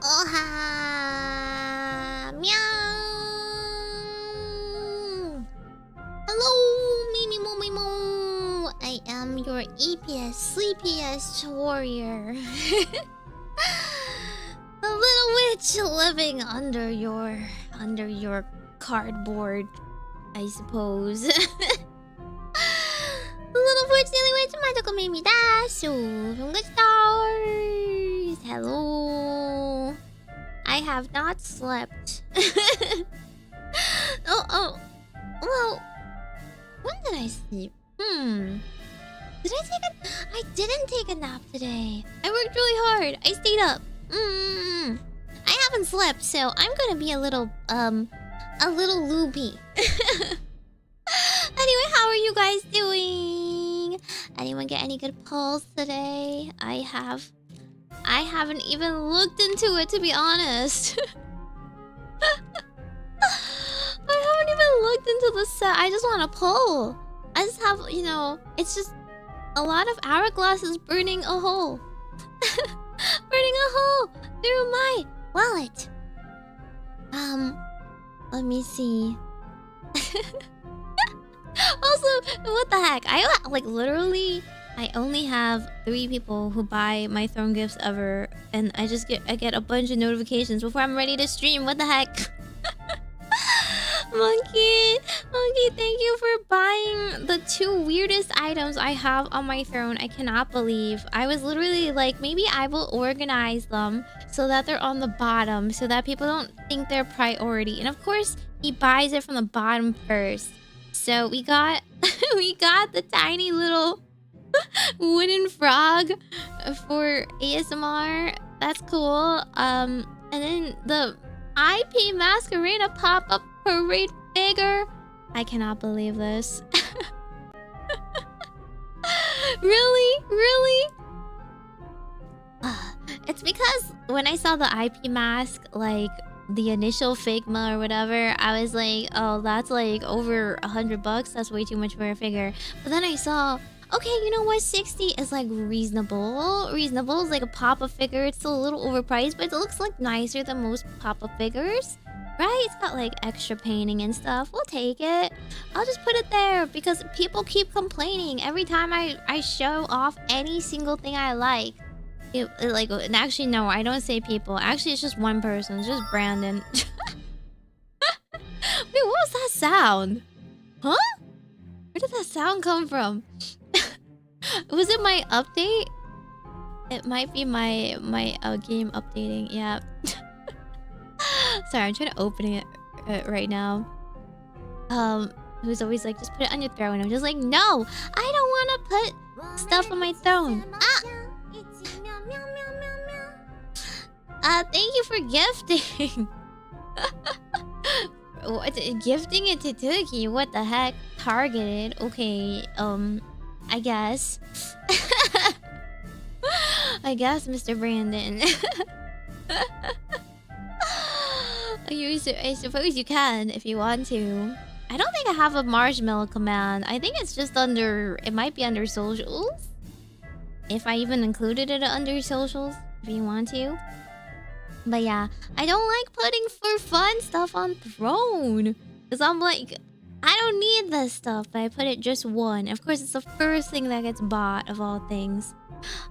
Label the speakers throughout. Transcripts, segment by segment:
Speaker 1: Oha! Meow! Hello, Meimi Mo. I am your EPS, sleepiest warrior. A little witch living under your cardboard, I suppose. Little witch, silly witch, Majokko Meimi from GlitchStars. Hello. I have not slept. Oh. Well, when did I sleep? I didn't take a nap today. I worked really hard. I stayed up. I haven't slept, so I'm gonna be a little loopy. Anyway, how are you guys doing? Anyone get any good polls today? I haven't even looked into it, to be honest. I haven't even looked into the set. I just want to poll. I just have, it's just a lot of hourglasses burning a hole. Burning a hole through my wallet. Let me see. Also, what the heck? I only have 3 people who buy my throne gifts ever, and I get a bunch of notifications before I'm ready to stream. What the heck? Monkey, thank you for buying the 2 weirdest items I have on my throne. I cannot believe. I was literally like, maybe I will organize them so that they're on the bottom, so that people don't think they're priority. And of course, he buys it from the bottom first. So we got the tiny little wooden frog for ASMR. That's cool. And then the IP Masquerade pop-up parade figure. I cannot believe this. Really? It's because when I saw the IP mask, like the initial Figma or whatever, I was like, oh, that's like over $100. That's way too much for a figure. But then I saw, okay, you know what? 60 is like reasonable. Reasonable is like a pop-up figure. It's still a little overpriced, but it looks like nicer than most pop-up figures. Right? It's got like extra painting and stuff. We'll take it. I'll just put it there because people keep complaining every time I show off any single thing I like. And actually, no, I don't say people. Actually, it's just one person. It's just Brandon. Wait, what was that sound? Huh? Where did that sound come from? Was it my update? It might be my game updating. Yeah. Sorry, I'm trying to open it right now. Who's always like, just put it on your throne. I'm just like, no, I don't want to put stuff on my throne. Thank you for gifting. What, gifting it to Tuki? What the heck? Targeted. Okay. I guess. I guess, Mr. Brandon. I suppose you can if you want to. I don't think I have a marshmallow command. I think it's just under... It might be under socials. If I even included it under socials. If you want to. But yeah, I don't like putting for fun stuff on throne. Because I'm like, I don't need this stuff. But I put it just one. Of course, it's the first thing that gets bought of all things.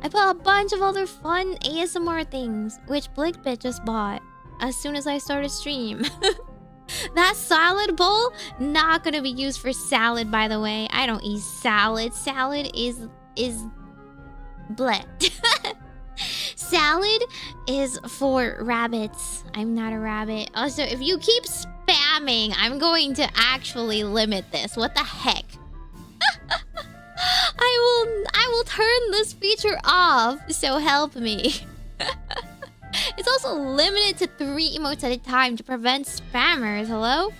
Speaker 1: I put a bunch of other fun ASMR things. Which Blickbit just bought. As soon as I started stream. That salad bowl, not gonna be used for salad, by the way. I don't eat salad. Salad is bleh. Salad is for rabbits. I'm not a rabbit. Also, if you keep spamming, I'm going to actually limit this. What the heck? I will turn this feature off. So help me. It's also limited to 3 emotes at a time to prevent spammers. Hello?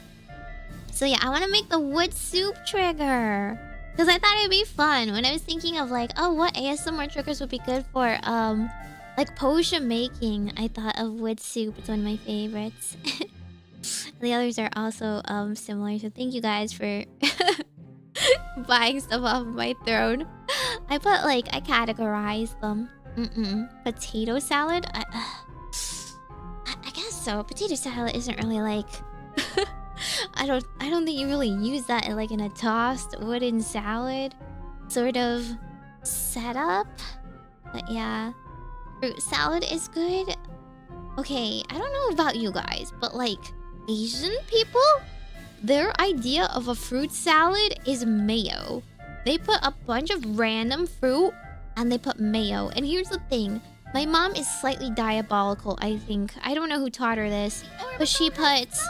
Speaker 1: So yeah, I want to make the wood soup trigger. Because I thought it'd be fun. When I was thinking of like, oh, what ASMR triggers would be good for like potion making, I thought of wood soup. It's one of my favorites. The others are also similar. So thank you guys for buying stuff off of my throne. I categorized them. Potato salad? So potato salad isn't really like I don't think you really use that in, like, in a tossed wooden salad sort of setup. But yeah, fruit salad is good. Okay, I don't know about you guys, but like Asian people, their idea of a fruit salad is mayo. They put a bunch of random fruit and they put mayo. And here's the thing, my mom is slightly diabolical, I think. I don't know who taught her this, but she puts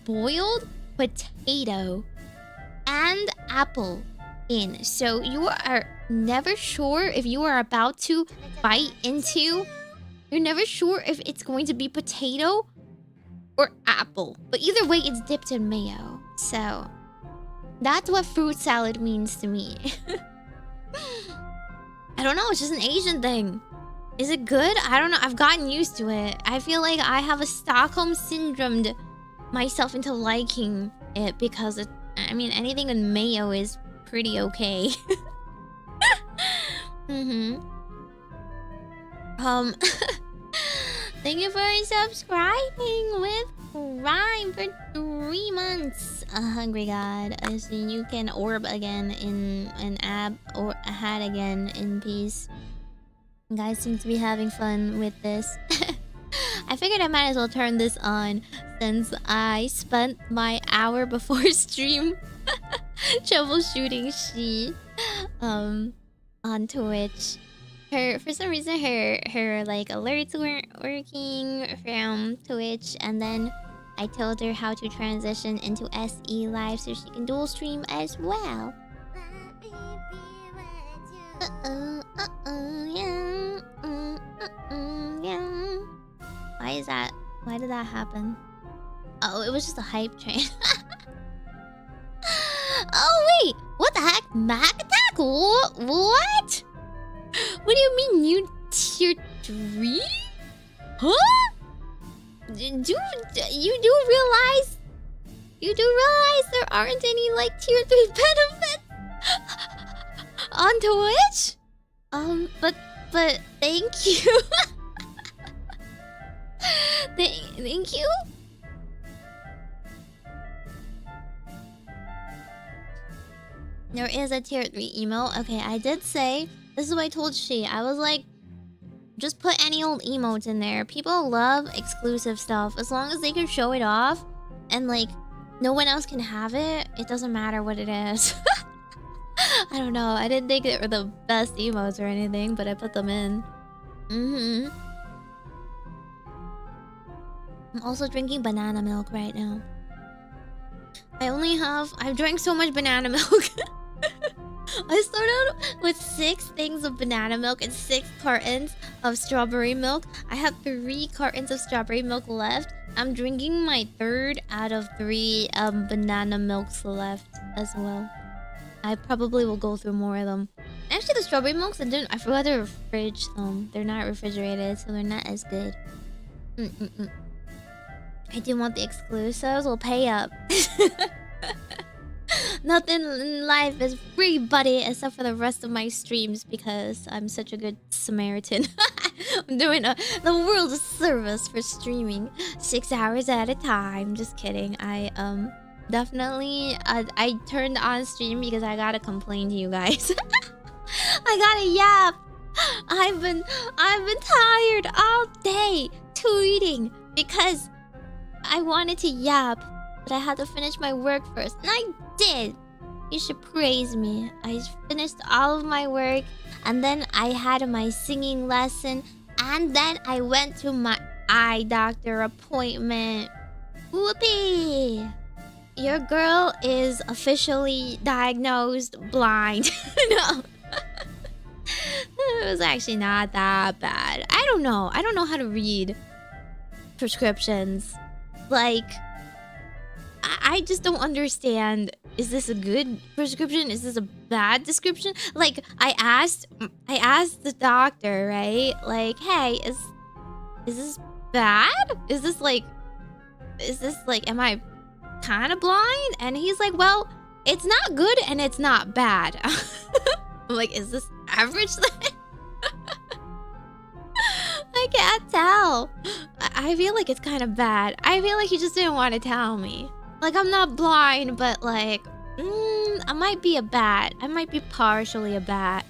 Speaker 1: boiled potato and apple in. So you are never sure if you are about to bite into... You're never sure if it's going to be potato or apple. But either way, it's dipped in mayo. So that's what fruit salad means to me. I don't know, it's just an Asian thing. Is it good? I don't know. I've gotten used to it. I feel like I have a Stockholm syndromed myself into liking it because it, I mean, anything with mayo is pretty okay. Thank you for subscribing with Prime for 3 months. Hungry God. I see you can orb again in an ab or a hat again in peace. You guys seem to be having fun with this. I figured I might as well turn this on since I spent my hour before stream troubleshooting she on Twitch. For some reason her like alerts weren't working from Twitch, and then I told her how to transition into SE Live so she can dual stream as well. Yeah. Why did that happen? Oh, it was just a hype train. Oh wait, what the heck? Mac attack? What? What do you mean new tier 3? Huh? You do realize there aren't any like tier 3 benefits on Twitch? But thank you. Thank you. There is a tier 3 emo. Okay, I did say, this is what I told she. I was like, just put any old emotes in there. People love exclusive stuff. As long as they can show it off and like no one else can have it, it doesn't matter what it is. I don't know. I didn't think they were the best emotes or anything, but I put them in. I'm also drinking banana milk right now. I've drank so much banana milk. I started with 6 things of banana milk and 6 cartons of strawberry milk. I have 3 cartons of strawberry milk left. I'm drinking my 3rd out of 3 banana milks left as well. I probably will go through more of them. Actually, the strawberry milks, I forgot to fridge them. They're not refrigerated, so they're not as good. I do want the exclusives. We'll pay up. Nothing in life is free, buddy, except for the rest of my streams because I'm such a good Samaritan. I'm doing the world a service for streaming 6 hours at a time. Just kidding. I definitely I turned on stream because I gotta complain to you guys. I gotta yap. I've been tired all day tweeting because I wanted to yap, but I had to finish my work first, and I did. You should praise me. I finished all of my work, and then I had my singing lesson, and then I went to my eye doctor appointment. Whoopee! Your girl is officially diagnosed blind. No. It was actually not that bad. I don't know how to read prescriptions. Like, I just don't understand. Is this a good prescription? Is this a bad description? Like, I asked the doctor, right? Like, hey, is this bad? Is this like, am I kind of blind? And he's like, well, it's not good and it's not bad. I'm like, is this average then? I I can't tell. I feel like it's kind of bad. I feel like he just didn't want to tell me. Like, I'm not blind, but like, I might be a bat. I might be partially a bat.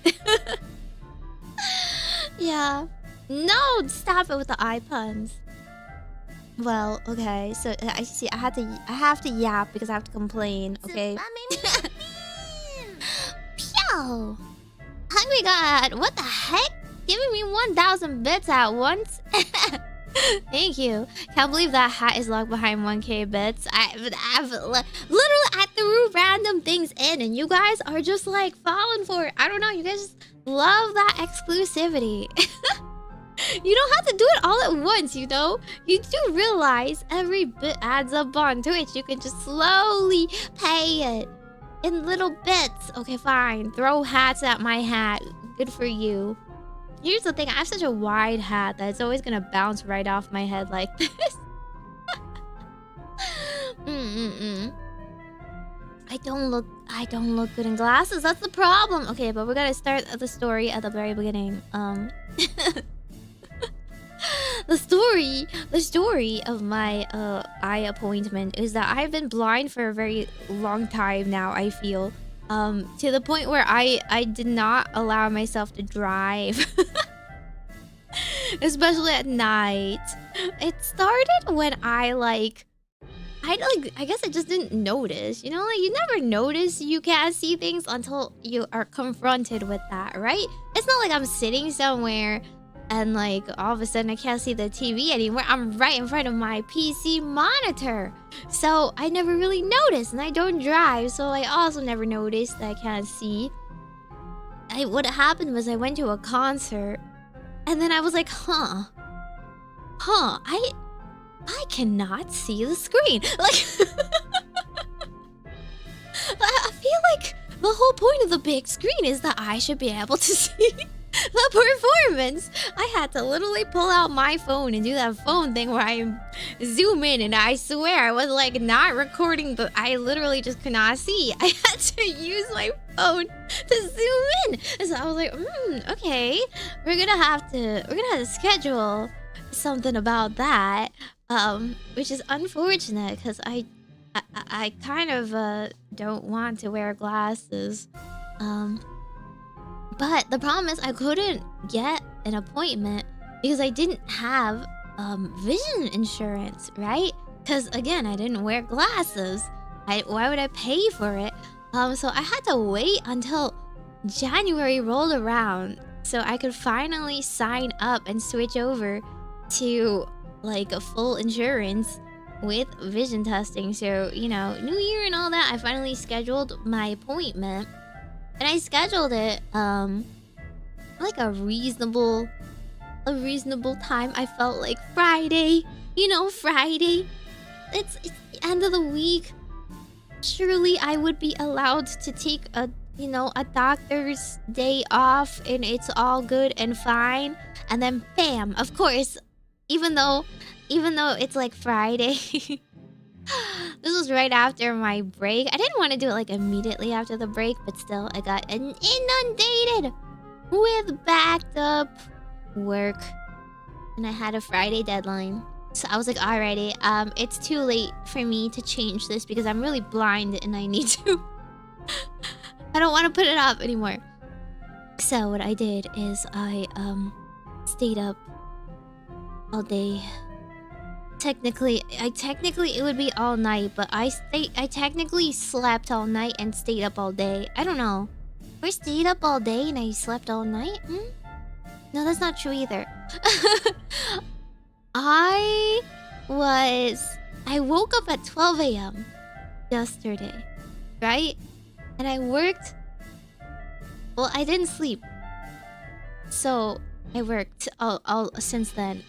Speaker 1: Yeah. No, stop it with the eye puns. Well, okay. So I see. I have to yap because I have to complain. Okay. Pew! Hungry God, what the heck? Giving me 1,000 bits at once? Thank you. Can't believe that hat is locked behind 1K bits. I've literally I threw random things in, and you guys are just like falling for it. I don't know. You guys just love that exclusivity. You don't have to do it all at once, you know? You do realize every bit adds up on Twitch. You can just slowly pay it in little bits. Okay, fine. Throw hats at my hat. Good for you. Here's the thing. I have such a wide hat that it's always gonna bounce right off my head like this. I don't look good in glasses. That's the problem. Okay, but we're gonna start the story at the very beginning. The story of my eye appointment is that I've been blind for a very long time now, I feel. To the point where I did not allow myself to drive. Especially at night. It started when I guess I just didn't notice. You know, like you never notice you can't see things until you are confronted with that, right? It's not like I'm sitting somewhere and like all of a sudden I can't see the TV anymore. I'm right in front of my PC monitor. So I never really noticed, and I don't drive, so I also never noticed that I can't see. What happened was I went to a concert, and then I was like, I cannot see the screen. Like, I feel like the whole point of the big screen is that I should be able to see the performance. I had to literally pull out my phone and do that phone thing where I zoom in, and I swear I was like not recording, but I literally just could not see. I had to use my phone to zoom in. And so I was like, okay, we're gonna have to schedule something about that, which is unfortunate because I kind of don't want to wear glasses. But the problem is I couldn't get an appointment because I didn't have vision insurance, right? Because again, I didn't wear glasses. Why would I pay for it? So I had to wait until January rolled around so I could finally sign up and switch over to like a full insurance with vision testing. So, you know, New Year and all that, I finally scheduled my appointment. And I scheduled it like a reasonable time. I felt like Friday, you know, Friday. It's the end of the week. Surely I would be allowed to take a doctor's day off, and it's all good and fine. And then bam, of course, even though it's like Friday. This was right after my break. I didn't want to do it like immediately after the break, but still, I got inundated with backed up work, and I had a Friday deadline. So I was like, alrighty, it's too late for me to change this because I'm really blind and I need to. I don't want to put it up anymore. So what I did is I stayed up all day. Technically it would be all night, but I technically slept all night and stayed up all day. I don't know. I stayed up all day and I slept all night? No, that's not true either. I woke up at 12 a.m. yesterday, right? And I worked. Well, I didn't sleep. So I worked all since then.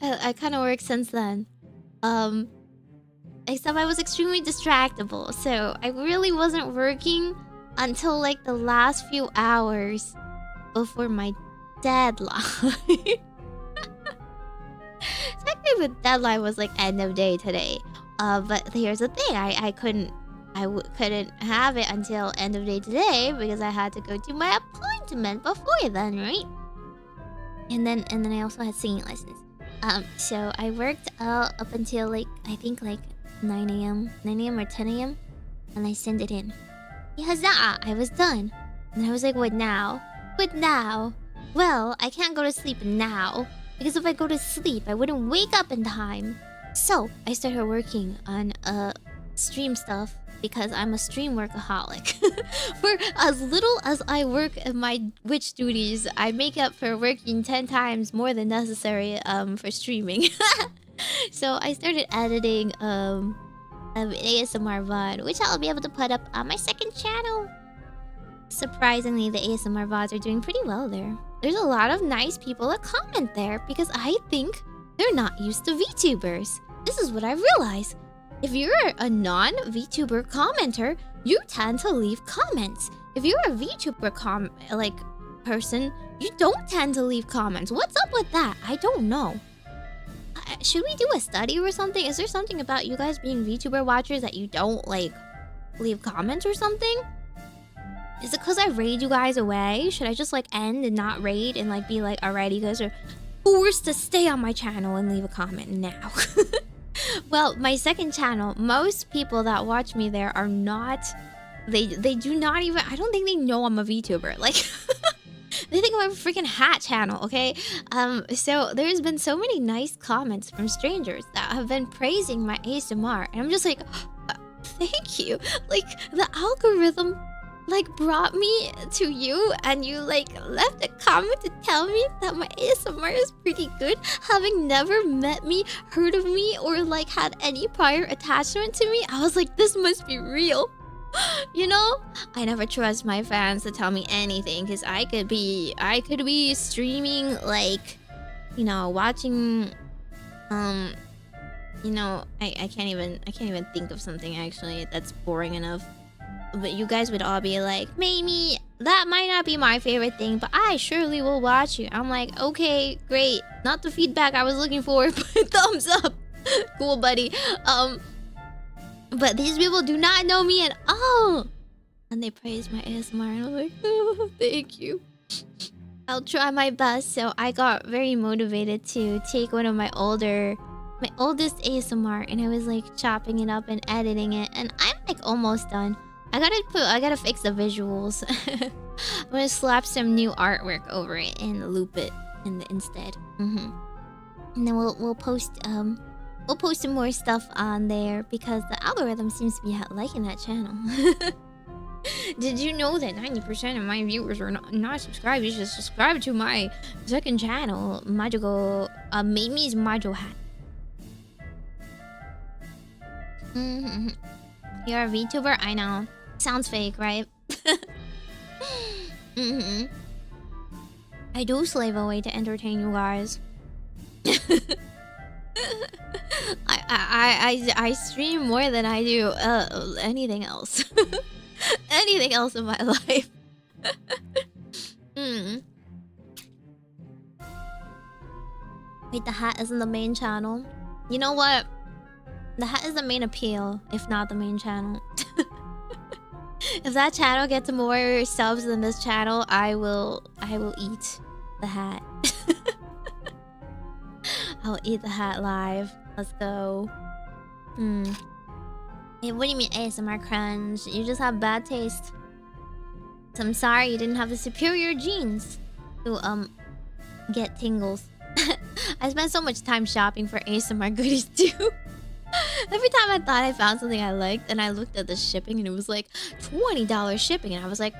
Speaker 1: I kind of worked since then. Except I was extremely distractible, so I really wasn't working until like the last few hours before my deadline. Technically the deadline was like end of day today. But here's the thing, I couldn't have it until end of day today because I had to go to my appointment before then, right? And then I also had singing lessons. So I worked up until like I think like 9 a.m. or 10 a.m. and I sent it in. Huzzah! I was done. And I was like, what now? What now? Well, I can't go to sleep now because if I go to sleep, I wouldn't wake up in time. So I started working on stream stuff because I'm a stream workaholic. For as little as I work at my Twitch duties, I make up for working 10 times more than necessary for streaming. So I started editing an ASMR VOD, which I'll be able to put up on my second channel. Surprisingly, the ASMR VODs are doing pretty well there. There's a lot of nice people that comment there because I think they're not used to VTubers. This is what I realized. If you're a non-VTuber commenter, you tend to leave comments. If you're a VTuber person, you don't tend to leave comments. What's up with that? I don't know. Should we do a study or something? Is there something about you guys being VTuber watchers that you don't like leave comments or something? Is it because I raid you guys away? Should I just like end and not raid and like be like, alright, you guys are forced to stay on my channel and leave a comment now? Well, my second channel, most people that watch me there are not... They do not even... I don't think they know I'm a VTuber. Like... They think I'm a freaking hat channel, okay? So there's been so many nice comments from strangers that have been praising my ASMR. And I'm just like, thank you. Like, the algorithm... like brought me to you and you like left a comment to tell me that my ASMR is pretty good, having never met me, heard of me, or like had any prior attachment to me. I was like, this must be real. You know, I never trust my fans to tell me anything because I could be streaming like, you know, watching you know, I can't even think of something actually that's boring enough. But you guys would all be like, Meimi, that might not be my favorite thing, but I surely will watch you. I'm like, okay, great. Not the feedback I was looking for, but thumbs up. Cool, buddy. But these people do not know me at all. And they praise my ASMR, and I'm like, oh, thank you. I'll try my best. So I got very motivated to take one of my oldest ASMR, and I was like chopping it up and editing it, and I'm like almost done. I gotta fix the visuals. I'm gonna slap some new artwork over it and loop it instead. And then we'll post some more stuff on there because the algorithm seems to be liking that channel. Did you know that 90% of my viewers are not subscribed? You should subscribe to my second channel, Majokko, Meimi's Majo Hat. You're a VTuber? I know. Sounds fake, right? I do slave away to entertain you guys. I stream more than I do anything else. Anything else in my life. Wait, the hat isn't the main channel? You know what? The hat is the main appeal, if not the main channel. If that channel gets more subs than this channel, I will eat the hat. I'll eat the hat live. Let's go. Hey, what do you mean ASMR cringe? You just have bad taste. So I'm sorry you didn't have the superior genes to get tingles. I spent so much time shopping for ASMR goodies too. Every time I thought I found something I liked and I looked at the shipping and it was like $20 shipping and I was like,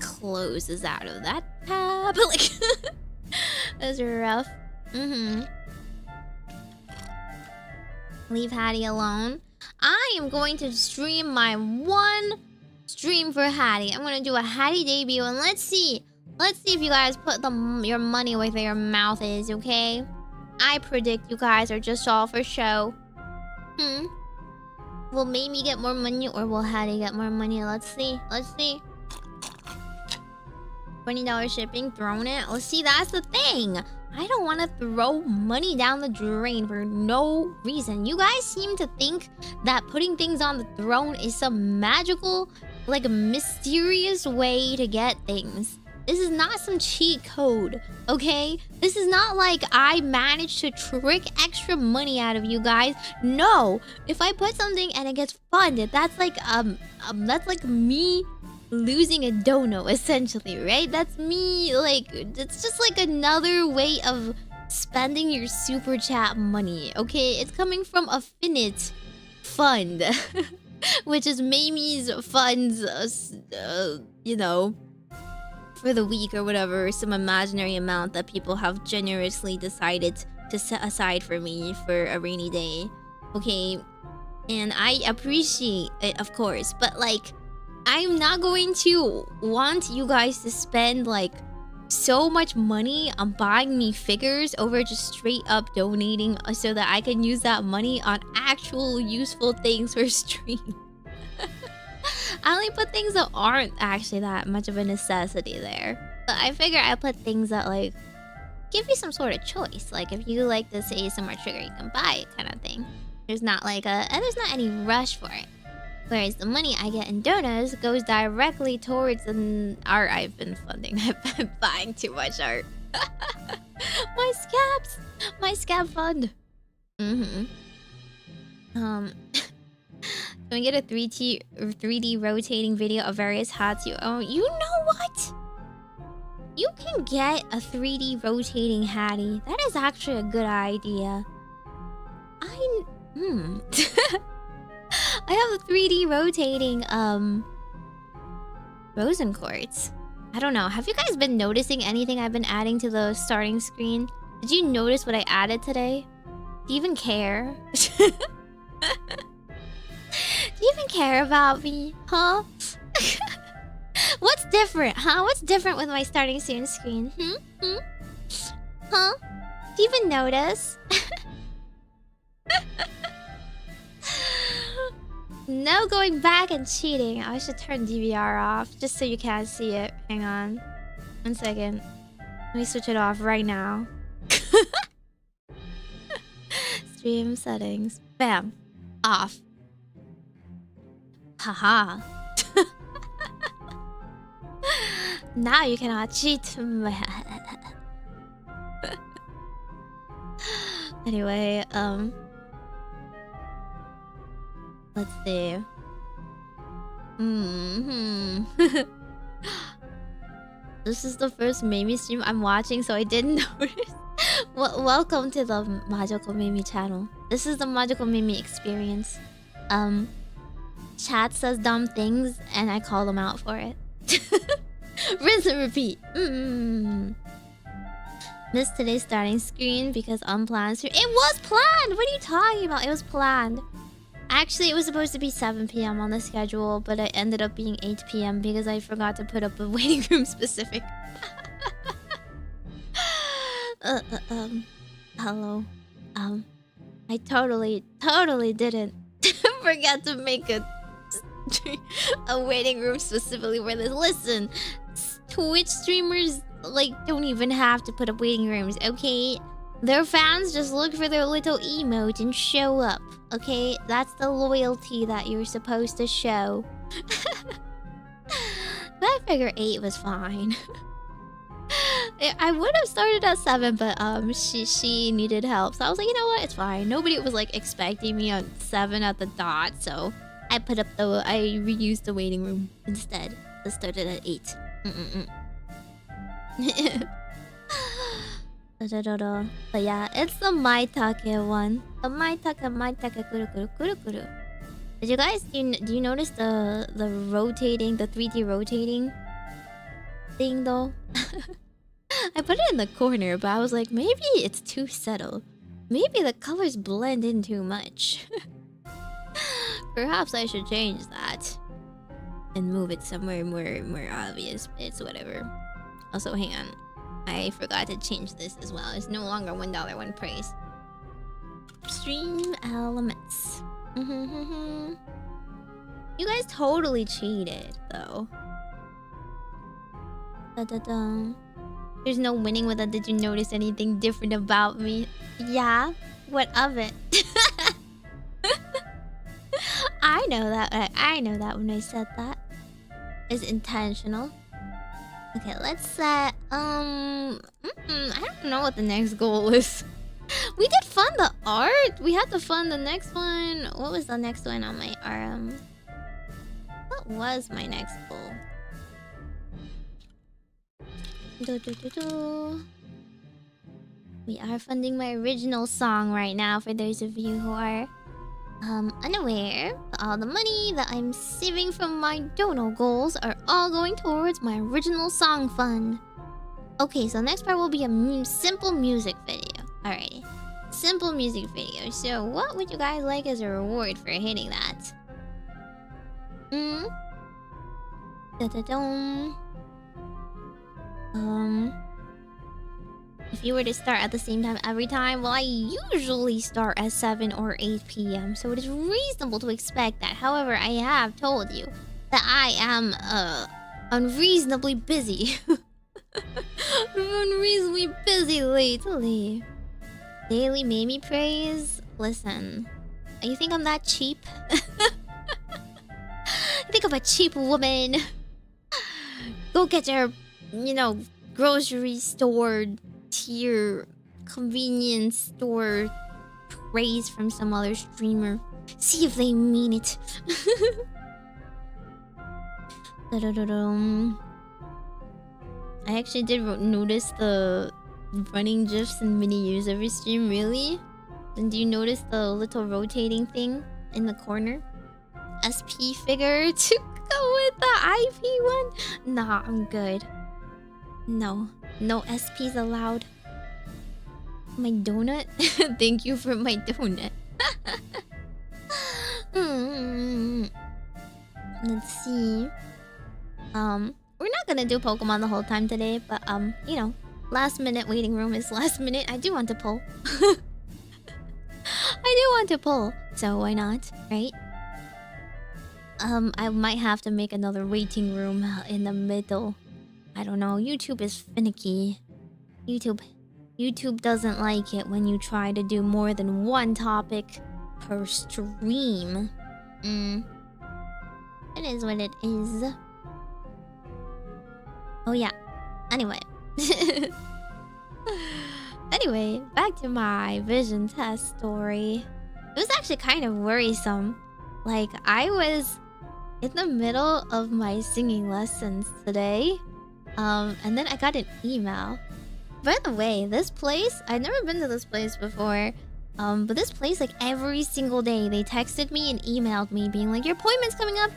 Speaker 1: closes out of that tab. Like, that's rough. Leave Hattie alone. I am going to stream my one stream for Hattie. I'm going to do a Hattie debut and let's see if you guys put your money where your mouth is, okay? I predict you guys are just all for show. Will Meimi get more money or will Hattie get more money? Let's see. $20 shipping, thrown it. Oh, see, that's the thing. I don't want to throw money down the drain for no reason. You guys seem to think that putting things on the throne is some magical, like, mysterious way to get things. This is not some cheat code, okay? This is not like I managed to trick extra money out of you guys. No, if I put something and it gets funded, that's like me losing a dono, essentially, right? That's me, like, it's just like another way of spending your super chat money, okay? It's coming from a finite fund, which is Meimi's funds, you know, for the week or whatever, some imaginary amount that people have generously decided to set aside for me for a rainy day, okay? And I appreciate it, of course, but like, I'm not going to want you guys to spend like so much money on buying me figures over just straight up donating so that I can use that money on actual useful things for stream. I only put things that aren't actually that much of a necessity there. But I figure I put things that like give you some sort of choice. Like if you like this ASMR trigger, you can buy it kind of thing. There's not like there's not any rush for it. Whereas the money I get in donos goes directly towards the art I've been funding. I've been buying too much art. My scabs! My scab fund. Can we get a 3D rotating video of various hats you own? You know what? You can get a 3D rotating hattie. That is actually a good idea. I have a 3D rotating Rosen quartz. I don't know. Have you guys been noticing anything I've been adding to the starting screen? Did you notice what I added today? Do you even care? Do you even care about me? Huh? What's different? Huh? What's different with my starting soon screen? Huh? Do you even notice? No going back and cheating. I should turn DVR off just so you can't see it. Hang on. 1 second. Let me switch it off right now. Stream settings. Bam. Off. Haha. Now you cannot cheat. Anyway, let's see. This is the first Meimi stream I'm watching, so I didn't notice. Welcome to the Majokko Meimi channel. This is the Majokko Meimi experience. Chat says dumb things, and I call them out for it. Rinse and repeat. Missed today's starting screen because unplanned stream. It was planned! What are you talking about? It was planned. Actually, it was supposed to be 7 p.m. on the schedule, but it ended up being 8 p.m. because I forgot to put up a waiting room specific. Hello. I totally didn't forget to make a waiting room specifically for this. Listen, Twitch streamers like don't even have to put up waiting rooms, okay? Their fans just look for their little emote and show up, okay? That's the loyalty that you're supposed to show. But I figure 8 was fine. I would have started at 7, but she needed help, so I was like, you know what, it's fine. Nobody was like expecting me on 7 at the dot, so I reused the waiting room instead. I started at 8. But yeah, it's the Maitake one. The Maitake kuru kuru kuru kuru. Did you guys do you notice the rotating, the 3D rotating thing though? I put it in the corner, but I was like, maybe it's too subtle. Maybe the colors blend in too much. Perhaps I should change that and move it somewhere more obvious. It's whatever. Also, hang on. I forgot to change this as well. It's no longer $1 one price. Stream elements. You guys totally cheated, though. There's no winning with that. Did you notice anything different about me? Yeah? What of it? I know that. I know that when I said that. It's intentional. Okay, let's set I don't know what the next goal is. We did fund the art. We had to fund the next one. What was the next one on my what was my next goal? We are funding my original song right now for those of you who are unaware. All the money that I'm saving from my dono goals are all going towards my original song fund. Okay, so next part will be a simple music video. Alrighty. Simple music video. So what would you guys like as a reward for hitting that? If you were to start at the same time every time, well, I usually start at 7 or 8 p.m. So it is reasonable to expect that. However, I have told you that I am unreasonably busy. Unreasonably busy lately. Daily Meimi praise? Listen, you think I'm that cheap? You think I'm a cheap woman? Go get your, grocery store tier convenience store praise from some other streamer. See if they mean it. I actually did notice the running gifs and mini-use every stream, really? And do you notice the little rotating thing in the corner? SP figure to go with the IP one? Nah, I'm good. No SPs allowed. My donut? Thank you for my donut. Let's see. We're not gonna do Pokemon the whole time today, but last minute waiting room is last minute. I do want to pull. I do want to pull, so why not, right? I might have to make another waiting room in the middle. I don't know. YouTube is finicky. YouTube doesn't like it when you try to do more than one topic per stream. It is what it is. Oh yeah. Anyway. Anyway, back to my vision test story. It was actually kind of worrisome. Like, I was in the middle of my singing lessons today. And then I got an email. By the way, this place, I've never been to this place before. But this place, like, every single day, they texted me and emailed me being like, your appointment's coming up,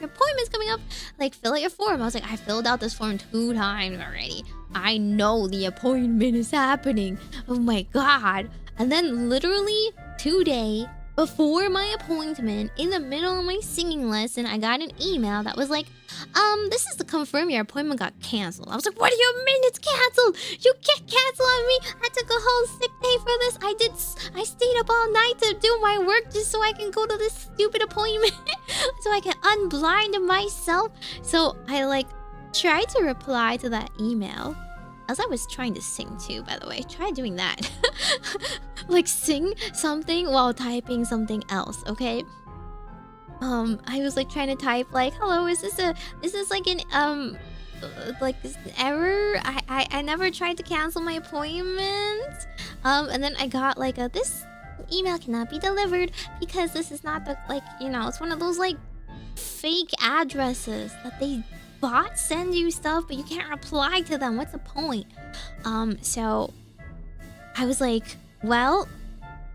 Speaker 1: like, fill out your form. I was like, I filled out this form 2 times already. I know the appointment is happening. Oh my god. And then literally today, before my appointment, in the middle of my singing lesson, I got an email that was like, this is to confirm your appointment got canceled. I was like, what do you mean it's canceled? You can't cancel on me. I took a whole sick day for this. I stayed up all night to do my work just so I can go to this stupid appointment. So I can unblind myself. So I tried to reply to that email. As I was trying to sing too, by the way. Try doing that. Sing something while typing something else, okay? I was trying to type hello, is this an error? I never tried to cancel my appointment. And then I got this email cannot be delivered because this is not the it's one of those fake addresses that they bots send you stuff, but you can't reply to them. What's the point? So I was like, well,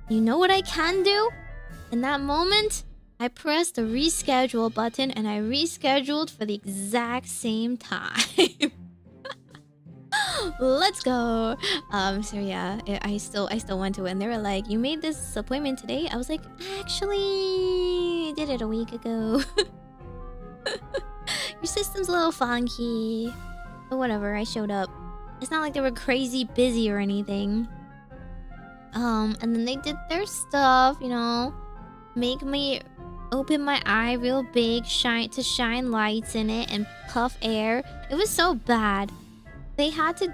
Speaker 1: you know what I can do? In that moment, I pressed the reschedule button and I rescheduled for the exact same time. Let's go. So yeah, I still went to it and they were like, you made this appointment today? I was like, actually, I did it a week ago. Your system's a little funky. But whatever, I showed up. It's not like they were crazy busy or anything. And then they did their stuff, make me open my eye real big, shine lights in it and puff air. It was so bad. They had to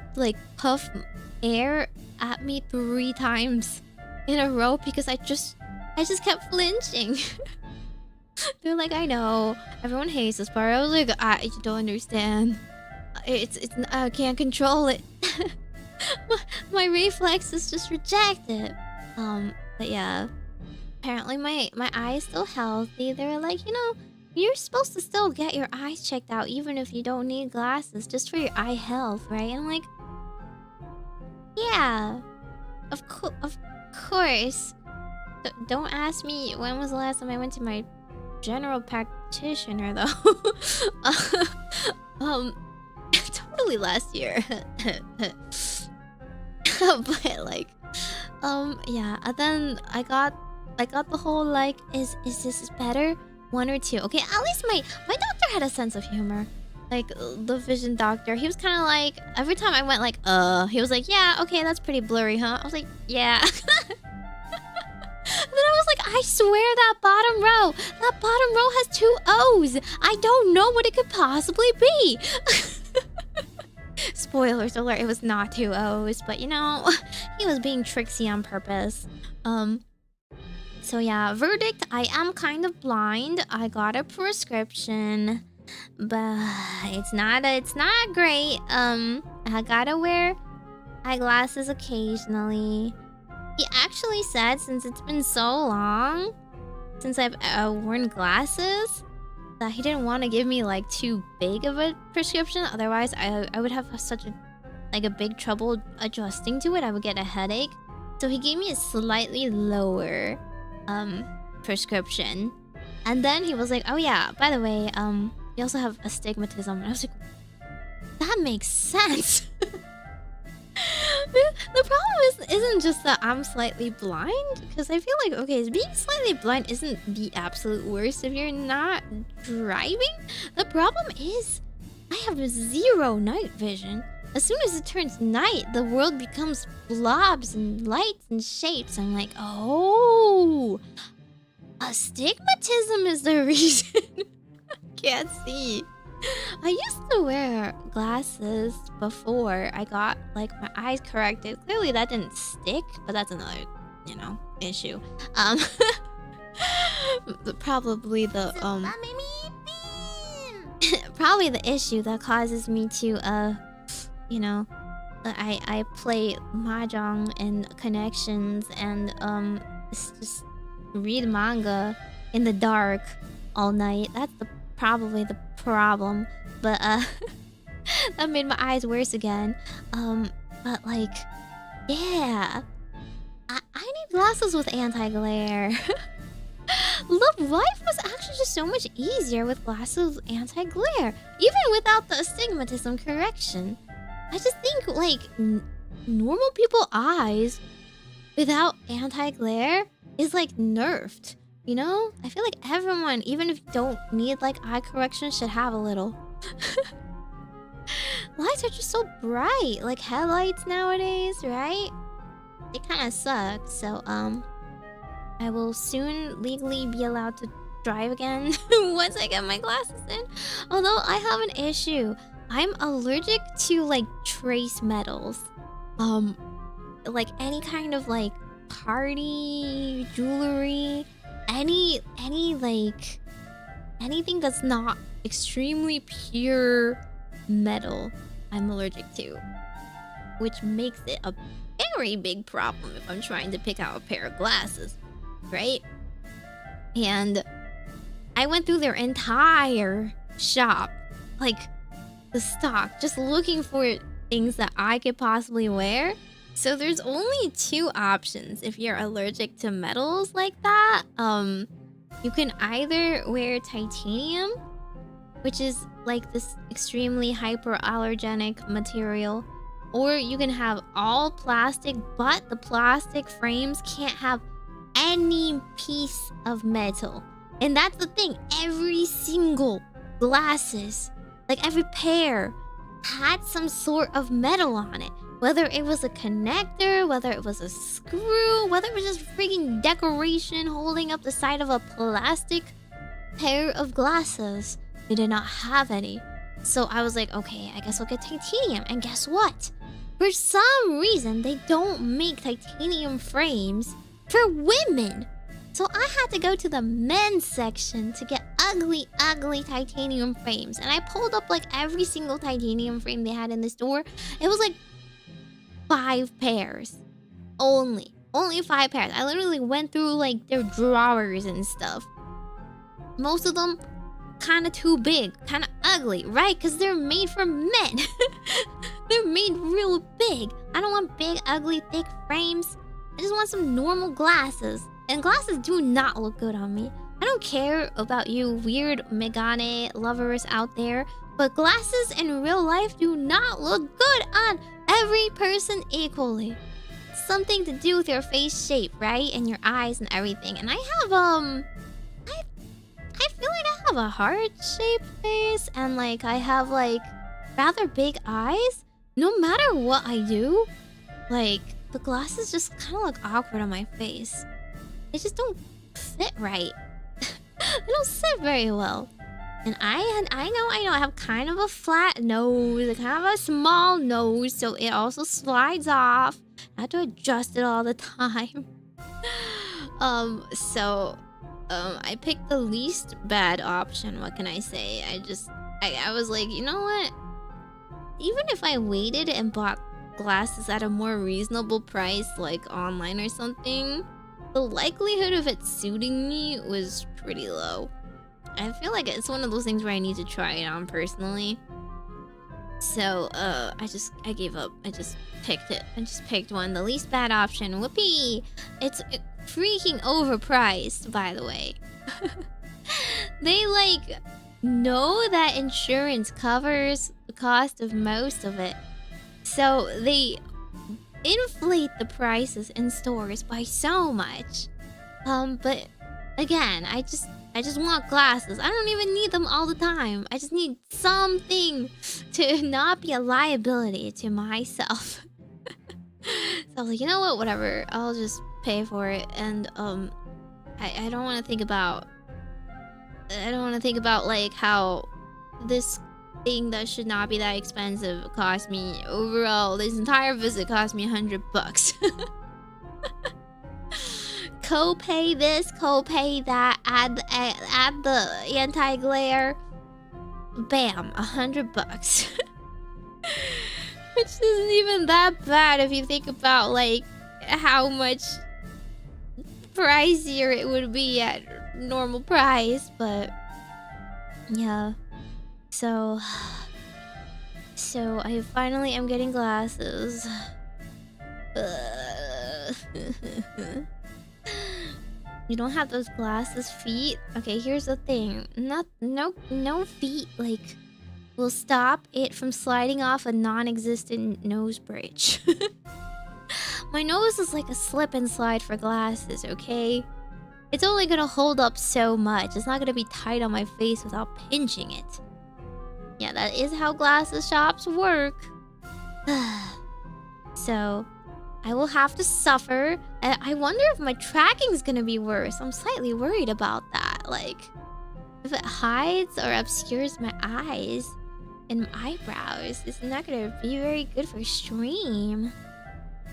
Speaker 1: puff air at me 3 times in a row because I just kept flinching. They're like, I know, everyone hates this part. I was like, you don't understand. I can't control it. my reflexes just reject it. But yeah, apparently my eye is still healthy. They were like, you know, you're supposed to still get your eyes checked out even if you don't need glasses, just for your eye health, right? And I'm like, yeah, of course. Don't ask me when was the last time I went to my general practitioner though. Totally last year. But like, yeah. And then I got the whole like, is this better? 1 or 2. Okay, at least my doctor had a sense of humor. Like the vision doctor, he was kind of like, every time I went like, he was like, yeah, okay, that's pretty blurry, huh? I was like, yeah. And then I was like, I swear that bottom row has 2 O's. I don't know what it could possibly be. Spoilers alert, it was not 2 O's, but you know, he was being tricksy on purpose. So yeah, verdict, I am kind of blind. I got a prescription, but it's not great. I gotta wear eyeglasses occasionally. He actually said, since it's been so long since I've worn glasses, that he didn't want to give me like too big of a prescription. Otherwise, I would have such a big trouble adjusting to it. I would get a headache. So he gave me a slightly lower prescription. And then he was like, oh yeah, by the way, you also have astigmatism. And I was like, that makes sense. The problem isn't just that I'm slightly blind, because I feel like, okay, being slightly blind isn't the absolute worst if you're not driving. The problem is I have 0 night vision. As soon as it turns night, the world becomes blobs and lights and shapes. I'm like, oh, astigmatism is the reason. I can't see. I used to wear glasses before I got like my eyes corrected. Clearly that didn't stick, but that's another, you know, issue. Probably the probably the issue that causes me to you know, I play mahjong and connections and just read manga in the dark all night. That's probably the problem, but that made my eyes worse again. But like, yeah, I need glasses with anti-glare. Life was actually just so much easier with glasses with anti-glare, even without the astigmatism correction. I just think like normal people eyes without anti-glare is like nerfed. You know? I feel like everyone, even if you don't need like eye correction, should have a little. Lights are just so bright, like headlights nowadays, right? They kind of suck. So I will soon legally be allowed to drive again once I get my glasses in. Although I have an issue. I'm allergic to like trace metals. Like any kind of like party jewelry, any like anything that's not extremely pure metal, I'm allergic to, which makes it a very big problem if I'm trying to pick out a pair of glasses, right? And I went through their entire shop, like the stock, just looking for things that I could possibly wear. So there's only 2 options if you're allergic to metals like that. You can either wear titanium, which is like this extremely hyperallergenic material, or you can have all plastic, but the plastic frames can't have any piece of metal. And that's the thing, every single glasses, like every pair, had some sort of metal on it. Whether it was a connector, whether it was a screw, whether it was just freaking decoration holding up the side of a plastic pair of glasses. They did not have any. So I was like, okay, I guess I'll get titanium. And guess what? For some reason, they don't make titanium frames for women. So I had to go to the men's section to get ugly, ugly titanium frames. And I pulled up like every single titanium frame they had in the store. It was like 5 pairs. Only 5 pairs. I literally went through like their drawers and stuff. Most of them kind of too big, kind of ugly, right? Because they're made for men. They're made real big. I don't want big, ugly, thick frames. I just want some normal glasses. And glasses do not look good on me. I don't care about you weird Megane lovers out there, but glasses in real life do not look good on every person equally. Something to do with your face shape, right? And your eyes and everything. And I have I feel like I have a heart-shaped face, and like I have like rather big eyes. No matter what I do, like the glasses just kind of look awkward on my face. They just don't fit right. They don't sit very well. And I know I have kind of a flat nose, kind of a small nose, so it also slides off. I have to adjust it all the time. I picked the least bad option. What can I say? I was like, you know what? Even if I waited and bought glasses at a more reasonable price, like online or something, the likelihood of it suiting me was pretty low. I feel like it's one of those things where I need to try it on personally. So, I gave up. I just picked it. I just picked one. The least bad option. Whoopee! It's freaking overpriced, by the way. They, like, know that insurance covers the cost of most of it. So, they inflate the prices in stores by so much. But, again, I just want glasses. I don't even need them all the time. I just need something to not be a liability to myself. So I was like, you know what? Whatever. I'll just pay for it. And I don't want to think about. I don't want to think about like how this thing that should not be that expensive cost me overall. This entire visit cost me $100. Co-pay this, co-pay that, add the anti-glare. Bam, $100. Which isn't even that bad if you think about like how much pricier it would be at normal price, but yeah. So I finally am getting glasses. You don't have those glasses feet? Okay, here's the thing. No feet like will stop it from sliding off a non-existent nose bridge. My nose is like a slip and slide for glasses, okay? It's only gonna hold up so much. It's not gonna be tight on my face without pinching it. Yeah, that is how glasses shops work. So I will have to suffer. I wonder if my tracking's gonna be worse. I'm slightly worried about that. Like, if it hides or obscures my eyes and my eyebrows, it's not gonna be very good for stream.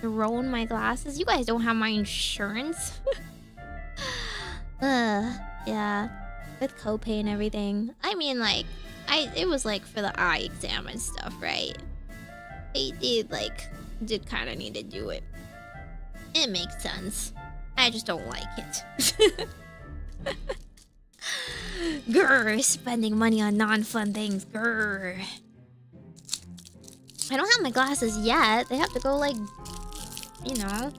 Speaker 1: Ruin my glasses. You guys don't have my insurance. Yeah, with copay and everything. I mean, like, it was like for the eye exam and stuff, right? They did kind of need to do it. It makes sense. I just don't like it. Grr, spending money on non-fun things. Grr. I don't have my glasses yet. They have to go like, you know,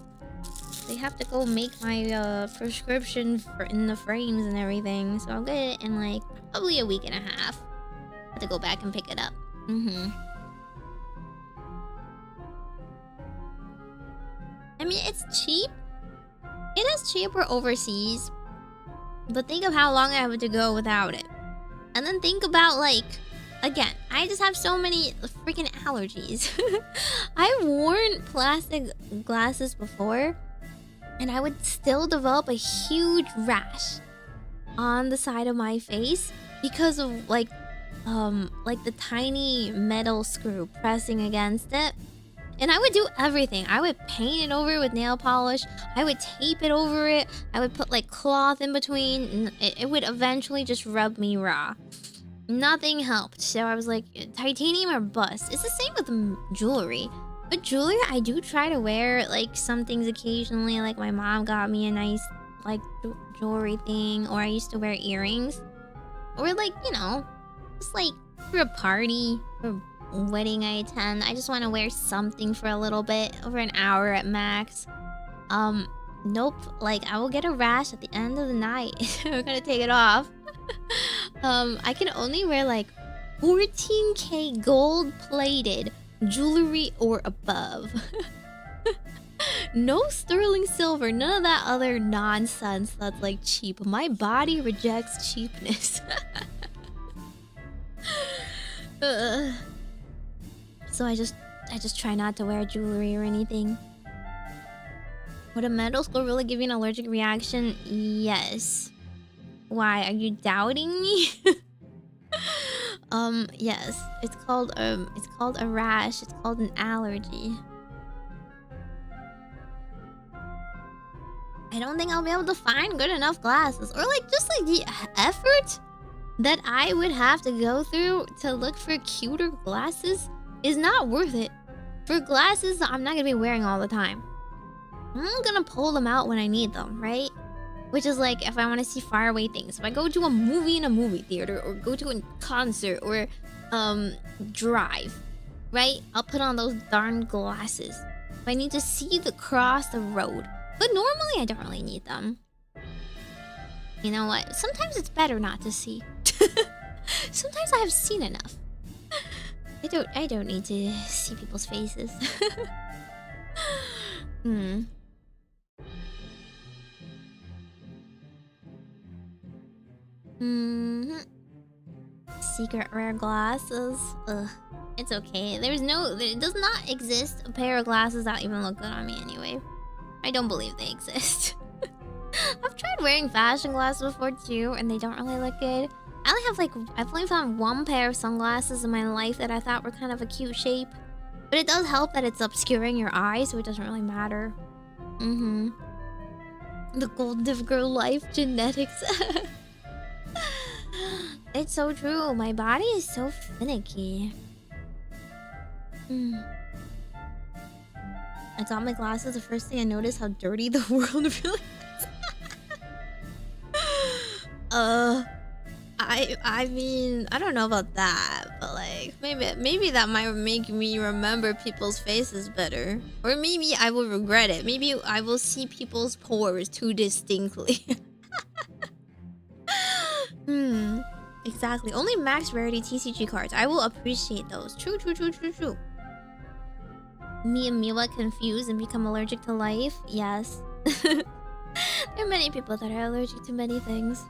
Speaker 1: they have to go make my prescription in the frames and everything. So I'll get it in like probably a week and a half. I have to go back and pick it up. I mean, it's cheap. It is cheaper overseas. But think of how long I have to go without it. And then think about, like, again, I just have so many freaking allergies. I've worn plastic glasses before, and I would still develop a huge rash on the side of my face because of, like the tiny metal screw pressing against it. And I would do everything. I would paint it over with nail polish. I would tape it over it. I would put like cloth in between. And it would eventually just rub me raw. Nothing helped. So I was like, titanium or bust. It's the same with jewelry. But jewelry, I do try to wear like some things occasionally. Like my mom got me a nice like jewelry thing. Or I used to wear earrings. Or like, you know, just like for a party or wedding I attend, I just want to wear something for a little bit, over an hour at max. Nope, like I will get a rash at the end of the night. We're gonna take it off. I can only wear like 14K gold plated jewelry or above. No sterling silver, none of that other nonsense that's like cheap. My body rejects cheapness. So I just try not to wear jewelry or anything. Would a metal skull really give you an allergic reaction? Yes. Why? Are you doubting me? Yes. It's called a rash. It's called an allergy. I don't think I'll be able to find good enough glasses. Or like just like the effort that I would have to go through to look for cuter glasses is not worth it. For glasses I'm not gonna be wearing all the time. I'm gonna pull them out when I need them, right? Which is like if I want to see faraway things. If I go to a movie in a movie theater or go to a concert or drive, right? I'll put on those darn glasses. If I need to see across the road. But normally I don't really need them. You know what? Sometimes it's better not to see. Sometimes I have seen enough. I don't need to see people's faces. Secret rare glasses. Ugh. It's okay. There does not exist a pair of glasses that even look good on me anyway. I don't believe they exist. I've tried wearing fashion glasses before too, and they don't really look good. I've only found one pair of sunglasses in my life that I thought were kind of a cute shape. But it does help that it's obscuring your eyes, so it doesn't really matter. The gold digger life genetics. It's so true. My body is so finicky. I got my glasses. The first thing I noticed how dirty the world really is. I mean, I don't know about that, but like maybe that might make me remember people's faces better, or maybe I will regret it. Maybe I will see people's pores too distinctly. Exactly. Only max rarity TCG cards. I will appreciate those. True. Me and Miwa confuse and become allergic to life. Yes. There are many people that are allergic to many things.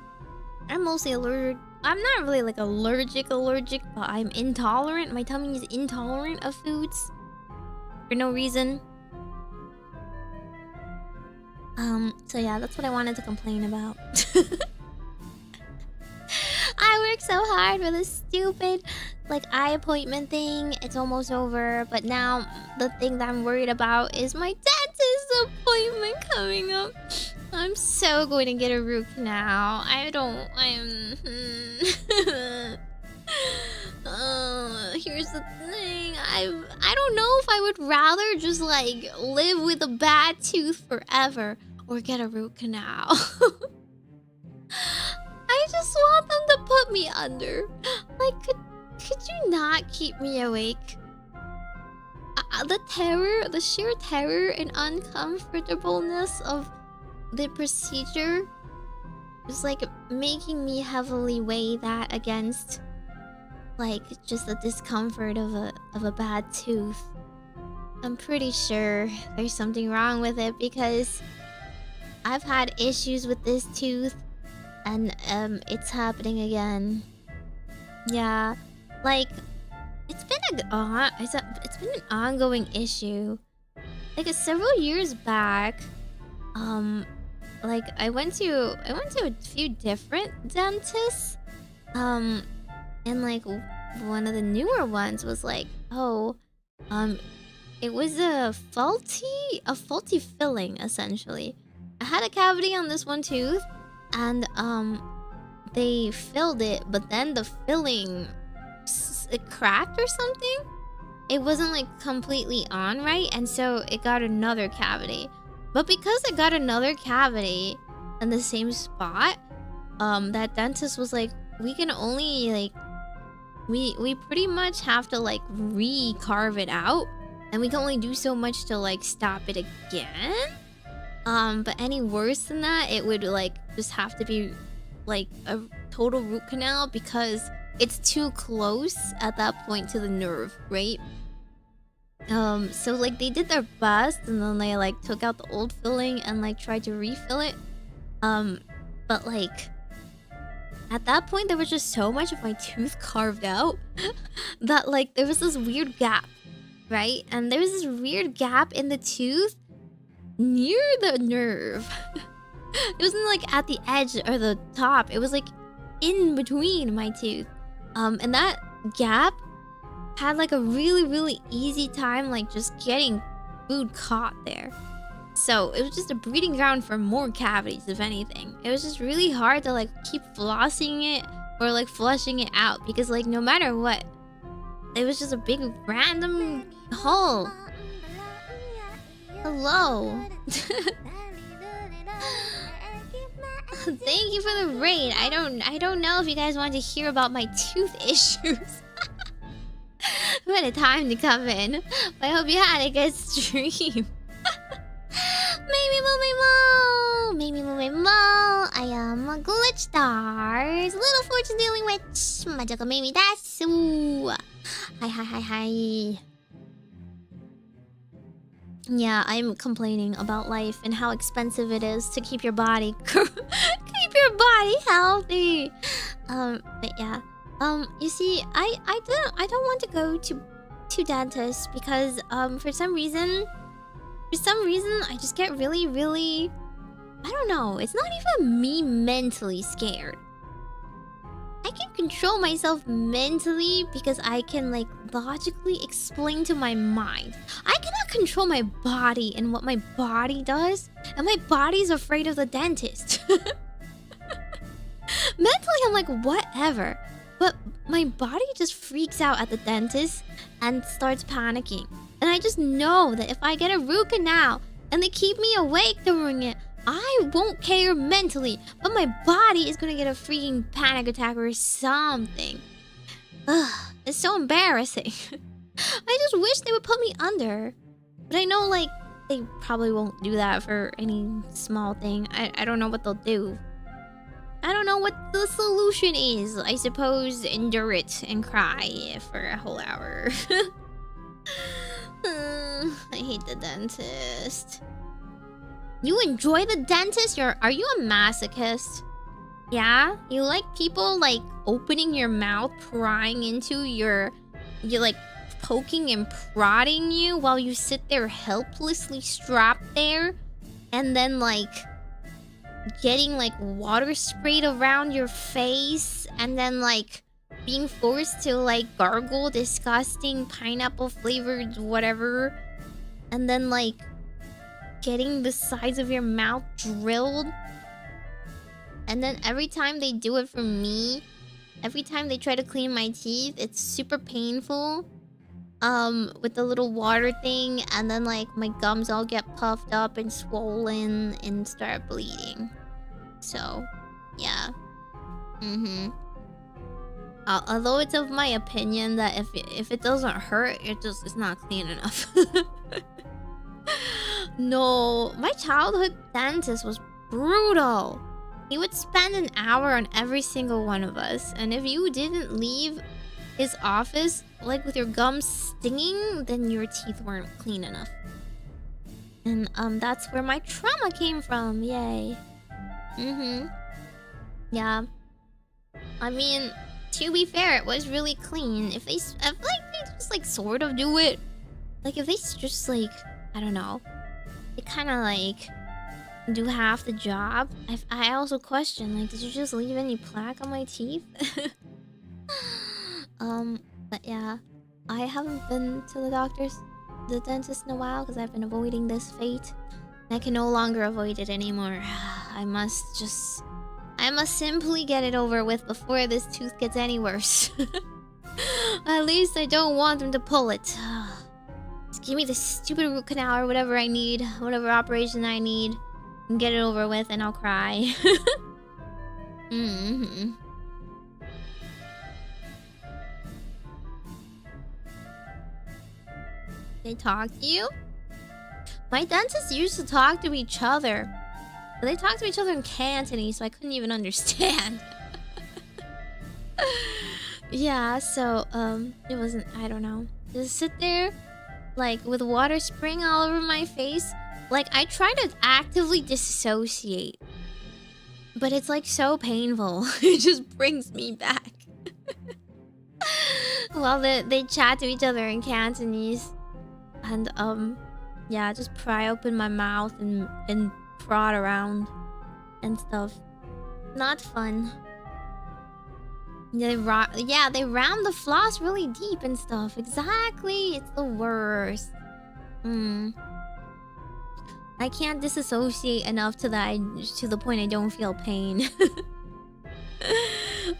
Speaker 1: I'm mostly allergic. I'm not really like allergic, but I'm intolerant. My tummy is intolerant of foods for no reason. So yeah, that's what I wanted to complain about. I worked so hard for this stupid like eye appointment thing. It's almost over, but now the thing that I'm worried about is my dentist appointment coming up. I'm so going to get a root canal. Here's the thing. I don't know if I would rather just like live with a bad tooth forever or get a root canal. I just want them to put me under. Like, could you not keep me awake? The sheer terror and uncomfortableness of the procedure was like making me heavily weigh that against like just the discomfort of a bad tooth. I'm pretty sure there's something wrong with it because I've had issues with this tooth and it's happening again. Yeah, like it's been an ongoing issue. Like several years back, like I went to a few different dentists, and like one of the newer ones was like, oh, It was a faulty filling, essentially. I had a cavity on this one tooth, and they filled it, but then the filling it cracked or something. It wasn't like completely on right, and so it got another cavity. But because it got another cavity in the same spot, that dentist was like, we can only like we pretty much have to like re-carve it out, and we can only do so much to like stop it again. But any worse than that, it would like just have to be like a total root canal, because it's too close at that point to the nerve, right? So like they did their best, and then they like took out the old filling and like tried to refill it. But like at that point there was just so much of my tooth carved out that like there was this weird gap, right? And there was this weird gap in the tooth near the nerve. It wasn't like at the edge or the top, it was like in between my tooth. And that gap had like a really easy time like just getting food caught there. So it was just a breeding ground for more cavities, if anything. It was just really hard to like keep flossing it or like flushing it out, because like no matter what, it was just a big random hole. Hello. Thank you for the raid. I don't know if you guys want to hear about my tooth issues. What a time to come in. But I hope you had a good stream. Meimi. I am a GlitchStars. Little fortune dealing witch. Majokko Meimi desu. Hi. Yeah, I'm complaining about life and how expensive it is to keep your body healthy. But yeah. You see, I don't want to go to dentists because for some reason I just get really, I don't know, it's not even me mentally scared. I can control myself mentally because I can like logically explain to my mind. I cannot control my body and what my body does, and my body's afraid of the dentist. Mentally I'm like whatever, but my body just freaks out at the dentist and starts panicking. And I just know that if I get a root canal and they keep me awake during it, I won't care mentally, but my body is gonna get a freaking panic attack or something. Ugh, it's so embarrassing. I just wish they would put me under. But I know, like, they probably won't do that for any small thing. I don't know what they'll do. I don't know what the solution is. I suppose endure it and cry for a whole hour. I hate the dentist. You enjoy the dentist? Are you a masochist? Yeah? You like people like opening your mouth, prying into you're like poking and prodding you while you sit there helplessly strapped there, and then like getting like water sprayed around your face, and then like being forced to like gargle disgusting pineapple flavored whatever, and then like getting the sides of your mouth drilled. And then every time they do it for me, every time they try to clean my teeth, it's super painful. With the little water thing, and then like my gums all get puffed up and swollen and start bleeding. So, yeah. Although it's of my opinion that if it doesn't hurt, it's not clean enough. No, my childhood dentist was brutal. He would spend an hour on every single one of us, and if you didn't leave his office like with your gums stinging, then your teeth weren't clean enough. And that's where my trauma came from. Yay. Yeah. I mean, to be fair, it was really clean. If they just like sort of do it, like if they just like, I don't know, they kind of like do half the job. I also question, like, did you just leave any plaque on my teeth? But yeah, I haven't been to the doctors the dentist in a while because I've been avoiding this fate. I can no longer avoid it anymore. I must simply get it over with before this tooth gets any worse. At least I don't want them to pull it. Just give me the stupid root canal or whatever I need, whatever operation I need, and get it over with, and I'll cry. They talk to you? My dentists used to talk to each other. But they talked to each other in Cantonese, so I couldn't even understand. Yeah, so, it wasn't... I don't know. Just sit there, like, with water spraying all over my face. Like, I try to actively dissociate. But it's, like, so painful. It just brings me back. While they chat to each other in Cantonese. And, yeah, just pry open my mouth and prod around and stuff. Not fun. They round the floss really deep and stuff. Exactly, it's the worst. I can't disassociate enough to the point I don't feel pain.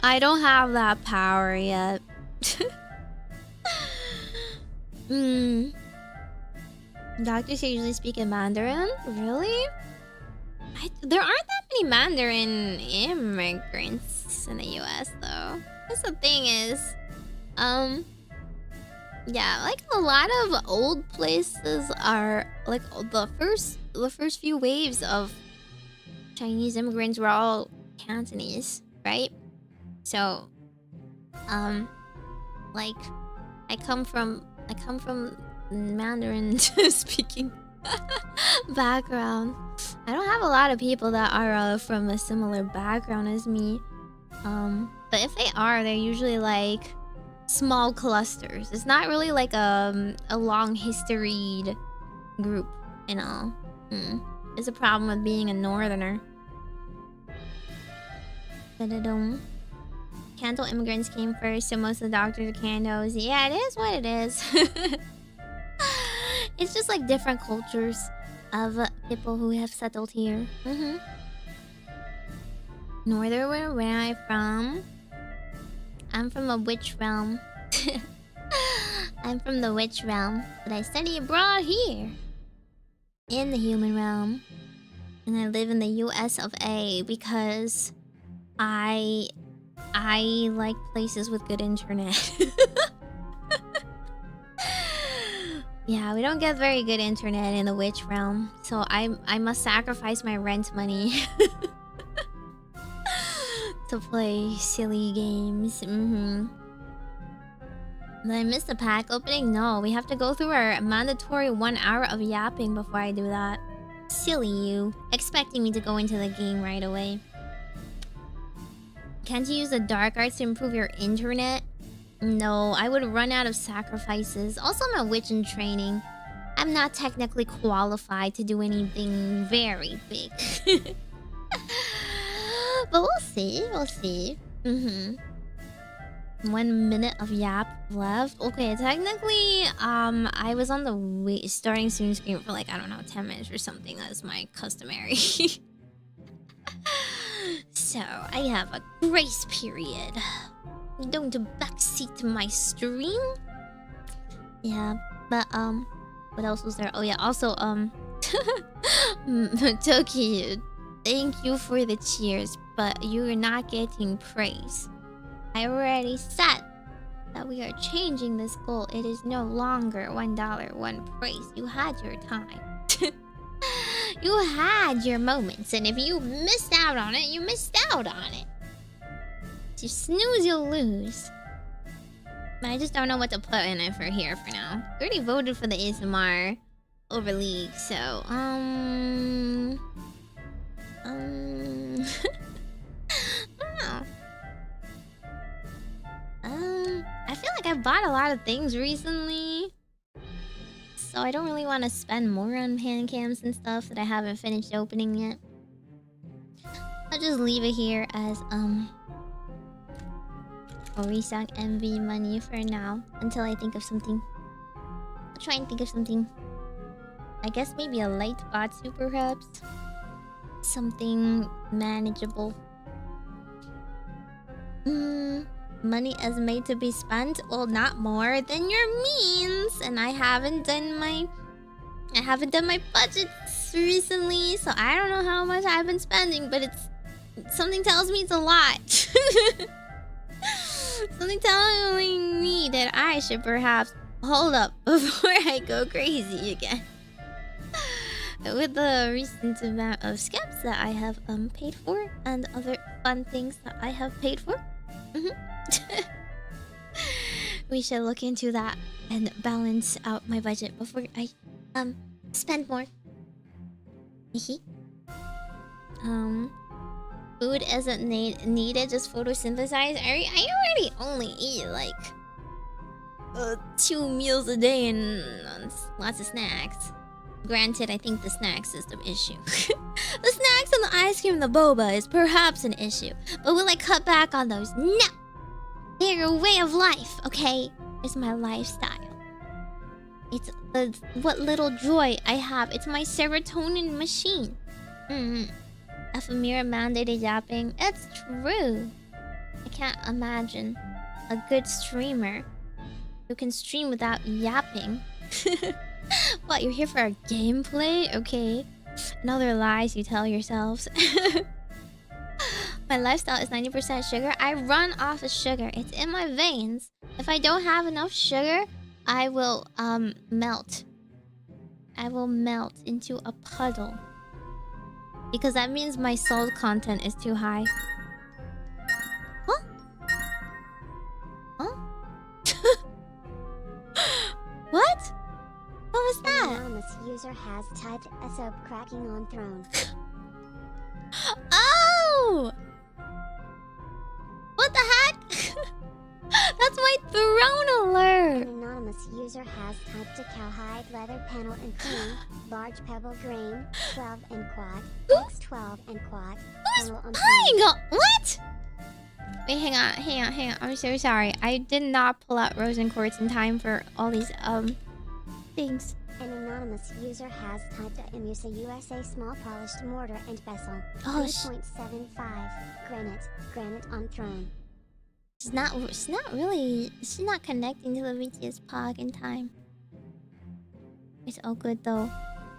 Speaker 1: I don't have that power yet. Doctors usually speak in Mandarin? Really? There aren't that many Mandarin immigrants in the US though. That's the thing is, yeah, like a lot of old places are like the first few waves of Chinese immigrants were all Cantonese, right? So, like I come from Mandarin speaking background. I don't have a lot of people that are from a similar background as me. But if they are, they're usually like small clusters. It's not really like a long historied group, you know. It's a problem with being a northerner. Kanto immigrants came first, so most of the doctors are Kantos. Yeah, it is what it is. It's just like different cultures of people who have settled here. Northern, where am I from? I'm from a witch realm. I'm from the witch realm, but I study abroad here. In the human realm. And I live in the US of A because I like places with good internet. Yeah, we don't get very good internet in the witch realm, so I must sacrifice my rent money to play silly games. Did I miss the pack opening? No, we have to go through our mandatory 1 hour of yapping before I do that. Silly you, expecting me to go into the game right away. Can't you use the dark arts to improve your internet? No, I would run out of sacrifices. Also, I'm a witch in training. I'm not technically qualified to do anything very big. But we'll see, we'll see. 1 minute of yap left. Okay, technically, I was on the starting stream screen for like, I don't know, 10 minutes or something as my customary. So, I have a grace period. Don't backseat my stream. Yeah, but what else was there? Oh yeah, also Toki, thank you for the cheers, but you're not getting praise. I already said that we are changing this goal. It is no longer $1, 1 praise. You had your time. You had your moments, and if you missed out on it, you missed out on it. If you snooze, you'll lose. But I just don't know what to put in it for here for now. I already voted for the ASMR over League, so I don't know. I feel like I've bought a lot of things recently, so I don't really want to spend more on hand cams and stuff that I haven't finished opening yet. I'll just leave it here as restock MV money for now until I think of something try and think of something. I guess maybe a light batsu perhaps. Something manageable. Money is made to be spent. Well, not more than your means. And I haven't done my budgets recently, so I don't know how much I've been spending, but something tells me it's a lot. Something telling me that I should perhaps hold up before I go crazy again. With the recent amount of skips that I have paid for and other fun things that I have paid for. We should look into that and balance out my budget before I spend more. Food isn't needed, just photosynthesize. I already only eat like 2 meals a day and lots of snacks. Granted, I think the snacks is the issue. The snacks and the ice cream and the boba is perhaps an issue. But will I cut back on those? No! They're a way of life, okay? It's my lifestyle. It's what little joy I have. It's my serotonin machine. Ephemera mandated yapping. It's true. I can't imagine a good streamer who can stream without yapping. What, you're here for a gameplay? Okay. Another lies you tell yourselves. My lifestyle is 90% sugar. I run off of sugar. It's in my veins. If I don't have enough sugar, I will melt. I will melt into a puddle. Because that means my salt content is too high. Huh? Huh? What? What was that?
Speaker 2: An anonymous user has typed a soap cracking on throne.
Speaker 1: Oh! What the heck? That's my throne alert!
Speaker 2: An anonymous user has typed a cowhide leather panel and throne, large pebble grain, 12 and quad, X12 and quad,
Speaker 1: Who's
Speaker 2: panel on
Speaker 1: buying a... What? Wait, hang on. I'm so sorry. I did not pull out Rosen Quartz in time for all these, things.
Speaker 2: An anonymous user has typed a Emusa USA small polished mortar and vessel,
Speaker 1: Oh,
Speaker 2: 3.75, granite on throne.
Speaker 1: She's not connecting to the BTS Pog in time. It's all good though.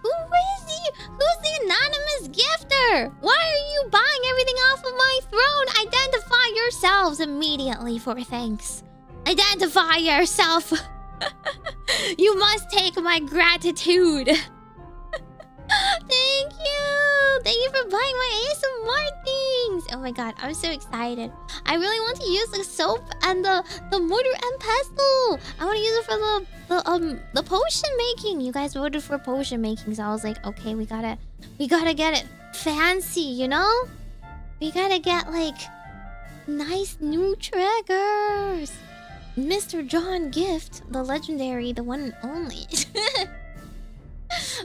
Speaker 1: Who's the anonymous gifter? Why are you buying everything off of my throne? Identify yourselves immediately for thanks. Identify yourself. You must take my gratitude. Thank you. Thank you for buying my ASMR things. Oh my god, I'm so excited. I really want to use the soap and the mortar and pestle. I want to use it for the potion making. You guys voted for potion making, so I was like, okay, we gotta get it fancy, you know? We gotta get like nice new triggers. Mr. John Gift, the legendary, the one and only.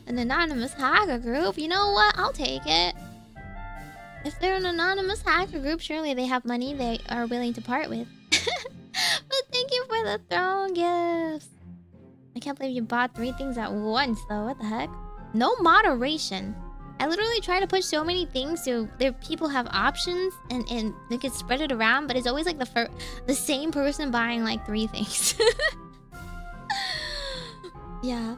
Speaker 1: An anonymous hacker group. You know what? I'll take it. If they're an anonymous hacker group, surely they have money they are willing to part with. But thank you for the throne gifts. I can't believe you bought 3 things at once, though. What the heck? No moderation. I literally try to push so many things so people have options and they can spread it around, but it's always like the same person buying like 3 things. Yeah.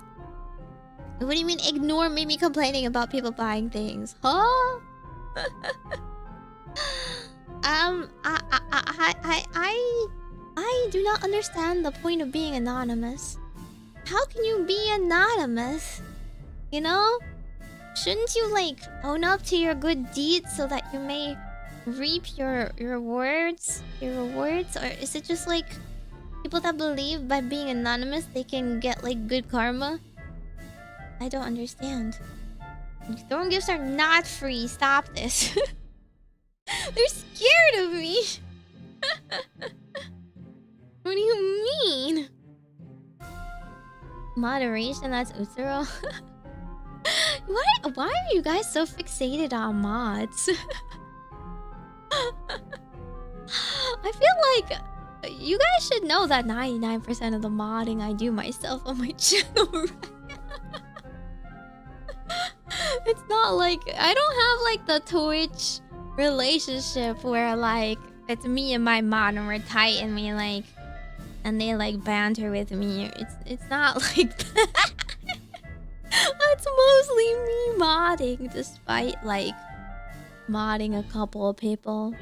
Speaker 1: What do you mean ignore Meimi complaining about people buying things? Huh? I do not understand the point of being anonymous. How can you be anonymous? You know? Shouldn't you like own up to your good deeds so that you may reap your rewards? Or is it just like people that believe by being anonymous they can get like good karma? I don't understand. Throne gifts are not free. Stop this. They're scared of me. What do you mean? Moderation, that's Utsuro. Why are you guys so fixated on mods? I feel like You guys should know that 99% of the modding I do myself on my channel, right? It's not like I don't have like the Twitch relationship where like it's me and my mod and we're tight and we like and they like banter with me. It's not like that. It's mostly me modding, despite like modding a couple of people.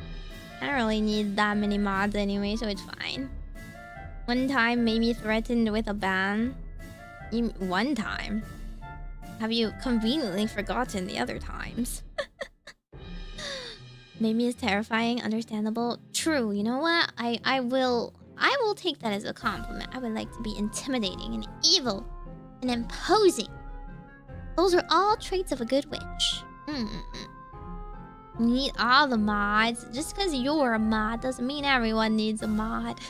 Speaker 1: I don't really need that many mods anyway, so it's fine. One time, Meimi threatened with a ban. One time. Have you conveniently forgotten the other times? Meimi is terrifying, understandable. True, you know what? I will take that as a compliment. I would like to be intimidating and evil and imposing. Those are all traits of a good witch. You need all the mods. Just because you're a mod doesn't mean everyone needs a mod.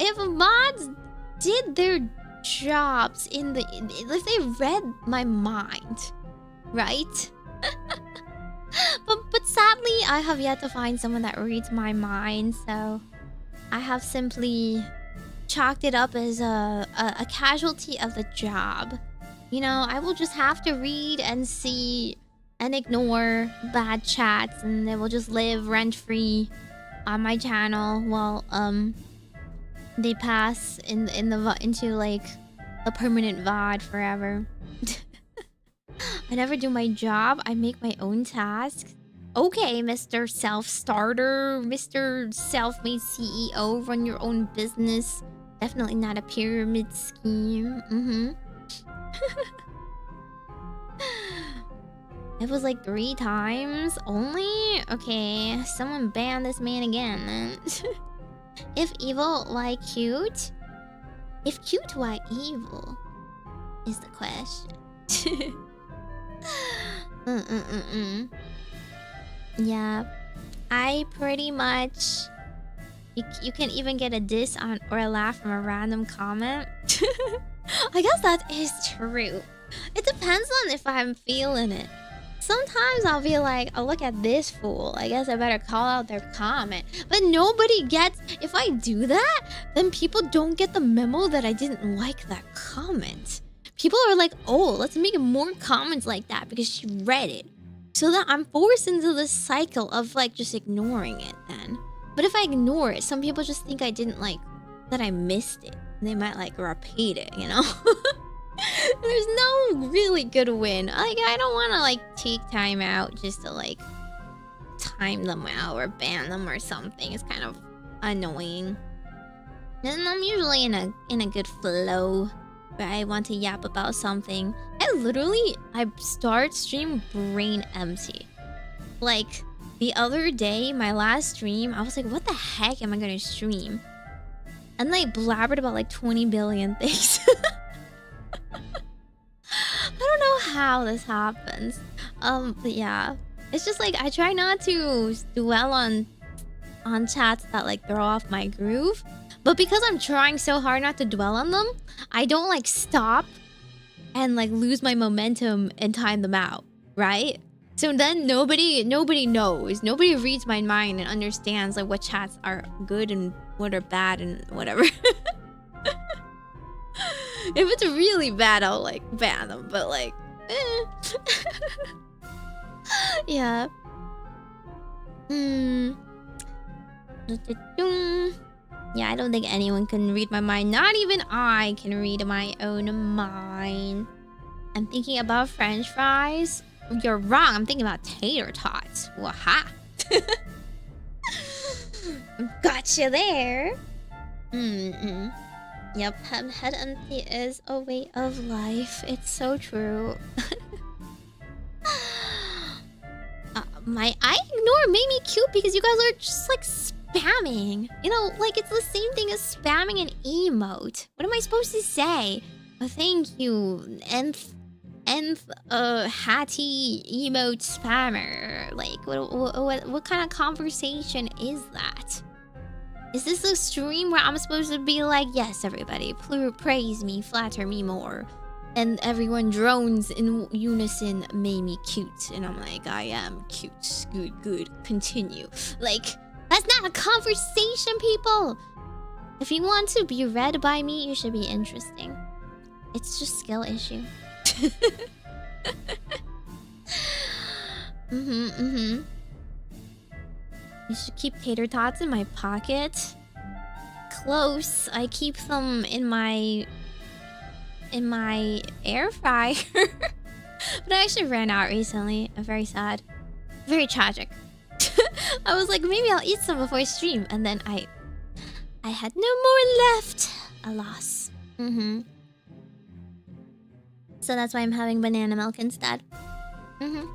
Speaker 1: If mods did their jobs if they read my mind, right? but sadly, I have yet to find someone that reads my mind, so I have simply chalked it up as a casualty of the job. You know, I will just have to read and see and ignore bad chats, and they will just live rent-free on my channel while they pass into like a permanent VOD forever. I never do my job. I make my own tasks. Okay, Mr. Self-starter, Mr. Self-made CEO, run your own business. Definitely not a pyramid scheme. It was like 3 times only? Okay, someone ban this man again then. If evil, why cute? If cute, why evil? Is the question. Yeah, I pretty much... You can even get a diss on or a laugh from a random comment. I guess that is true. It depends on if I'm feeling it. Sometimes I'll be like, oh, look at this fool. I guess I better call out their comment. But nobody gets... If I do that, then people don't get the memo that I didn't like that comment. People are like, oh, let's make more comments like that because she read it. So that I'm forced into this cycle of like just ignoring it then. But if I ignore it, some people just think I didn't like... that I missed it. And they might like repeat it, you know? There's no really good win. Like, I don't want to like take time out just to like time them out or ban them or something. It's kind of annoying. And I'm usually in a good flow where I want to yap about something. I start stream brain empty. Like the other day, my last stream, I was like, what the heck am I gonna stream? And like blabbered about like 20 billion things. I don't know how this happens. But yeah. It's just like I try not to dwell on chats that like throw off my groove. But because I'm trying so hard not to dwell on them, I don't like stop and like lose my momentum and time them out, right? So then nobody knows. Nobody reads my mind and understands like what chats are good and what are bad and whatever. If it's really bad, I'll like ban them, but like yeah. Yeah, I don't think anyone can read my mind. Not even I can read my own mind. I'm thinking about French fries. You're wrong. I'm thinking about tater tots. Waha. Gotcha there. Yep, head empty is a way of life. It's so true. I ignore Meimi cute because you guys are just like spamming. You know, like it's the same thing as spamming an emote. What am I supposed to say? Oh, thank you, nth hatty emote spammer. Like, what kind of conversation is that? Is this a stream where I'm supposed to be like, yes, everybody, praise me, flatter me more, and everyone drones in unison, Meimi cute, and I'm like, I am cute, good, continue. Like, That's not a conversation, people! If you want to be read by me, you should be interesting. It's just skill issue. You should keep tater tots in my pocket. Close. I keep them in my air fryer. But I actually ran out recently. I'm very sad. Very tragic. I was like, maybe I'll eat some before I stream, and then I had no more left. Alas. So that's why I'm having banana milk instead. You're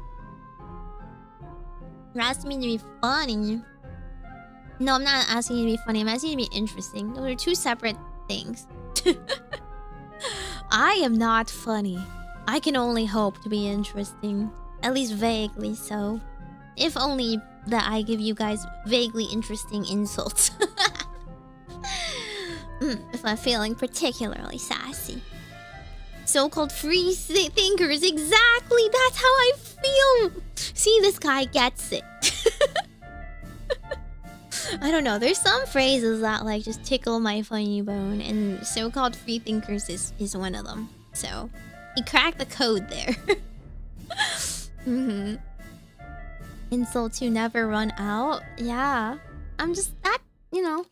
Speaker 1: asking me to be funny. No, I'm not asking you to be funny. I'm asking you to be interesting. Those are two separate things. I am not funny. I can only hope to be interesting. At least vaguely so. If only that I give you guys vaguely interesting insults. If I'm feeling particularly sassy. So-called free thinkers. Exactly! That's how I feel! See, this guy gets it. I don't know. There's some phrases that like just tickle my funny bone, and so-called free thinkers is one of them. So he cracked the code there. Insults you never run out. Yeah, I'm just that, you know,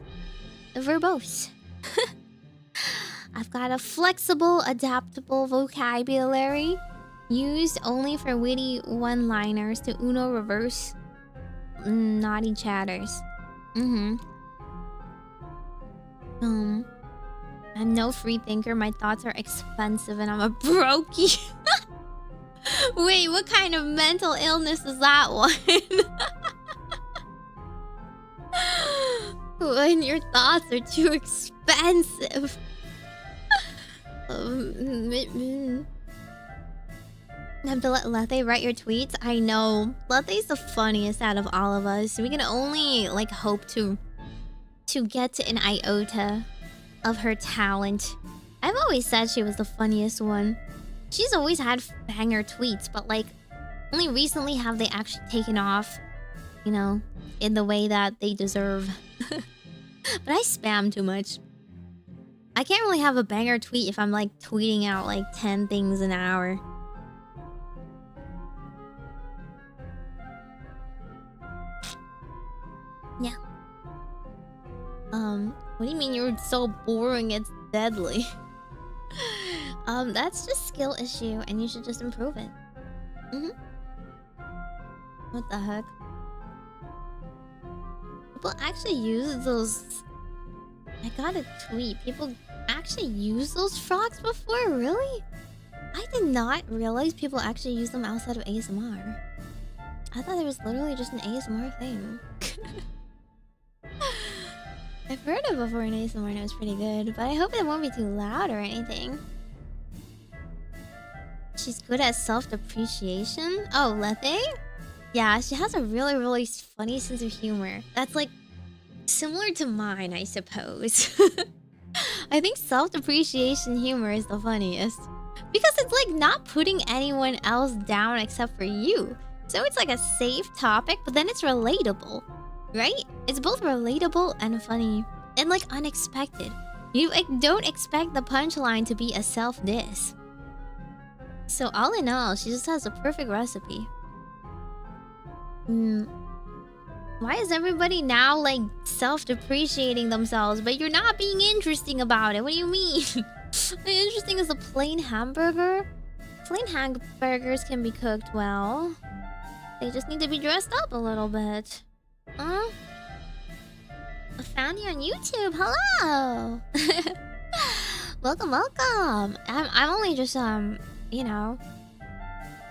Speaker 1: verbose. I've got a flexible, adaptable vocabulary used only for witty one-liners to Uno reverse naughty chatters. I'm no free thinker. My thoughts are expensive and I'm a brokey. Wait, what kind of mental illness is that one? When your thoughts are too expensive. Have to let Lethe write your tweets? I know. Lethe's the funniest out of all of us. We can only like hope to get to an iota of her talent. I've always said she was the funniest one. She's always had banger tweets, but like only recently have they actually taken off, you know, in the way that they deserve. But I spam too much. I can't really have a banger tweet if I'm like tweeting out like 10 things an hour. Yeah. What do you mean you're so boring it's deadly? That's just skill issue and you should just improve it. What the heck? People actually use those... I got a tweet. People actually use those frogs before? Really? I did not realize people actually use them outside of ASMR. I thought it was literally just an ASMR thing. I've heard it before in ASMR and it was pretty good, but I hope it won't be too loud or anything. She's good at self-depreciation? Oh, Lethe? Yeah, she has a really, really funny sense of humor. That's like similar to mine, I suppose. I think self-depreciation humor is the funniest. Because it's like not putting anyone else down except for you. So it's like a safe topic, but then it's relatable. Right? It's both relatable and funny. And like unexpected. You like, don't expect the punchline to be a self-diss. So all in all, she just has a perfect recipe. Why is everybody now like self-depreciating themselves, but you're not being interesting about it? What do you mean? Interesting as a plain hamburger? Plain hamburgers can be cooked well. They just need to be dressed up a little bit. I found you on YouTube. Hello. Welcome, welcome. I'm only just you know,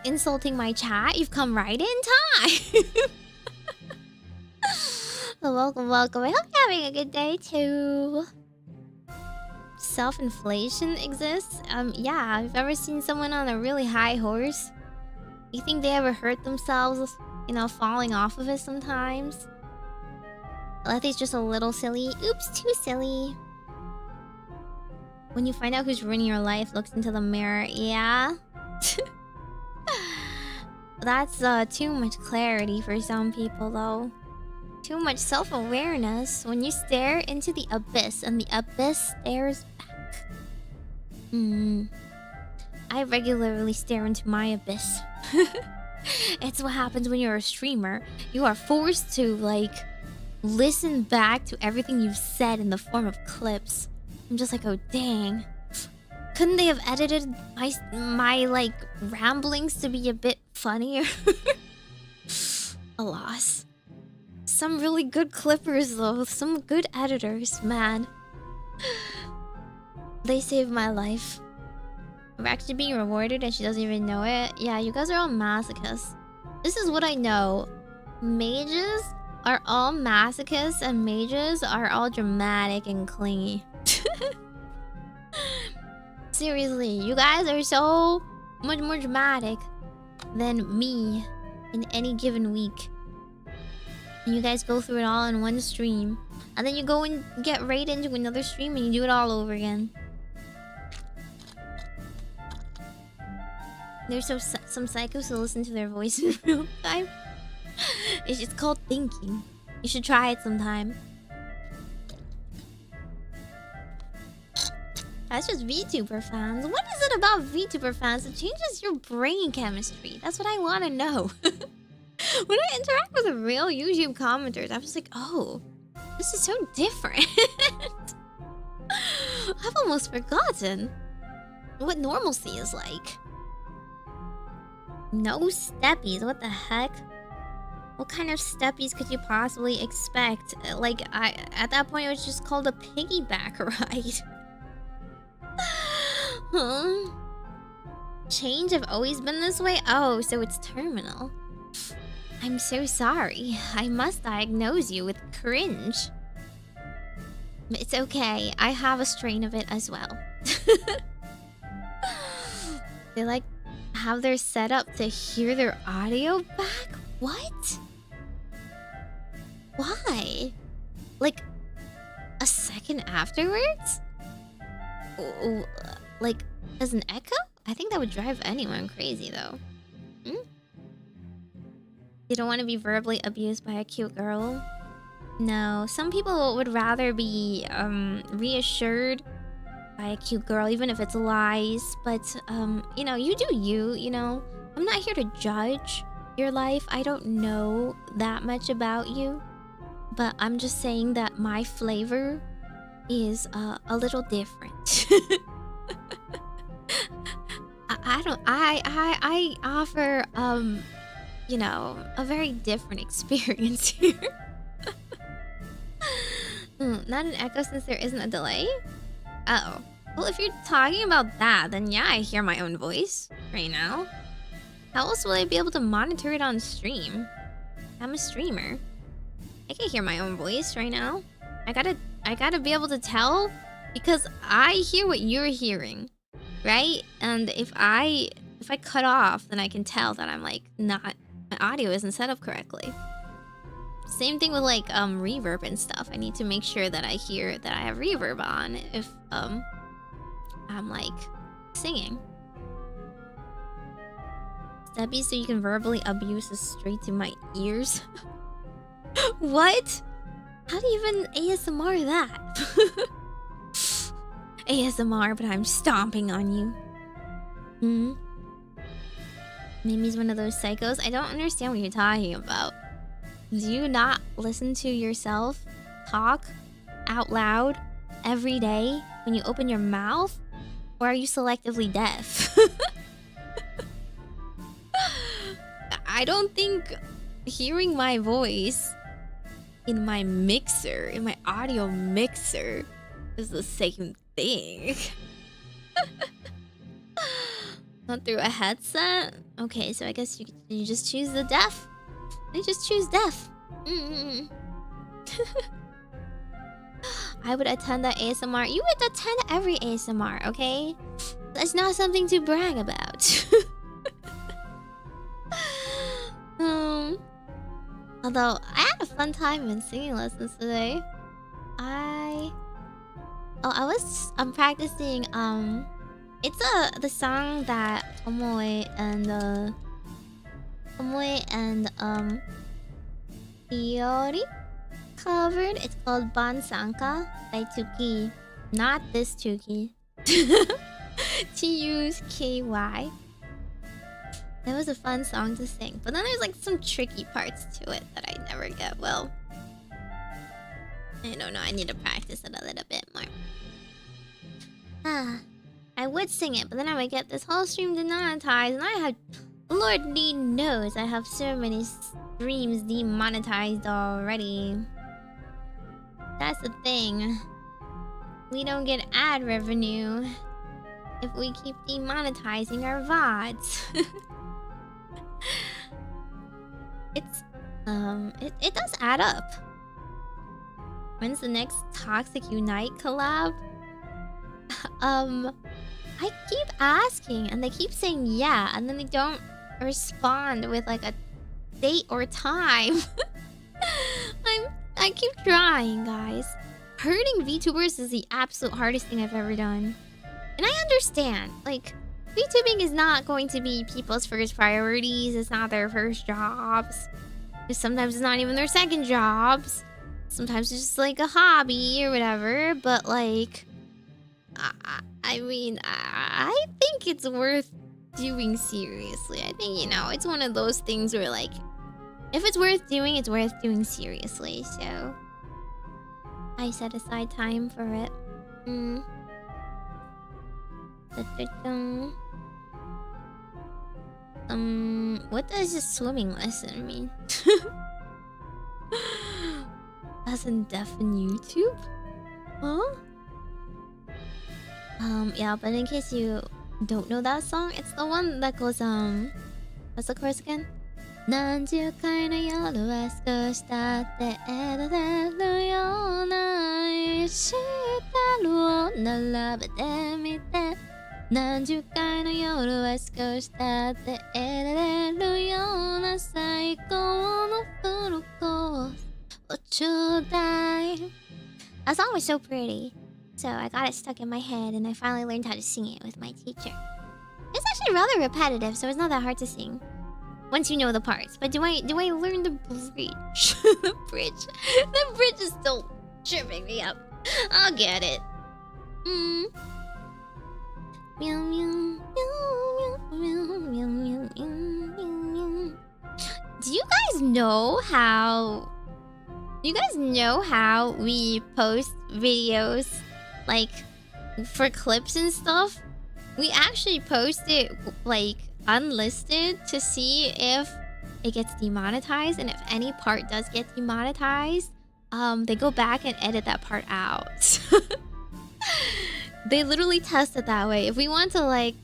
Speaker 1: insulting my chat. You've come right in time. Well, welcome, welcome. I hope you're having a good day too. Self-inflation exists? Yeah. I've ever seen someone on a really high horse. You think they ever hurt themselves, you know, falling off of it sometimes? Lethe's just a little silly. Oops, too silly. When you find out who's ruining your life, looks into the mirror. Yeah. That's too much clarity for some people though. Too much self-awareness when you stare into the abyss and the abyss stares back. I regularly stare into my abyss. It's what happens when you're a streamer. You are forced to, like, listen back to everything you've said in the form of clips. I'm just like, oh, dang. Couldn't they have edited my like, ramblings to be a bit funnier? Alas. Some really good clippers, though. Some good editors, man. They saved my life. We're actually being rewarded and she doesn't even know it. Yeah, you guys are all masochists. This is what I know. Mages are all masochists and mages are all dramatic and clingy. Seriously, you guys are so much more dramatic than me in any given week. And you guys go through it all in one stream. And then you go and get right into another stream and you do it all over again. There's some psychos who listen to their voice in real time. It's just called thinking. You should try it sometime. That's just VTuber fans. What is it about VTuber fans that changes your brain chemistry? That's what I want to know. When I interact with the real YouTube commenters, I'm just like, oh, this is so different. I've almost forgotten what normalcy is like. No steppies, what the heck? What kind of steppies could you possibly expect? Like, at that point, it was just called a piggyback ride. Huh? Change have always been this way? Oh, so it's terminal. I'm so sorry. I must diagnose you with cringe. It's okay. I have a strain of it as well. They like have their setup to hear their audio back? What? Why? Like a second afterwards? Like as an echo? I think that would drive anyone crazy though. You don't want to be verbally abused by a cute girl? No, some people would rather be reassured by a cute girl, even if it's lies. But you know, you do you, you know. I'm not here to judge your life. I don't know that much about you. But I'm just saying that my flavor is a little different. I offer you know, a very different experience here. Not an echo since there isn't a delay? Uh-oh. Well, if you're talking about that, then yeah, I hear my own voice right now. How else will I be able to monitor it on stream? I'm a streamer. I can hear my own voice right now. I gotta be able to tell because I hear what you're hearing, right? And if I cut off, then I can tell that I'm like not, my audio isn't set up correctly. Same thing with like reverb and stuff. I need to make sure that I hear that I have reverb on if I'm like singing. Stebby, so you can verbally abuse us straight to my ears. What? How do you even ASMR that? ASMR, but I'm stomping on you. Meimi's one of those psychos. I don't understand what you're talking about. Do you not listen to yourself talk out loud every day when you open your mouth? Or are you selectively deaf? I don't think hearing my voice in my mixer, in my audio mixer, is the same thing. Not through a headset? Okay, so I guess you just choose the deaf. I just choose deaf. I would attend that ASMR. You would attend every ASMR, okay? That's not something to brag about. Although I had a fun time in singing lessons today. I'm practicing it's the song that Tomoe and Iori covered. It's called Bansanka by Tuki. Not this Tuki. Tuky. It was a fun song to sing, but then there's like some tricky parts to it that I never get well. I don't know, I need to practice it a little bit more. I would sing it, but then I would get this whole stream demonetized, and I have... Lord knows I have so many streams demonetized already. That's the thing. We don't get ad revenue if we keep demonetizing our VODs. It does add up. When's the next Toxic Unite collab? I keep asking and they keep saying yeah, and then they don't respond with like a date or time. I keep trying, guys. Hurting VTubers is the absolute hardest thing I've ever done. And I understand, like, VTubing is not going to be people's first priorities. It's not their first jobs. Sometimes it's not even their second jobs. Sometimes it's just like a hobby or whatever. But like, I mean, I think it's worth doing seriously. I think, you know, it's one of those things where like, if it's worth doing seriously. So I set aside time for it. What does a swimming lesson mean? Doesn't deafen YouTube? Huh? Yeah, but in case you don't know that song, it's the one that goes, what's the chorus again? 何十回の夜は少したって得られるような石樽を並べてみて何十回の夜は少したって得られるような最高のフルコースをちょうだい That song was so pretty, so I got it stuck in my head and I finally learned how to sing it with my teacher. It's actually rather repetitive, so it's not that hard to sing once you know the parts. But do I learn the bridge? The bridge is still tripping me up. I'll get it. Meow, meow, meow, meow, meow, meow, meow, meow. Do you guys know how we post videos like for clips and stuff? We actually post it like unlisted to see if it gets demonetized, and if any part does get demonetized, they go back and edit that part out. They literally test it that way. If we want to like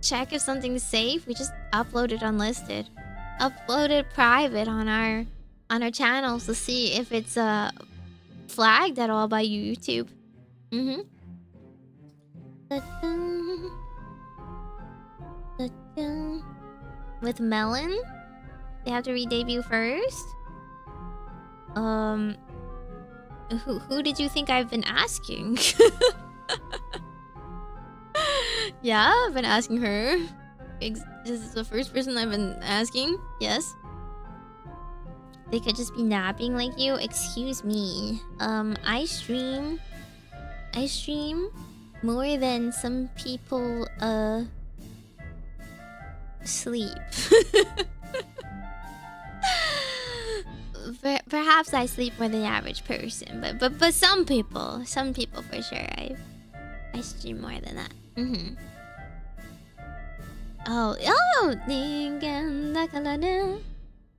Speaker 1: check if something's safe, we just upload it unlisted, upload it private on our channels to see if it's flagged at all by YouTube. With Melon, they have to re-debut first. Who did you think I've been asking? Yeah, I've been asking her. This is the first person I've been asking. Yes. They could just be napping like you. Excuse me. I stream more than some people sleep. Perhaps I sleep more than the average person, but some people for sure. I stream more than that. Oh, 人間だからね。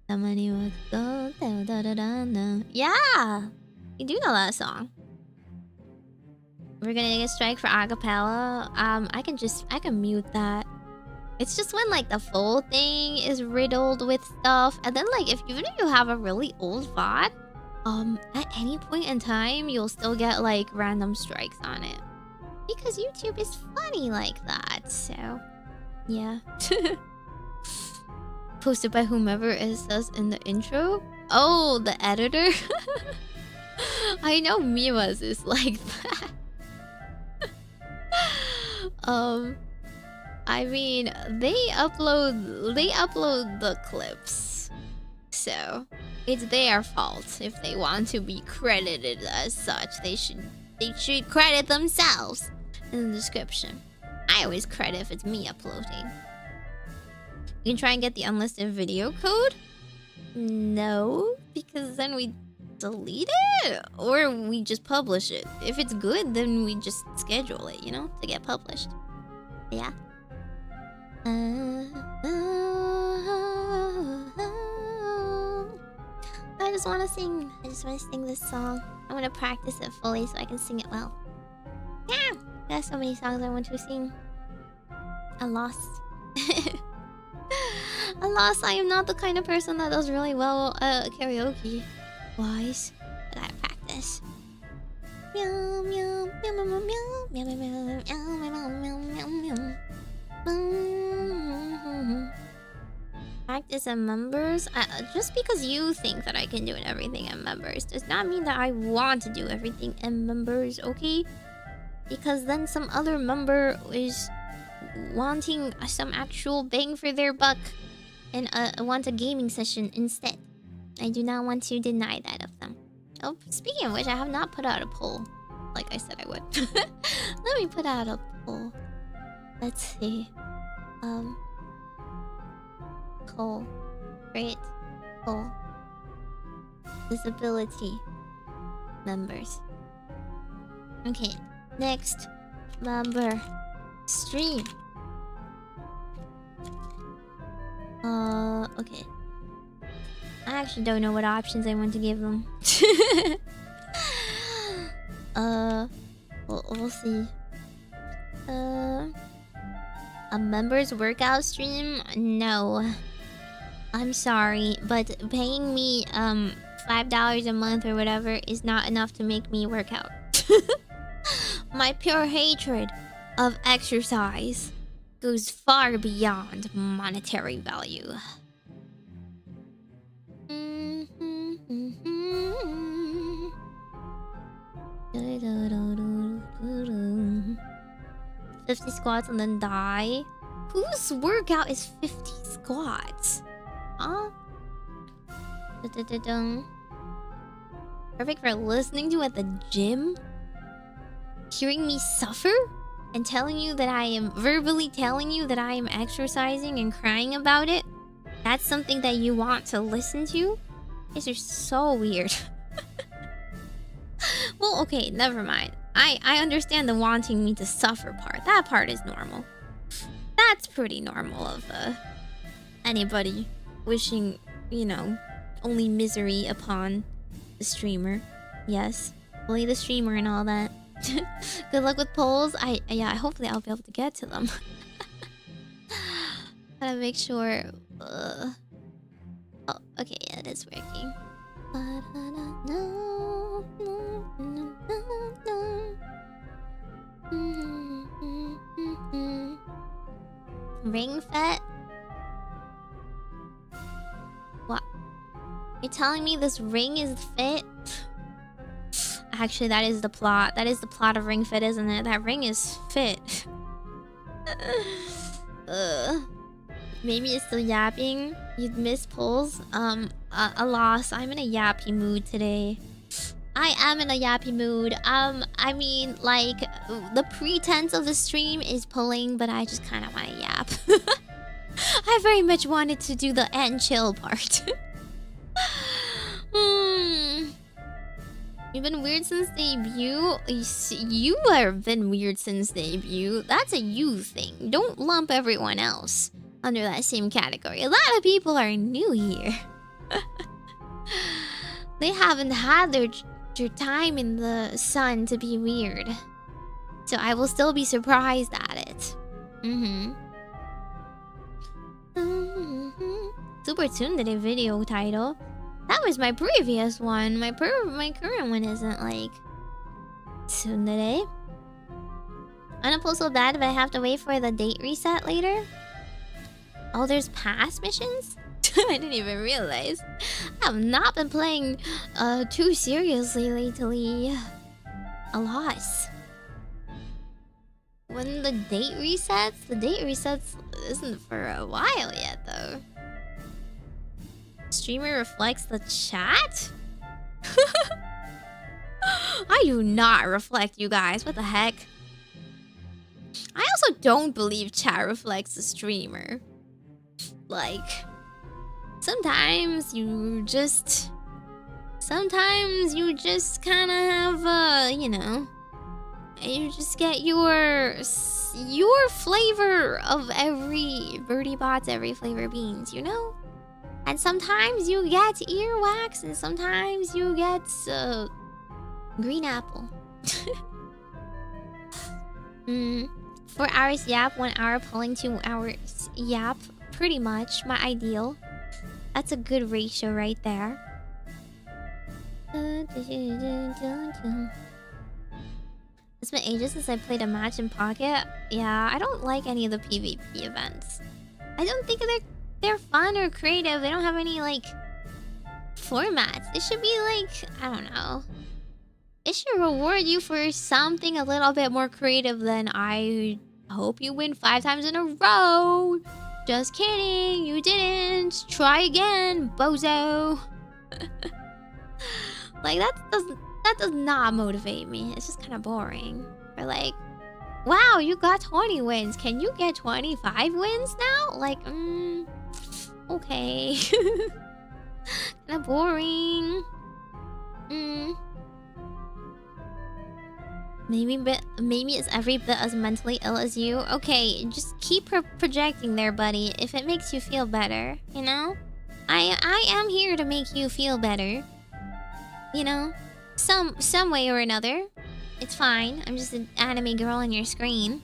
Speaker 1: たまにはこう手を取らな。Yeah, you do know that song. We're gonna get a strike for acapella. I can mute that. It's just when like the full thing is riddled with stuff, and then like even if you have a really old VOD, at any point in time you'll still get like random strikes on it because YouTube is funny like that. So yeah. Posted by whomever it says in the intro. Oh, the editor. I know Miwa's is like that. I mean, they upload the clips, so It's their fault if they want to be credited as such. They should credit themselves in the description. I always credit if it's me uploading. You can try and get the unlisted video code? No, because then we delete it, or we just publish it. If it's good, then we just schedule it, you know, to get published. Yeah. I just want to sing. I just want to sing this song. I want to practice it fully so I can sing it well. Yeah, there's so many songs I want to sing. Alas. Alas, I am not the kind of person that does really well karaoke wise. I gotta practice. Meow meow meow meow meow meow meow meow meow meow meow. Practice and members. Just because you think that I can do everything in members does not mean that I want to do everything in members, okay? Because then some other member is wanting some actual bang for their buck and want a gaming session instead. I do not want to deny that of them. Oh, speaking of which, I have not put out a poll like I said I would. Let me put out a poll. Let's see. Poll. Great. Poll. Visibility. Members. Okay. Next. Member. Stream. Okay. I actually don't know what options I want to give them. We'll see. A members workout stream? No. I'm sorry, but paying me $5 a month or whatever is not enough to make me work out. My pure hatred of exercise goes far beyond monetary value. 50 squats and then die? Whose workout is 50 squats? Huh? Perfect for listening to at the gym? Hearing me suffer? And telling you that I am verbally telling you that I am exercising and crying about it? That's something that you want to listen to? These are so weird. Well, okay, never mind. I understand the wanting me to suffer part. That part is normal. That's pretty normal of anybody wishing, you know, only misery upon the streamer. Yes, bully the streamer and all that. Good luck with polls. Hopefully I'll be able to get to them. Gotta make sure. Oh, okay, yeah, it is working. Ring fit? What? You're telling me this ring is fit? Actually, that is the plot. That is the plot of Ring Fit, isn't it? That ring is fit. Maybe it's still yapping. You'd miss polls. Alas, I'm in a yappy mood today. I am in a yappy mood. I mean, like, the pretense of the stream is pulling, but I just kind of want to yap. I very much wanted to do the and chill part. You've been weird since debut? You have been weird since debut. That's a you thing. Don't lump everyone else under that same category. A lot of people are new here. They haven't had their time in the sun to be weird. So I will still be surprised at it. Super Tsundere video title. That was my previous one. My current one isn't like Tsundere. I'm gonna post so bad, but I have to wait for the date reset later. Oh, there's past missions? I didn't even realize. I have not been playing too seriously lately. Alas. When the date resets? The date resets isn't for a while yet, though. Streamer reflects the chat? I do not reflect, you guys. What the heck? I also don't believe chat reflects the streamer. Like, sometimes you just kind of have, you know, you just get your flavor of every birdie bot's every flavor beans, you know? And sometimes you get earwax, and sometimes you get green apple. 4 hours yap, 1 hour pulling, 2 hours yap. Pretty much my ideal. That's a good ratio right there. It's been ages since I played a match in Pocket. Yeah, I don't like any of the PvP events. I don't think they're fun or creative. They don't have any, like, formats. It should be like, I don't know. It should reward you for something a little bit more creative than I hope you win 5 times in a row. Just kidding, you didn't. Try again, bozo. Like, that does not motivate me. It's just kind of boring. Or like, wow, you got 20 wins. Can you get 25 wins now? Like, okay. Kind of boring. Maybe it's every bit as mentally ill as you. Okay, just keep projecting there, buddy. If it makes you feel better, you know? I am here to make you feel better. You know? Some way or another. It's fine. I'm just an anime girl on your screen.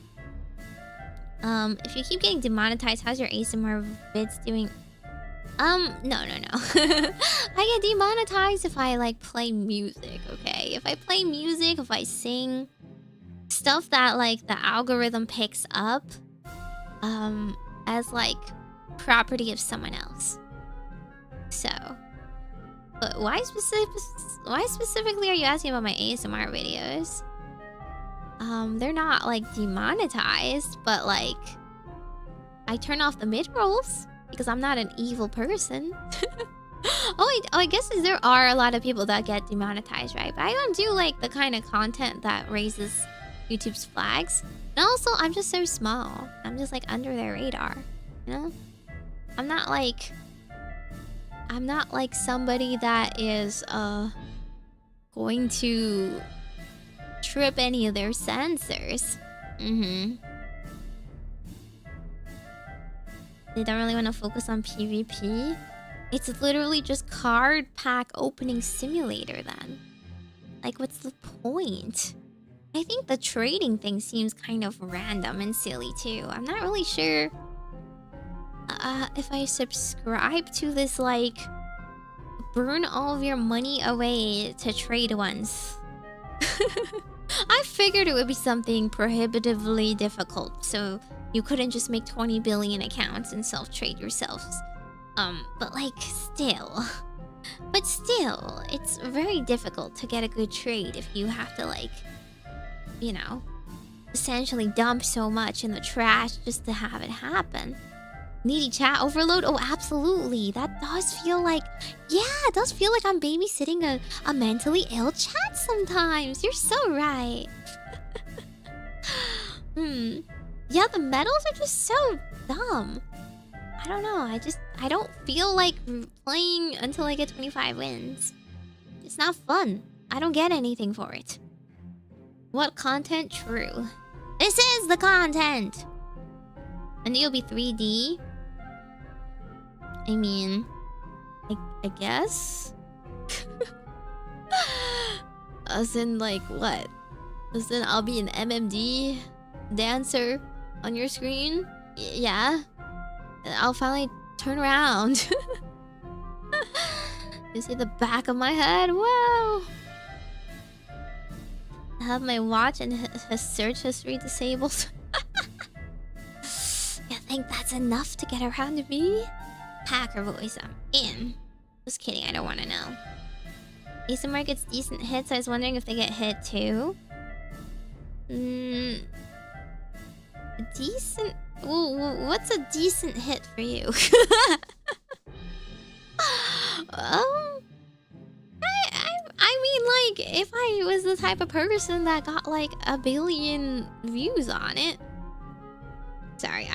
Speaker 1: If you keep getting demonetized, how's your ASMR vids doing? No. I get demonetized if I, like, play music, okay? If I play music, if I sing, stuff that, like, the algorithm picks up, as, like, property of someone else. So, but why specifically are you asking about my ASMR videos? They're not, like, demonetized, but, like, I turn off the mid-rolls because I'm not an evil person. I guess there are a lot of people that get demonetized, right? But I don't do, like, the kind of content that raises YouTube's flags. And also, I'm just so small. I'm just, like, under their radar, you know? I'm not like somebody that is, going to trip any of their sensors. They don't really want to focus on PvP. It's literally just card pack opening simulator then. Like, what's the point? I think the trading thing seems kind of random and silly too. I'm not really sure if I subscribe to this, like, burn all of your money away to trade once. I figured it would be something prohibitively difficult, so you couldn't just make 20 billion accounts and self-trade yourselves. But, like, still. But still, it's very difficult to get a good trade if you have to, like, you know, essentially dump so much in the trash just to have it happen. Needy chat overload? Oh, absolutely. That does feel like... Yeah, it does feel like I'm babysitting a mentally ill chat sometimes. You're so right. Yeah, the medals are just so dumb. I don't know. I don't feel like playing until I get 25 wins. It's not fun. I don't get anything for it. What content? True. This is the content! And you'll be 3D? I mean... I guess? As in, like, what? As in, I'll be an MMD dancer on your screen? Yeah? I'll finally turn around. You see the back of my head? Whoa! I have my watch and his search history disabled. You think that's enough to get around to me? Hacker voice, I'm in. Just kidding, I don't want to know. ASMR gets decent hits. I was wondering if they get hit too. Decent? What's a decent hit for you? I mean, like, if I was the type of person that got like 1 billion views on it. Sorry,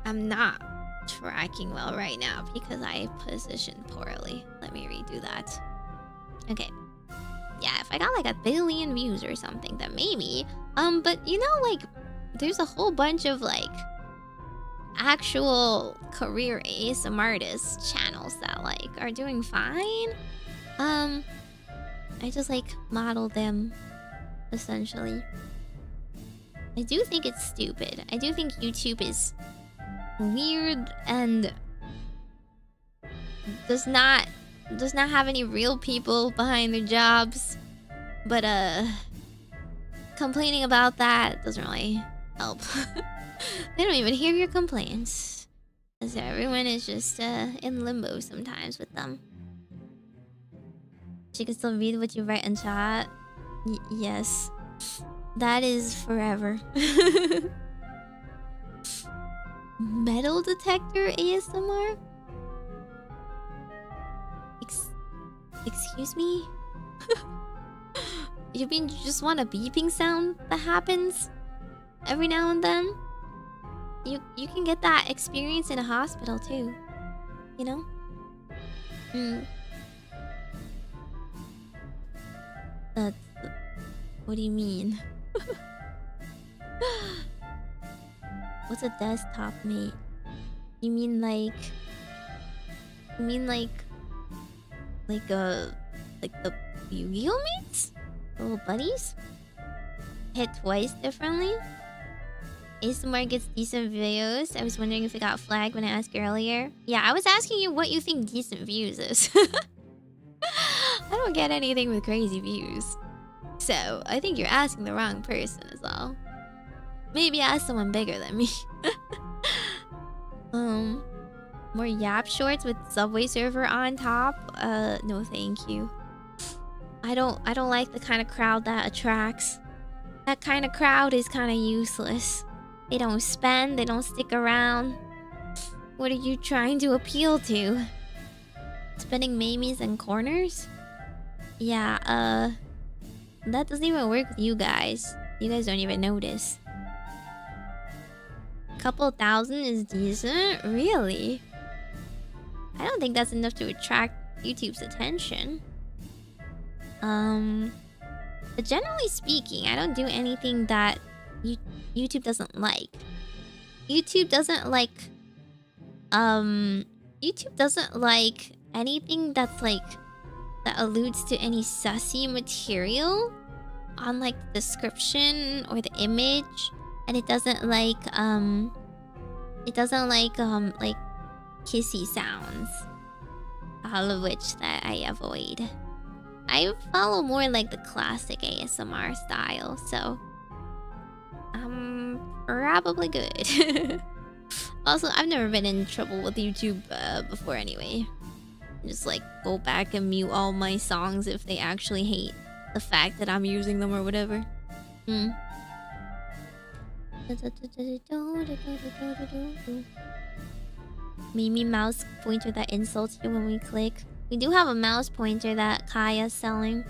Speaker 1: I'm not tracking well right now because I positioned poorly. Let me redo that. Okay. Yeah, if I got like 1 billion views or something, then maybe. But you know, like, there's a whole bunch of like actual career ASMR artist channels that like are doing fine. I just like model them essentially. I do think it's stupid. I do think YouTube is weird and does not have any real people behind their jobs. But complaining about that doesn't really help. They don't even hear your complaints. So everyone is just in limbo sometimes with them. She can still read what you write in chat. Yes. That is forever. Metal detector ASMR? Excuse me? You mean you just want a beeping sound that happens every now and then? You can get that experience in a hospital too. You know? That's... What do you mean? What's a desktop mate? You mean like... You mean like the Yu-Gi-Oh mates? The little buddies? Hit twice differently? ASMR gets decent views. I was wondering if it got flagged when I asked earlier. Yeah, I was asking you what you think decent views is. I don't get anything with crazy views. So, I think you're asking the wrong person is all. Maybe ask someone bigger than me. More Yap shorts with Subway Surfer on top? No thank you. I don't like the kind of crowd that attracts. That kind of crowd is kind of useless. They don't spend, they don't stick around. What are you trying to appeal to? Spending Meimis and corners? Yeah, that doesn't even work with you guys. You guys don't even notice. Couple thousand is decent? Really? I don't think that's enough to attract YouTube's attention. But generally speaking, I don't do anything that YouTube doesn't like. YouTube doesn't like... YouTube doesn't like anything that's like... that alludes to any sussy material on like the description or the image. And it doesn't like, like kissy sounds. All of which that I avoid. I follow more like the classic ASMR style, so I'm probably good. Also, I've never been in trouble with YouTube before anyway. Just like go back and mute all my songs if they actually hate the fact that I'm using them or whatever. Meimi mouse pointer that insults you when we click. We do have a mouse pointer that Kaya's selling.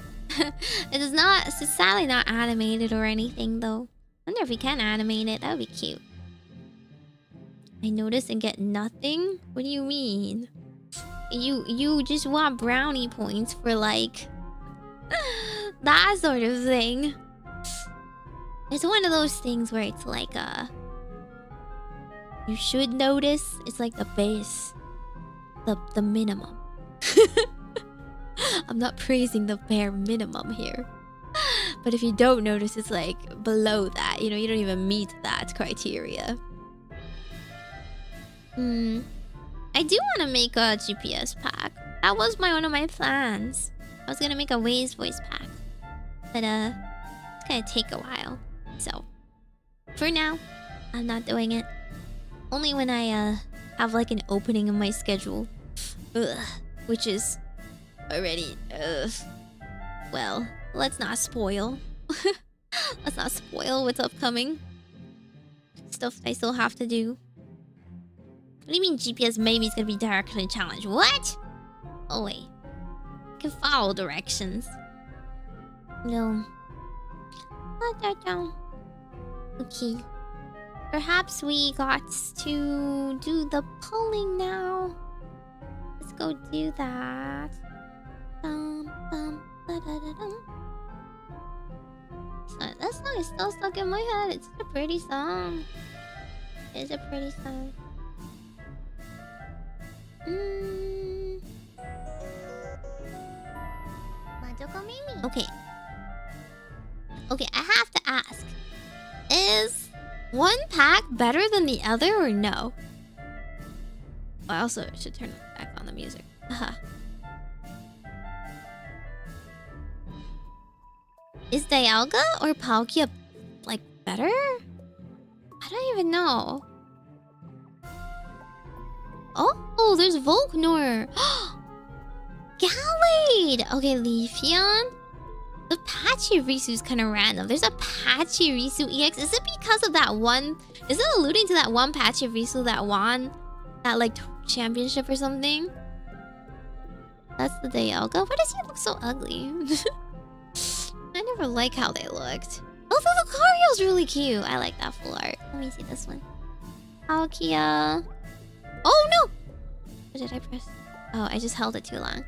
Speaker 1: It's sadly not animated or anything though. I wonder if we can animate it. That would be cute. I notice and get nothing? What do you mean? You just want brownie points for like that sort of thing. It's one of those things where it's like you should notice. It's like the base, the minimum. I'm not praising the bare minimum here, but if you don't notice, it's like below that. You know, you don't even meet that criteria. I do want to make a GPS pack. That was one of my plans. I was gonna make a Waze voice pack, but it's gonna take a while. So for now, I'm not doing it. Only when I have like an opening in my schedule, which is already well, let's not spoil. Let's not spoil what's upcoming. Stuff I still have to do. What do you mean GPS Meimi is gonna be directly challenged? What? Oh wait. I can follow directions. No. Okay. Perhaps we got to do the polling now. Let's go do that. So that song is still stuck in my head. It's a pretty song. It's a pretty song.
Speaker 2: Majokko Meimi.
Speaker 1: Okay. Okay, I have to ask. Is one pack better than the other or no? I also should turn back on the music. Is Dialga or Palkia like better? I don't even know. Oh, there's Volknor. Gallade! Okay, Leafeon. The Pachirisu is kind of random. There's a Pachirisu EX. Is it because of that one? Is it alluding to that one Pachirisu that won that like championship or something? That's the Dialga. Why does he look so ugly? I never like how they looked. Oh, the Lucario's really cute. I like that full art. Let me see this one. Palkia. Oh no! What did I press? Oh, I just held it too long.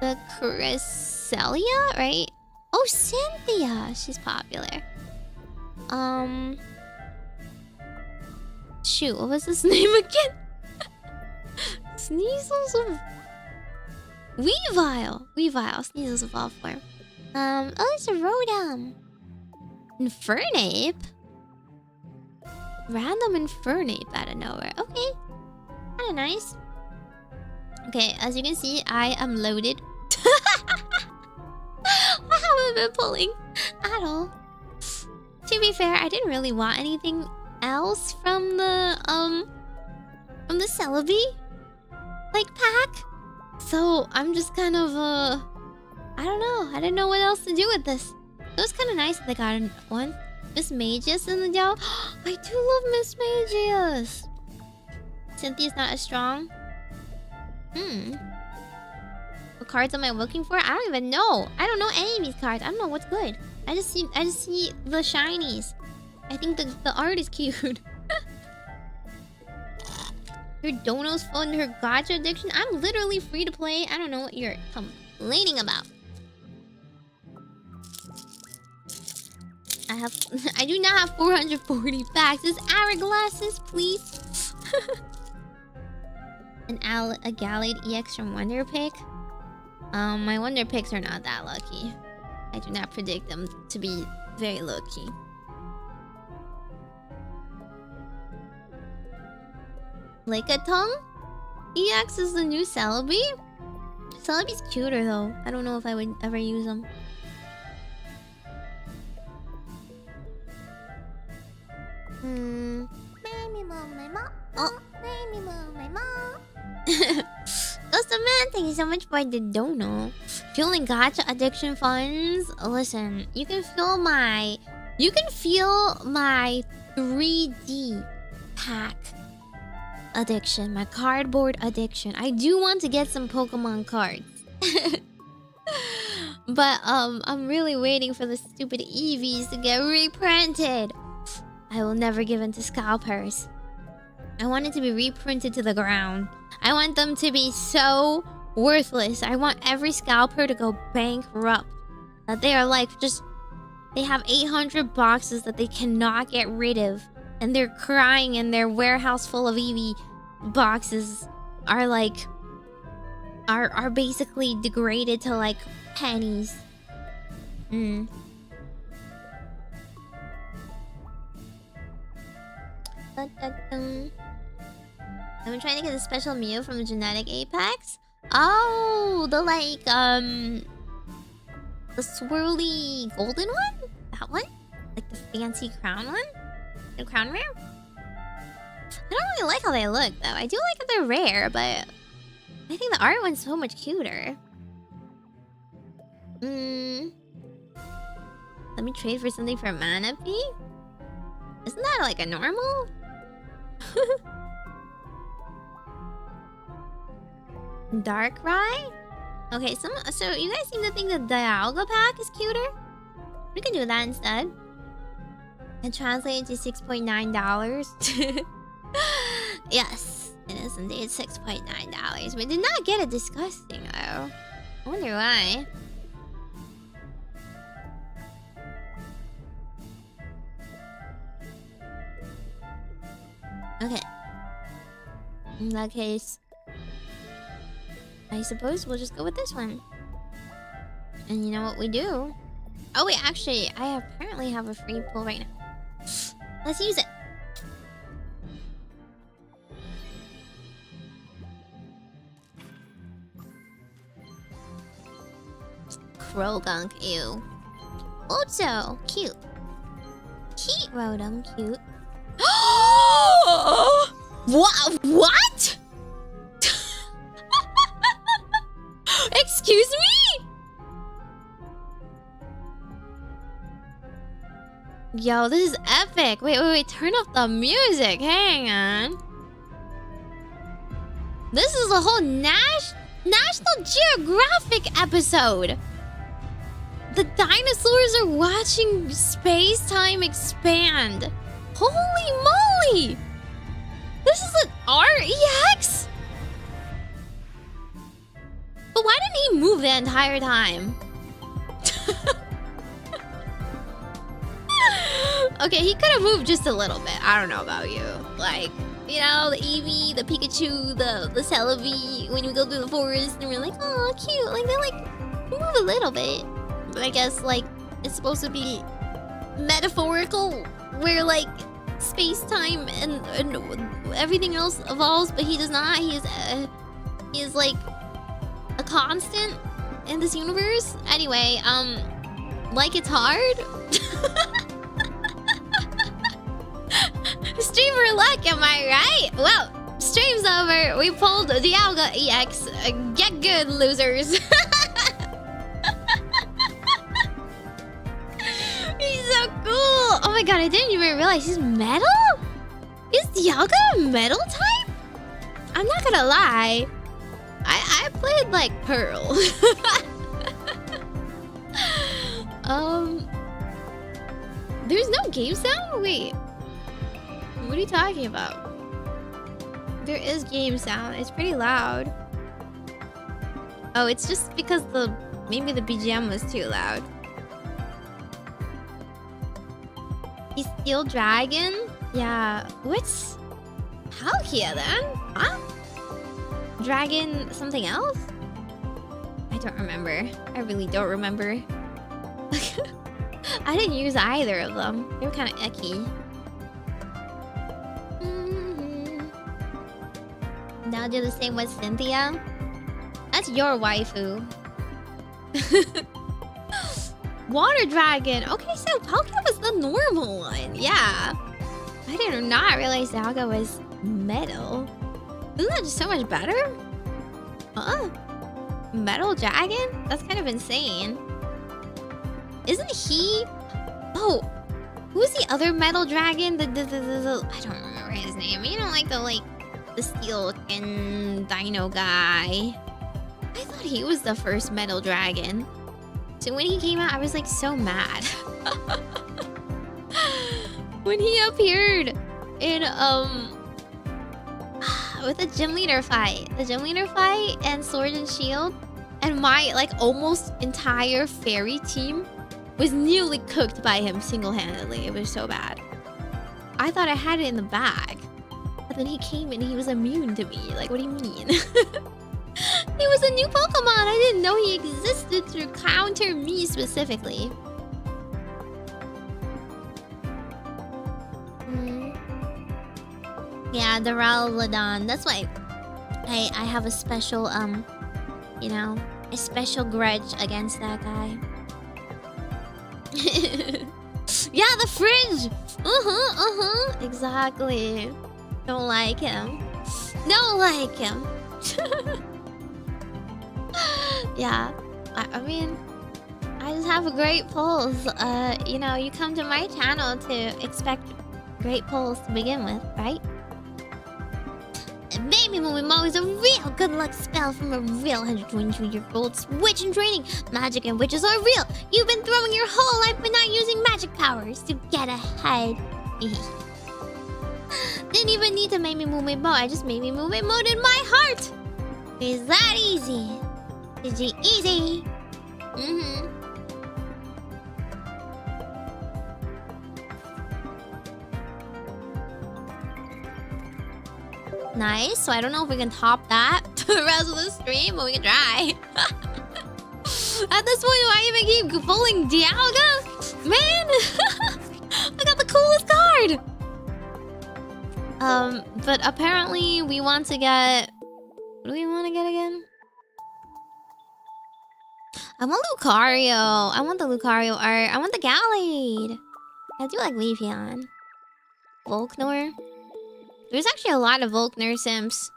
Speaker 1: The Cresselia, right? Oh, Cynthia. She's popular. Shoot, what was his name again? Sneasels of... Weavile. Sneasels of all form. Oh, it's a Rotom. Infernape? Random Infernape out of nowhere. Okay. Kinda nice. Okay, as you can see, I am loaded. I haven't been pulling at all. To be fair, I didn't really want anything else from the Celebi like pack. So I'm just kind of I don't know. I didn't know what else to do with this. It was kind of nice that they got one. Miss Magius in the Dell. I do love Miss Magius. Cynthia's not as strong. What cards am I looking for? I don't even know. I don't know any of these cards. I don't know what's good. I just see the shinies. I think the art is cute. Your Dono's fun, her gacha addiction. I'm literally free to play. I don't know what you're complaining about. I do not have 440 packs. Is hourglasses, please? A Gallade EX from Wonder Pick. My Wonder Picks are not that lucky. I do not predict them to be very lucky. Lickitung? EX is the new Celebi? Celebi's cuter though. I don't know if I would ever use them. Oh. Ghostaman, thank you so much for the dono. Fueling gacha addiction funds. Listen, you can feel my 3D pack addiction, my cardboard addiction. I do want to get some Pokemon cards. But I'm really waiting for the stupid Eevees to get reprinted. I will never give in to scalpers. I want it to be reprinted to the ground. I want them to be so worthless. I want every scalper to go bankrupt. That they are like they have 800 boxes that they cannot get rid of. And they're crying and their warehouse full of Eevee boxes are like... Are basically degraded to like pennies. I'm trying to get a special Mew from the Genetic Apex. Oh, the like, the swirly golden one? That one? Like the fancy crown one? The crown rare? I don't really like how they look, though. I do like that they're rare, but I think the art one's so much cuter. Let me trade for something for Manaphy? Isn't that like a normal? Darkrai? Okay, so you guys seem to think the Dialga pack is cuter? We can do that instead. And translate to $6.9. Yes, it is indeed $6.9. We did not get it disgusting though. I wonder why. Okay. In that case, I suppose we'll just go with this one. And you know what we do? Oh wait, actually, I apparently have a free pull right now. Let's use it. Krogunk, ew. Also, cute. Heat Rotom, cute. What? Excuse me? Yo, this is epic. Wait. Turn up the music. Hang on. This is a whole National Geographic episode. The dinosaurs are watching space-time expand. Holy moly! This is an REX? But why didn't he move the entire time? Okay, he could have moved just a little bit. I don't know about you. Like, you know, the Eevee, the Pikachu, the Celebi, when you go through the forest and we're like, oh, cute. Like, they like move a little bit. But I guess, like, it's supposed to be metaphorical, where, like, space-time and everything else evolves, but he does not. He is like a constant in this universe. Anyway, like it's hard. Streamer luck, am I right? Well, stream's over. We pulled the Dialga EX. Get good, losers. He's so cool. Oh my god, I didn't even realize he's metal? Is Dialga a metal type? I'm not gonna lie. I played like Pearl. There's no game sound? Wait. What are you talking about? There is game sound. It's pretty loud. Oh, it's just because maybe the BGM was too loud. He's Steel Dragon? Yeah. What's Palkia then? Huh? Dragon something else? I don't remember. I really don't remember. I didn't use either of them. They were kind of icky. Now do the same with Cynthia. That's your waifu. Water Dragon. Okay, so Palkia was the normal one. Yeah. I did not realize Dialga was metal. Isn't that just so much better? Huh? Metal Dragon? That's kind of insane. Isn't he... Oh, who's the other metal dragon? I don't remember his name. You know, like the steel-looking dino guy. I thought he was the first metal dragon. So when he came out, I was like so mad. When he appeared in with the gym leader fight. The gym leader fight and Sword and Shield. And my like almost entire fairy team was nearly cooked by him single-handedly. It was so bad. I thought I had it in the bag. But then he came and he was immune to me. Like, what do you mean? He was a new Pokemon. I didn't know he existed to counter me specifically. Yeah, the Rowlodon. That's why I have a special, you know, a special grudge against that guy. Yeah, the fridge. Exactly. Don't like him. Don't like him. Yeah. I mean, I just have a great pulls. You know, you come to my channel to expect great pulls to begin with, right? Meimi Mo is a real good luck spell from a real 122-year-old witch in training. Magic and witches are real. You've been throwing your whole life but not using magic powers to get ahead. Didn't even need to Meimi Mo. I just Meimi Mo'd in my heart. Is that easy? Easy. Nice. So I don't know if we can top that to the rest of the stream, but we can try. At this point, do I even keep pulling Dialga? Man! I got the coolest card! But apparently we want to get... What do we want to get again? I want Lucario. I want the Lucario art. I want the Gallade. I do like Leafeon. Volknor. There's actually a lot of Volkner simps.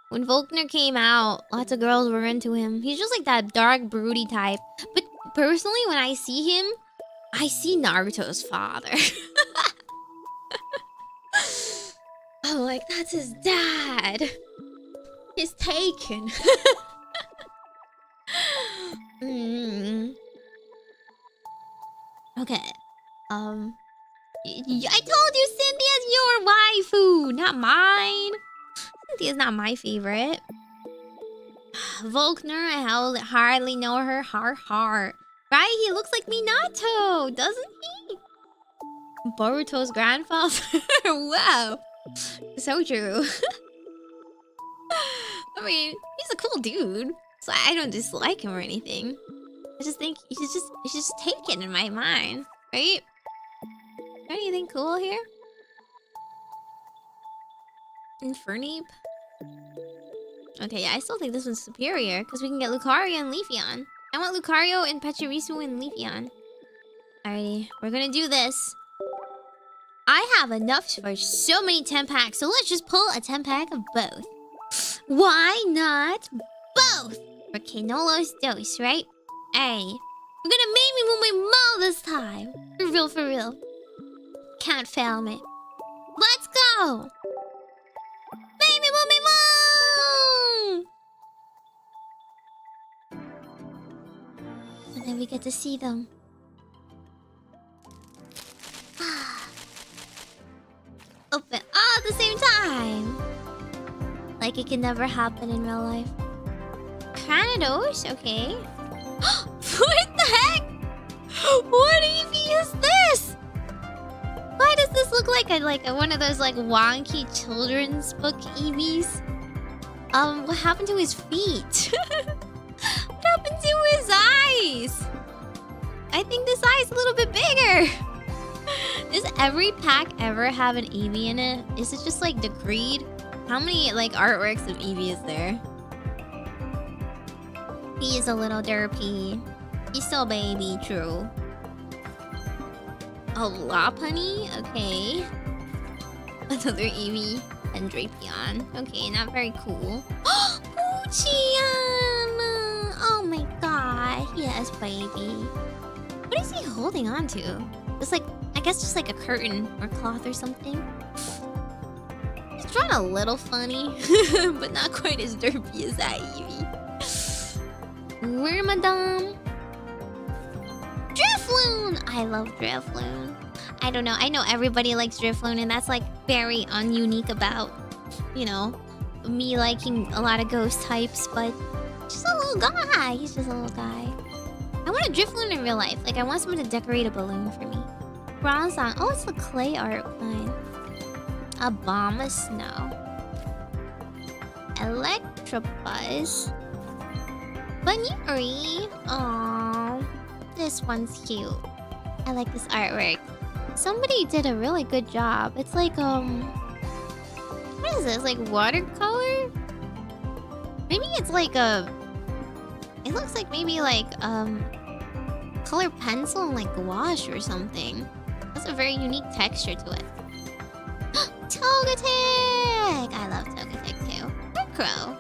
Speaker 1: When Volkner came out, lots of girls were into him. He's just like that dark, broody type. But personally, when I see him, I see Naruto's father. I'm like, that's his dad. He's taken. Okay. I told you Cynthia's your waifu, not mine. Cynthia's not my favorite. Volkner, I hardly know her. Right? He looks like Minato, doesn't he? Boruto's grandfather? Wow. So true. I mean, he's a cool dude. So I don't dislike him or anything. I just think he's just taken in my mind, right? Anything cool here? Infernape? Okay, yeah, I still think this one's superior because we can get Lucario and Leafeon. I want Lucario and Pachirisu and Leafeon. Alrighty, we're gonna do this. I have enough for so many 10 packs, so let's just pull a 10 pack of both. Why not both? For Canolo's dose, right? Hey, we're gonna Meimi Mo this time. For real. Can't fail me. Let's go! Meimi Mo! And then we get to see them. Open all at the same time! Like it can never happen in real life. Cranidos? Okay. What the heck? What EV is this? Why does this look like one of those like wonky children's book EVs? What happened to his feet? What happened to his eyes? I think this eye is a little bit bigger. Does every pack ever have an Eevee in it? Is it just like decreed? How many like artworks of Eevee is there? He is a little derpy. He's still a baby, true. Oh, Lopunny? Okay. Another Eevee and Drapion. Okay, not very cool. Uchian! Oh my god. Yes, baby. What is he holding on to? It's like, I guess just like a curtain or cloth or something. He's drawn a little funny, but not quite as derpy as that Eevee. Wormadam. Drifloon! I love Drifloon. I don't know. I know everybody likes Drifloon, and that's like very ununique about, you know, me liking a lot of ghost types, but just a little guy. He's just a little guy. I want a Drifloon in real life. Like, I want someone to decorate a balloon for me. Bronzong. Oh, it's the clay art line. A bomb of snow. Electabuzz. Bunny. Aww. This one's cute. I like this artwork. Somebody did a really good job. It's like, what is this? Like watercolor? Maybe it's like a... It looks like maybe like, color pencil and like gouache or something. That's a very unique texture to it. Togetic! I love Togetic too. Murkrow.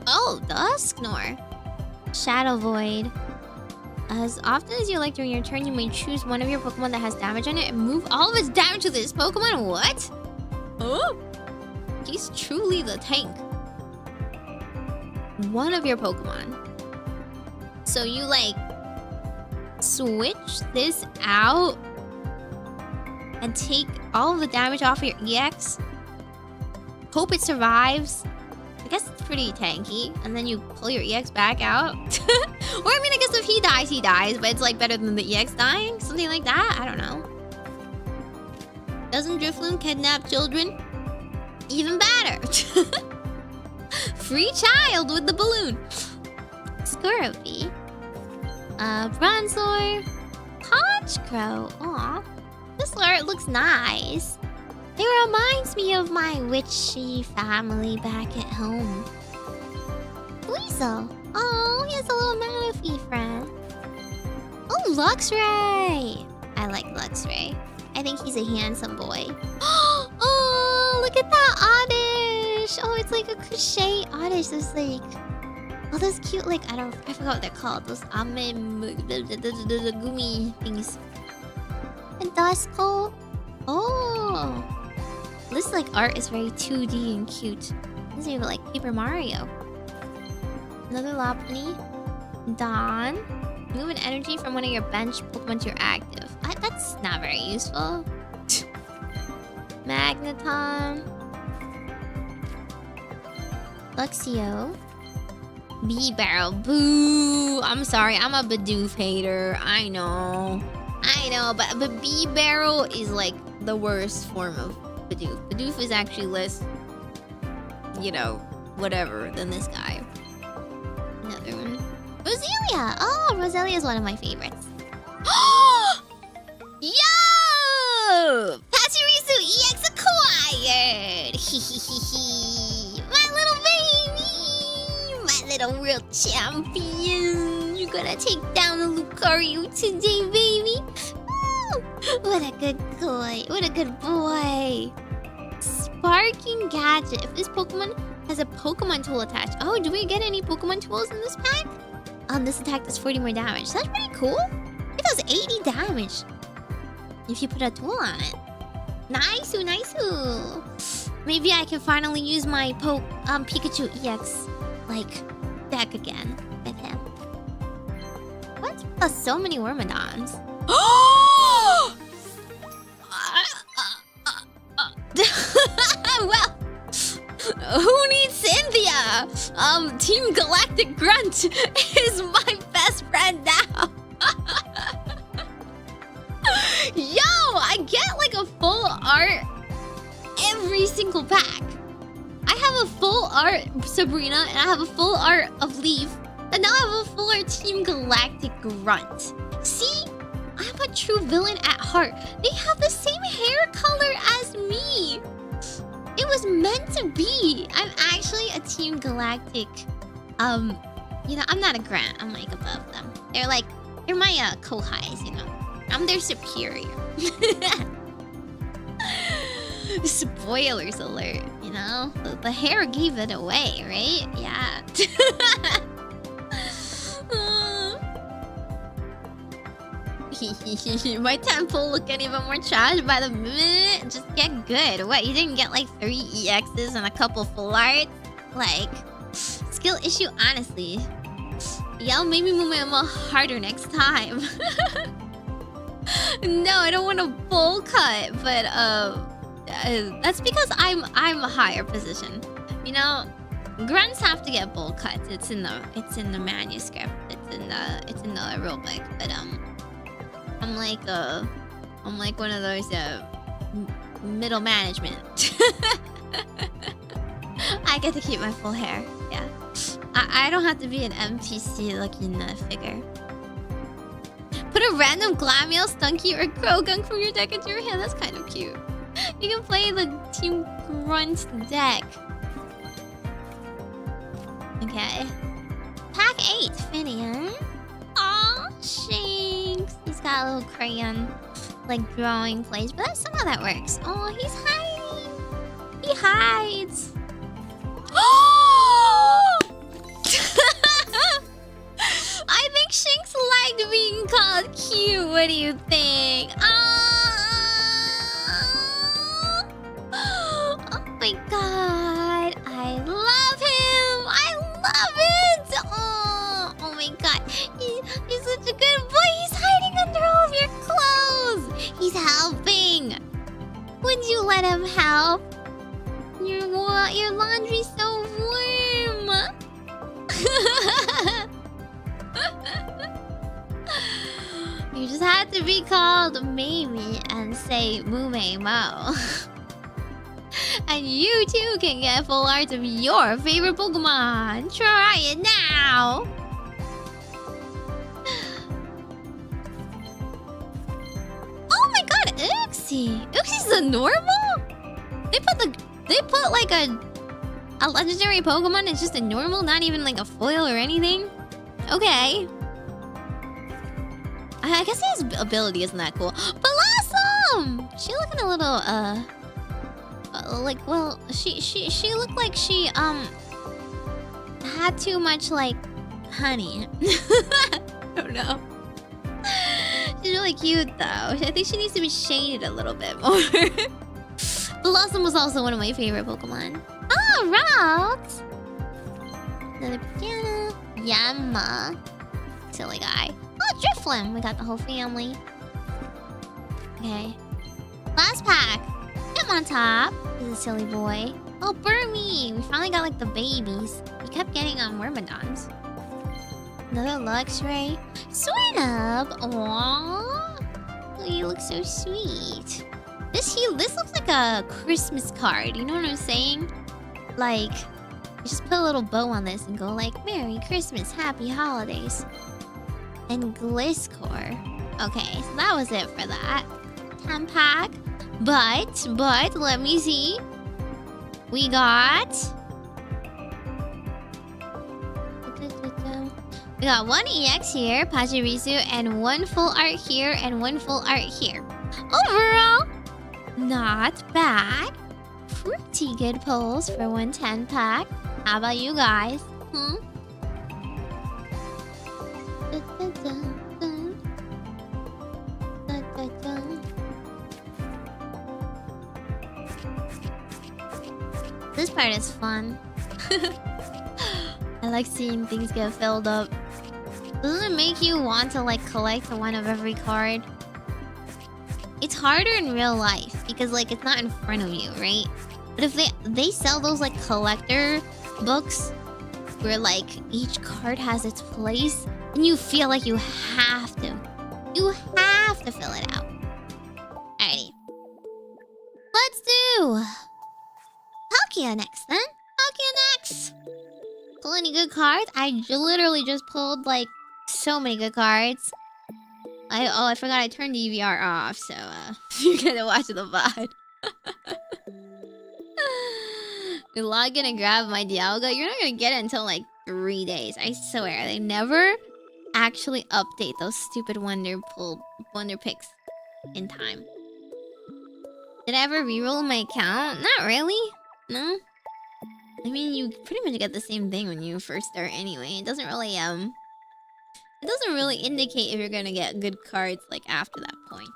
Speaker 1: Oh, Dusknor. Shadow Void. As often as you like during your turn, you may choose one of your Pokemon that has damage on it and move all of its damage to this Pokemon. What? Oh? He's truly the tank. One of your Pokemon. So you like switch this out and take all of the damage off of your EX. Hope it survives. I guess it's pretty tanky. And then you pull your EX back out. Or I mean, I guess if he dies, but it's like better than the EX dying. Something like that. I don't know. Doesn't Drifloon kidnap children? Even better. Free child with the balloon. Scorpy. Bronzor. Honchkrow. Aw. This art looks nice. It reminds me of my witchy family back at home. Weasel. Oh, he has a little Manaphy friend. Oh, Luxray. I like Luxray. I think he's a handsome boy. Oh, look at that Oddish. Oh, it's like a crochet Oddish. There's like all those cute, like, I forgot what they're called. Those the gummy things. And Duskull. Oh. This like art is very 2D and cute. This is even like Paper Mario. Another Lopunny. Dawn. Move an energy from one of your bench Pokemon to your active. That's not very useful. Magneton. Luxio. B-Barrel. Boo! I'm sorry, I'm a Bidoof hater. I know, but B-Barrel is like the worst form of Bidoof. Bidoof is actually less, you know, whatever than this guy. Another one. Roselia! Oh, Roselia is one of my favorites. Yo! Pachirisu EX acquired! My little baby! My little world champion! You're gonna take down the Lucario today, baby! Woo! What a good boy! What a good boy! Sparking Gadget. If this Pokemon has a Pokemon tool attached. Oh, do we get any Pokemon tools in this pack? This attack does 40 more damage. That's pretty cool. It does 80 damage if you put a tool on it. Nice-oo, nice-oo. Maybe I can finally use my Pikachu EX, like, deck again with him. What? Plus so many Wormadons. Well, who needs Cynthia? Team Galactic Grunt is my best friend now. Yo, I get like a full art every single pack. I have a full art Sabrina and I have a full art of Leaf. And now I have a full art Team Galactic Grunt. See? I'm a true villain at heart. They have the same hair color as me. It was meant to be. I'm actually a Team Galactic. You know, I'm not a Grant. I'm like above them. They're my Kohais, you know. I'm their superior. Spoilers alert, you know? The hair gave it away, right? Yeah. My temple looking even more trash by the minute. Just get good. What, you didn't get like 3 EXs and a couple full arts? Like, skill issue, honestly. Y'all made me move my Emma harder next time. No, I don't want a bowl cut, but that's because I'm a higher position. You know, grunts have to get bowl cuts. It's in the manuscript. It's in the rulebook. But I'm like one of those middle management. I get to keep my full hair. Yeah, I don't have to be an NPC looking figure. Put a random Glameow, Stunky, or Croagunk from your deck into your hand. That's kind of cute. You can play the Team Grunt deck. Okay. Pack 8, Finian. Aw, Shanks. He's got a little crayon, like, drawing place. But somehow that works. Oh, he's hiding. He hides. Oh! I think Shanks liked being called cute. What do you think? Oh my god. Adam, help! Your laundry's so warm! You just had to be called Meimi and say Mume Mo. And you too can get full art of your favorite Pokemon. Try it now! Oh my god, Uxie! Uxie's the normal? They put like a legendary Pokemon. It's just a normal, not even like a foil or anything. Okay. I guess his ability isn't that cool. Blossom! She looking a little like, well, she looked like she had too much like honey. I don't know. She's really cute though. I think she needs to be shaded a little bit more. Blossom was also one of my favorite Pokemon. Oh, rocks! Another piano. Yamma. Silly guy. Oh, Drifloon. We got the whole family. Okay. Last pack. Come on top. He's a silly boy. Oh, Burmy. We finally got like the babies. We kept getting on Myrmidons. Another Luxray. Swinub. Aww. Oh, you look so sweet. This looks like a Christmas card. You know what I'm saying? Like, you just put a little bow on this and go like, Merry Christmas, Happy Holidays. And Gliscor. Okay, so that was it for that. 10 pack. But, let me see. We got... We got one EX here, Pachirisu, and one full art here, and one full art here. Overall, not bad. Pretty good pulls for 110 pack. How about you guys? This part is fun. I like seeing things get filled up. Doesn't it make you want to like collect one of every card? It's harder in real life because like it's not in front of you, right? But if they sell those like collector books where like each card has its place, and you feel like you have to fill it out. Alrighty, let's do Palkia next then. Palkia next. Pull any good cards? I literally just pulled like so many good cards. I forgot I turned DVR off, so you're gonna watch the VOD. You're log in and grab my Dialga. You're not gonna get it until like 3 days. I swear. They never actually update those stupid wonder picks in time. Did I ever reroll my account? Not really. No. I mean, you pretty much get the same thing when you first start anyway. It doesn't really indicate if you're gonna get good cards like after that point.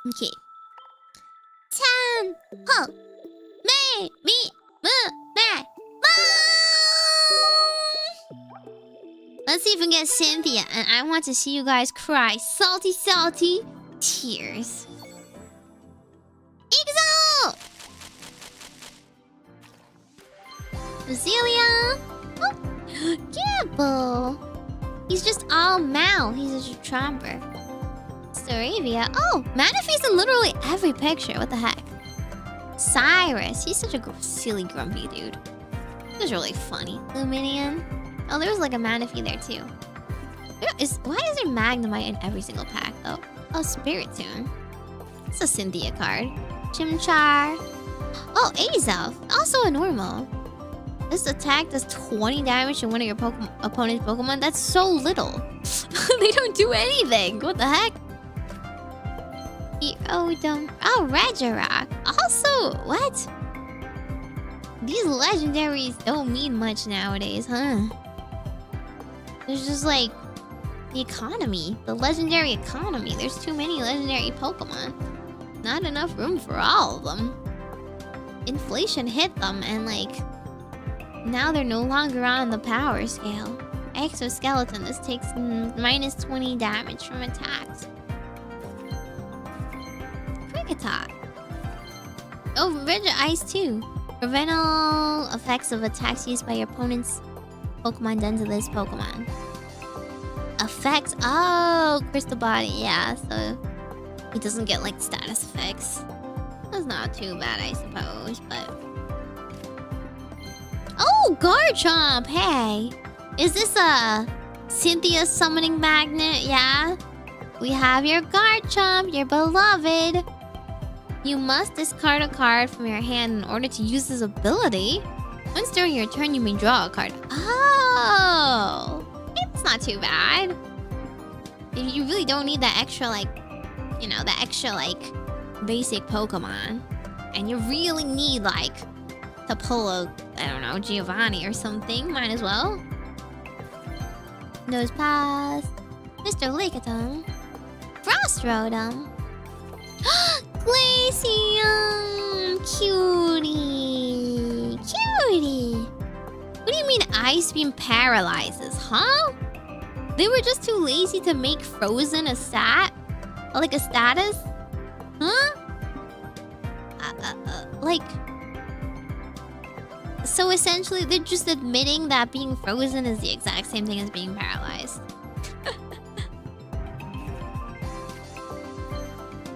Speaker 1: Okay. 10 ho me me me. Let's see if we can get Cynthia, and I want to see you guys cry salty tears. Exo! Roselia! Oh, Gibble! He's just all mouth. He's a tromper. Staravia. Oh, Manaphy's in literally every picture. What the heck? Cyrus. He's such a silly, grumpy dude. He was really funny. Luminium. Oh, there was like a Manaphy there too. Why is there Magnemite in every single pack though? Oh, Spiritomb. It's a Cynthia card. Chimchar. Oh, Azelf. Also a normal. This attack does 20 damage to one of your opponent's Pokemon. That's so little. They don't do anything. What the heck? Oh, Regirock. Also, what? These legendaries don't mean much nowadays, huh? There's just like the economy. The legendary economy. There's too many legendary Pokemon. Not enough room for all of them. Inflation hit them and like... now they're no longer on the power scale. Exoskeleton. This takes minus 20 damage from attacks. Quick attack. Oh, Rigid Ice too. Prevent all effects of attacks used by your opponent's Pokemon done to this Pokemon. Effects? Oh, Crystal Body. Yeah, so he doesn't get like status effects. That's not too bad, I suppose, but... Oh, Garchomp! Hey! Is this a Cynthia summoning magnet? Yeah? We have your Garchomp, your beloved! You must discard a card from your hand in order to use this ability. Once during your turn, you may draw a card. Oh! It's not too bad. If you really don't need that extra, like... You know, that extra, like... basic Pokemon. And you really need, like... to pull a... I don't know, Giovanni or something. Might as well. Nose Pass. Mr. Lickitung. Frost Rotom. Glaceon! Cutie! Cutie! What do you mean Ice Beam paralyzes, huh? They were just too lazy to make Frozen a stat? Like a status? Huh? Like... So essentially, they're just admitting that being frozen is the exact same thing as being paralyzed.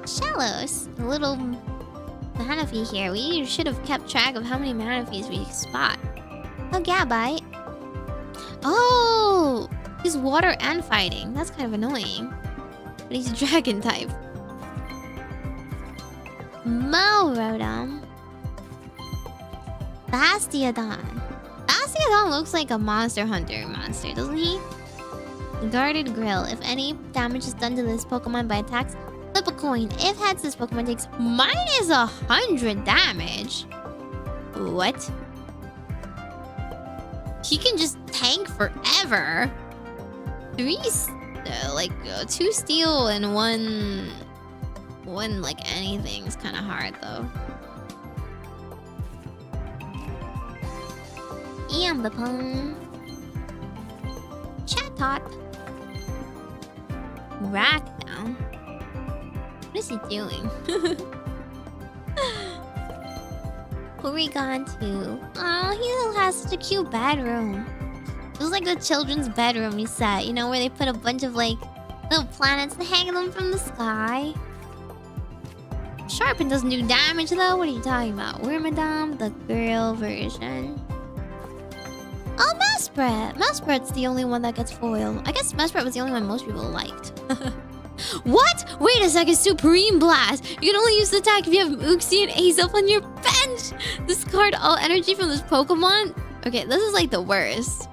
Speaker 1: Shallows, a little Manaphy here. We should have kept track of how many Manaphy's we spot. Oh, Gabite. Oh, he's water and fighting. That's kind of annoying. But he's dragon type. Rotom. Bastiodon. Bastiodon looks like a Monster Hunter monster, doesn't he? Guarded Grill. If any damage is done to this Pokemon by attacks, flip a coin. If heads, this Pokemon takes minus 100 damage. What? He can just tank forever. 2 steel and one like anything is kind of hard though. Ambipom. Chatot. Rackdown. What is he doing? Porygon 2. Oh, he has such a cute bedroom. It was like the children's bedroom you said, you know, where they put a bunch of like little planets and hang them from the sky. Sharpen doesn't do damage though. What are you talking about? Wormadam, the girl version. Oh, Mesprit! Mesprit's the only one that gets foil. I guess Mesprit was the only one most people liked. What? Wait a second, Supreme Blast! You can only use the attack if you have Uxie and Ace up on your bench! Discard all energy from this Pokemon? Okay, this is like the worst.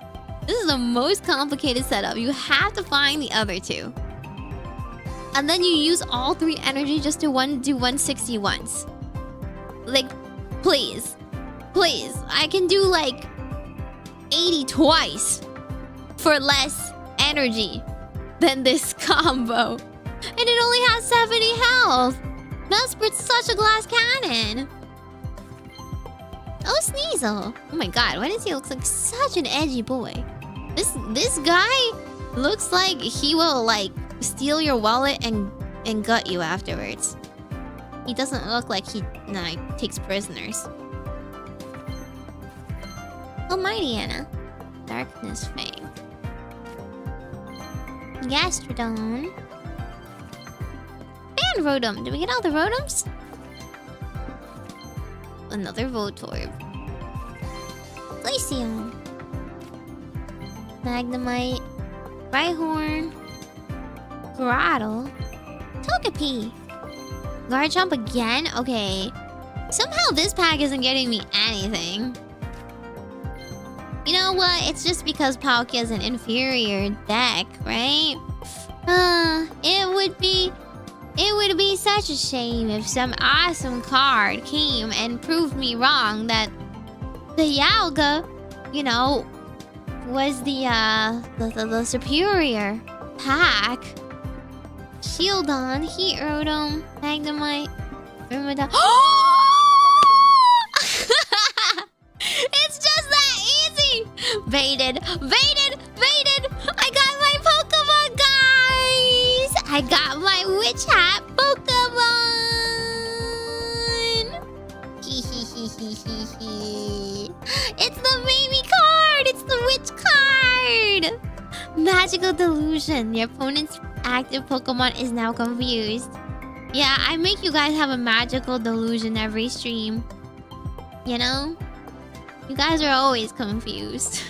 Speaker 1: This is the most complicated setup. You have to find the other two. And then you use all 3 energy just to do 160 once. Like, please. Please. I can do like 80 twice for less energy than this combo. And it only has 70 health. Mesprit's such a glass cannon. Oh, Sneasel. Oh my god, why does he look like such an edgy boy? This guy looks like he will like steal your wallet and gut you afterwards. He doesn't look like he takes prisoners. Oh, Mighty Anna. Darkness Fang. Gastrodon. And Rotom. Did we get all the Rotoms? Another Voltorb. Glaceon. Magnemite. Rhyhorn. Grottle. Togepi. Garchomp again? Okay. Somehow this pack isn't getting me anything. You know what? It's just because Palkia is an inferior deck, right? It would be such a shame if some awesome card came and proved me wrong that the Yaoga, you know, was the superior pack. Shieldon, Heat Rotom, Magnemite, Wormadam. It's just that easy! Baited! Baited! Baited! I got my witch hat Pokemon! It's the Meimi card! It's the witch card! Magical delusion. Your opponent's active Pokemon is now confused. Yeah, I make you guys have a magical delusion every stream. You know? You guys are always confused.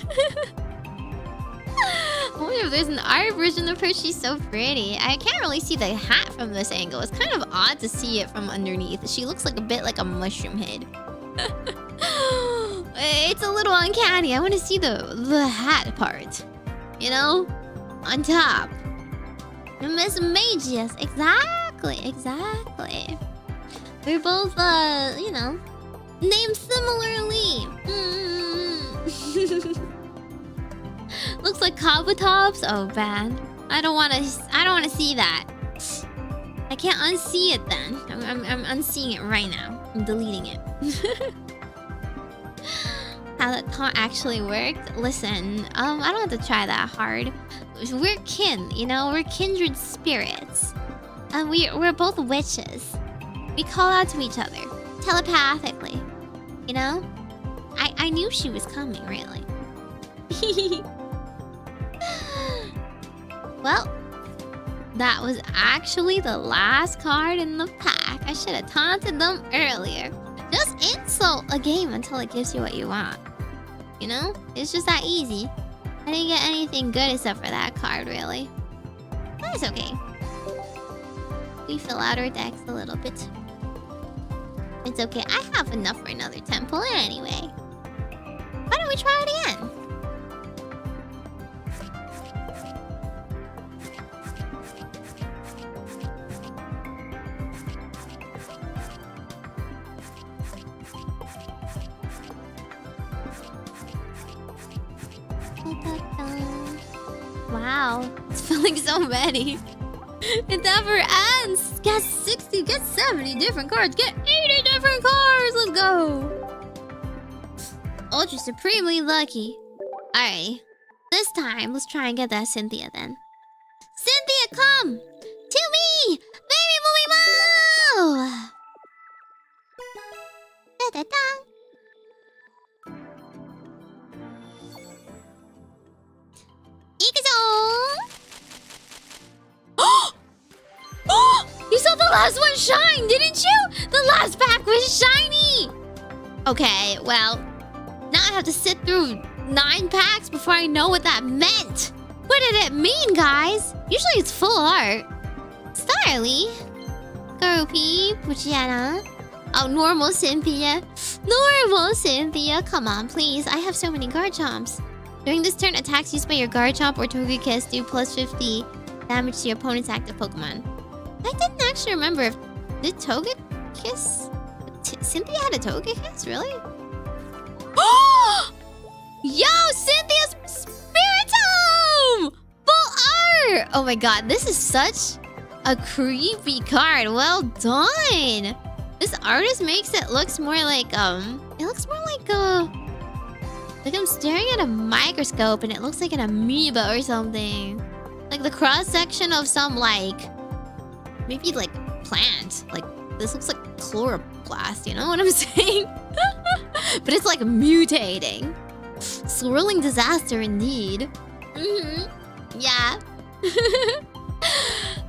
Speaker 1: I wonder if there's an art version of her. She's so pretty. I can't really see the hat from this angle. It's kind of odd to see it from underneath. She looks like a bit like a mushroom head. It's a little uncanny. I want to see the hat part. You know? On top. Miss Magius. Exactly. Exactly. We're both, you know, named similarly. Looks like Kabutops. Oh, bad. I don't want to see that. I can't unsee it then. I'm unseeing it right now. I'm deleting it. How that taunt actually worked? Listen, I don't have to try that hard. We're kin, you know? We're kindred spirits. And we're both witches. We call out to each other. Telepathically. You know? I knew she was coming, really. Well, that was actually the last card in the pack. I should have taunted them earlier. Just insult a game until it gives you what you want. You know? It's just that easy. I didn't get anything good except for that card, really. That's okay. We fill out our decks a little bit. It's okay. I have enough for another temple anyway. Why don't we try it again? Wow, it's filling so many. It never ends. Get 60, get 70 different cards, get 80 different cards. Let's go. Ultra supremely lucky. Alright, this time let's try and get that Cynthia then. Cynthia, come to me, baby moo. Da da da. You saw the last one shine, didn't you? The last pack was shiny. Okay, well, now I have to sit through 9 packs before I know what that meant. What did it mean, guys? Usually it's full art. Starly, Groupie, Puchiana. Oh, normal Cynthia. Normal Cynthia. Come on, please. I have so many Garchomps. During this turn, attacks used by your Garchomp or Togekiss do plus 50 damage to your opponent's active Pokemon. I didn't actually remember if... Did Togekiss... Cynthia had a Togekiss? Really? Yo! Cynthia's Spiritomb! Full art! Oh my god, this is such a creepy card. Well done! This artist makes it looks more like, It looks more like I'm staring at a microscope and it looks like an amoeba or something. Like the cross-section of some, like... Maybe, like, plant. Like, this looks like chloroplast, you know what I'm saying? But it's, like, mutating. Swirling disaster, indeed. Yeah.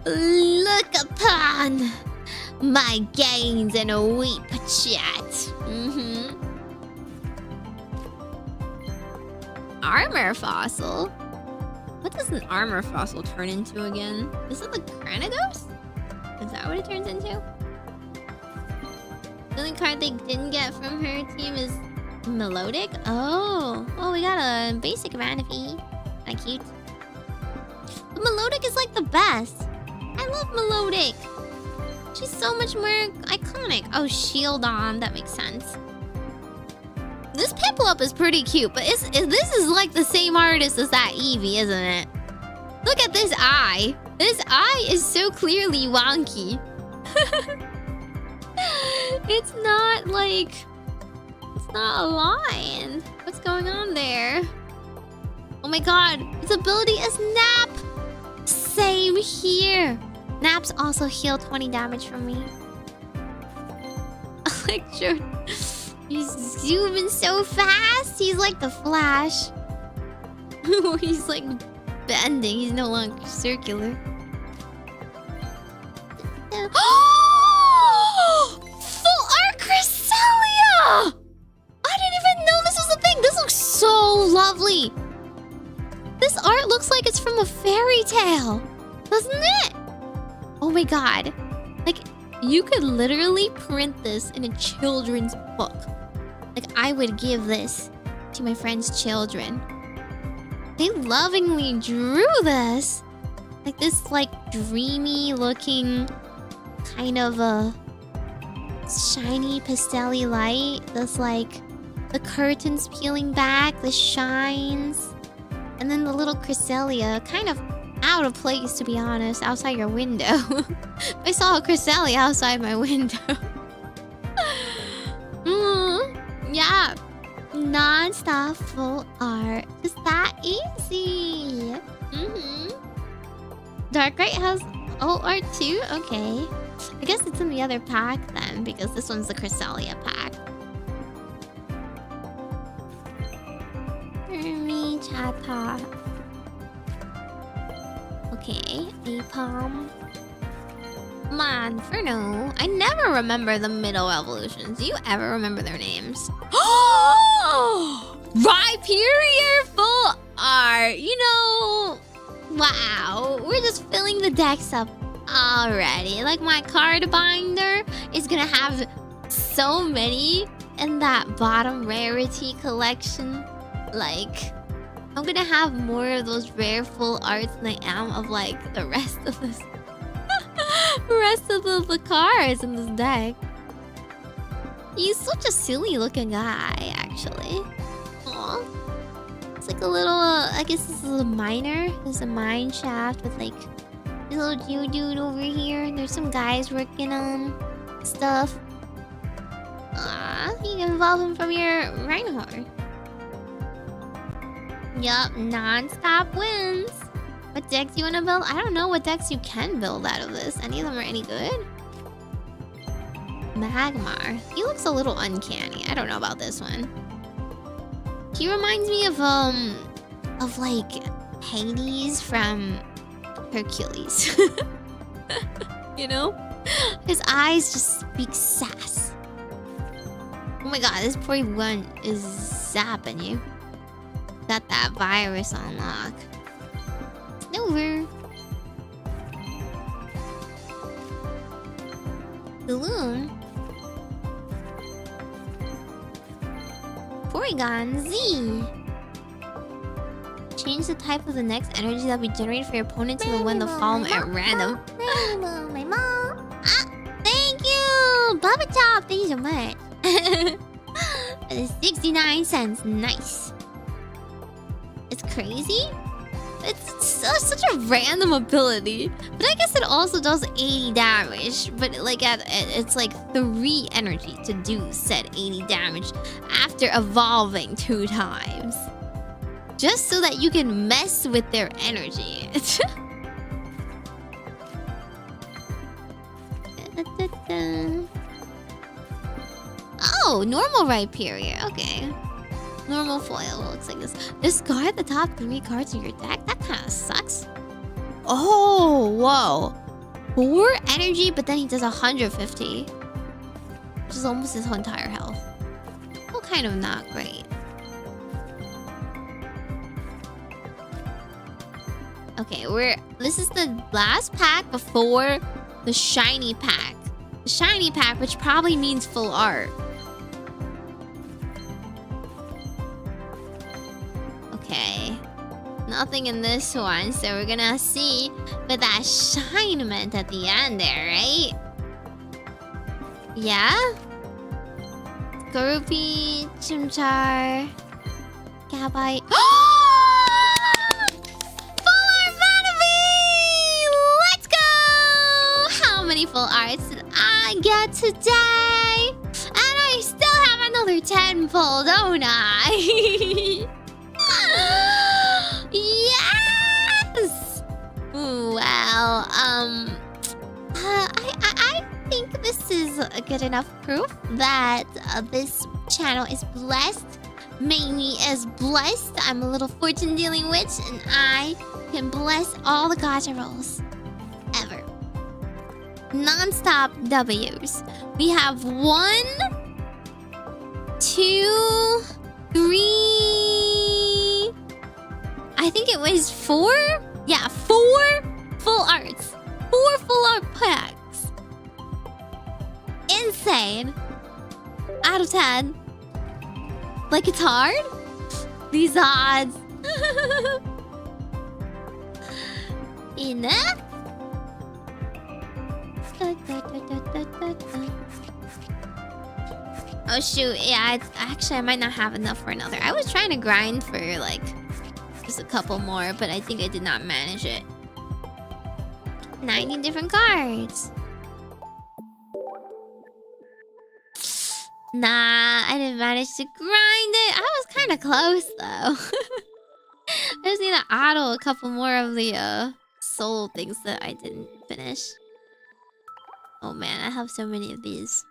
Speaker 1: Look upon my gains and weep, chat. Armor fossil? What does an armor fossil turn into again? Is it the Granados? Is that what it turns into? The only card they didn't get from her team is Melodic? Oh. Oh, we got a basic Manaphy. Kinda cute. But Melodic is like the best. I love Melodic. She's so much more iconic. Oh, Shieldon. That makes sense. This Piplup is pretty cute, but this is like the same artist as that Eevee, isn't it? Look at this eye. This eye is so clearly wonky. It's not like... It's not aligned. What's going on there? Oh my god. Its ability is Nap. Same here. Naps also heal 20 damage from me. Electrode. He's zooming so fast. He's like the Flash. He's like bending. He's no longer circular. Full art Cresselia! I didn't even know this was a thing. This looks so lovely. This art looks like it's from a fairy tale, doesn't it? Oh my god. Like, you could literally print this in a children's book. Like, I would give this to my friends' children. They lovingly drew this. Like this, like, dreamy looking kind of a shiny pastel-y light. This, like, the curtains peeling back, the shines. And then the little Cresselia, kind of out of place, to be honest, outside your window. I saw a Cresselia outside my window. Yeah. Non-stop full art. Just that easy. Darkrai has alt art too? Okay. I guess it's in the other pack then, because this one's the Cresselia pack. Me Chata. Okay, Apom. Monferno. I never remember the middle evolutions. Do you ever remember their names? Oh! Rhyperior full art. You know, wow. We're just filling the decks up already. Like, my card binder is gonna have so many in that bottom rarity collection. Like, I'm gonna have more of those rare full arts than I am of, like, the rest of this. the cards in this deck. He's such a silly looking guy, actually. Aww. It's like a little, I guess this is a miner. There's a mine shaft with, like, a little Geodude over here. And there's some guys working on stuff. You can evolve him from your Reinhardt. Yup, non-stop wins. What decks you want to build? I don't know what decks you can build out of this. Any of them are any good? Magmar. He looks a little uncanny. I don't know about this one. He reminds me of like Hades from Hercules. You know? His eyes just speak sass. Oh my god, this poor one is zapping you. Got that virus on lock. It's over. Balloon. Porygon Z. Change the type of the next energy that we generate for your opponent to the one that fall at random. My mom. Thank you, Bubba Chop. Thank you so much. That is 69 cents. Nice. It's crazy. It's such a random ability, but I guess it also does 80 damage. But like it's like 3 energy to do said 80 damage after evolving 2 times, just so that you can mess with their energy. Oh, normal Rhyperior. Okay. Normal foil looks like this. Discard the top 3 cards of your deck? That kind of sucks. Oh, whoa. 4 energy, but then he does 150. Which is almost his whole entire health. Well, kind of not great. Okay, this is the last pack before the shiny pack. The shiny pack, which probably means full art. Okay, nothing in this one, so we're gonna see with that shine meant at the end there, right? Yeah? Skorupi, Chimchar, Gabite. Full art Vanity! Let's go! How many full arts did I get today? And I still have another 10 full, don't I? Yes! Well, a good enough proof that this channel is blessed. Meimi is blessed. I'm a little fortune dealing witch, and I can bless all the gacha rolls ever. Non-stop W's. We have 1, 2, 3. I think it was 4. Yeah, 4 full arts. 4 full art packs. Insane. Out of 10. Like it's hard? These odds. Enough? Oh shoot, yeah, actually I might not have enough for another. I was trying to grind for like just a couple more, but I think I did not manage it. 90 different cards. Nah, I didn't manage to grind it. I was kind of close though. I just need to auto a couple more of the soul things that I didn't finish. Oh man, I have so many of these.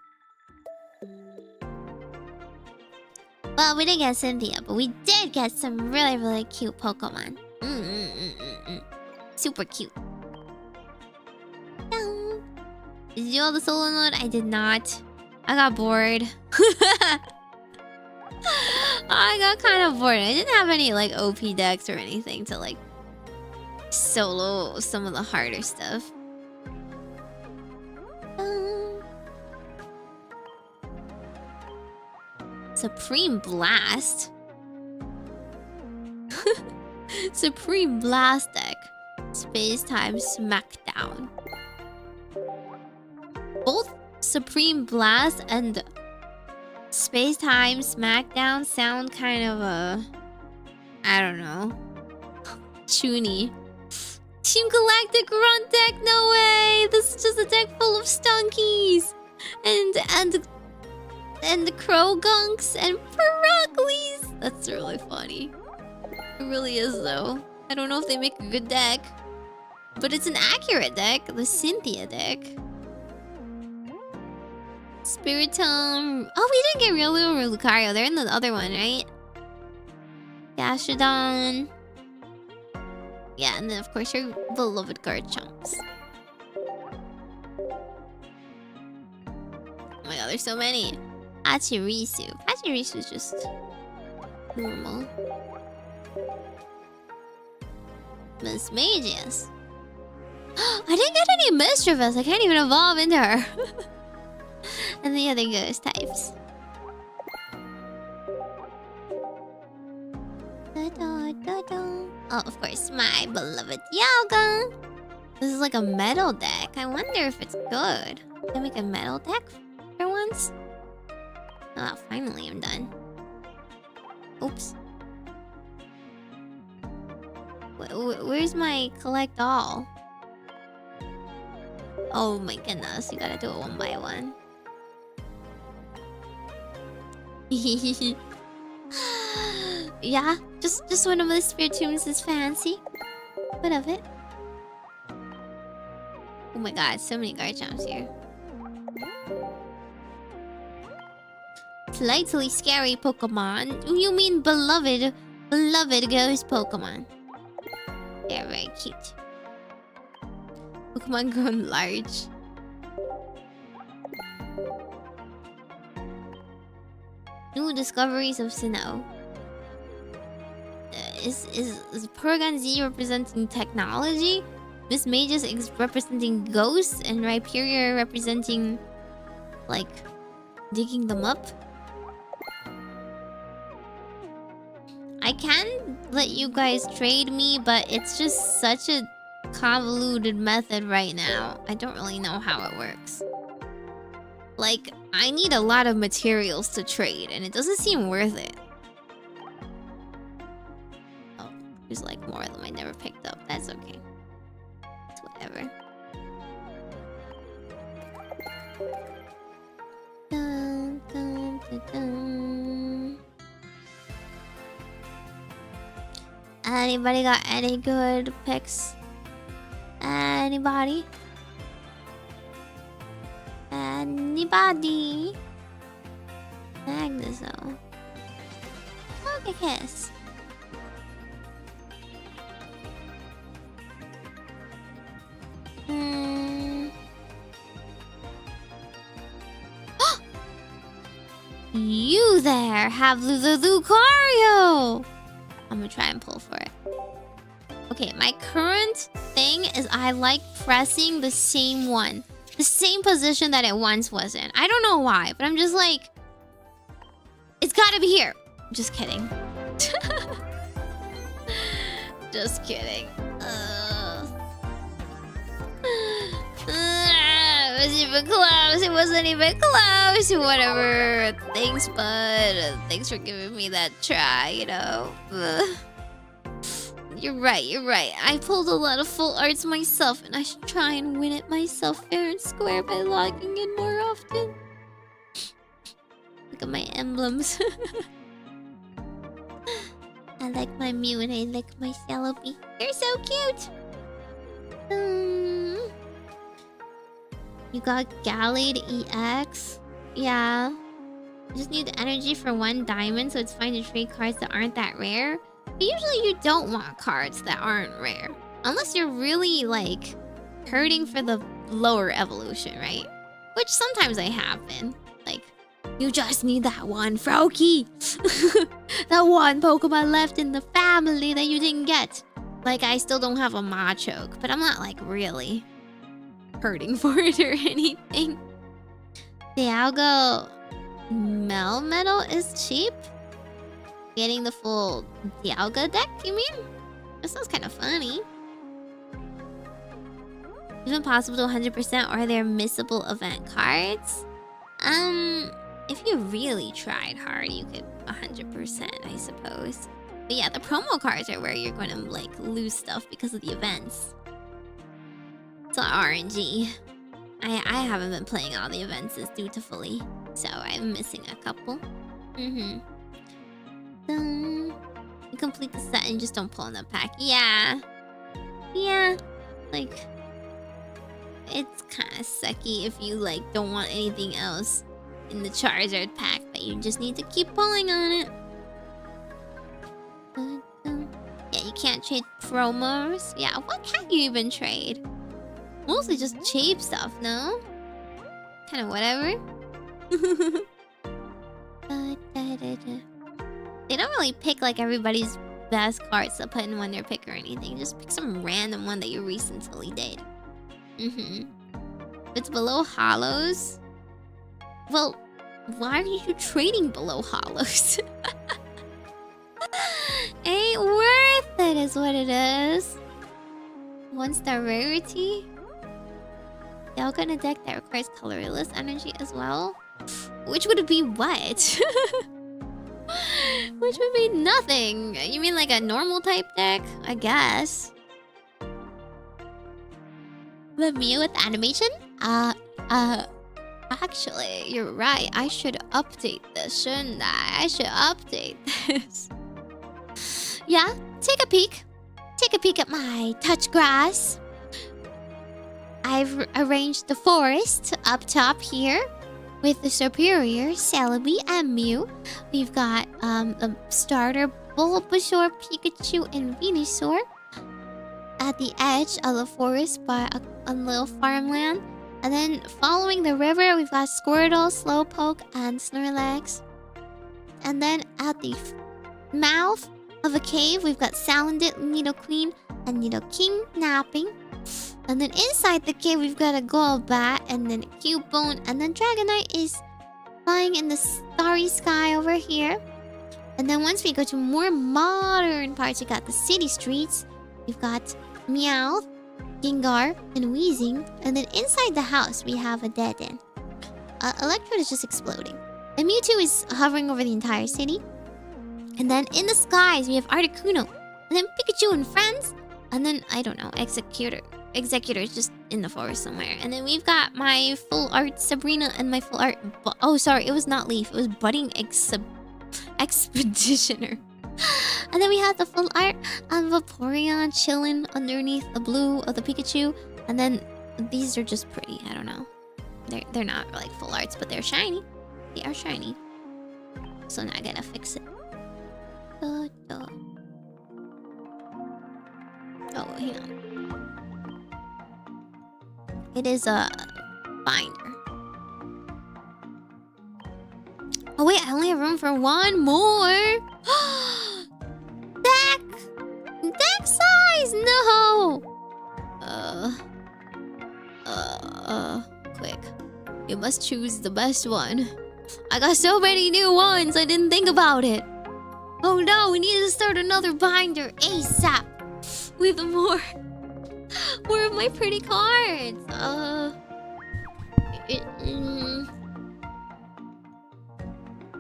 Speaker 1: Well, we didn't get Cynthia, but we did get some really, really cute Pokemon. Super cute. Did you do all the solo mode? I did not. I got bored. I got kind of bored. I didn't have any like OP decks or anything to like solo some of the harder stuff. Supreme Blast. Supreme Blast deck. Space Time Smackdown. Both Supreme Blast and Space Time Smackdown sound kind of I don't know. Chuny. Team Galactic Grunt deck? No way! This is just a deck full of Stunkies! And the Crogunks and Ferocles! That's really funny. It really is though. I don't know if they make a good deck. But it's an accurate deck. The Cynthia deck. Spiritomb. Oh, we didn't get Riolu or Lucario. They're in the other one, right? Gashadon. Yeah, and then of course your beloved Garchomps. Oh my god, there's so many. Pachirisu. Pachirisu is just normal. Miss Magius. I didn't get any Mischievous. I can't even evolve into her. And the other ghost types. Oh, of course, my beloved Yoga. This is like a metal deck. I wonder if it's good. Can I make a metal deck for once? Oh, finally I'm done. Oops. Where's my collect all? Oh my goodness, you gotta do it one by one. Yeah, just one of the Spiritombs is fancy. What of it? Oh my god, so many Garchomps here. Slightly scary Pokemon. You mean beloved ghost Pokemon. They're very cute. Pokemon grown large. New discoveries of Sinnoh. Is Porygon Z representing technology? Miss Magus is representing ghosts, and Rhyperior representing like digging them up. I can let you guys trade me, but it's just such a convoluted method right now. I don't really know how it works. Like, I need a lot of materials to trade, and it doesn't seem worth it. Oh, there's like more of them I never picked up. That's okay. It's whatever. Dun, dun, dun, dun. Anybody got any good picks? Anybody? Anybody? Magneso. Okay, kiss. You there have Lucario! I'm gonna try and pull for it. Okay, my current thing is I like pressing the same one. The same position that it once was in. I don't know why, but I'm just like... It's gotta be here. Just kidding. Just kidding. It wasn't even close. It wasn't even close. Whatever. Thanks, bud. Thanks for giving me that try, you know. You're right, you're right. I pulled a lot of full arts myself, and I should try and win it myself fair and square by logging in more often. Look at my emblems. I like my Mew and I like my Celebi. They're so cute! You got Gallade EX? Yeah. I just need energy for 1 diamond, so it's fine to trade cards that aren't that rare. But usually you don't want cards that aren't rare. Unless you're really, like, hurting for the lower evolution, right? Which sometimes I have been. Like, you just need that one Froakie! That one Pokemon left in the family that you didn't get. Like, I still don't have a Majokko, but I'm not, like, really hurting for it or anything. Dialga Melmetal is cheap? Getting the full Dialga deck, you mean? That sounds kind of funny. Even possible to 100%, or are there missable event cards? If you really tried hard, you could 100%, I suppose. But yeah, the promo cards are where you're going to, like, lose stuff because of the events. It's RNG. I haven't been playing all the events as dutifully, so I'm missing a couple. You complete the set and just don't pull in the pack. Yeah. Yeah. Like, it's kind of sucky if you, like, don't want anything else in the Charizard pack, but you just need to keep pulling on it. Yeah, you can't trade promos. Yeah, what can you even trade? Mostly just cheap stuff, no? Kind of whatever. They don't really pick, like, everybody's best cards to put in one their pick or anything. Just pick some random one that you recently did. If it's below hollows... Well, why are you trading below hollows? Ain't worth it is what it is. 1-star rarity? They're gonna deck that requires colorless energy as well. Which would it be what? Which would be nothing. You mean like a normal type deck? I guess. The Mew with animation? Actually, you're right. I should update this, shouldn't I? I should update this. Yeah, take a peek. Take a peek at my touch grass. I've arranged the forest up top here with the superior Celebi and Mew. We've got the starter Bulbasaur, Pikachu, and Venusaur at the edge of the forest by a little farmland. And then following the river, we've got Squirtle, Slowpoke, and Snorlax. And then at the mouth of a cave, we've got Salandit, Nidoqueen, and Nidoking napping. And then inside the cave, we've got a Golbat, and then a Cubone, and then Dragonite is flying in the starry sky over here. And then once we go to more modern parts, we got the city streets. We've got Meowth, Gengar, and Weezing. And then inside the house, we have a dead end. Electrode is just exploding. And Mewtwo is hovering over the entire city. And then in the skies, we have Articuno. And then Pikachu and friends. And then, I don't know, Executor is just in the forest somewhere. And then we've got my full art Sabrina and my full art... Oh, sorry, it was not Leaf. It was Budding Expeditioner. And then we have the full art of Vaporeon chilling underneath the blue of the Pikachu. And then these are just pretty. I don't know. They're not like full arts, but they're shiny. They are shiny. So now I gotta fix it. Oh, hang on. It is a binder. Oh wait, I only have room for one more. Deck size, no. Quick. You must choose the best one. I got so many new ones, I didn't think about it. Oh no, we need to start another binder ASAP. With more of my pretty cards. I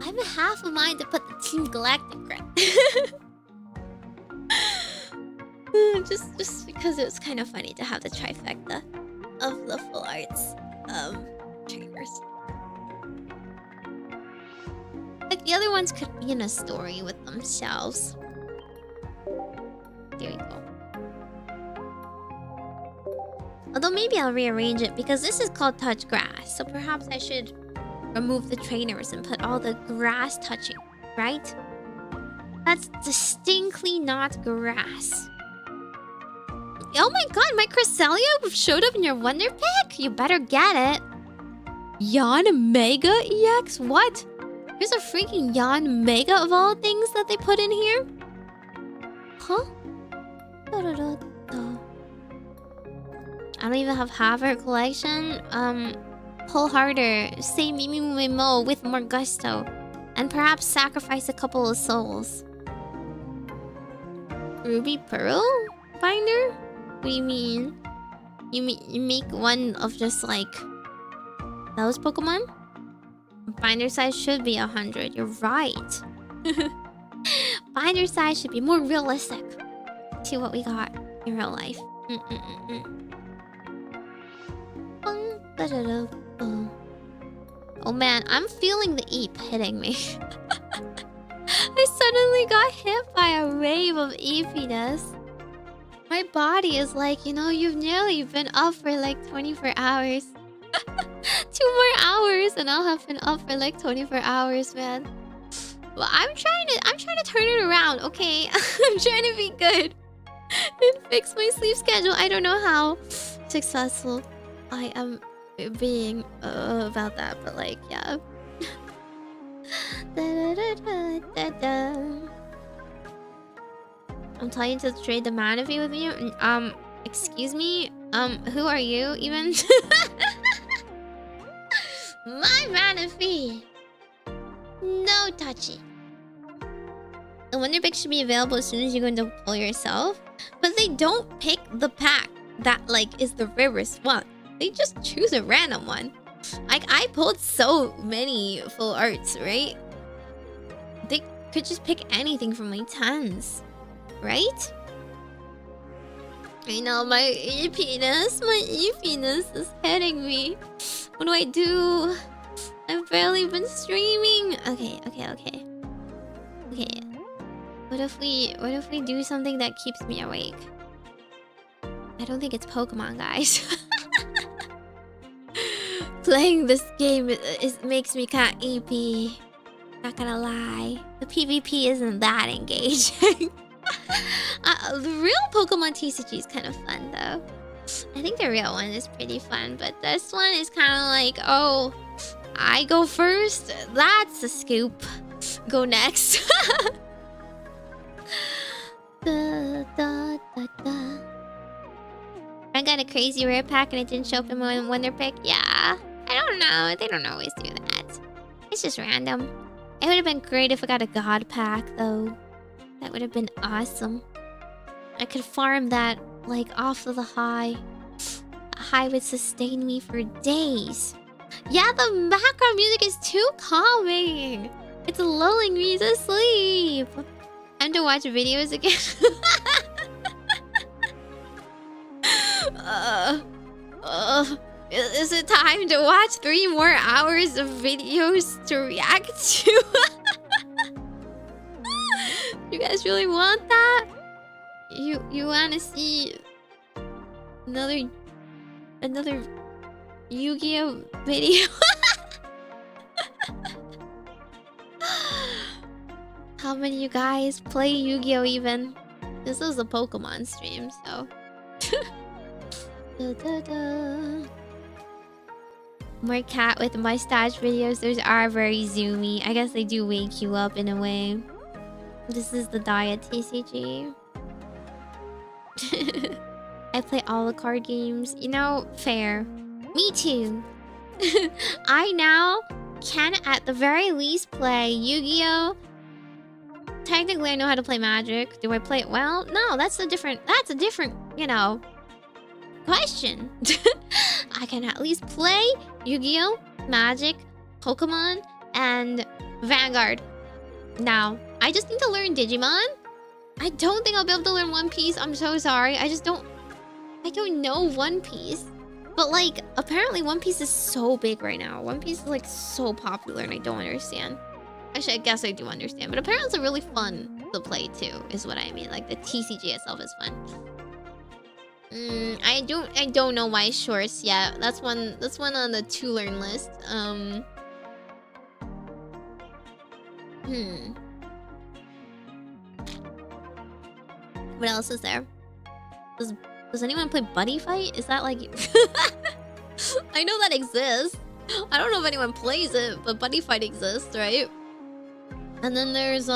Speaker 1: have half a mind to put the Team Galactic card. just because it was kind of funny to have the trifecta of the full arts trainers. Like the other ones could be in a story with themselves. There we go. Although maybe I'll rearrange it because this is called touch grass. So perhaps I should remove the trainers and put all the grass touching, right? That's distinctly not grass. Oh my god, my Cresselia showed up in your Wonder Pick? You better get it. Yon Mega EX? What? There's a freaking Yon Mega of all things that they put in here? Huh? I don't even have half her collection. Pull harder. Say Meimi Mo with more gusto. And perhaps sacrifice a couple of souls. Ruby Pearl binder? What do you mean? You make one of just like those Pokemon? Binder size should be 100. You're right. Binder size should be more realistic to what we got in real life. Oh man, I'm feeling the Eep hitting me. I suddenly got hit by a wave of Eepiness. My body is like, you know, you've nearly been up for like 24 hours. 2 more hours and I'll have been up for like 24 hours, man. Well, I'm trying to turn it around, okay? I'm trying to be good and fix my sleep schedule. I don't know how successful I am being about that, but like, yeah. I'm telling you to trade the mana fee with you. Excuse me. Who are you even? My mana fee. No touchy. The Wonder Pick should be available as soon as you go into pull yourself, but they don't pick the pack that like is the rarest one. They just choose a random one. Like I pulled so many full arts, right? They could just pick anything from my tons, right? I know my eepiness is hitting me. What do I do? I've barely been streaming. Okay. What if we do something that keeps me awake? I don't think it's Pokemon, guys. Playing this game makes me kind of EP. Not gonna lie. The PvP isn't that engaging. The real Pokemon TCG is kind of fun, though. I think the real one is pretty fun, but this one is kind of like, oh, I go first? That's a scoop. Go next. I got a crazy rare pack and it didn't show up in my Wonder Pick. Yeah, I don't know. They don't always do that. It's just random. It would have been great if I got a God pack, though. That would have been awesome. I could farm that, like, off of the high. A high would sustain me for days. Yeah, the background music is too calming. It's lulling me to sleep. Time to watch videos again. Is it time to watch 3 more hours of videos to react to? You guys really want that? You want to see another Yu-Gi-Oh video. How many of you guys play Yu-Gi-Oh even? This is a Pokemon stream, so. Da, da, da. More cat with mustache videos. Those are very zoomy. I guess they do wake you up in a way. This is the diet TCG. I play all the card games. You know, fair. Me too. I now can at the very least play Yu-Gi-Oh! Technically, I know how to play Magic. Do I play it well? No, that's a different, you know, question. I can at least play Yu-Gi-Oh!, Magic, Pokemon, and Vanguard. Now, I just need to learn Digimon. I don't think I'll be able to learn One Piece. I'm so sorry. I don't know One Piece. But like, apparently One Piece is so big right now. One Piece is like so popular and I don't understand. Actually, I guess I do understand. But apparently it's really fun to play too, is what I mean. Like the TCG itself is fun. I don't know why shorts yet. That's one on the to learn list. What else is there? Does anyone play Buddy Fight? Is that like I know that exists. I don't know if anyone plays it, but Buddy Fight exists, right? And then there's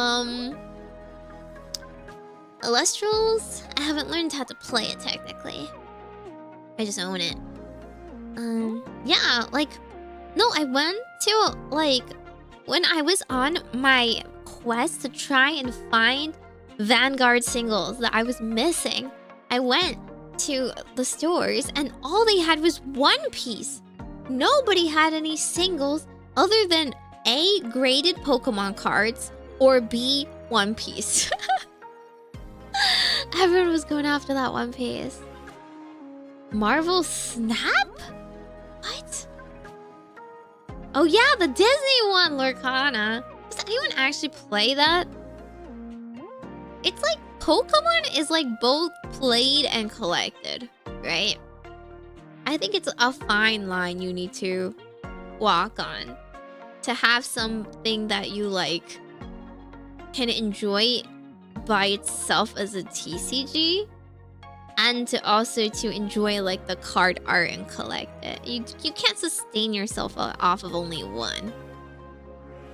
Speaker 1: Illustrals. I haven't learned how to play it technically. I just own it. Yeah, like no, I went to like when I was on my quest to try and find Vanguard singles that I was missing. I went to the stores and all they had was One Piece. Nobody had any singles other than A, graded Pokemon cards, or B, One Piece. Everyone was going after that One Piece. Marvel Snap? What? Oh yeah, the Disney one, Lorcana. Does anyone actually play that? It's like Pokemon is like both played and collected, right? I think it's a fine line you need to walk on to have something that you like can enjoy by itself as a TCG, and to also to enjoy like the card art and collect it. You can't sustain yourself off of only one.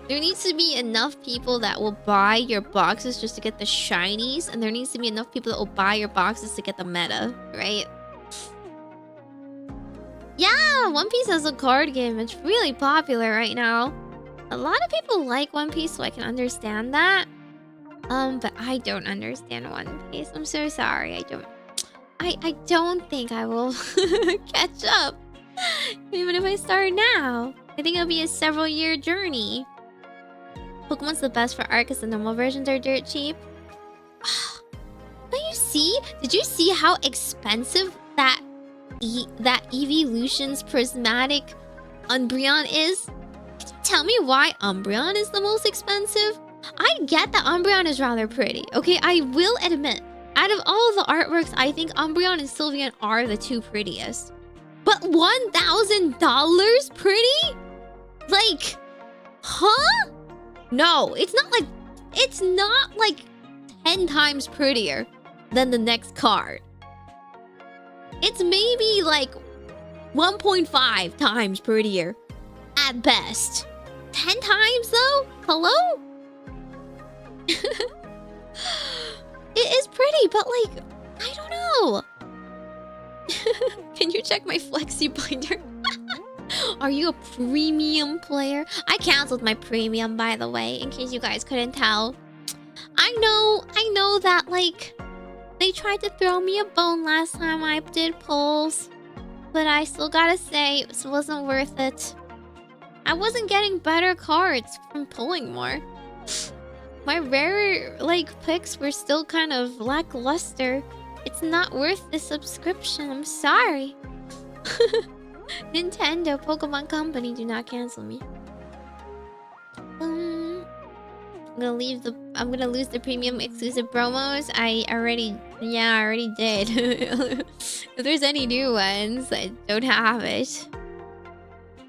Speaker 1: There needs to be enough people that will buy your boxes just to get the shinies, and there needs to be enough people that will buy your boxes to get the meta, right? Yeah, One Piece has a card game. It's really popular right now. A lot of people like One Piece, so I can understand that. But I don't understand One Piece. I'm so sorry. I don't think I will catch up. Even if I start now. I think it'll be a several-year journey. Pokemon's the best for art because the normal versions are dirt cheap. But you see? Did you see how expensive that Evolution's prismatic Umbreon is? Can you tell me why Umbreon is the most expensive? I get that Umbreon is rather pretty. Okay, I will admit, out of all the artworks, I think Umbreon and Sylveon are the two prettiest. But $1,000 pretty? Like, huh? No, it's not like 10 times prettier than the next card. It's maybe like 1.5 times prettier at best. 10 times though? Hello? It is pretty, but like, I don't know. Can you check my Flexi Binder? Are you a premium player? I canceled my premium, by the way, in case you guys couldn't tell. I know that, like, they tried to throw me a bone last time I did polls. But I still gotta say, it wasn't worth it. I wasn't getting better cards from pulling more. My rare, like, picks were still kind of lackluster. It's not worth the subscription, I'm sorry. Nintendo, Pokemon Company, do not cancel me. I'm gonna lose the premium exclusive promos. I already did. If there's any new ones, I don't have it.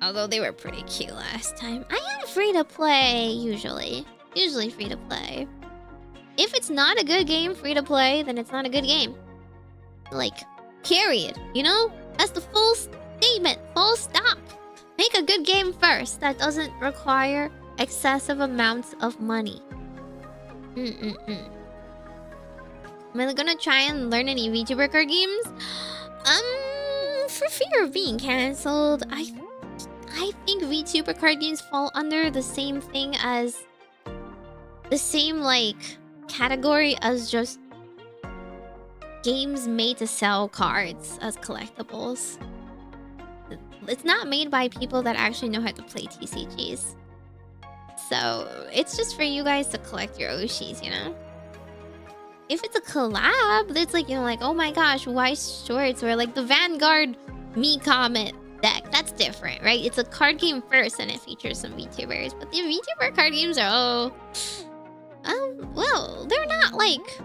Speaker 1: Although they were pretty cute last time. I am free to play, usually. Usually free to play. If it's not a good game free to play, then it's not a good game. Like, period. You know? That's the full statement. Full stop. Make a good game first that doesn't require excessive amounts of money. Am I gonna try and learn any VTuber card games? For fear of being cancelled, I think VTuber card games fall under the same thing as the same like category as just games made to sell cards as collectibles. It's not made by people that actually know how to play TCGs. So it's just for you guys to collect your Oshis, you know? If it's a collab, it's like, you know, like, oh my gosh, white shorts, or like the Vanguard Me Comet deck. That's different, right? It's a card game first and it features some VTubers. But the VTuber card games are, well, they're not like...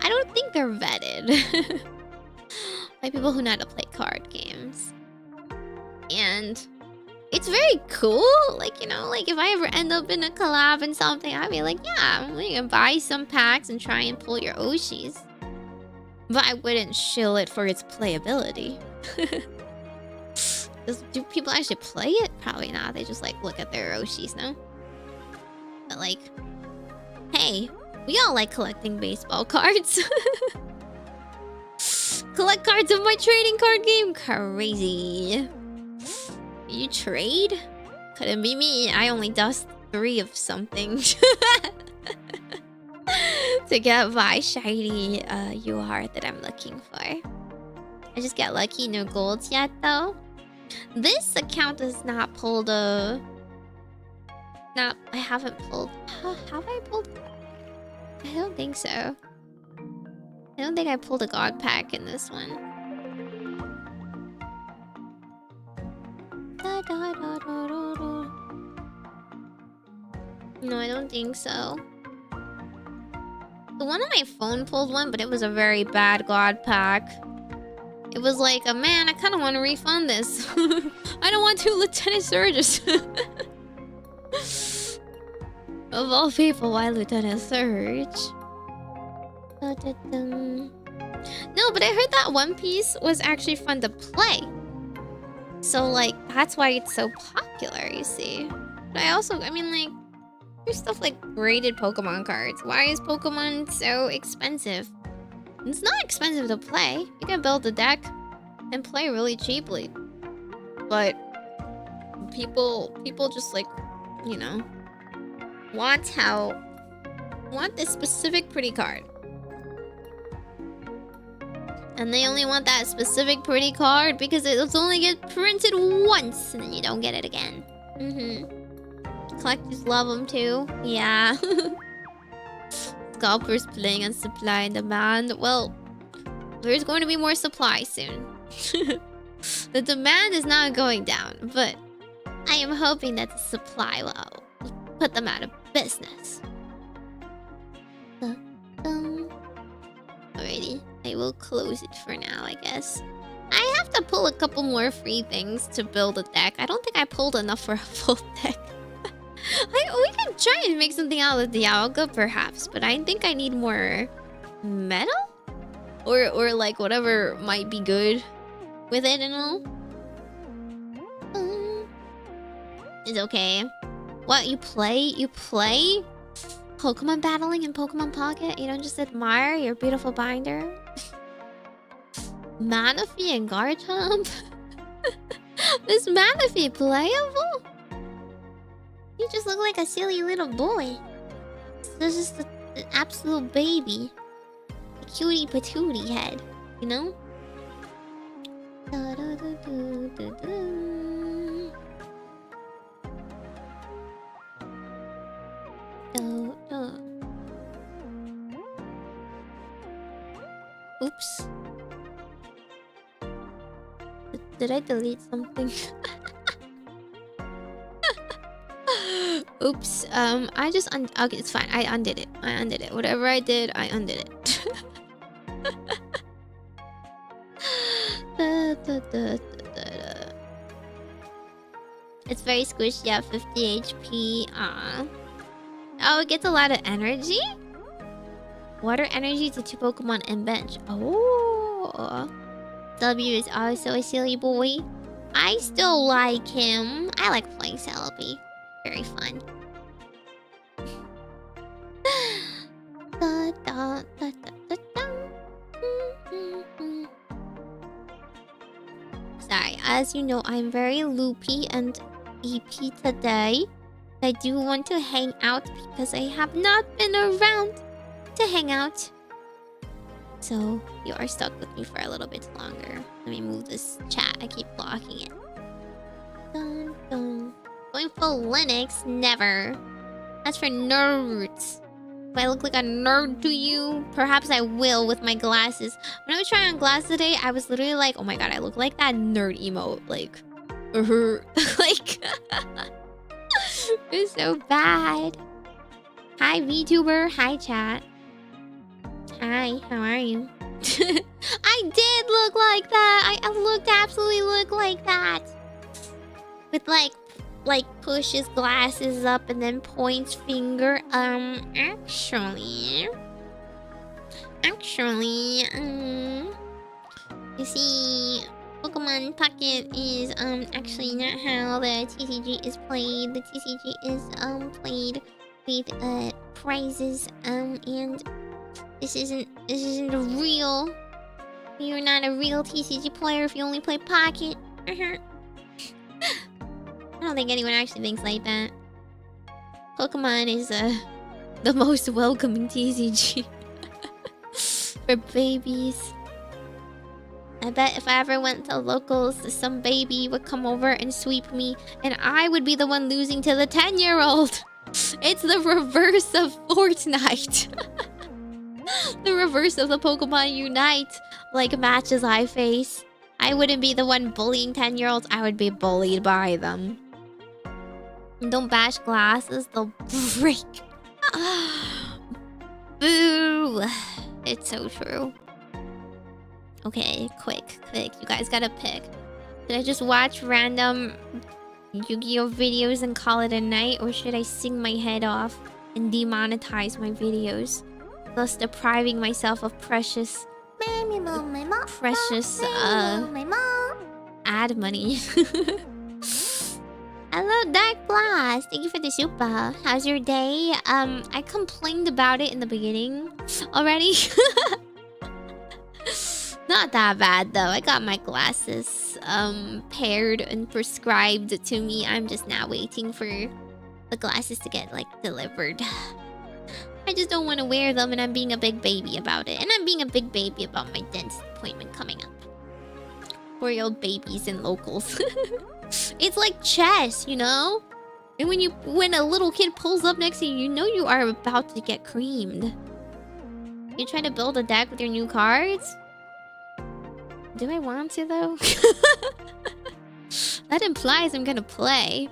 Speaker 1: I don't think they're vetted by people who know how to play card games. And it's very cool. Like, you know, like if I ever end up in a collab and something, I'd be like, yeah, we can buy some packs and try and pull your Oshis. But I wouldn't shill it for its playability. Do people actually play it? Probably not. They just like look at their Oshis, no? But like, hey, we all like collecting baseball cards. Collect cards of my trading card game. Crazy. You trade? Couldn't be me. I only dust 3 of something to get my shiny UR that I'm looking for. I just get lucky, no golds yet though. This account has not pulled a... I haven't pulled... Have I pulled? I don't think so. I don't think I pulled a god pack in this one. No, I don't think so. The one on my phone pulled one, but it was a very bad god pack. It was like, oh, man, I kind of want to refund this. I don't want 2 Lieutenant Surges. Of all people, why Lieutenant Surge? No, but I heard that One Piece was actually fun to play. So, like, that's why it's so popular, you see. But I mean, like, there's stuff like graded Pokemon cards. Why is Pokemon so expensive? It's not expensive to play. You can build a deck and play really cheaply. But people just like, you know, want this specific pretty card. And they only want that specific pretty card because it'll only get printed once and then you don't get it again. Collectors love them too. Yeah. Scalpers playing on supply and demand. Well, there's going to be more supply soon. The demand is not going down, but I am hoping that the supply will put them out of business. Alrighty, I will close it for now, I guess. I have to pull a couple more free things to build a deck. I don't think I pulled enough for a full deck. We can try and make something out of the Dialga, perhaps, but I think I need more metal? Or like whatever might be good with it and all. It's okay. What, you play? You play Pokemon battling in Pokemon Pocket? You don't just admire your beautiful binder? Manaphy and Garchomp? Is Manaphy playable? You just look like a silly little boy. This is just an absolute baby. A cutie patootie head, you know? Oops. Did I delete something? Oops. I just okay, it's fine. I undid it. Whatever I did, I undid it. It's very squishy at 50 HP. Oh, it gets a lot of energy? Water energy to 2 Pokemon and bench. Oh. W is also a silly boy. I still like him. I like playing Celebi. Very fun. Da, da, da, da, da. Sorry, as you know, I'm very loopy and EP today. I do want to hang out because I have not been around to hang out. So you are stuck with me for a little bit longer. Let me move this chat. I keep blocking it. Dun, dun. Going full Linux? Never. That's for nerds. Do I look like a nerd to you? Perhaps I will with my glasses. When I was trying on glasses today, I was literally like, oh my god, I look like that nerd emote. Like, like, it's so bad. Hi, VTuber. Hi, chat. Hi, how are you? I did look like that. I looked absolutely look like that. With like pushes glasses up and then points finger. Actually, you see, Pokemon Pocket is actually not how the TCG is played. The TCG is played with prizes and this isn't a real. You're not a real TCG player if you only play Pocket. I don't think anyone actually thinks like that. Pokemon is the most welcoming TCG for babies. I bet if I ever went to locals, some baby would come over and sweep me, and I would be the one losing to the 10-year-old. It's the reverse of Fortnite. The reverse of the Pokemon Unite, like matches I face. I wouldn't be the one bullying 10-year-olds, I would be bullied by them. Don't bash glasses, they'll break. Boo! It's so true. Okay, quick. You guys gotta pick. Should I just watch random Yu-Gi-Oh videos and call it a night? Or should I sing my head off and demonetize my videos? Thus depriving myself of precious ad money. Hello, Dark Blast. Thank you for the super. How's your day? I complained about it in the beginning already. Not that bad though. I got my glasses paired and prescribed to me. I'm just now waiting for the glasses to get like delivered. I just don't want to wear them, and I'm being a big baby about it. And I'm being a big baby about my dentist appointment coming up. 4-year-old babies and locals. It's like chess, you know? And when a little kid pulls up next to you, you know you are about to get creamed. You try to build a deck with your new cards? Do I want to, though? That implies I'm gonna play.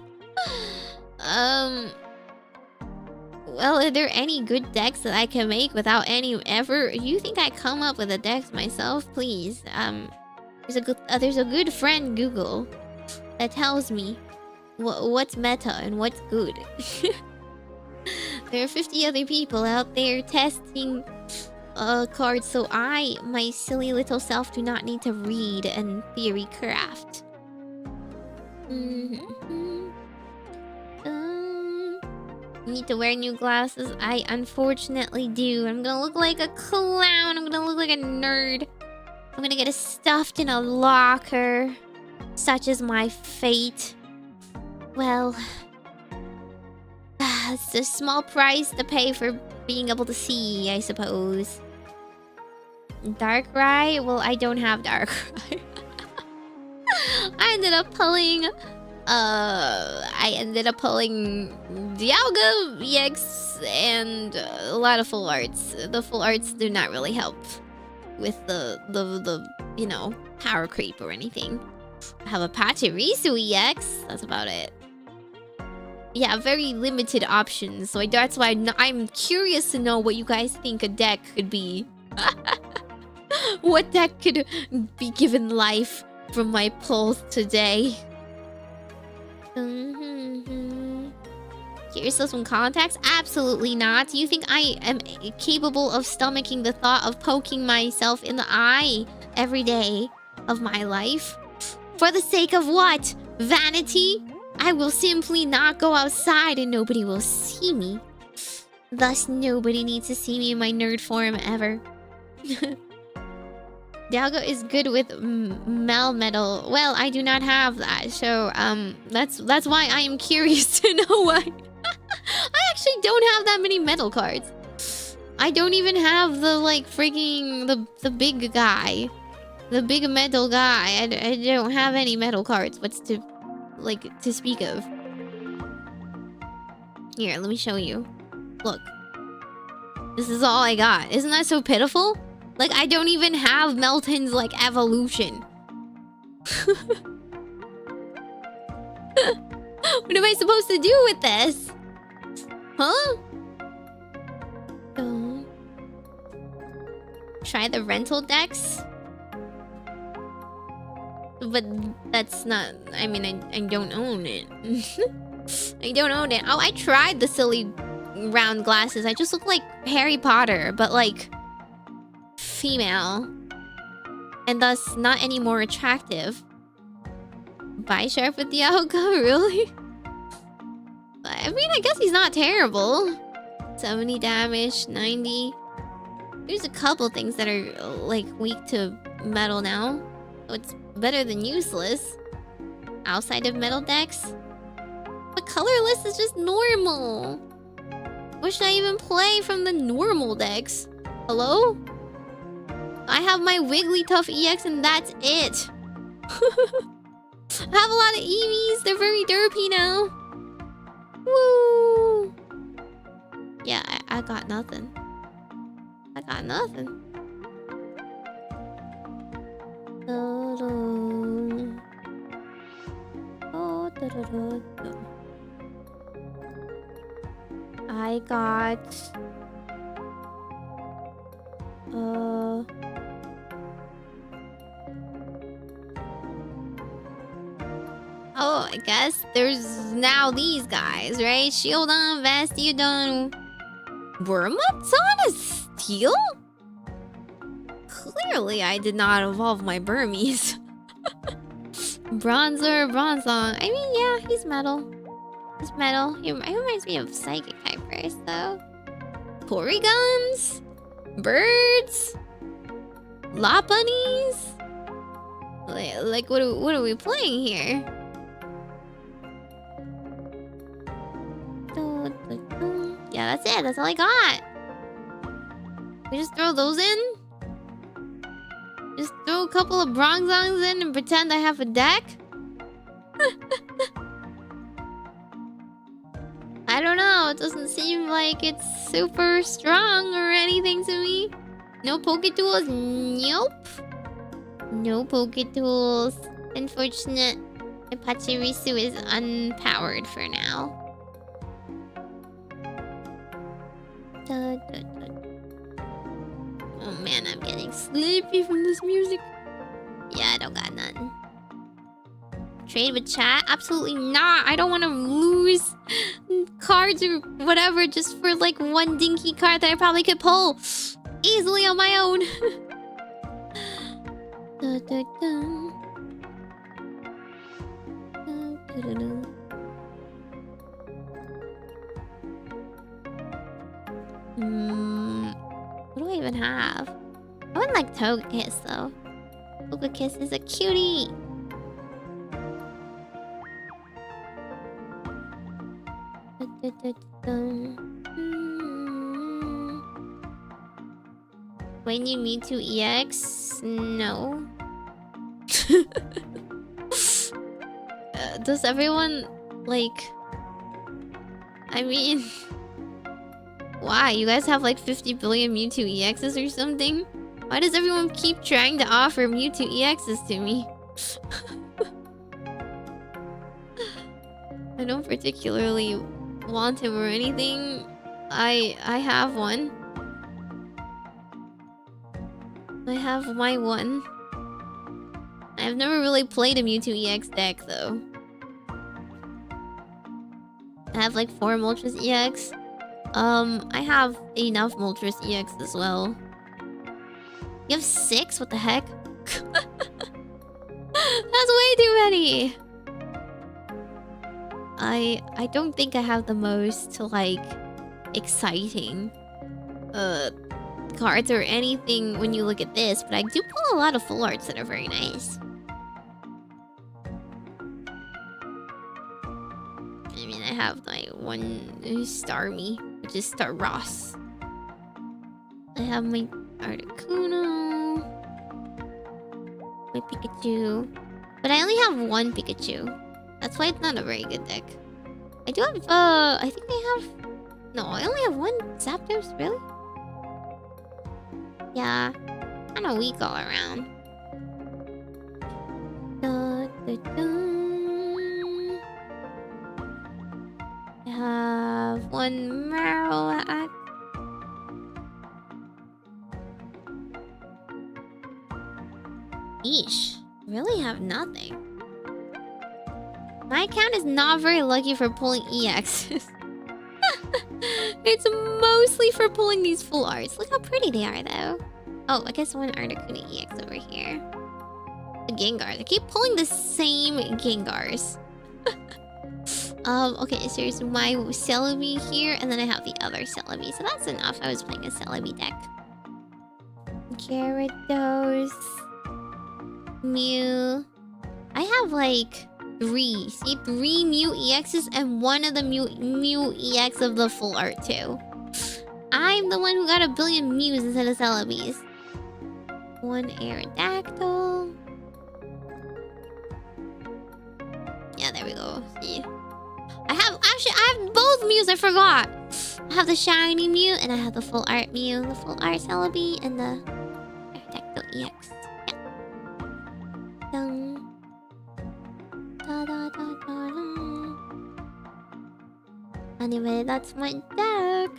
Speaker 1: Well, are there any good decks that I can make without any ever? You think I come up with the decks myself? Please. There's a good friend Google that tells me what's meta and what's good. There are 50 other people out there testing cards, so my silly little self, do not need to read and theory craft. You need to wear new glasses. I unfortunately do. I'm gonna look like a clown. I'm gonna look like a nerd. I'm gonna get stuffed in a locker. Such is my fate. Well, it's a small price to pay for being able to see, I suppose. Darkrai? Well, I don't have Darkrai. I ended up pulling Dialga, EX, and a lot of full arts. The full arts do not really help with the you know, power creep or anything. I have a Pachirisu EX. That's about it. Yeah, very limited options. So that's why I'm curious to know what you guys think a deck could be. What deck could be given life from my pulls today? Get yourself some contacts? Absolutely not. Do you think I am capable of stomaching the thought of poking myself in the eye every day of my life? For the sake of what? Vanity? I will simply not go outside and nobody will see me. Thus, nobody needs to see me in my nerd form ever. Dialgo is good with Melmetal. Well, I do not have that, so that's why I am curious to know why. I actually don't have that many metal cards. I don't even have the like freaking the big guy, the big metal guy. I don't have any metal cards. What's to speak of? Here, let me show you. Look, this is all I got. Isn't that so pitiful? Like, I don't even have Melton's, like, evolution. What am I supposed to do with this? Huh? Try the rental decks? But that's not... I mean, I don't own it. I don't own it. Oh, I tried the silly round glasses. I just look like Harry Potter, but, like... female, and thus not any more attractive. Buy Sharp with the outcome, really? I mean, I guess he's not terrible. 70 damage, 90. There's a couple things that are like weak to metal now. So it's better than useless. Outside of metal decks. But colorless is just normal. What should I even play from the normal decks? Hello? I have my Wigglytuff EX and that's it. I have a lot of Eevees. They're very derpy now. Woo! Yeah, I got nothing. I got nothing. I got... Oh, I guess there's now these guys, right? Shieldon, Vastiodon, Wormutson is steel? Clearly, I did not evolve my Burmese. Bronzor, Bronzong. I mean, yeah, he's metal. He's metal. He reminds me of Psychic Hypers, though. Porygons? Birds? Lopunnies? Like, what are we playing here? Yeah, that's it. That's all I got. We just throw those in? Just throw a couple of Bronzongs in and pretend I have a deck? I don't know. It doesn't seem like it's super strong or anything to me. No Poketools? Nope. No Poketools. Unfortunate. My Pachirisu is unpowered for now. Oh man, I'm getting sleepy from this music. Yeah, I don't got nothing. Trade with chat? Absolutely not. I don't want to lose cards or whatever just for like one dinky card that I probably could pull easily on my own. What do I even have? I wouldn't like Togekiss though. Togekiss is a cutie. When you need to EX? No. Does everyone like... I mean... Why? You guys have like 50 billion Mewtwo EXs or something? Why does everyone keep trying to offer Mewtwo EXs to me? I don't particularly want him or anything. I have one. I have my one. I've never really played a Mewtwo EX deck though. I have like 4 Moltres EX. I have enough Moltres EX as well. You have 6? What the heck? That's way too many. I don't think I have the most like exciting cards or anything when you look at this, but I do pull a lot of full arts that are very nice. I mean, I have my 1 Starmie, which is Star Ross. I have my Articuno, my Pikachu, but I only have 1 Pikachu. That's why it's not a very good deck. I do have, I think I have... No, I only have 1 Zapdos, really? Yeah, kind of weak all around. I have 1 Marowak. Eesh, really have nothing. My account is not very lucky for pulling EXs. It's mostly for pulling these full arts. Look how pretty they are, though. Oh, I guess 1 Articuno EX over here. The Gengars. I keep pulling the same Gengars. Okay, so here's my Celebi here, and then I have the other Celebi. So that's enough. I was playing a Celebi deck. Gyarados. Mew. I have like 3. See, 3 Mew EXs and 1 of the Mew EX of the full art too. I'm the one who got a billion Mews instead of Celebis. 1 Aerodactyl. Yeah, there we go. See, I have both Mews. I forgot. I have the shiny Mew and I have the full art Mew, the full art Celebi, and the Aerodactyl EX. Yeah. Dun. Da, da, da, da, da. Anyway, that's my deck.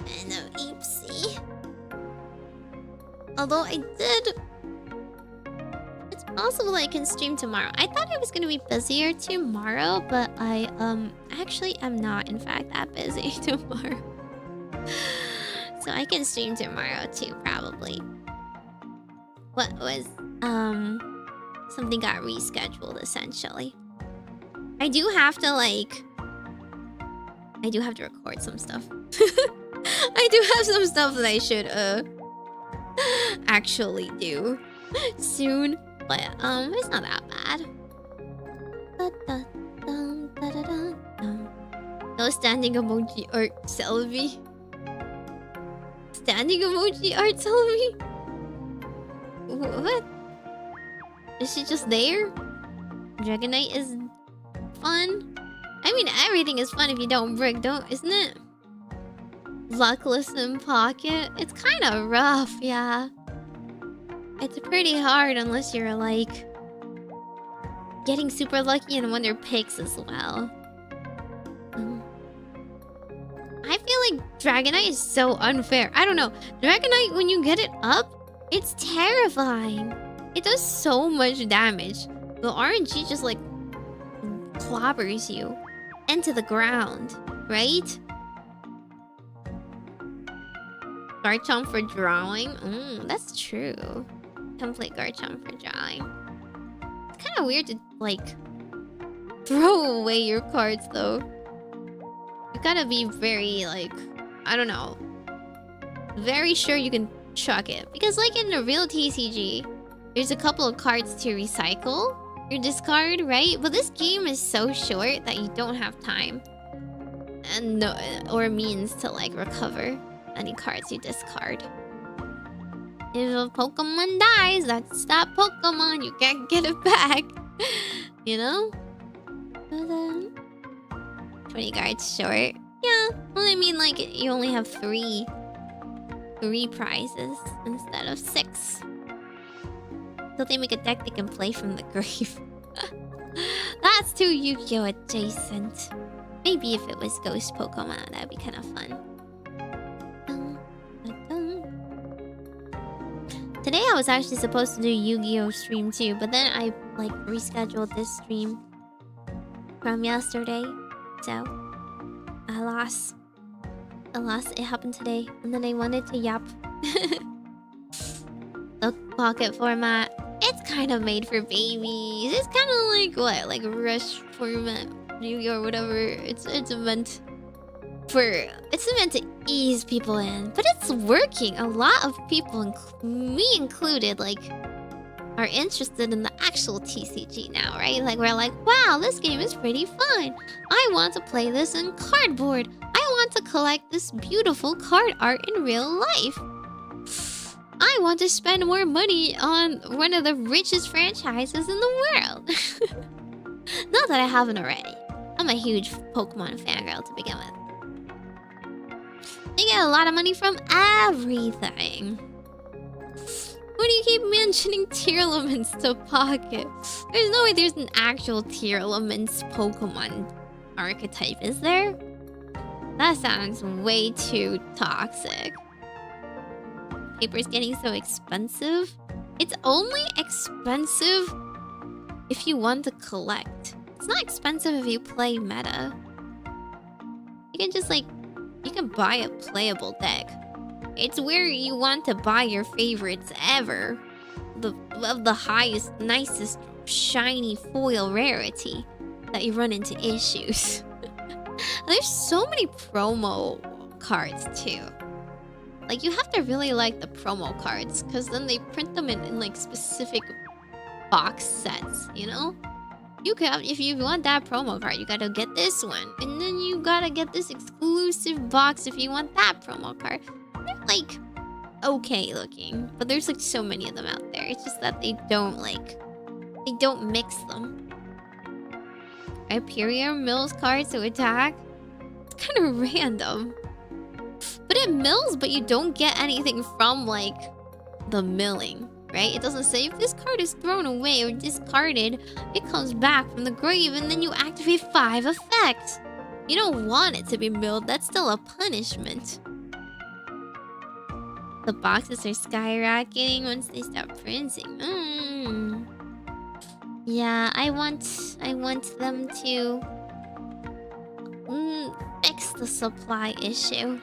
Speaker 1: And no Eepsy. Although I did... It's possible I can stream tomorrow. I thought I was gonna be busier tomorrow, but I actually am not in fact that busy tomorrow. So I can stream tomorrow too, probably. What was something got rescheduled essentially. I do have to record some stuff. I do have some stuff that I should actually do soon, but it's not that bad. No standing emoji art Celebi. Standing emoji art Celebi? What? Is she just there? Dragonite is fun. I mean, everything is fun if you don't brick, isn't it? Luckless in Pocket. It's kind of rough, yeah. It's pretty hard unless you're like getting super lucky in one of their picks as well. I feel like Dragonite is so unfair. I don't know. Dragonite, when you get it up, it's terrifying. It does so much damage. The RNG just like clobbers you into the ground, right? Garchomp for drawing? That's true. Template Garchomp for drawing. It's kind of weird to like throw away your cards though. You gotta be very like, I don't know, very sure you can chuck it. Because like in the real TCG, there's a couple of cards to recycle your discard, right? But this game is so short that you don't have time and no, or means to like recover any cards you discard. If a Pokemon dies, that's that Pokemon. You can't get it back. You know? 20 cards short. Yeah. Well, I mean, like, you only have 3 prizes instead of 6. So they make a deck they can play from the grave. That's too Yu-Gi-Oh! Adjacent. Maybe if it was Ghost Pokemon, that'd be kind of fun. Today I was actually supposed to do Yu-Gi-Oh stream too, but then I like rescheduled this stream from yesterday. So, alas, it happened today, and then I wanted to yap. The pocket format, it's kind of made for babies. It's kind of like what, like rush format, Yu-Gi-Oh or whatever. It's meant to ease people in, but it's working. A lot of people, me included, like, are interested in the actual TCG now, right? Like, we're like, wow, this game is pretty fun. I want to play this in cardboard. I want to collect this beautiful card art in real life. I want to spend more money on one of the richest franchises in the world. Not that I haven't already. I'm a huge Pokemon fangirl to begin with. They get a lot of money from everything. Why do you keep mentioning tier elements to Pocket? There's no way there's an actual tier elements Pokemon archetype, is there? That sounds way too toxic. Paper's getting so expensive. It's only expensive if you want to collect. It's not expensive if you play meta. You can just like, you can buy a playable deck. It's where you want to buy your favorites ever. Of the highest, nicest, shiny foil rarity that you run into issues. There's so many promo cards too. Like, you have to really like the promo cards, because then they print them in like specific box sets, you know? You can, if you want that promo card, you gotta get this one. And then you gotta get this exclusive box if you want that promo card. They're like okay looking, but there's like so many of them out there. It's just that they don't mix them. Hyperion mills cards to attack. It's kind of random. But it mills, but you don't get anything from like the milling. Right? It doesn't say if this card is thrown away or discarded, it comes back from the grave and then you activate 5 effects. You don't want it to be milled. That's still a punishment. The boxes are skyrocketing once they stop printing. Yeah, I want them to fix the supply issue.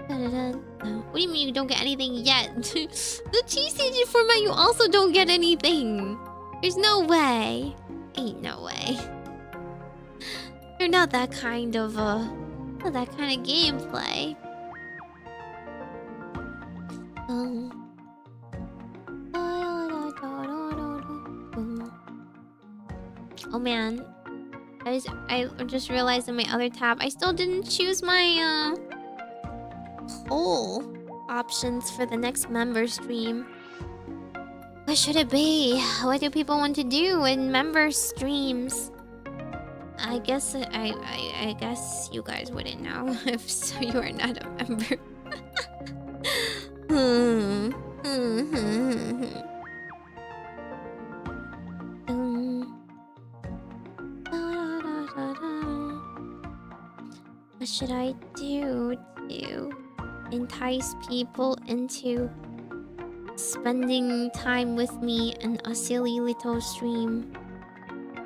Speaker 1: What do you mean you don't get anything yet? The TCG format, you also don't get anything. There's no way. Ain't no way. They're not that kind of gameplay. Oh man, I just realized in my other tab I still didn't choose my poll options for the next member stream. What should it be? What do people want to do in member streams? I guess I guess you guys wouldn't know if so you are not a member. What should I do to entice people into spending time with me in a silly little stream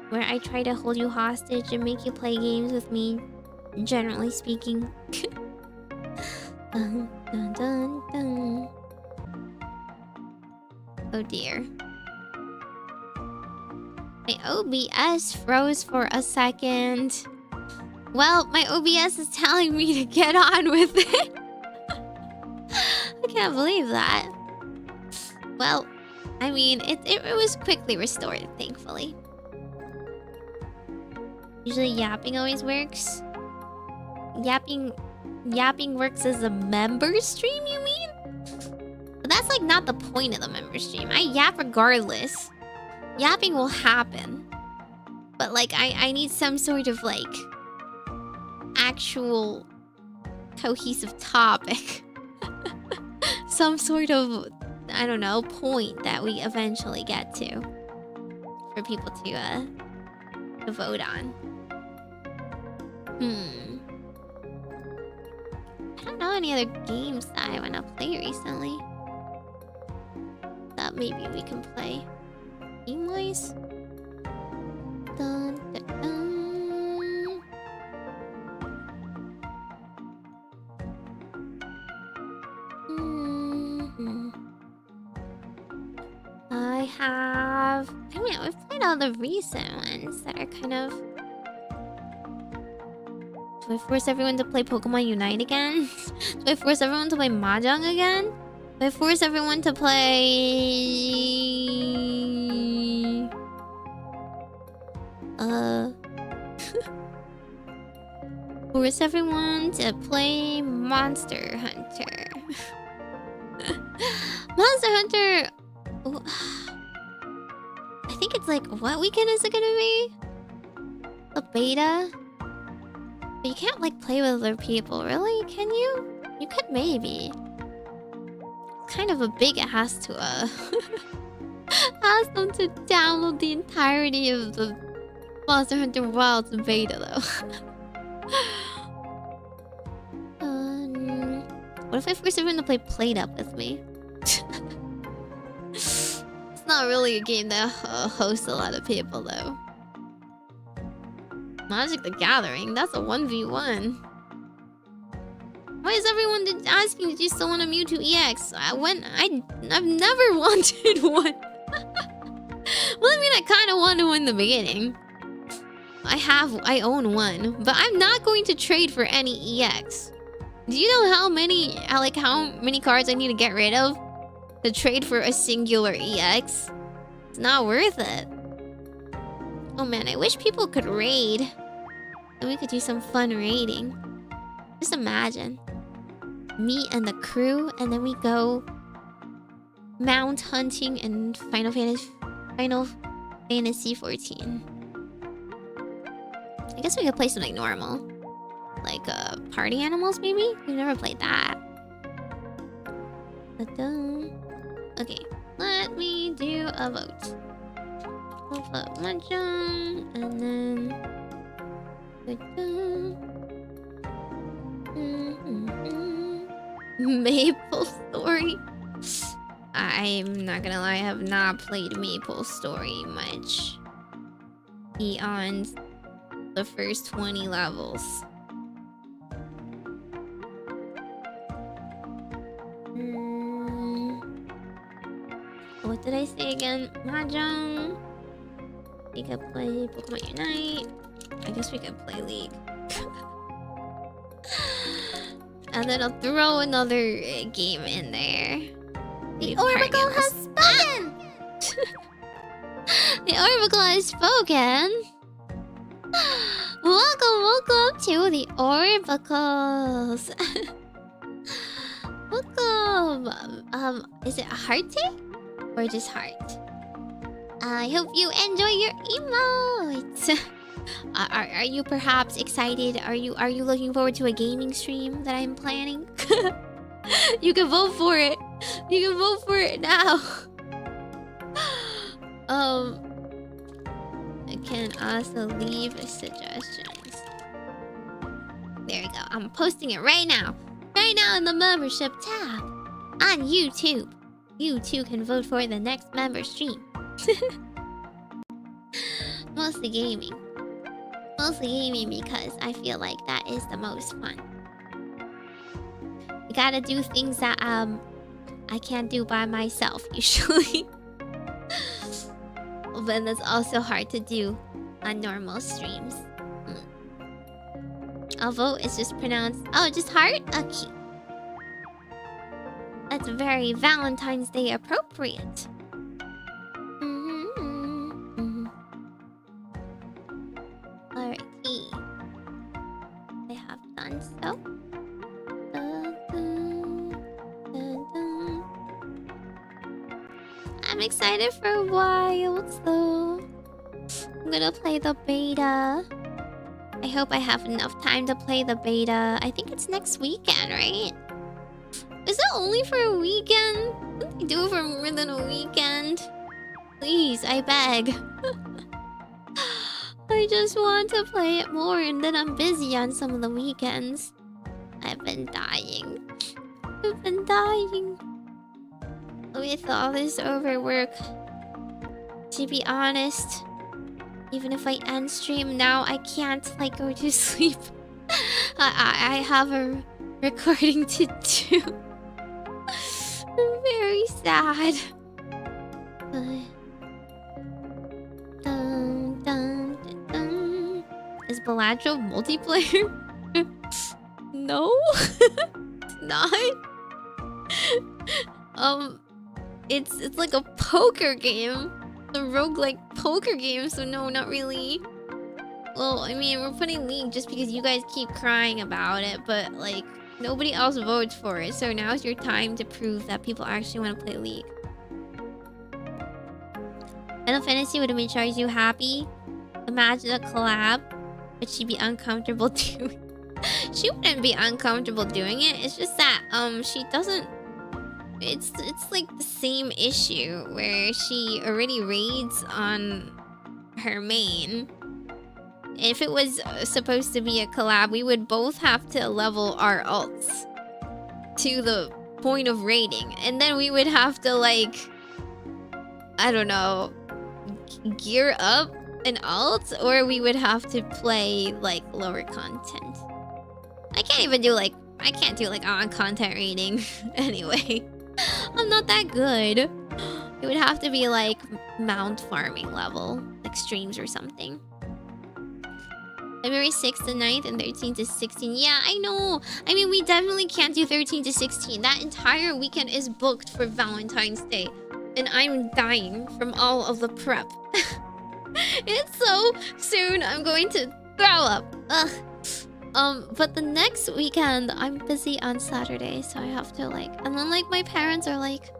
Speaker 1: where I try to hold you hostage and make you play games with me, generally speaking? Dun, dun, dun, dun. Oh dear. My OBS froze for a second. Well, my OBS is telling me to get on with it. I can't believe that. Well, I mean, it was quickly restored, thankfully. Usually yapping always works. Yapping works as a member stream, you mean? But that's like not the point of the member stream. I yap regardless. Yapping will happen. But like I need some sort of like actual cohesive topic. Some sort of, I don't know, point that we eventually get to for people to vote on. I don't know any other games that I want to play recently. maybe we can play team-wise. Dun, dun, dun. I mean, we've played all the recent ones that are kind of... Do I force everyone to play Pokemon Unite again? Do I force everyone to play Mahjong again? Do I force everyone to play... Force everyone to play Monster Hunter. Monster Hunter... Oh, I think it's like... What weekend is it gonna be? A beta? But you can't like play with other people, really? Can you? You could maybe. It's kind of a big ask to ask them to download the entirety of the Monster Hunter Wilds beta though. What if I force everyone to play Played Up with me? It's not really a game that hosts a lot of people though. Magic the Gathering, that's a 1v1. Why is everyone asking, did you still want a Mewtwo EX? I've never wanted one. Well, I mean, I kind of wanted one in the beginning. I own one, but I'm not going to trade for any EX. Do you know how many cards I need to get rid of to trade for a singular EX? It's not worth it. Oh man, I wish people could raid. And we could do some fun raiding. Just imagine. Me and the crew, and then we go mount hunting in Final Fantasy 14. I guess we could play something normal. Like party animals maybe? We've never played that. Okay, let me do a vote. I'll vote Mahjong, and then... Maple Story. I'm not gonna lie, I have not played Maple Story much. Beyond the first 20 levels. What did I say again? Mahjong. We could play Pokemon Unite. I guess we could play League. And then I'll throw another game in there. The Orbacle has spoken! The Orbacle has spoken! Welcome to the Orbacles! Welcome! Is it a heart day? Or just heart? I hope you enjoy your emotes! Are you perhaps excited? Are you looking forward to a gaming stream that I'm planning? You can vote for it. You can vote for it now. I can also leave suggestions. There we go. I'm posting it right now. Right now in the membership tab on YouTube. You too can vote for the next member stream. Mostly gaming. Mostly gaming because I feel like that is the most fun. You gotta do things that I can't do by myself usually. But that's also hard to do on normal streams. Although it's just pronounced... Oh, just heart? Okay. That's very Valentine's Day appropriate. Alrighty. I have done so. I'm excited for Wilds though. I'm gonna play the beta. I hope I have enough time to play the beta. I think it's next weekend, right? Is it only for a weekend? Couldn't they do it for more than a weekend? Please, I beg. I just want to play it more and then I'm busy on some of the weekends. I've been dying. I've been dying. with all this overwork. To be honest, even if I end stream now, I can't like go to sleep. I have a recording to do. I'm very sad. Dun, dun, dun, dun. Is Bellatrix multiplayer? No, it's not. It's like a poker game. A roguelike poker game, so no, not really. Well, I mean, we're putting League just because you guys keep crying about it, but like, nobody else votes for it, so now's your time to prove that people actually want to play League. Final Fantasy would have made you happy. Imagine a collab, but she'd be uncomfortable doing. She wouldn't be uncomfortable doing it. It's just that she doesn't. It's like the same issue where she already raids on her main. If it was supposed to be a collab, we would both have to level our alts to the point of raiding, and then we would have to like, I don't know, gear up an alt, or we would have to play like lower content. I can't do like on content rating anyway. I'm not that good. It would have to be like mount farming level, like streams or something. February 6th to 9th and 13th to 16th. Yeah, I know. I mean, we definitely can't do 13 to 16. That entire weekend is booked for Valentine's Day. And I'm dying from all of the prep. It's so soon. I'm going to throw up. Ugh. But the next weekend, I'm busy on Saturday, so I have to like, and then like my parents are like,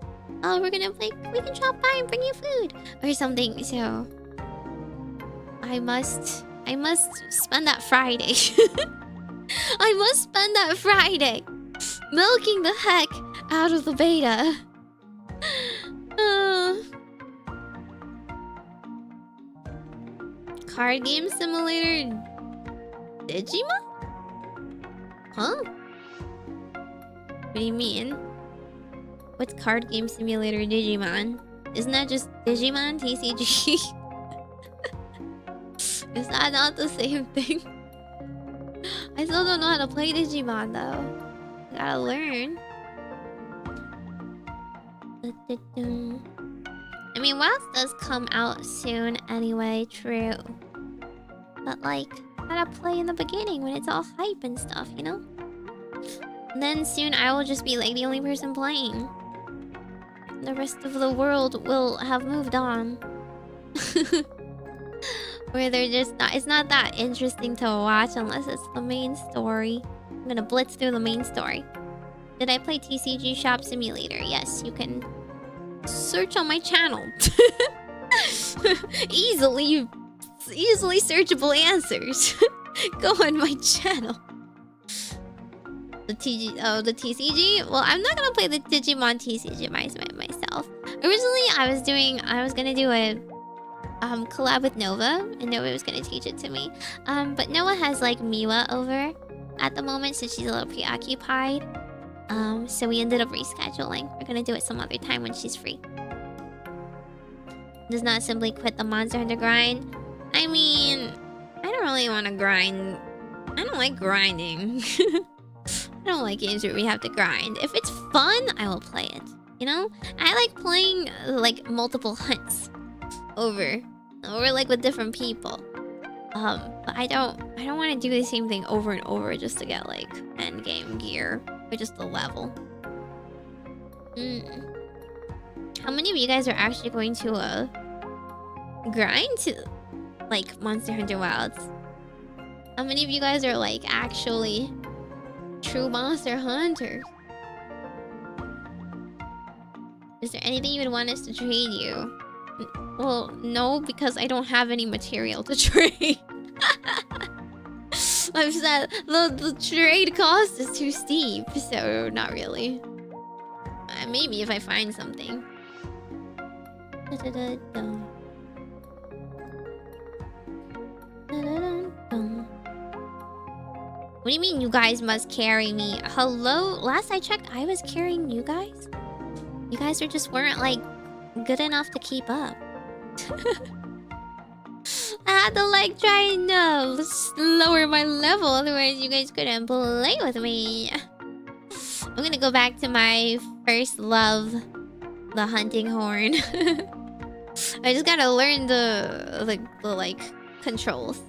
Speaker 1: oh, we can drop by and bring you food or something. So I must spend that Friday. I must spend that Friday milking the heck out of the beta. Card game simulator Digimon? Huh? What do you mean? What's card game simulator Digimon? Isn't that just Digimon TCG? Is that not the same thing? I still don't know how to play Digimon though. I gotta learn. I mean, Wilds does come out soon anyway, true. But like, gotta play in the beginning when it's all hype and stuff, you know? And then soon I will just be like the only person playing. The rest of the world will have moved on. Where they're just not, it's not that interesting to watch unless it's the main story. I'm gonna blitz through the main story. Did I play TCG Shop Simulator? Yes, you can search on my channel. Easily searchable answers. Go on my channel. The TCG? Well, I'm not gonna play the Digimon TCG myself. Originally, I was gonna do a collab with Nova, and Nova was gonna teach it to me. But Nova has like Miwa over at the moment, so she's a little preoccupied. So we ended up rescheduling. We're gonna do it some other time when she's free. Does not simply quit the Monster Hunter grind. I mean, I don't really want to grind. I don't like grinding. I don't like games where we have to grind. If it's fun, I will play it. You know? I like playing like multiple hunts over like with different people. But I don't want to do the same thing over and over just to get like end game gear or just the level. How many of you guys are actually going to grind to like Monster Hunter Wilds? How many of you guys are like actually true monster hunters? Is there anything you would want us to trade you? Well, no, because I don't have any material to trade. I've said the trade cost is too steep, so not really. Maybe if I find something. What do you mean you guys must carry me? Hello? Last I checked, I was carrying you guys? You guys just weren't like good enough to keep up. I had to like try and lower my level, otherwise you guys couldn't play with me. I'm gonna go back to my first love, the hunting horn. I just gotta learn the like controls,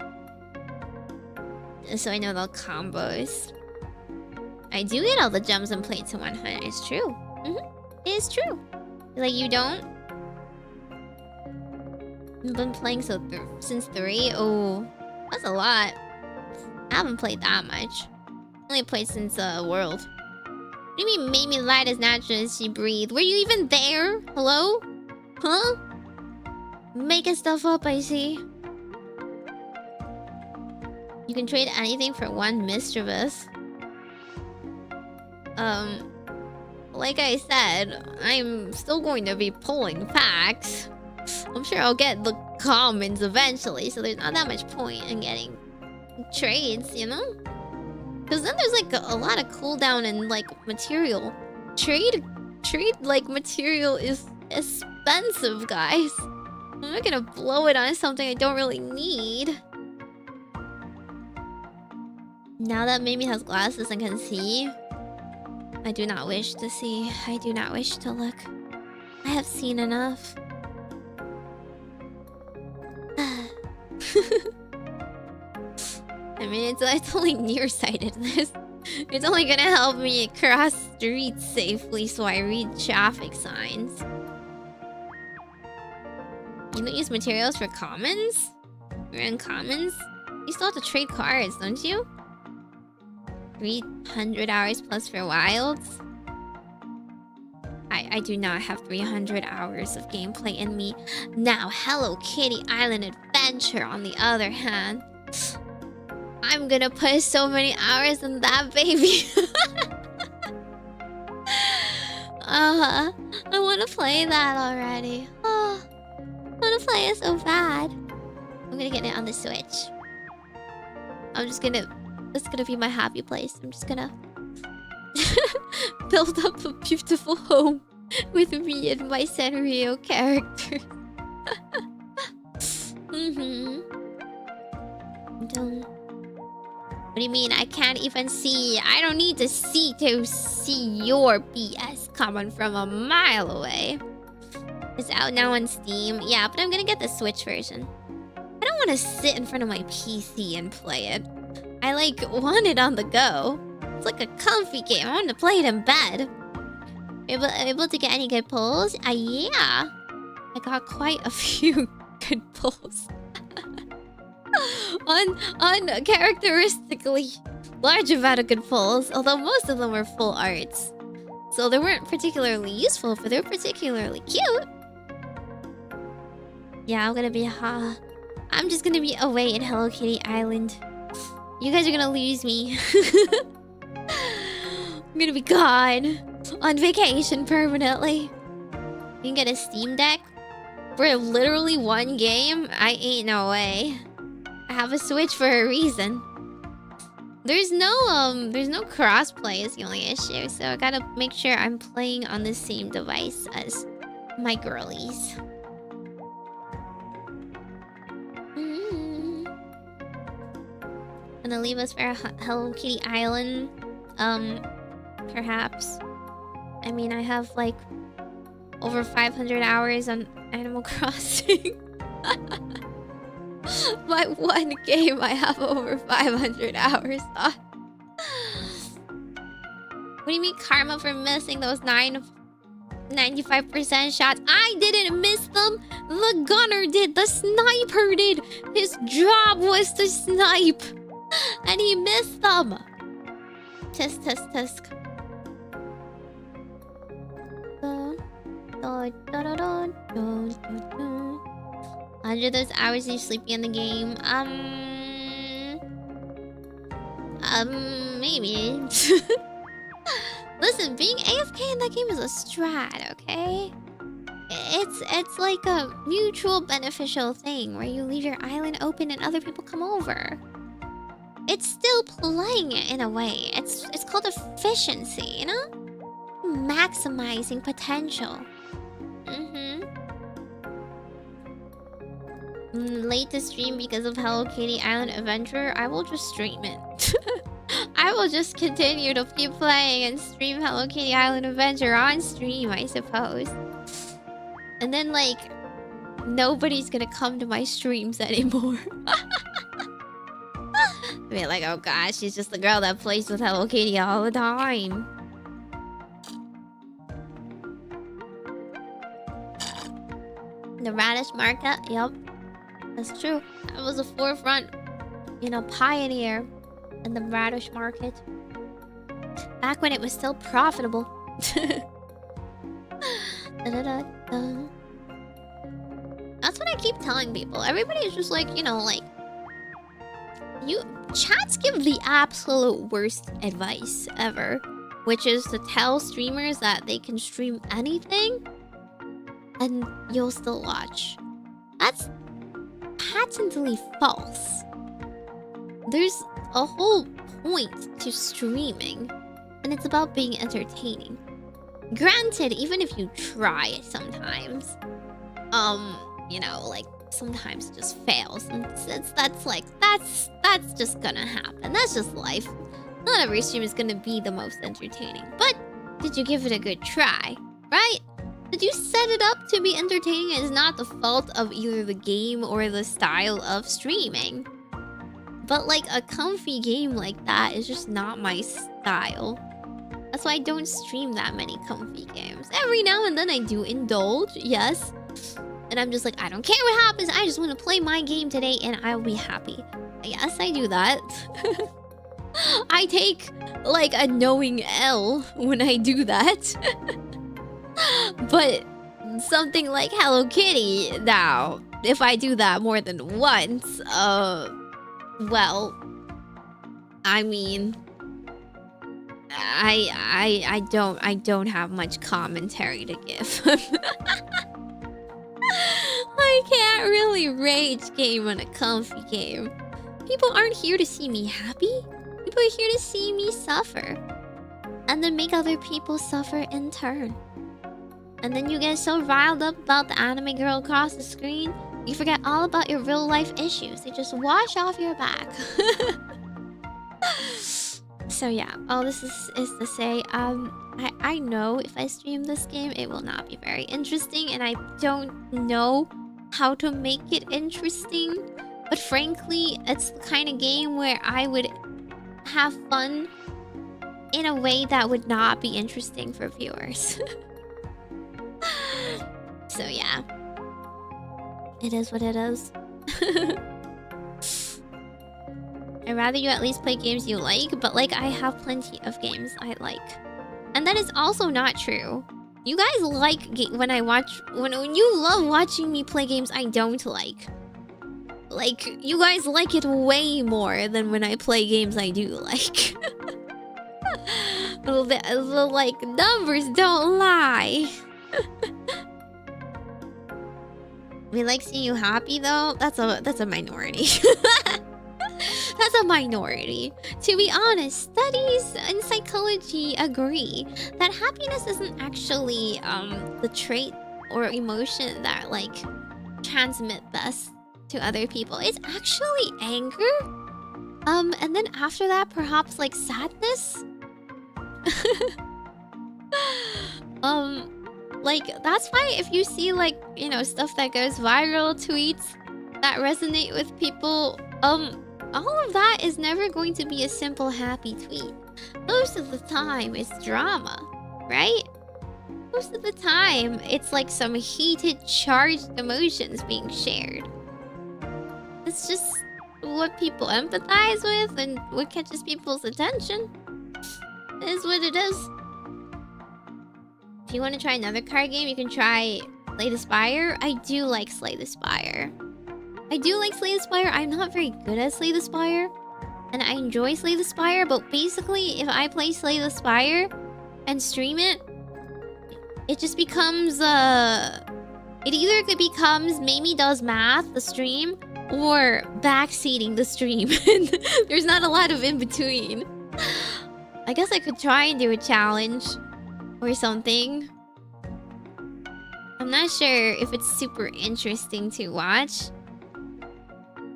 Speaker 1: so I know the combos. I do get all the gems and plates in one hunt. It's true. It is true. Like you don't. I've been playing since 3. Oh, that's a lot. I haven't played that much. Only played since World. What do you mean made me light as natural as she breathed? Were you even there? Hello? Huh? Making stuff up, I see. You can trade anything for one mischievous. Like I said, I'm still going to be pulling packs. I'm sure I'll get the commons eventually, so there's not that much point in getting trades, you know? Because then there's like a lot of cooldown and like material. Trade like material is expensive, guys. I'm not gonna blow it on something I don't really need. Now that Meimi has glasses and can see, I do not wish to see. I do not wish to look. I have seen enough. I mean, it's only nearsightedness. It's only gonna help me cross streets safely so I read traffic signs. You don't use materials for commons? You're in commons? You still have to trade cards, don't you? 300 hours plus for wilds? I do not have 300 hours of gameplay in me. Now, Hello Kitty Island Adventure, on the other hand. I'm gonna put so many hours in that baby. I wanna play that already. Oh, I wanna play it so bad. I'm gonna get it on the Switch. It's gonna be my happy place. I'm just gonna build up a beautiful home with me and my Sanrio characters. What do you mean I can't even see? I don't need to see your BS coming from a mile away. It's out now on Steam. Yeah, but I'm gonna get the Switch version. I don't want to sit in front of my PC and play it. I like want it on the go. It's like a comfy game. I want to play it in bed. Able to get any good pulls? Yeah. I got quite a few good pulls. Uncharacteristically large amount of good pulls, although most of them were full arts. So they weren't particularly useful, but they're particularly cute. Yeah, I'm just gonna be away in Hello Kitty Island. You guys are gonna lose me. I'm gonna be gone. On vacation permanently. You can get a Steam Deck for literally one game? I ain't no way. I have a Switch for a reason. There's no crossplay is the only issue, so I gotta make sure I'm playing on the same device as my girlies. Gonna leave us for Hello Kitty Island. Perhaps. I mean, I have like over 500 hours on Animal Crossing. My one game, I have over 500 hours on. What do you mean karma for missing those 95% shots? I didn't miss them. The gunner did. The sniper did. His job was to snipe. And he missed them. Tisk, tisk, tisk. Under those hours you sleeping in the game? Maybe. Listen, being AFK in that game is a strat, okay? It's like a mutual beneficial thing where you leave your island open and other people come over. It's still playing it in a way. It's called efficiency, you know? maximizing potential. Late to stream because of Hello Kitty Island Adventure. I will just stream it. I will just continue to keep playing and stream Hello Kitty Island Adventure on stream, I suppose. And then, like, nobody's gonna come to my streams anymore. Be like, oh gosh, she's just the girl that plays with Hello Kitty all the time. The radish market, yep. That's true. I was a forefront, you know, pioneer in the radish market. Back when it was still profitable. That's what I keep telling people. Everybody is just like, you know, like... Chats give the absolute worst advice ever. Which is to tell streamers that they can stream anything and you'll still watch. That's patently false. There's a whole point to streaming, and it's about being entertaining. Granted, even if you try sometimes, you know, like sometimes it just fails, and that's just gonna happen. That's just life. Not every stream is gonna be the most entertaining, but did you give it a good try, right? Did you set it up to be entertaining? It's not the fault of either the game or the style of streaming. But like a comfy game like that is just not my style. That's why I don't stream that many comfy games. Every now and then I do indulge, yes. And I'm just like, I don't care what happens. I just want to play my game today and I'll be happy. Yes, I do that. I take like a knowing L when I do that. But something like Hello Kitty, now, if I do that more than once, well, I mean, I don't have much commentary to give. I can't really rage game on a comfy game. People aren't here to see me happy. People are here to see me suffer. And then make other people suffer in turn. And then you get so riled up about the anime girl across the screen, you forget all about your real life issues. They just wash off your back. So yeah, all this is to say, I know if I stream this game, it will not be very interesting, and I don't know how to make it interesting. But frankly, it's the kind of game where I would have fun in a way that would not be interesting for viewers. So yeah, it is what it is. I'd rather you at least play games you like, but like I have plenty of games I like. And that is also not true. You guys like when you love watching me play games I don't like. Like, you guys like it way more than when I play games I do like. the like numbers don't lie. We like seeing you happy though. That's a minority. That's a minority. To be honest, studies in psychology agree that happiness isn't actually the trait or emotion that like transmit best to other people. It's actually anger. And then after that, perhaps like sadness. Like that's why if you see like, you know, stuff that goes viral, tweets that resonate with people, all of that is never going to be a simple happy tweet. Most of the time it's drama, right? Most of the time it's like some heated, charged emotions being shared. It's just what people empathize with and what catches people's attention. It is what it is. If you want to try another card game, you can try Slay the Spire. I do like Slay the Spire. I'm not very good at Slay the Spire. And I enjoy Slay the Spire, but basically, if I play Slay the Spire and stream it, it just becomes, it either becomes Meimi does math, the stream, or backseating the stream. And there's not a lot of in between. I guess I could try and do a challenge. or something. I'm not sure if it's super interesting to watch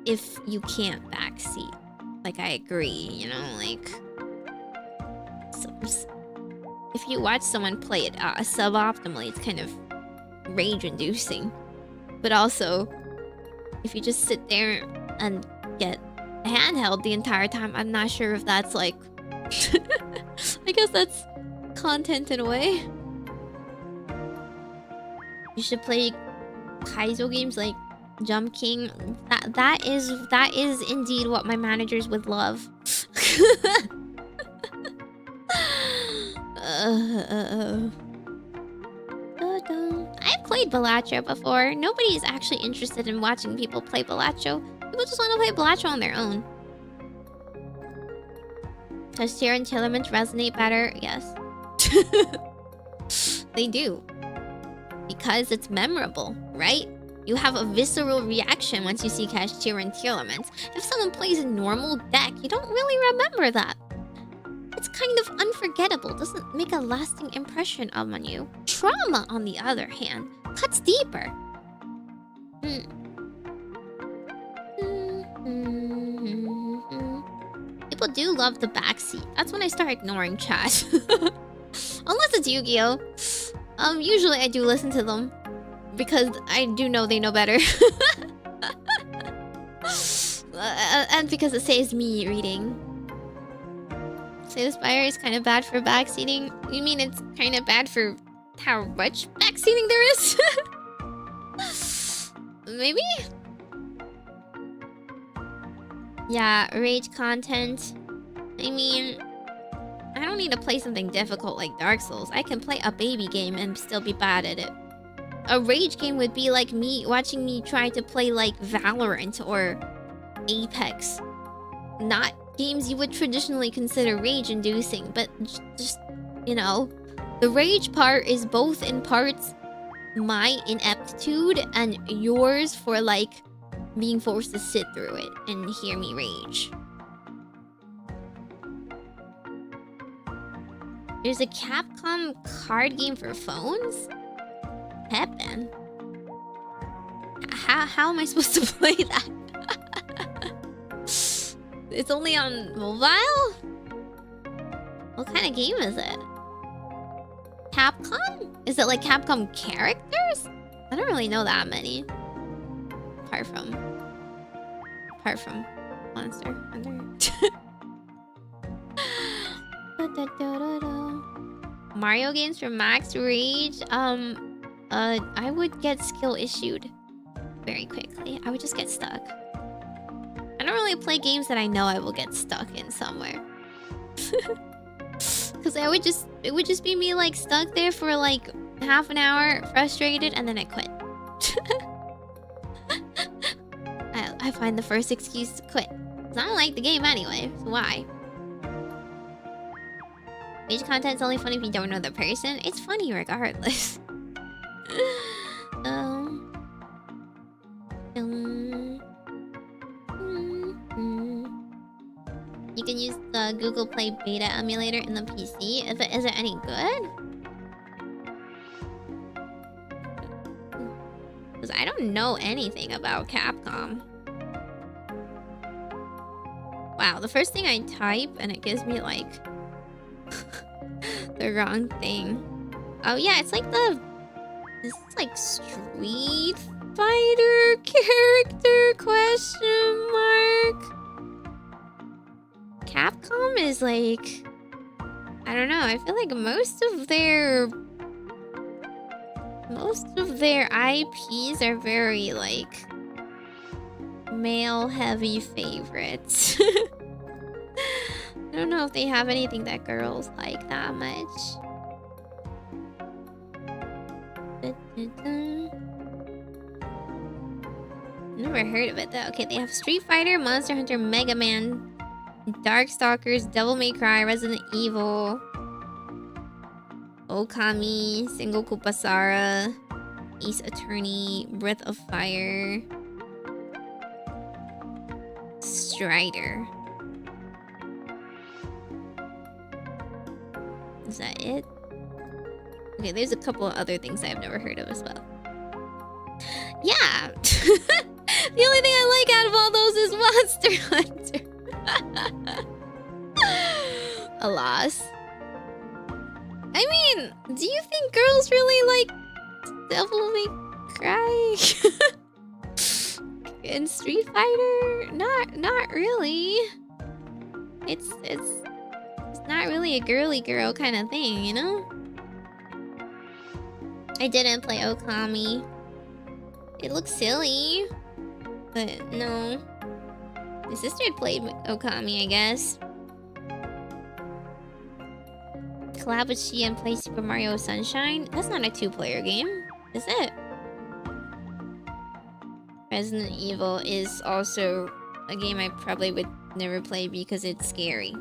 Speaker 1: if you can't backseat. Like, I agree, you know, like... if you watch someone play it suboptimally, it's kind of rage-inducing. But also, if you just sit there and get handheld the entire time, I'm not sure if that's like... I guess that's content in a way. You should play Kaizo games like Jump King. That is indeed what my managers would love. I've played Balatro before. Nobody is actually interested in watching people play Balatro. People just want to play Balatro on their own. Does Tyr and Tillerman resonate better? Yes. They do. Because it's memorable, right? You have a visceral reaction once you see Tyr and Tillerman. If someone plays a normal deck, you don't really remember that. It's kind of unforgettable, doesn't make a lasting impression on you. Trauma, on the other hand, cuts deeper. People do love the backseat. That's when I start ignoring chat. Unless it's Yu-Gi-Oh! Usually I do listen to them. Because I do know they know better. And because it saves me reading. Say the Spire is kind of bad for backseating. You mean it's kind of bad for how much backseating there is? Maybe? Yeah, rage content. I mean, I don't need to play something difficult like Dark Souls. I can play a baby game and still be bad at it. A rage game would be like watching me try to play like Valorant or Apex. Not games you would traditionally consider rage-inducing, but just, you know, the rage part is both in parts my ineptitude and yours for like being forced to sit through it and hear me rage. There's a Capcom card game for phones? Peppin? How am I supposed to play that? It's only on mobile? What kind of game is it? Capcom? Is it like Capcom characters? I don't really know that many. Apart from Monster Hunter. Mario games for max rage? I would get skill issued very quickly. I would just get stuck. I don't really play games that I know I will get stuck in somewhere. Because it would just be me like stuck there for like half an hour, frustrated, and then I quit. I find the first excuse to quit. Because I don't like the game anyway, so why? Rage content's only funny if you don't know the person. It's funny regardless. You can use the Google Play Beta emulator in the PC. Is it any good? Because I don't know anything about Capcom. Wow, the first thing I type and it gives me like the wrong thing. Oh yeah, it's like this is like Street Fighter character question mark. Capcom is like, I don't know, I feel like most of their IPs are very like male heavy favorites. I don't know if they have anything that girls like that much. Never heard of it though. Okay, they have Street Fighter, Monster Hunter, Mega Man, Darkstalkers, Devil May Cry, Resident Evil, Okami, Sengoku Basara, Ace Attorney, Breath of Fire, Strider. Is that it? Okay, there's a couple of other things I've never heard of as well. Yeah. The only thing I like out of all those is Monster Hunter. Alas. I mean, do you think girls really like Devil May Cry? In Street Fighter? Not really. It's not really a girly girl kind of thing, you know? I didn't play Okami. It looks silly. But no. My sister had played Okami, I guess. Collab with she and play Super Mario Sunshine? That's not a 2-player game, is it? Resident Evil is also a game I probably would never play because it's scary.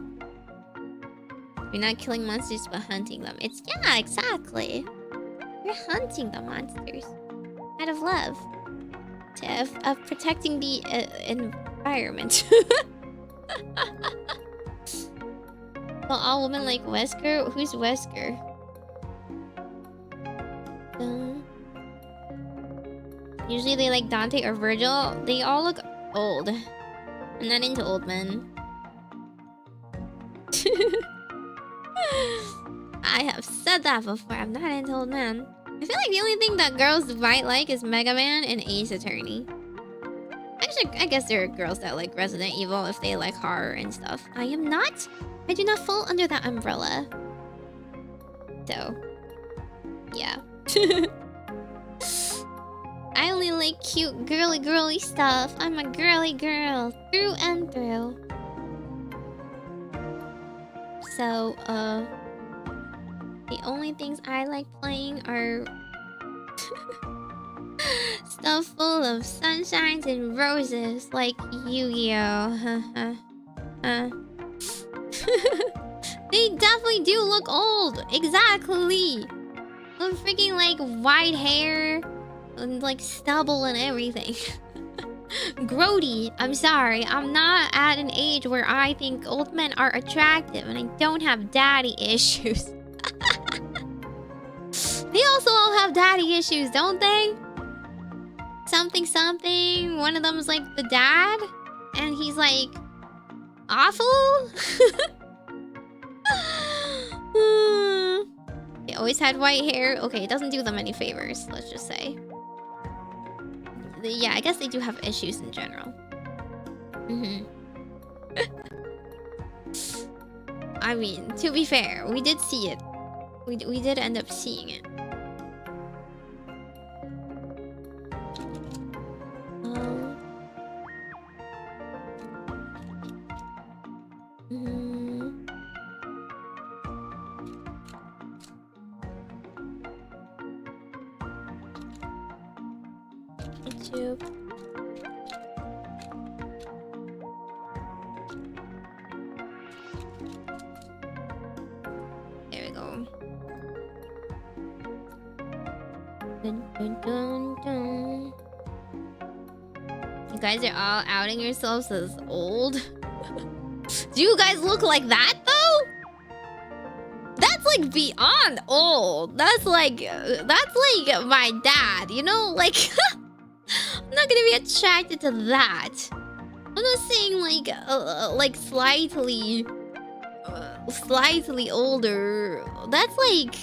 Speaker 1: You're not killing monsters but hunting them. Yeah, exactly. You're hunting the monsters out of love, of protecting the environment. Well, all women like Wesker. Who's Wesker? Usually they like Dante or Virgil. They all look old. I'm not into old men. I have said that before. I'm not into old men. I feel like the only thing that girls might like is Mega Man and Ace Attorney. Actually, I guess there are girls that like Resident Evil if they like horror and stuff. I am not. I do not fall under that umbrella. So, yeah. I only like cute girly stuff. I'm a girly girl through and through. So, the only things I like playing are stuff full of sunshines and roses, like Yu-Gi-Oh! They definitely do look old. Exactly. With freaking like white hair and like stubble and everything. Grody, I'm sorry. I'm not at an age where I think old men are attractive and I don't have daddy issues. They also all have daddy issues, don't they? Something something. One of them is like the dad and he's like awful. They always had white hair. Okay, it doesn't do them any favors, let's just say. Yeah, I guess they do have issues in general. I mean, to be fair, we did see it. We did end up seeing it. YouTube. There we go. Dun, dun, dun, dun. You guys are all outing yourselves as old. Do you guys look like that though? That's like beyond old. That's like my dad, you know? Like I'm not gonna be attracted to that. I'm not saying like slightly older. That's like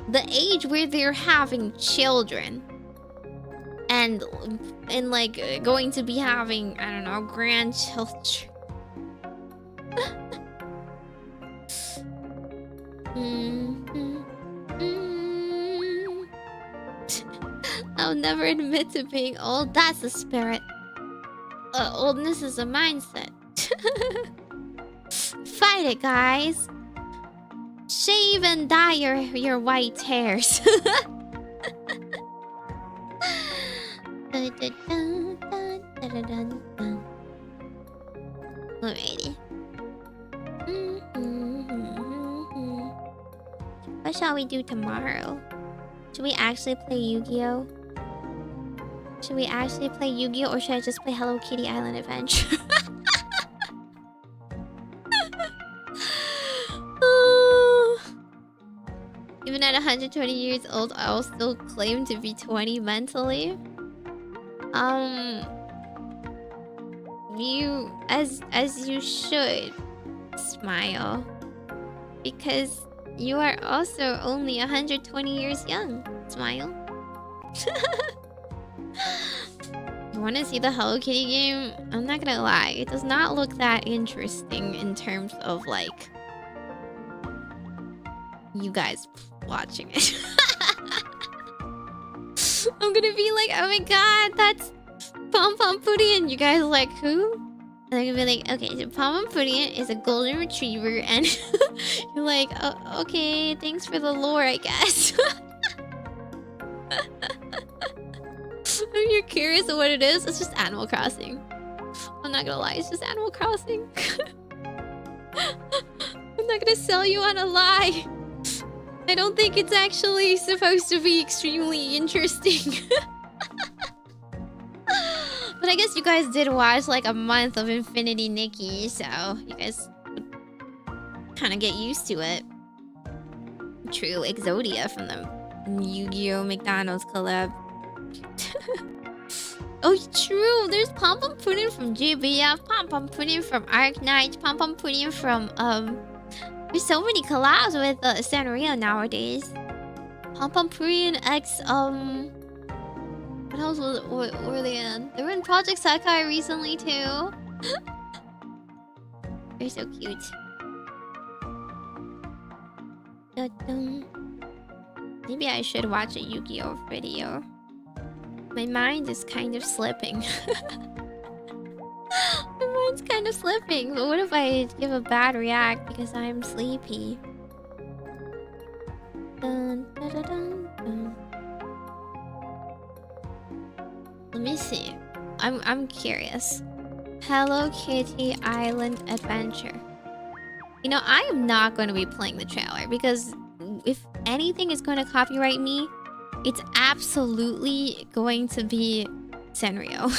Speaker 1: the age where they're having children and like going to be having, I don't know, grandchildren. I'll never admit to being old. That's the spirit. Oldness is a mindset. Fight it, guys. Shave and dye your white hairs. Alrighty. What shall we do tomorrow? Should we actually play Yu-Gi-Oh? Should we actually play Yu-Gi-Oh or should I just play Hello Kitty Island Adventure? Even at 120 years old, I'll still claim to be 20 mentally. You as you should smile, because you are also only 120 years young. Smile. You want to see the Hello Kitty game? I'm not gonna lie, it does not look that interesting in terms of like you guys watching it. I'm gonna be like, oh my god, that's Pom Pom Pudding. You guys are like, who? And they're gonna be like, okay, so Pom Pom Pudding is a golden retriever, and you're like, oh, okay, thanks for the lore, I guess. If you're curious of what it is, it's just Animal Crossing. I'm not gonna lie, it's just Animal Crossing. I'm not gonna sell you on a lie. I don't think it's actually supposed to be extremely interesting. But I guess you guys did watch like a month of Infinity Nikki, so you guys kind of get used to it. True, Exodia from the Yu-Gi-Oh! McDonald's collab. Oh, true. There's Pom Pom Pudding from GBF, Pom Pom Pudding from Arknight, Pom Pom Pudding from There's so many collabs with Sanrio nowadays. Pom Pom Pudding X what else were they in? They were in Project Sakai recently too. They're so cute. Maybe I should watch a Yu-Gi-Oh! Video. My mind is kind of slipping. My mind's kind of slipping. But what if I give a bad react because I'm sleepy? Dun, dun, dun, dun, dun. Let me see. I'm curious. Hello Kitty Island Adventure. You know, I am not going to be playing the trailer because if anything is going to copyright me, it's absolutely going to be Sanrio.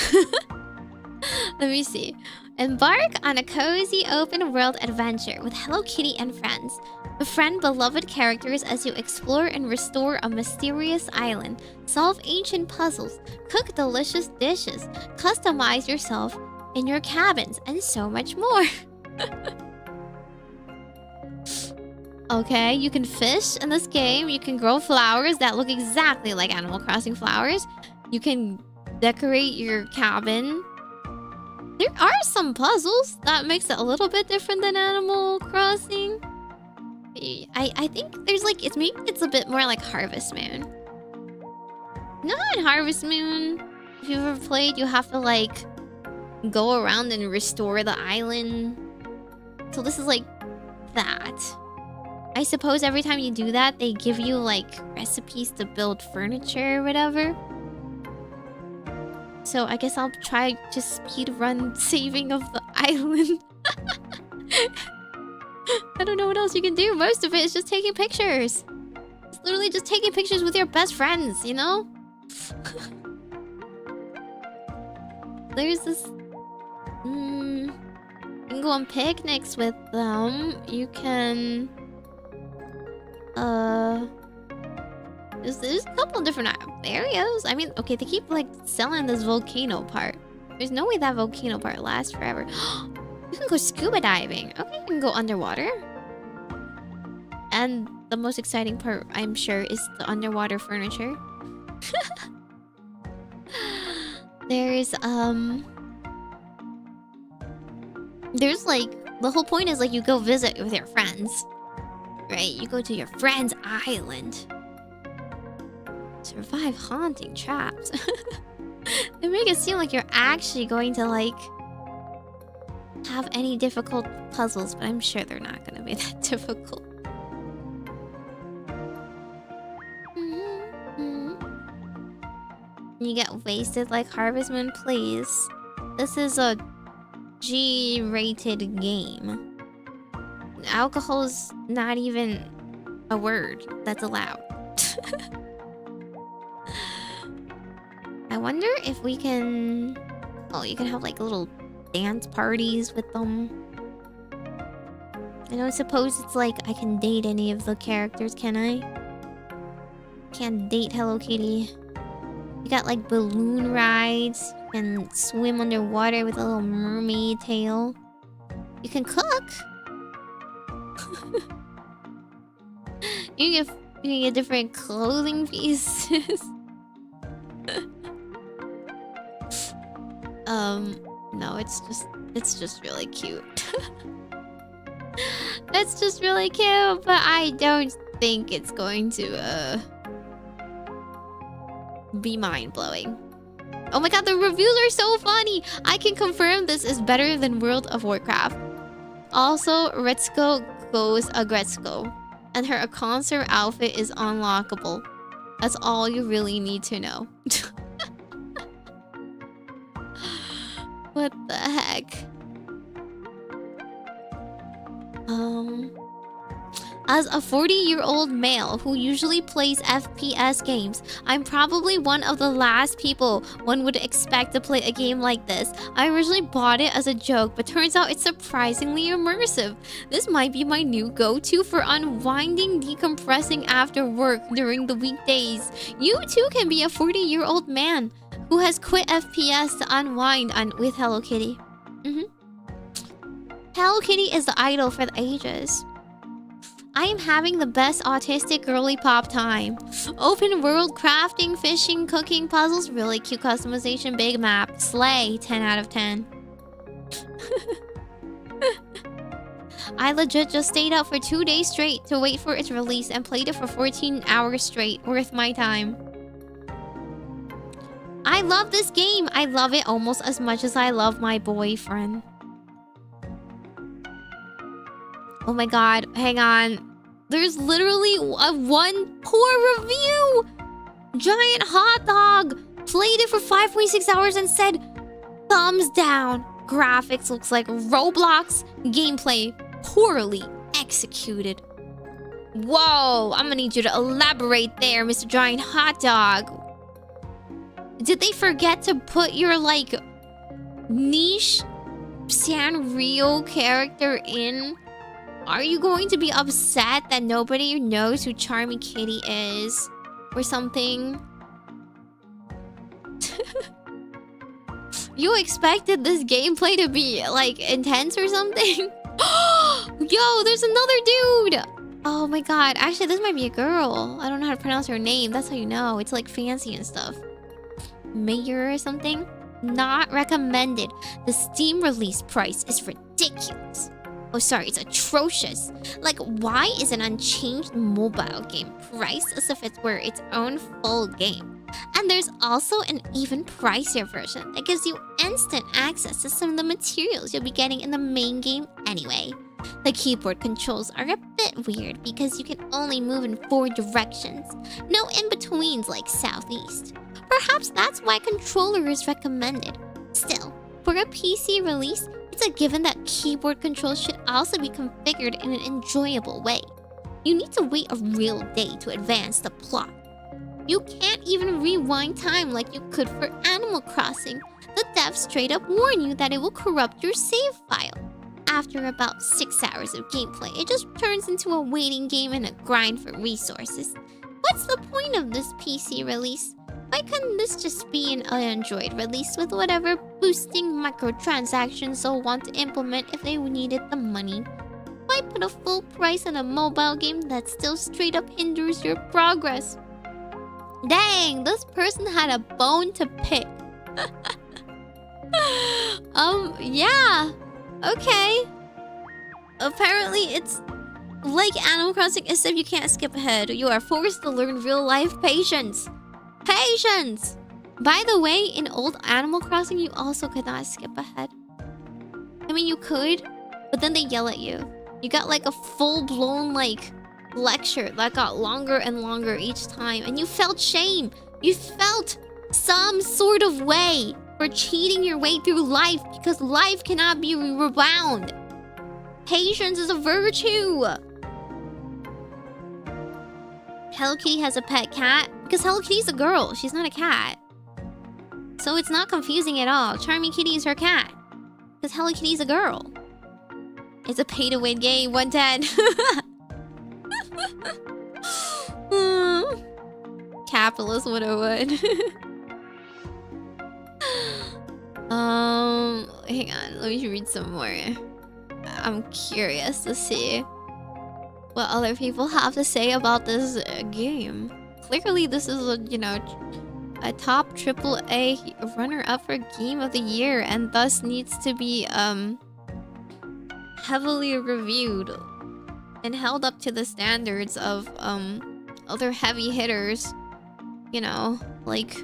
Speaker 1: Let me see. Embark on a cozy open world adventure with Hello Kitty and friends. Befriend beloved characters as you explore and restore a mysterious island. Solve ancient puzzles. Cook delicious dishes. Customize yourself in your cabins. And so much more. Okay, you can fish in this game. You can grow flowers that look exactly like Animal Crossing flowers. You can decorate your cabin. There are some puzzles that makes it a little bit different than Animal Crossing. I think there's like, maybe it's a bit more like Harvest Moon. You know how in Harvest Moon, if you've ever played, you have to like go around and restore the island. So this is like that. I suppose every time you do that, they give you like recipes to build furniture or whatever. So I guess I'll try just speedrun saving of the island. I don't know what else you can do. Most of it is just taking pictures. It's literally just taking pictures with your best friends, you know? There's this... you can go on picnics with them. You can... There's a couple different areas. I mean, okay, they keep like selling this volcano part. There's no way that volcano part lasts forever. You can go scuba diving. Okay, you can go underwater. And the most exciting part, I'm sure, is the underwater furniture. There's like, the whole point is like you go visit with your friends. Right? You go to your friend's island. Survive haunting traps. They make it seem like you're actually going to like have any difficult puzzles, but I'm sure they're not going to be that difficult. You get wasted like Harvest Moon, please. This is a G-rated game. Alcohol is not even a word that's allowed. I wonder if we can... Oh, you can have like little dance parties with them. I don't suppose it's like I can date any of the characters, can I? can't date Hello Kitty. You got like balloon rides. You can swim underwater with a little mermaid tail. You can cook. You can get different clothing pieces. No, it's just really cute. It's just really cute, but I don't think it's going to be mind-blowing. Oh my god, the reviews are so funny! I can confirm this is better than World of Warcraft. Also, Retsuko goes Agretzko, and her concert outfit is unlockable. That's all you really need to know. What the heck? As a 40-year-old male who usually plays FPS games, I'm probably one of the last people one would expect to play a game like this. I originally bought it as a joke, but turns out it's surprisingly immersive. This might be my new go-to for unwinding, decompressing after work during the weekdays. You too can be a 40-year-old man who has quit FPS to unwind with Hello Kitty. Hello Kitty is the idol for the ages. I am having the best autistic girly pop time. Open world crafting, fishing, cooking, puzzles, really cute customization, big map, slay, 10 out of 10. I legit just stayed up for 2 days straight to wait for its release and played it for 14 hours straight, worth my time. I love this game. I love it almost as much as I love my boyfriend. Oh my god, hang on. There's literally one poor review! Giant Hot Dog played it for 5.6 hours and said, thumbs down. Graphics looks like Roblox. Gameplay poorly executed. Whoa, I'm gonna need you to elaborate there, Mr. Giant Hot Dog. Did they forget to put your, like, niche Sanrio character in? Are you going to be upset that nobody knows who Charmy Kitty is? Or something? You expected this gameplay to be, like, intense or something? Yo, there's another dude! Oh my god. Actually, this might be a girl. I don't know how to pronounce her name. That's how you know. It's, like, fancy and stuff. Mayor or something? Not recommended. The Steam release price is ridiculous. Oh, sorry, it's atrocious. Like, why is an unchanged mobile game priced as if it were its own full game? And there's also an even pricier version that gives you instant access to some of the materials you'll be getting in the main game anyway. The keyboard controls are a bit weird because you can only move in 4 directions. No in-betweens like southeast. Perhaps that's why controller is recommended. Still, for a PC release, it's a given that keyboard controls should also be configured in an enjoyable way. You need to wait a real day to advance the plot. You can't even rewind time like you could for Animal Crossing. The devs straight up warn you that it will corrupt your save file. After about 6 hours of gameplay, it just turns into a waiting game and a grind for resources. What's the point of this PC release? Why couldn't this just be an Android release with whatever boosting microtransactions they'll want to implement if they needed the money? Why put a full price on a mobile game that still straight up hinders your progress? Dang, this person had a bone to pick. Yeah. Okay. Apparently it's like Animal Crossing, except you can't skip ahead. You are forced to learn real-life patience. Patience! By the way, in old Animal Crossing, you also could not skip ahead. I mean, you could, but then they yell at you. You got like a full-blown, like, lecture that got longer and longer each time. And you felt shame. You felt some sort of way for cheating your way through life because life cannot be rewound. Patience is a virtue. Hello Kitty has a pet cat because Hello Kitty's a girl. She's not a cat. So it's not confusing at all. Charmy Kitty is her cat because Hello Kitty's a girl. It's a pay-to-win game. 110. capitalist would have would. Hang on, let me read some more. I'm curious to see what other people have to say about this game. Clearly, this is a, you know, a top AAA runner-up for Game of the Year, and thus needs to be heavily reviewed and held up to the standards of other heavy hitters. You know, like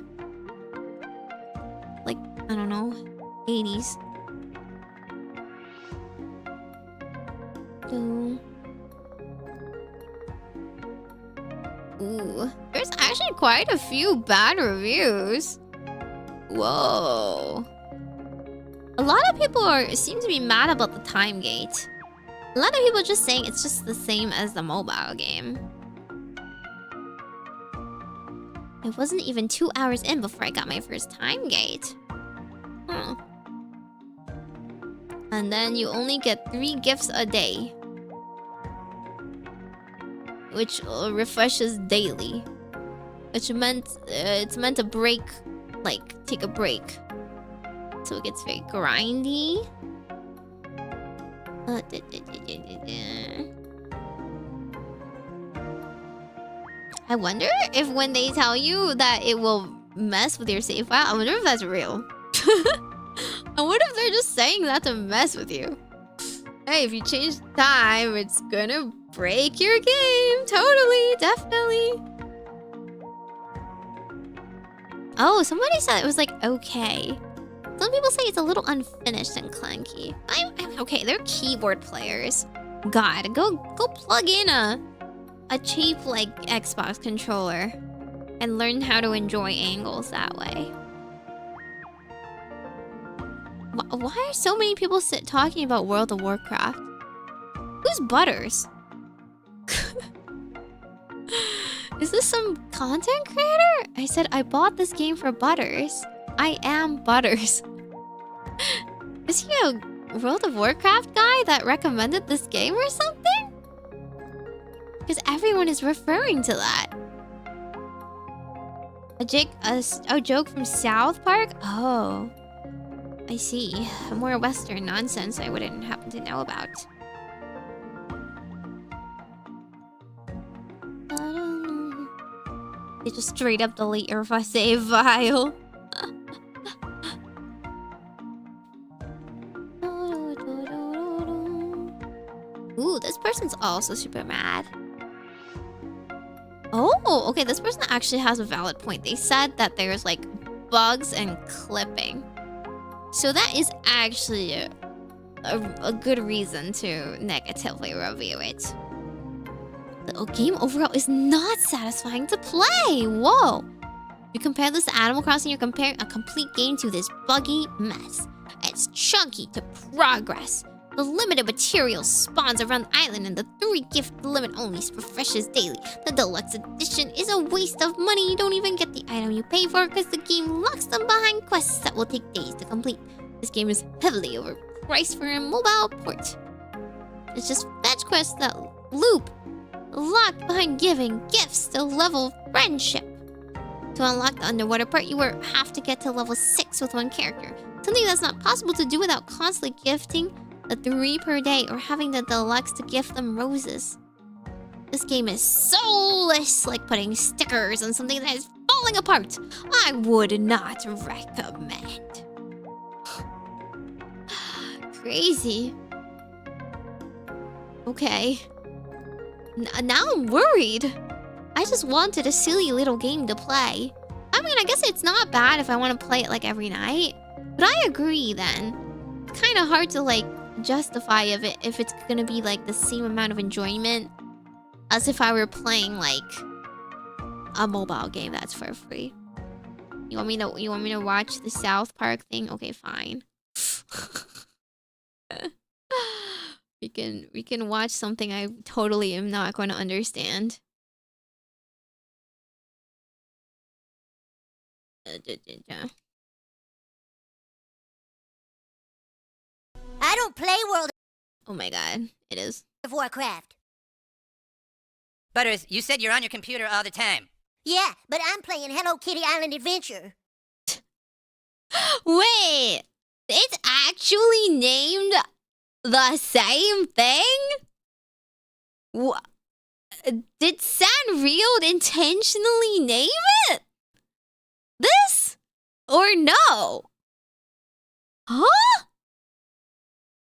Speaker 1: I don't know, 80s. Ooh, there's actually quite a few bad reviews. Whoa. A lot of people seem to be mad about the time gate. A lot of people are just saying it's just the same as the mobile game. It wasn't even 2 hours in before I got my first time gate. Huh. And then you only get 3 gifts a day, which refreshes daily. Which meant it's meant to break, like take a break. So it gets very grindy. I wonder if when they tell you that it will mess with your save file, I wonder if that's real. I wonder if they're just saying that to mess with you. Hey, if you change time, it's gonna break your game. Totally, definitely. Oh, somebody said it was like okay. Some people say it's a little unfinished and clunky. I'm okay. They're keyboard players. God, go plug in a cheap like Xbox controller and learn how to enjoy angles that way. Why are so many people talking about World of Warcraft? Who's Butters? Is this some content creator? I said I bought this game for Butters. I am Butters. Is he a World of Warcraft guy that recommended this game or something? Because everyone is referring to that. A joke from South Park? Oh. I see. More Western nonsense I wouldn't happen to know about. They just straight up delete your save file. Ooh, this person's also super mad. Oh, okay, this person actually has a valid point. They said that there's like bugs and clipping. So that is actually a good reason to negatively review it. The game overall is not satisfying to play. Whoa. You compare this to Animal Crossing, you're comparing a complete game to this buggy mess. It's chunky to progress. The limited materials spawns around the island and the 3 gift limit only refreshes daily. The deluxe edition is a waste of money. You don't even get the item you pay for because the game locks them behind quests that will take days to complete. This game is heavily overpriced for a mobile port. It's just fetch quests that loop, locked behind giving gifts to level friendship. To unlock the underwater part, you will have to get to level 6 with 1 character. Something that's not possible to do without constantly gifting the 3 per day or having the deluxe to gift them roses. This game is soulless, like putting stickers on something that is falling apart. I would not recommend. Crazy. Okay. Now I'm worried. I just wanted a silly little game to play. I mean, I guess it's not bad if I want to play it like every night. But I agree then. It's kind of hard to like justify if it's gonna be like the same amount of enjoyment as if I were playing like a mobile game that's for free. You want me to watch the South Park thing? Okay, fine. we can watch something I totally am not going to understand.
Speaker 3: I don't play World
Speaker 1: Oh my god, it is.
Speaker 3: of Warcraft.
Speaker 4: Butters, you said you're on your computer all the time.
Speaker 3: Yeah, but I'm playing Hello Kitty Island Adventure.
Speaker 1: Wait, it's actually named the same thing? Did Sanrio intentionally name it this? Or no? Huh?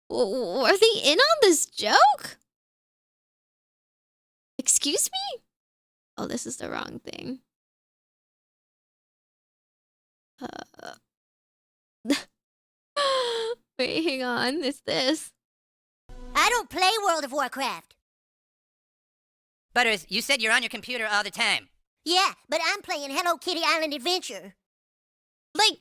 Speaker 1: Are they in on this joke? Excuse me? Oh, this is the wrong thing. Wait, hang on. It's this.
Speaker 3: I don't play World of Warcraft.
Speaker 4: Butters, you said you're on your computer all the time.
Speaker 3: Yeah, but I'm playing Hello Kitty Island Adventure.
Speaker 1: Like,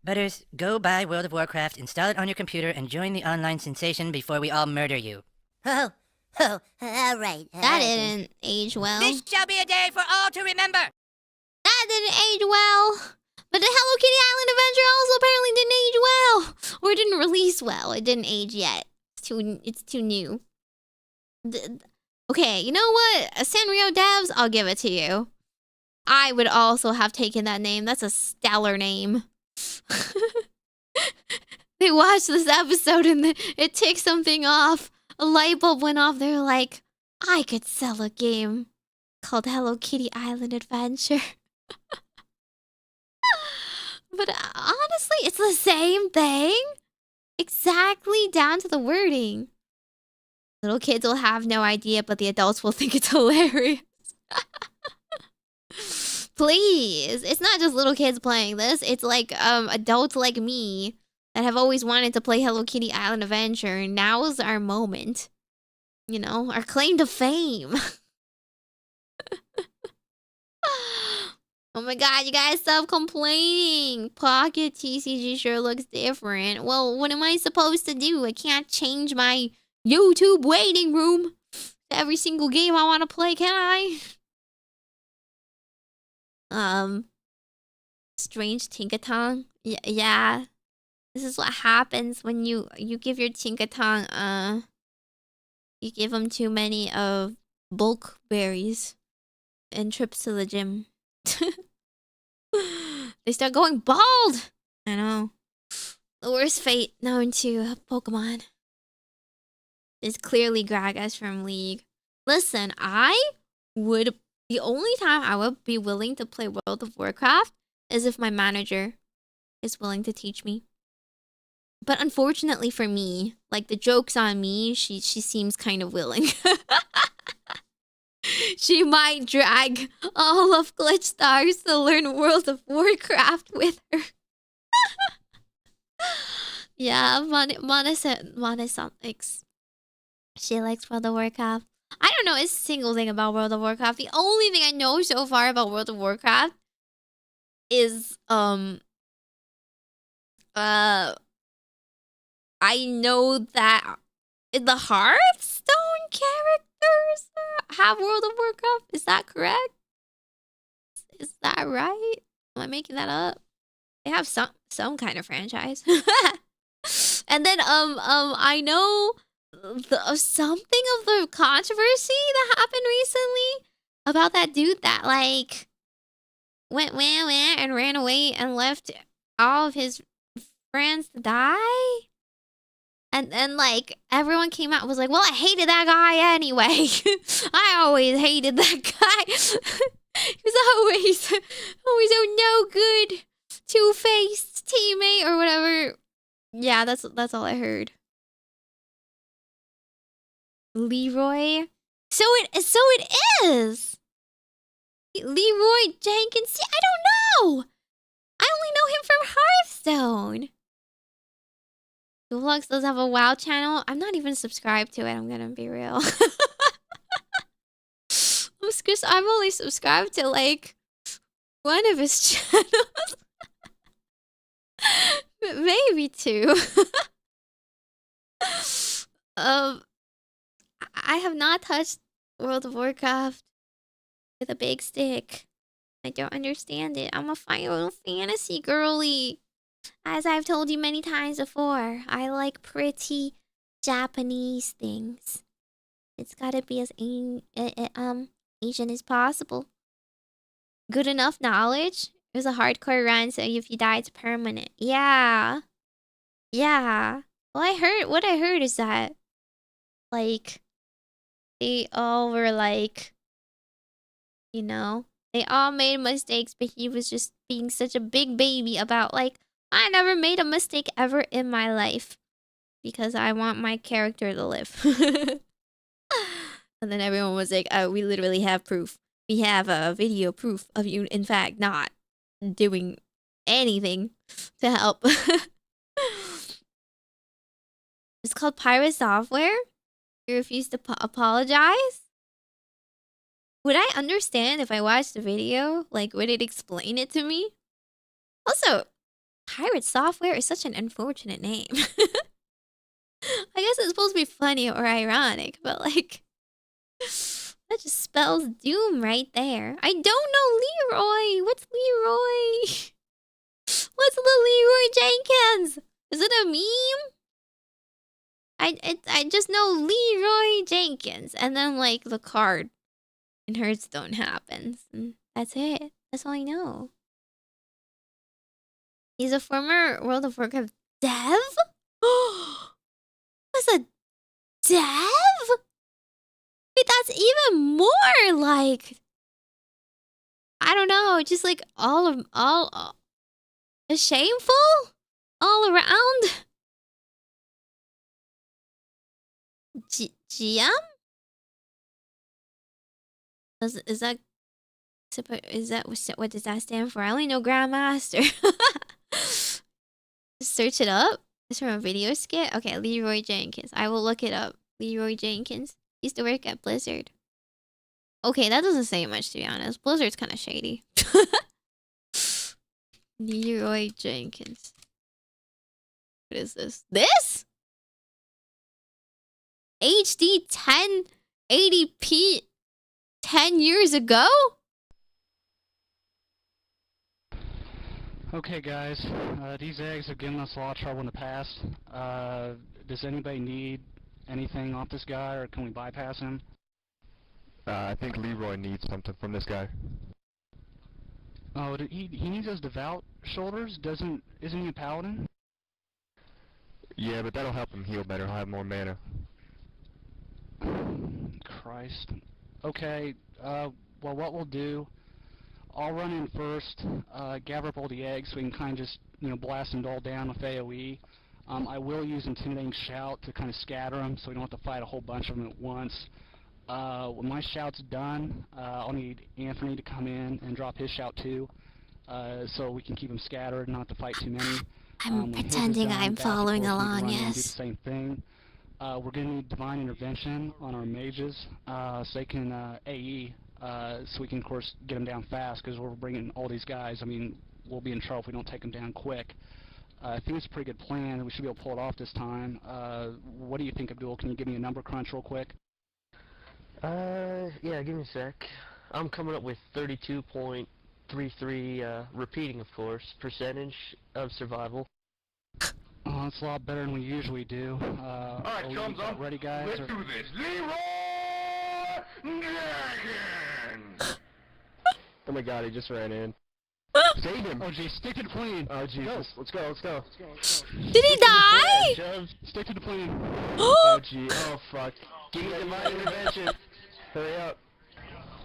Speaker 4: Butters, go buy World of Warcraft, install it on your computer, and join the online sensation before we all murder you.
Speaker 3: Oh, all right.
Speaker 1: that didn't age well.
Speaker 4: This shall be a day for all to remember!
Speaker 1: That didn't age well. But the Hello Kitty Island Adventure also apparently didn't age well. Or it didn't release well. It didn't age yet. It's too new. Okay, you know what? Sanrio devs, I'll give it to you. I would also have taken that name. That's a stellar name. They watched this episode and it ticked something off. A light bulb went off. They're like, I could sell a game called Hello Kitty Island Adventure. But honestly, it's the same thing. Exactly down to the wording. Little kids will have no idea, but the adults will think it's hilarious. Please. It's not just little kids playing this. It's like adults like me that have always wanted to play Hello Kitty Island Adventure. Now's our moment. You know, our claim to fame. Oh my god, you guys stop complaining. Pocket TCG sure looks different. Well, what am I supposed to do? I can't change my YouTube waiting room to every single game I want to play, can I? Strange Tinkaton. Yeah. This is what happens when you give your Tinkaton, you give them too many of bulk berries and trips to the gym. They start going bald. I know. The worst fate known to Pokemon is clearly Gragas from League. Listen, the only time I would be willing to play World of Warcraft is if my manager is willing to teach me. But unfortunately for me, like, the joke's on me, she seems kind of willing. She might drag all of GlitchStars to learn World of Warcraft with her. Yeah, Mana likes. She likes World of Warcraft. I don't know a single thing about World of Warcraft. The only thing I know so far about World of Warcraft is I know that the Hearthstone characters have World of Warcraft. Is that correct? Is that right? Am I making that up? They have some kind of franchise. And then I know something of the controversy that happened recently about that dude that like went and ran away and left all of his friends to die. And then, like, everyone came out and was like, well, I hated that guy anyway. I always hated that guy. He was always a no good, two-faced teammate or whatever. Yeah, that's all I heard. Leroy? So it is! Leroy Jenkins? See, I don't know! I only know him from Hearthstone. Vlogs does have a WoW channel. I'm not even subscribed to it. I'm gonna be real. I'm only subscribed to like one of his channels. Maybe two. I have not touched World of Warcraft with a big stick. I don't understand it. I'm a Final Fantasy girly. As I've told you many times before, I like pretty Japanese things. It's gotta be as Asian as possible. good enough knowledge. It was a hardcore run, so if you die, it's permanent. Yeah. Yeah. Well, what I heard is that, like, they all were like, you know, they all made mistakes, but he was just being such a big baby about, like, I never made a mistake ever in my life because I want my character to live. And then everyone was like, oh, we literally have proof. We have a video proof of you, in fact, not doing anything to help. It's called pirate software. You refuse to apologize. Would I understand if I watched the video? Like, would it explain it to me? Also, pirate software is such an unfortunate name. I guess it's supposed to be funny or ironic, but like, that just spells doom right there. I don't know Leroy. What's Leroy? What's the Leroy Jenkins? Is it a meme? I just know Leroy Jenkins, and then like the card in Hearthstone happens, and that's it. That's all I know. He's a former World of Warcraft dev? Was a dev? Wait, that's even more like, I don't know, just like all shameful all around. GM? Is that what does that stand for? I only know Grandmaster. Search it up. It's from a video skit. Okay, Leroy Jenkins. I will look it up. Leroy Jenkins. He used to work at Blizzard. Okay, that doesn't say much, to be honest. Blizzard's kind of shady. Leroy Jenkins. What is this? This? HD 1080p 10 years ago?
Speaker 5: Okay, guys. These eggs have given us a lot of trouble in the past. Does anybody need anything off this guy, or can we bypass him?
Speaker 6: I think Leroy needs something from this guy.
Speaker 5: Oh, he needs those devout shoulders? Isn't he a paladin?
Speaker 6: Yeah, but that'll help him heal better. He'll have more mana.
Speaker 5: Christ. Okay, well, what we'll do, I'll run in first, gather up all the eggs so we can kind of just, blast them all down with AoE. I will use Intimidating Shout to kind of scatter them so we don't have to fight a whole bunch of them at once. When my shout's done, I'll need Anthony to come in and drop his shout too, so we can keep them scattered and not have to fight too many.
Speaker 1: I'm pretending I'm following along, yes.
Speaker 5: Do the same thing. We're going to need Divine Intervention on our mages, so they can AE, so we can, of course, get them down fast, because we're bringing all these guys. I mean, we'll be in trouble if we don't take them down quick. I think it's a pretty good plan, and we should be able to pull it off this time. What do you think, Abdul? Can you give me a number crunch real quick?
Speaker 7: Yeah, give me a sec. I'm coming up with 32.33, repeating, of course, percentage of survival.
Speaker 5: Oh, that's a lot better than we usually do.
Speaker 6: Alright, chums up.
Speaker 5: Ready, guys?
Speaker 6: Let's do this. Leroy Jenkins! Oh my god, he just ran in. Save him!
Speaker 5: Oh, geez, stick to the plane!
Speaker 6: Oh Jesus, let's go.
Speaker 1: Did he die?
Speaker 5: Stick to the plane!
Speaker 6: Oh gee, oh fuck. Give me Divine Intervention. Hurry up.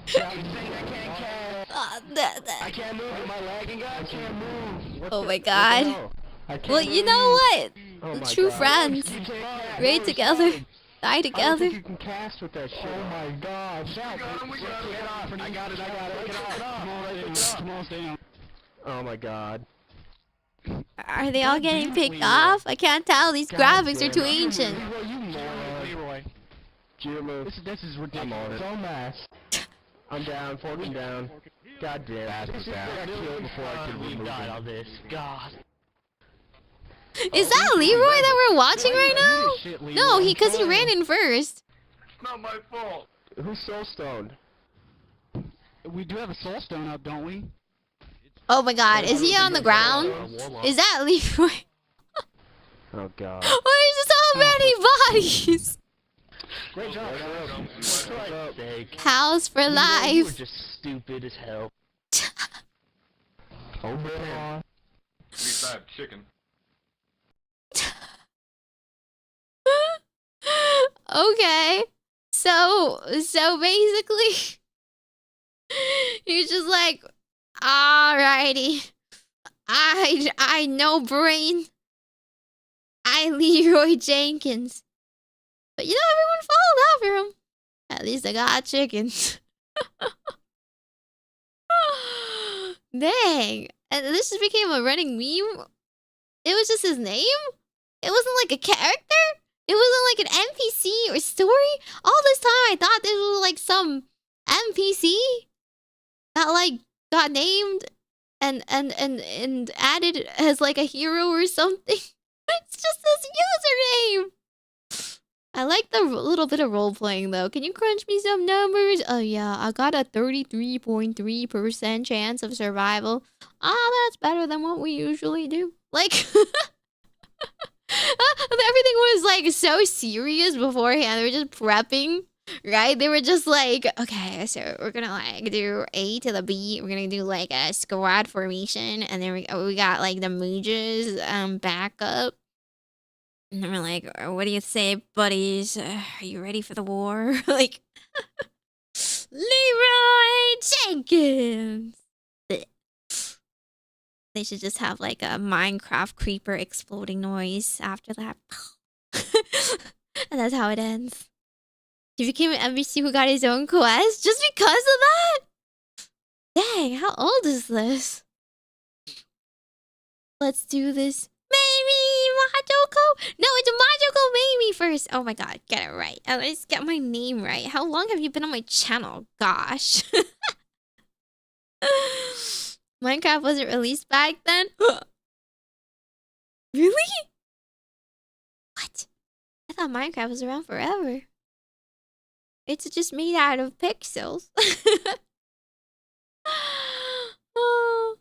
Speaker 6: Stop saying I can't cast. I can't move, am I lagging, guys? I can't move.
Speaker 1: Oh my god. Well, you know what? The true friends. Raid together. Die together.
Speaker 6: You can cast with that shit. Oh my god. Get off. I got it. Come on, stay on. Oh my god.
Speaker 1: Are they all getting picked off? I can't tell. These graphics are too ancient.
Speaker 5: Leroy. This is ridiculous.
Speaker 6: So mass. I'm down, forking down. God damn. This is down. Before I can remove all this. God.
Speaker 1: Is that Leroy that we're watching right now? No, because he ran in first.
Speaker 6: It's not my fault. Who's soul stoned?
Speaker 5: We do have a soul stone up, don't we?
Speaker 1: Oh my god, is he on the ground? Is that Leroy?
Speaker 6: Oh god.
Speaker 1: Why is so many bodies?
Speaker 5: Great job.
Speaker 7: House
Speaker 1: for
Speaker 7: You were
Speaker 1: life.
Speaker 7: just stupid as hell. Oh man.
Speaker 6: Eat that chicken.
Speaker 1: Okay. So basically, you're just like, alrighty. I no brain. I Leroy Jenkins. But you know, everyone followed after him. At least I got chickens. Dang. And this just became a running meme. It was just his name? It wasn't like a character? It wasn't like an NPC or story? All this time I thought this was like some NPC that like got named and added as like a hero or something. It's just this username. I like the little bit of role playing though. Can you crunch me some numbers? Oh yeah, I got a 33.3% chance of survival. Ah, that's better than what we usually do. Like, everything was like so serious beforehand. They were just prepping, right? They were just like, okay, so we're gonna like do A to the B. We're gonna do like a squad formation, and then we got like the Mooges backup. And then we're like, what do you say, buddies? Are you ready for the war? Like, Leroy Jenkins. They should just have like a Minecraft creeper exploding noise after that. And that's how it ends. He became an NPC who got his own quest just because of that? Dang, how old is this? Let's do this. Meimi! Majokko! No, it's Majokko Meimi first. Oh my god, get it right. At least get my name right. How long have you been on my channel? Gosh. Minecraft wasn't released back then? Really? What? I thought Minecraft was around forever. It's just made out of pixels. Oh.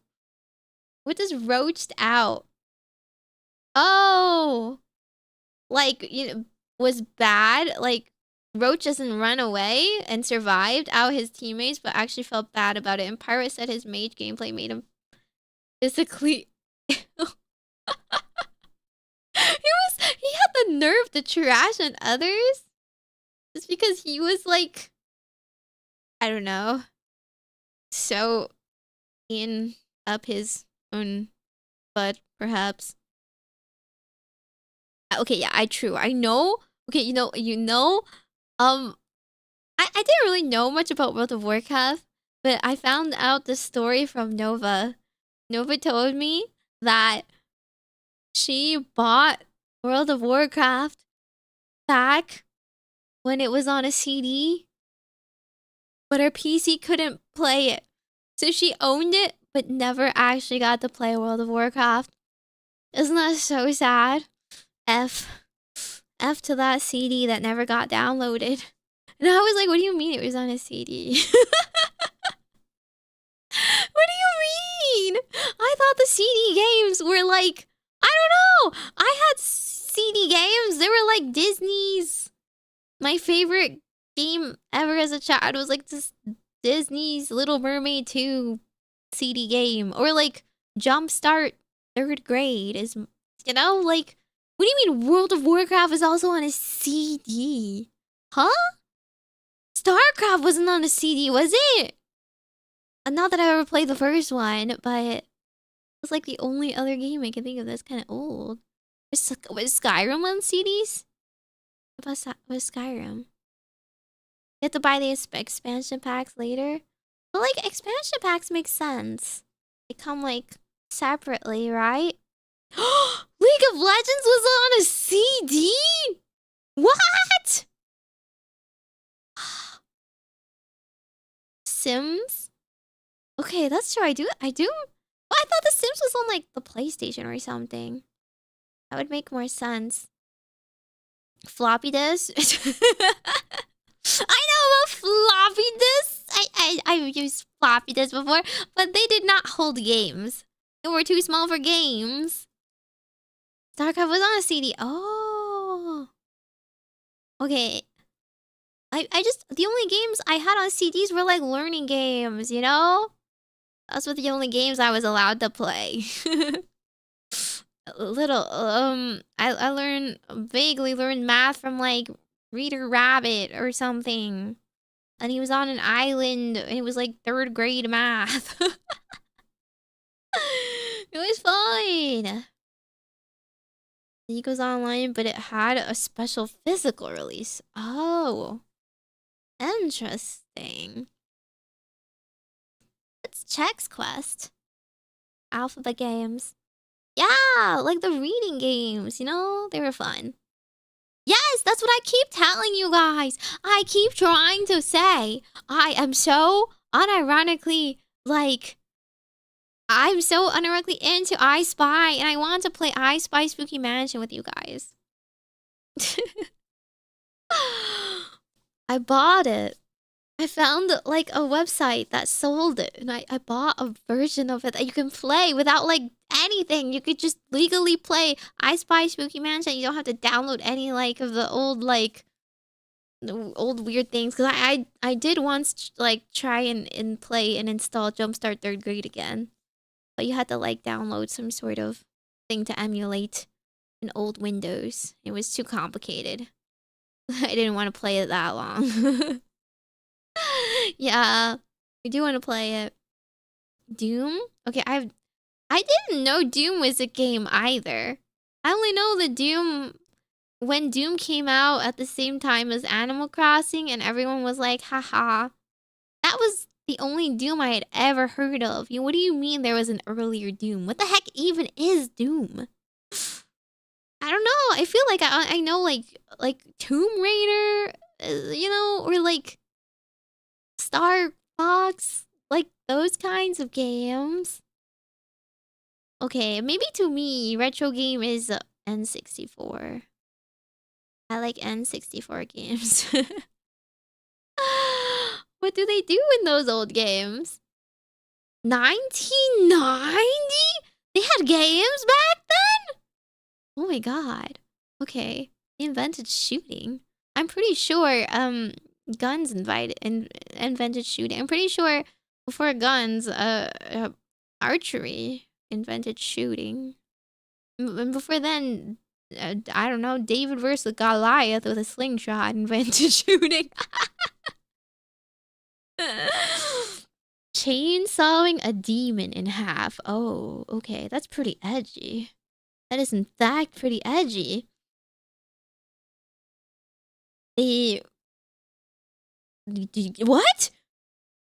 Speaker 1: What does roached out? Oh. Like, you know, was bad? Like, Roach doesn't run away and survived out his teammates, but actually felt bad about it. And Pirate said his mage gameplay made him physically ill. He had the nerve to trash on others just because he was like, I don't know, so in up his own butt, perhaps. Okay, yeah, I know. Okay, you know, I didn't really know much about World of Warcraft, but I found out the story from Nova. Nova told me that she bought World of Warcraft back when it was on a CD, but her PC couldn't play it. So she owned it, but never actually got to play World of Warcraft. Isn't that so sad? F to that CD that never got downloaded. And I was like, what do you mean it was on a CD? What do you mean? I thought the CD games were like, I don't know. I had CD games. They were like Disney's. My favorite game ever as a child was like this Disney's Little Mermaid 2 CD game. Or like Jumpstart 3rd grade is, you know, like, what do you mean World of Warcraft is also on a CD? Huh? StarCraft wasn't on a CD, was it? Not that I ever played the first one, but it was like the only other game I can think of that's kind of old. Was Skyrim on CDs? What was Skyrim? You have to buy the expansion packs later. But like, expansion packs make sense. They come like separately, right? League of Legends was on a CD? What? Sims? Okay, that's true. I do. Well, I thought The Sims was on like the PlayStation or something. That would make more sense. Floppy disk? I know about floppy disks. I've used floppy disks before, but they did not hold games. They were too small for games. StarCraft was on a CD. Oh. Okay. I just, the only games I had on CDs were like learning games, you know? Those were the only games I was allowed to play. I vaguely learned math from like Reader Rabbit or something. And he was on an island and it was like 3rd grade math. It was fine. He goes online, but it had a special physical release. Oh. Interesting. It's Chex Quest. Alphabet Games. Yeah, like the reading games, you know? They were fun. Yes, that's what I keep telling you guys. I keep trying to say. I am so unironically, like... I'm so unironically into I Spy, and I want to play I Spy Spooky Mansion with you guys. I bought it. I found like a website that sold it, and I bought a version of it that you can play without like anything. You could just legally play I Spy Spooky Mansion. You don't have to download any like of the old like old weird things. Because I did once like try and play and install Jumpstart 3rd grade again. But you had to like download some sort of thing to emulate an old Windows. It was too complicated. I didn't want to play it that long. Yeah, I do want to play it. Doom? Okay, I didn't know Doom was a game either. I only know that Doom, when Doom came out at the same time as Animal Crossing, and everyone was like, haha. That was the only Doom I had ever heard of. What do you mean there was an earlier Doom? What the heck even is Doom? I don't know. I feel like I know like Tomb Raider, you know, or like Star Fox, like those kinds of games. Okay, maybe to me, retro game is N64. I like N64 games. What do they do in those old games? 1990? They had games back then? Oh my god. Okay. They invented shooting. I'm pretty sure guns invented shooting. I'm pretty sure before guns, archery invented shooting. And before then, I don't know, David versus Goliath with a slingshot invented shooting. Chainsawing a demon in half. Oh, okay. That's pretty edgy. That is in fact pretty edgy. What?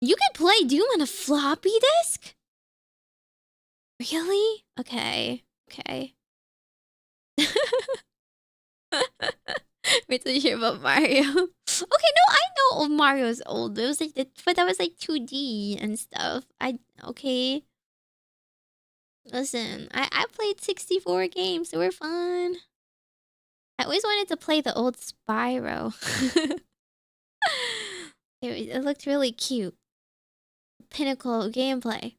Speaker 1: You could play Doom on a floppy disk? Really? Okay. Okay. Wait till you hear about Mario. Okay, no, I know old Mario's old. It was like, but that was like 2D and stuff. Okay. Listen, I played 64 games. They were fun. I always wanted to play the old Spyro. It looked really cute. Pinnacle gameplay.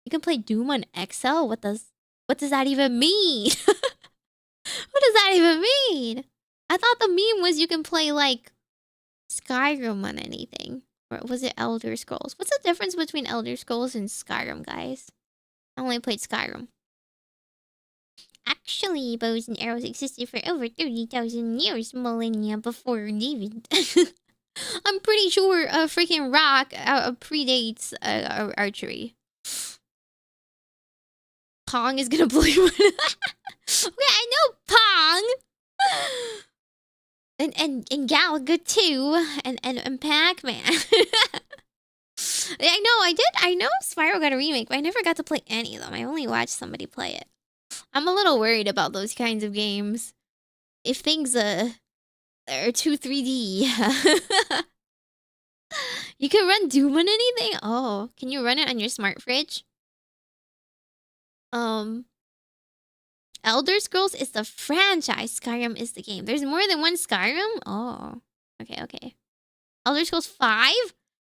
Speaker 1: You can play Doom on XL? What does that even mean? What does that even mean? I thought the meme was you can play like Skyrim on anything. Or was it Elder Scrolls? What's the difference between Elder Scrolls and Skyrim, guys? I only played Skyrim. Actually, bows and arrows existed for over 30,000 years, millennia before David. I'm pretty sure freaking rock predates archery. Pong is gonna blow you. Okay, I know Pong. And Galaga too, and Pac-Man. I know Spyro got a remake, but I never got to play any of them. I only watched somebody play it. I'm a little worried about those kinds of games. If things are too 3D. You can run Doom on anything? Oh, can you run it on your smart fridge? Elder Scrolls is the franchise. Skyrim is the game. There's more than one Skyrim? Oh. Okay. Elder Scrolls 5?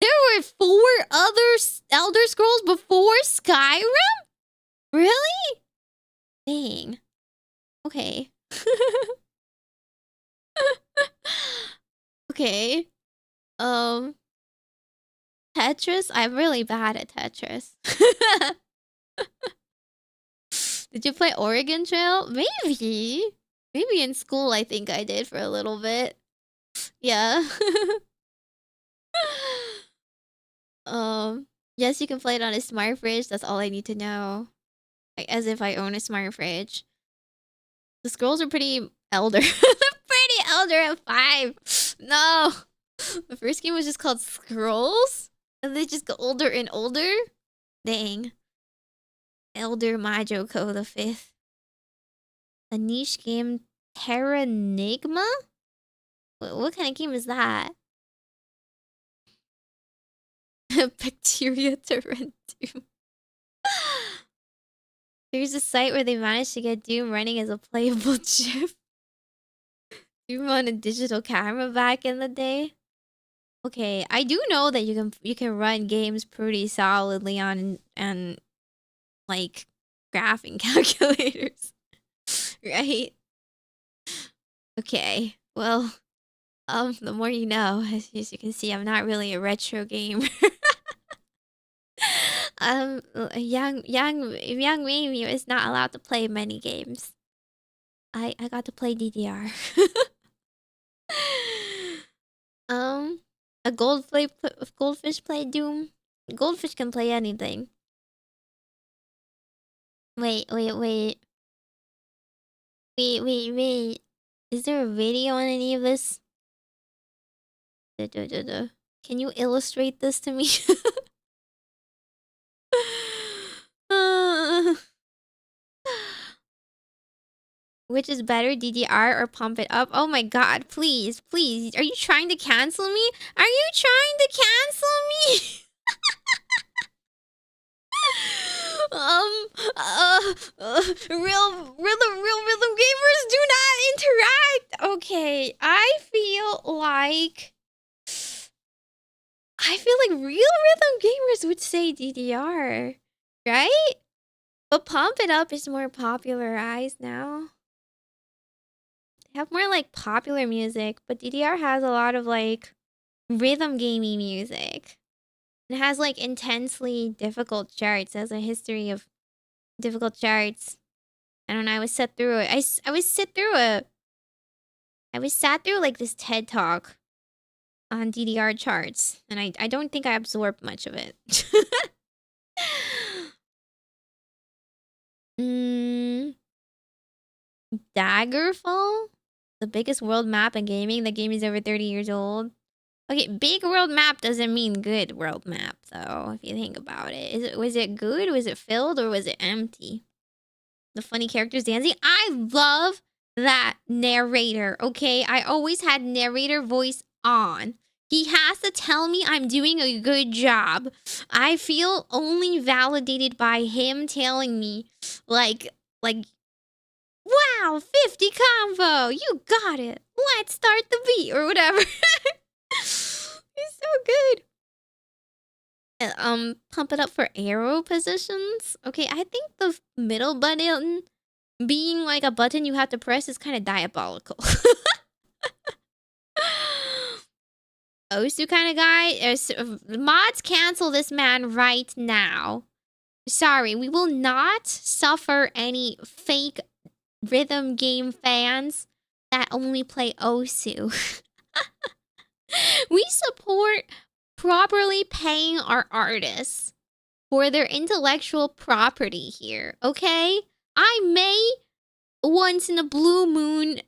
Speaker 1: There were 4 other Elder Scrolls before Skyrim? Really? Dang. Okay. Okay. Tetris? I'm really bad at Tetris. Did you play Oregon Trail? Maybe. Maybe in school I think I did for a little bit. Yeah. Yes, you can play it on a smart fridge. That's all I need to know. Like, as if I own a smart fridge. The scrolls are pretty elder. Pretty elder at 5. No. The first game was just called Scrolls? And they just got older and older? Dang. Elder Majokko the 5th. A niche game, Terranigma? What kind of game is that? Bacteria Torrentum. There's a site where they managed to get Doom running as a playable chip. Doom on a digital camera back in the day. Okay, I do know that you can run games pretty solidly on and like graphing calculators. Right? Okay. Well, the more you know. As you can see, I'm not really a retro gamer. Young Meimi is not allowed to play many games. I got to play DDR. A goldfish play Doom. Goldfish can play anything. Wait. Is there a video on any of this? Can you illustrate this to me? Which is better, DDR or Pump It Up? Oh my god, please. Are you trying to cancel me? Are you trying to cancel me? Real rhythm gamers do not interact. Okay, I feel like real rhythm gamers would say DDR, right? But Pump It Up is more popularized now. They have more like popular music, but DDR has a lot of like rhythm gaming music. It has like intensely difficult charts. It has a history of difficult charts. I don't know. I was sat through it. I was sat through like this TED talk on DDR charts, and I don't think I absorbed much of it. Daggerfall, the biggest world map in gaming. The game is over 30 years old. Okay, big world map doesn't mean good world map, though, if you think about it. Was it good? Was it filled? Or was it empty? The funny characters dancing. I love that narrator, okay? I always had narrator voice on. He has to tell me I'm doing a good job. I feel only validated by him telling me, like, wow, 50 combo. You got it. Let's start the beat or whatever. He's so good. Pump it up for arrow positions. Okay, I think the middle button being like a button you have to press is kind of diabolical. Osu kind of guy. Mods, cancel this man right now. Sorry, we will not suffer any fake rhythm game fans that only play Osu. We support properly paying our artists for their intellectual property here, okay? I may once in a blue moon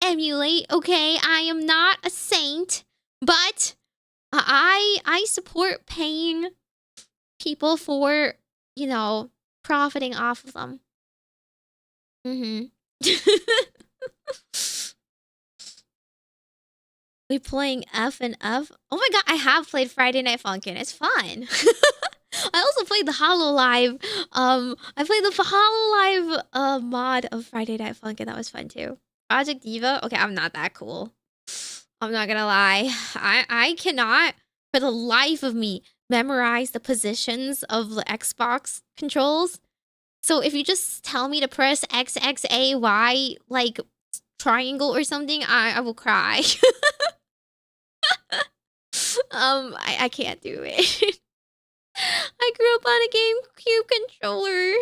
Speaker 1: emulate, okay? I am not a saint, but I support paying people for, you know, profiting off of them. We playing F and F? Oh my god, I have played Friday Night Funkin'. It's fun. I also played the HoloLive. I played the HoloLive mod of Friday Night Funkin'. That was fun too. Project Diva. Okay, I'm not that cool. I'm not gonna lie. I cannot, for the life of me, memorize the positions of the Xbox controls. So if you just tell me to press X, X, A, Y, like triangle or something, I will cry. I can't do it. I grew up on a GameCube controller.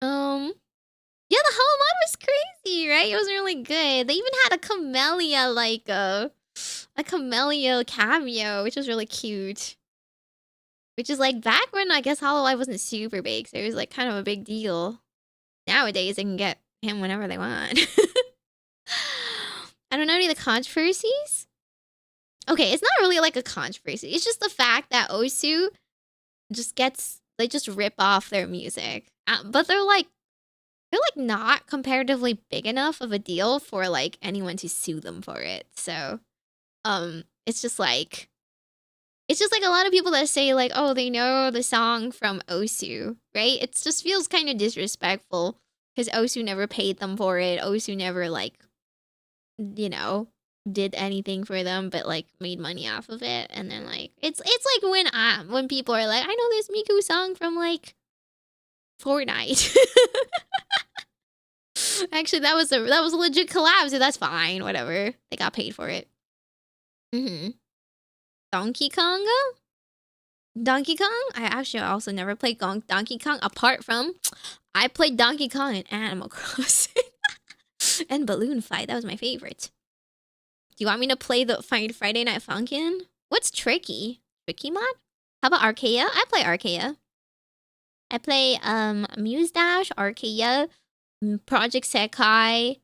Speaker 1: Yeah, the Hollow mod was crazy, right? It was really good. They even had a Camellia, like a Camellia cameo, which was really cute. Which is like back when I guess Hollow Live wasn't super big, so it was like kind of a big deal. Nowadays, they can get him whenever they want. I don't know any of the controversies. Okay, it's not really like a controversy. It's just the fact that Osu just they just rip off their music, but they're like not comparatively big enough of a deal for like anyone to sue them for it. So, it's just like a lot of people that say like, oh, they know the song from Osu, right? It just feels kind of disrespectful because Osu never paid them for it. Osu never like, you know, did anything for them, but like made money off of it. And then like it's like when people are like, I know this Miku song from like Fortnite. Actually, that was a legit collab, so that's fine. Whatever, they got paid for it. Donkey Kong? Donkey Kong? I actually also never played Donkey Kong apart from I played Donkey Kong in Animal Crossing and Balloon Fight. That was my favorite. Do you want me to play the Friday Night Funkin'? What's Tricky? Tricky mod? How about Archaea? I play Archaea. I play Muse Dash, Archaea, Project Sekai,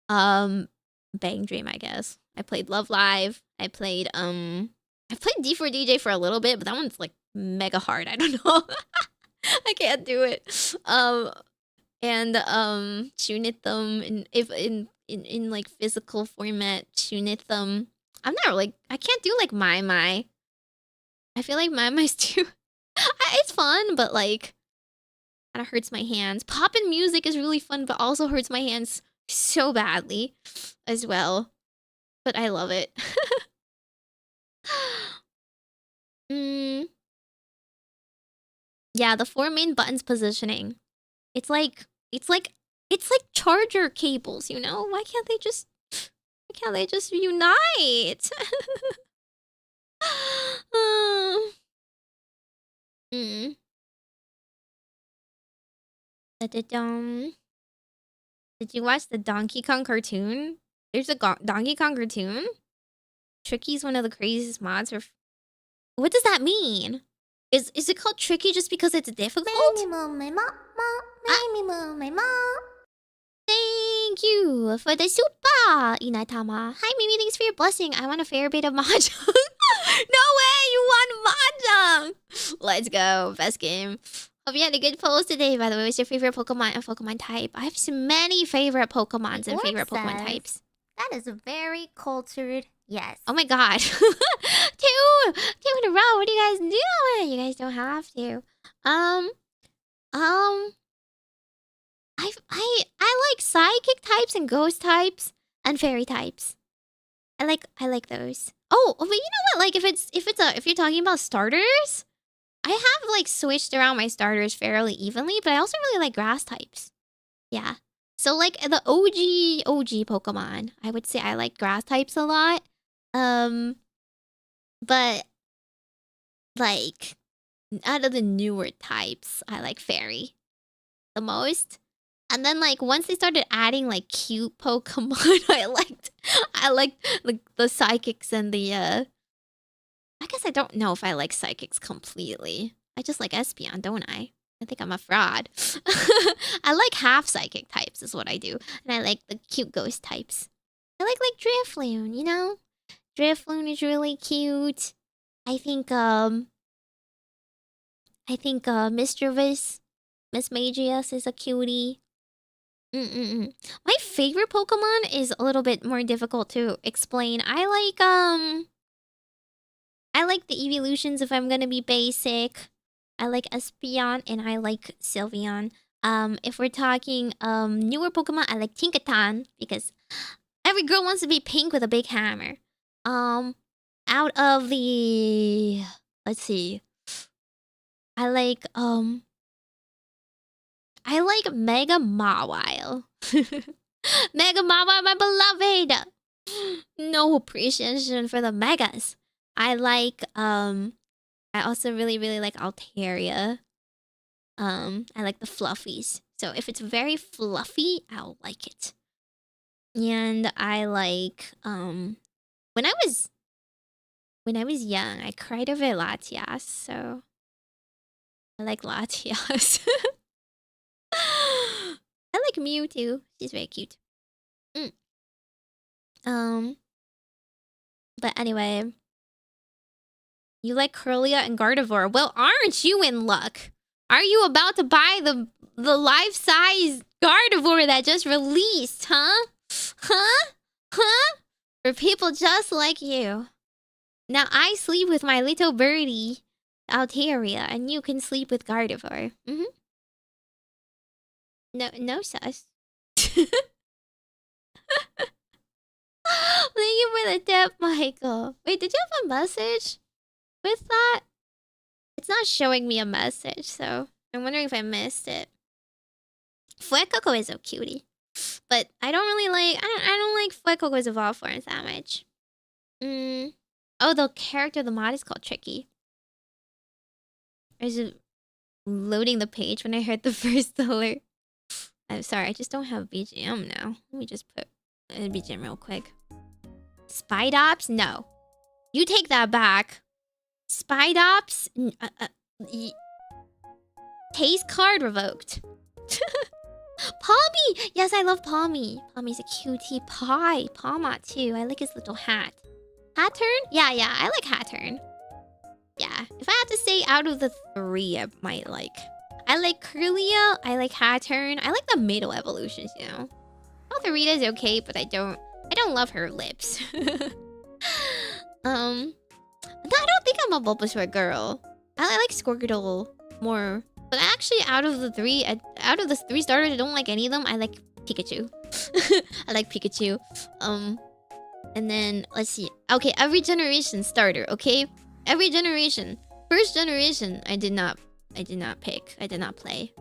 Speaker 1: Bang Dream, I guess. I played Love Live. I played D4DJ for a little bit, but that one's like mega hard. I don't know. I can't do it. And Tunithum in like physical format, Tunithum. I'm not really, I can't do like Meimi. I feel like Meimi's too it's fun, but like kind of hurts my hands. Poppin' music is really fun, but also hurts my hands so badly as well. But I love it. Yeah, the 4 main buttons positioning. It's like charger cables, you know? Why can't they just unite? Did you watch the Donkey Kong cartoon? There's a Donkey Kong cartoon? Tricky's one of the craziest mods for... What does that mean? Is it called Tricky just because it's difficult? Thank you for the super, Inatama. Hi, Mimi. Thanks for your blessing. I want a fair bit of mahjong. No way! You want mahjong! Let's go. Best game. Hope you had a good post today, by the way. What's your favorite Pokemon and Pokemon type? I have so many favorite Pokemons and favorite Pokemon types.
Speaker 8: That is a very cultured yes.
Speaker 1: Oh my god. Two in a row. What do you guys do? You guys don't have to. I like psychic types and ghost types and fairy types. I like those. Oh, but you know what? Like if you're talking about starters, I have like switched around my starters fairly evenly, but I also really like grass types. Yeah. So like the OG Pokemon, I would say I like grass types a lot. But like out of the newer types, I like fairy the most. And then like once they started adding like cute Pokemon, I liked like the psychics and the I guess I don't know if I like psychics completely. I just like Espeon, don't I? I think I'm a fraud. I like half psychic types is what I do. And I like the cute ghost types. I like Drifloon, you know? Drifloon is really cute. I think Mischievous, Miss Magius is a cutie. My favorite Pokemon is a little bit more difficult to explain. I like the evolutions if I'm gonna be basic. I like Espeon and I like Sylveon. If we're talking newer Pokemon, I like Tinkaton because every girl wants to be pink with a big hammer. Out of the let's see. I like Mega Mawile. Mega Mawile, my beloved. No appreciation for the megas. I like I also really like Altaria. I like the fluffies. So if it's very fluffy, I'll like it. And I like when I was young, I cried over Latias, so I like Latias. I like Mew too. She's very cute. But anyway, you like Curlia and Gardevoir. Well, aren't you in luck? Are you about to buy the life-size Gardevoir that just released, huh? Huh? For people just like you. Now I sleep with my little birdie, Altaria, and you can sleep with Gardevoir. No sus. Thank you for the tip, Michael. Wait, did you have a message with that? It's not showing me a message, so I'm wondering if I missed it. Fuecoco is a cutie, but I don't really like. I don't like Fuecoco's evolved forms that much. Oh, the character, the mod is called Tricky. I was loading the page when I heard the first alert. I'm sorry, I just don't have BGM now. Let me just put BGM real quick. Spidops? No. You take that back. Spidops? Taste card revoked. Palmy! Yes, I love Palmy. Palmy's a cutie pie. Palma too. I like his little hat. Hattern? Yeah, I like Hattern. Yeah, if I had to say out of the three, I might like. I like Curlia. I like Hattern. I like the middle evolutions, you know. Altarita is okay, but I don't love her lips. No, I don't think I'm a Bulbasaur girl. I like Squirtle more. But actually, out of the three starters, I don't like any of them. I like Pikachu. I like Pikachu. And then let's see. Okay, every generation starter. Okay, every generation. First generation, I did not pick. I did not play.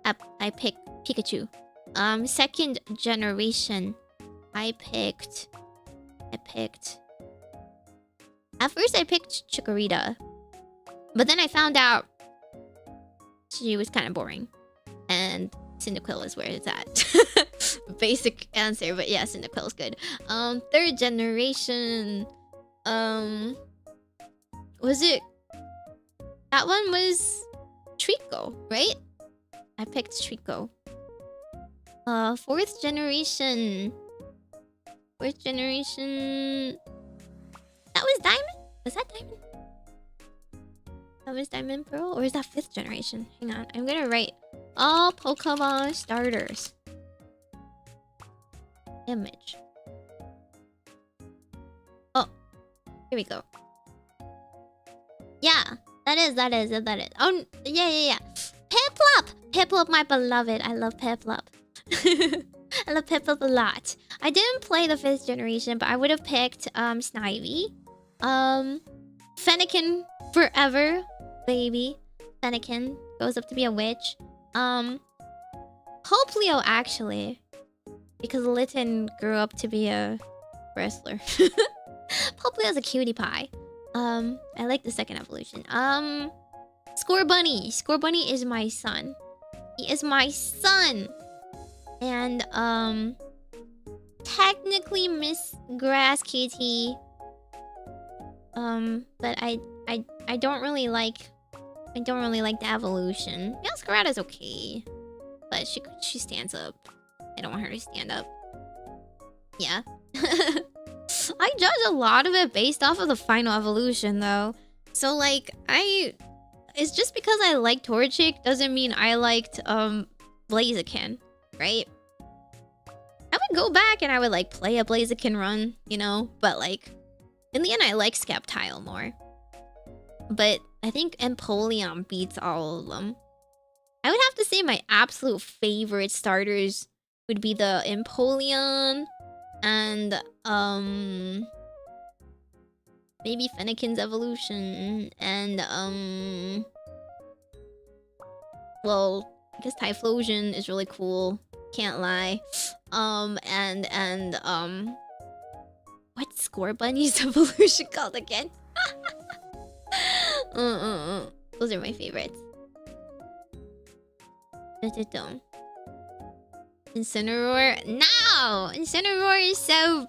Speaker 1: I picked Pikachu. Second generation, I picked. At first, I picked Chikorita, but then I found out she was kind of boring, and Cyndaquil is where it's at. Basic answer, but yeah, Cyndaquil is good. Third generation, was it? That one was Trico, right? I picked Trico. Fourth generation. That was Diamond? Was that Diamond? That was Diamond Pearl? Or is that fifth generation? Hang on. I'm gonna write all Pokemon starters. Image. Oh. Here we go. Yeah. That is. Oh, yeah. Piplup, my beloved. I love Piplup. I love Piplup a lot. I didn't play the 5th generation, but I would have picked Snivy. Fennekin forever, baby. Fennekin goes up to be a witch. Hoplio actually, because Litten grew up to be a wrestler. Hoplio's a cutie pie. I like the second evolution. Scorbunny. Scorbunny is my son. He is my son. And technically Miss Grass Kitty. But I don't really like the evolution. Masquerada's okay, but she stands up. I don't want her to stand up. Yeah. I judge a lot of it based off of the final evolution though. So like it's just because I liked Torchic doesn't mean I liked Blaziken, right? I would go back and I would like play a Blaziken run, you know, but like in the end I like Sceptile more. But I think Empoleon beats all of them. I would have to say my absolute favorite starters would be the Empoleon and maybe Fennekin's evolution and well, I guess Typhlosion is really cool. Can't lie. And What's Score Bunny's evolution called again? Those are my favorites. Incineroar? No! Incineroar is so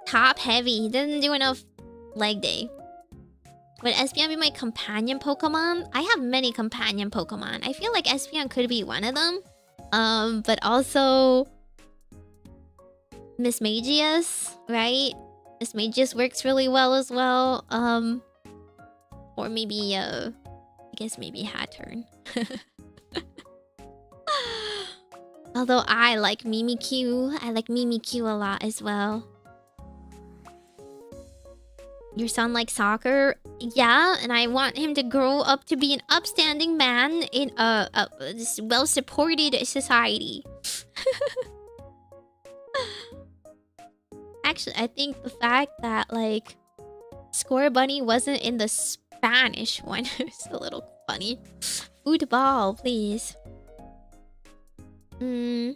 Speaker 1: top heavy. He doesn't do enough leg day. Would Espeon be my companion Pokemon? I have many companion Pokemon. I feel like Espeon could be one of them. But also Miss Magius, right? Miss Magius works really well as well. Or maybe I guess maybe Hattern. Although I like Mimikyu. I like Mimikyu a lot as well. Your son likes soccer? Yeah, and I want him to grow up to be an upstanding man in a well-supported society. Actually, I think the fact that, like, Score Bunny wasn't in the Spanish one is a little funny. Football, please. Rare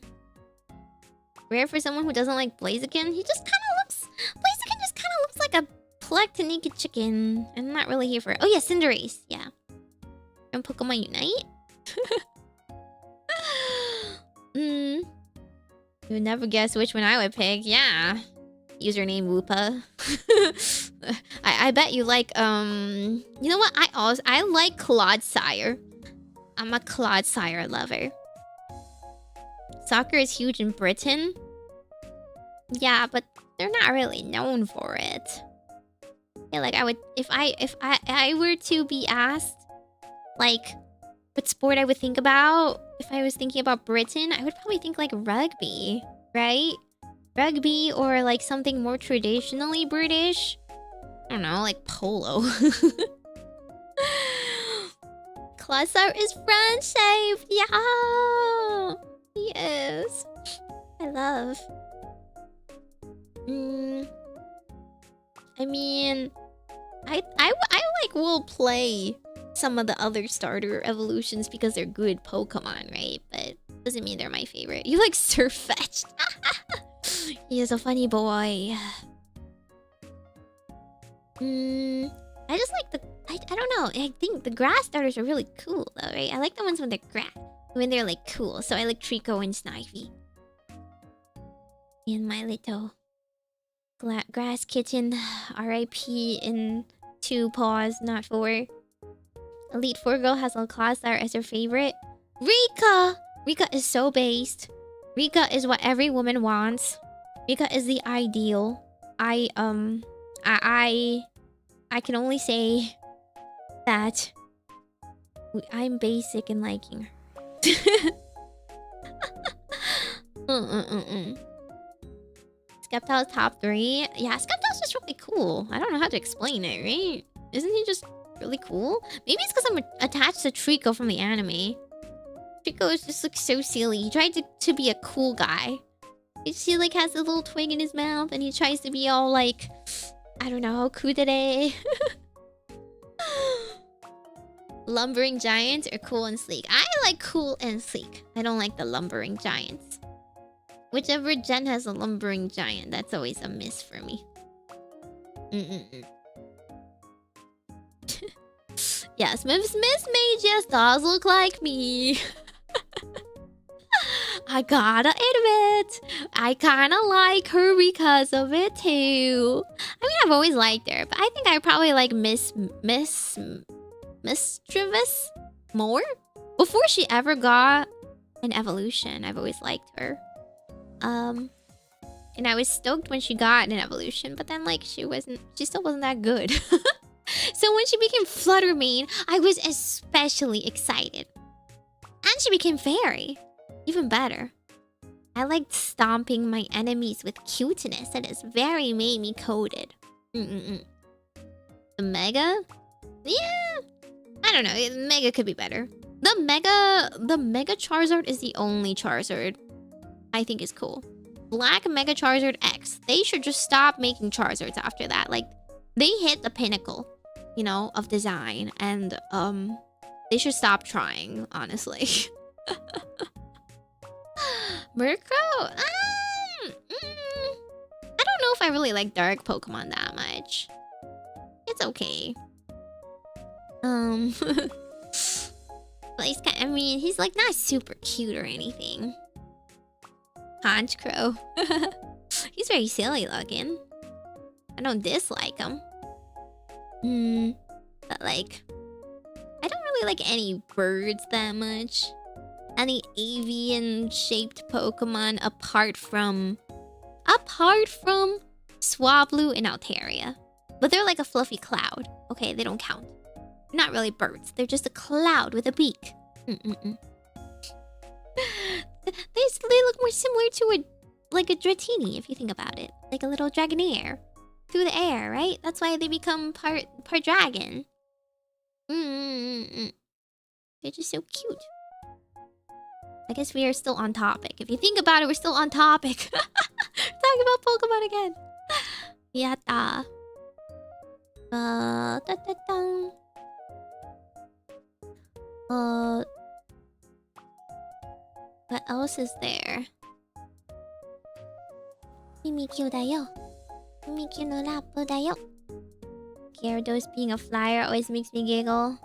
Speaker 1: for someone who doesn't like Blaziken. He just kind of looks... Blaziken just kind of looks like a Plektonika chicken. I'm not really here for it. Oh yeah, Cinderace. Yeah. From Pokemon Unite. You would never guess which one I would pick. Yeah. Username Woopa. I bet you like you know what? I like Clodsire. I'm a Clodsire lover. Soccer is huge in Britain. Yeah, but they're not really known for it. Yeah, like I would if I were to be asked like what sport I would think about if I was thinking about Britain, I would probably think like rugby, right? Rugby or like something more traditionally British. I don't know, like polo. Clodsire is friend-shaped. Yeah. He is. I love. I mean, I like will play some of the other starter evolutions because they're good Pokemon, right? But doesn't mean they're my favorite. You like Surfetch'd. He is a funny boy. I just like the I don't know. I think the grass starters are really cool though, right? I like the ones when they're like cool. So I like Trico and Snivy. And my little grass kitten, R.I.P. in 2 paws, not 4. Elite 4 girl has a Clodsire as her favorite. Rika! Rika is so based. Rika is what every woman wants. Rika is the ideal. I can only say that I'm basic in liking her. Sceptile's top 3. Yeah, Sceptile's just really cool. I don't know how to explain it, right? Isn't he just really cool? Maybe it's because I'm attached to Trico from the anime. Trico is just like so silly. He tried to be a cool guy. He like has a little twig in his mouth and he tries to be all like, I don't know, kudere. Lumbering giants are cool and sleek. I like cool and sleek. I don't like the lumbering giants. Whichever gen has a lumbering giant, that's always a miss for me. Yes, Miss Magius does look like me. I gotta admit, I kinda like her because of it too. I mean, I've always liked her, but I think I probably like Mischievous more? Before she ever got an evolution, I've always liked her. And I was stoked when she got an evolution, but then like she still wasn't that good. So when she became Fluttermane, I was especially excited. And she became Fairy. Even better. I liked stomping my enemies with cuteness. That is very Meimi coded. The Mega? Yeah. I don't know. Mega could be better. The Mega Charizard is the only Charizard I think is cool. Black Mega Charizard X. They should just stop making Charizards after that. Like, they hit the pinnacle, you know, of design. And, they should stop trying, honestly. Murkrow? I don't know if I really like dark Pokemon that much. It's okay. But he's kind, I mean, he's like not super cute or anything. Conch Crow. He's very silly looking. I don't dislike him. But like, I don't really like any birds that much. Any avian shaped Pokemon apart from Swablu and Altaria. But they're like a fluffy cloud. Okay, they don't count. They're not really birds. They're just a cloud with a beak. They look more similar to a Dratini if you think about it. Like a little Dragonair. Through the air, right? That's why they become part dragon. They're just so cute. I guess we are still on topic. If you think about it, we're still on topic. Talking about Pokemon again. Yatta. What else is there? Mimikyu da yo. Mimikyu no rapu da yo. Gyarados being a flyer always makes me giggle.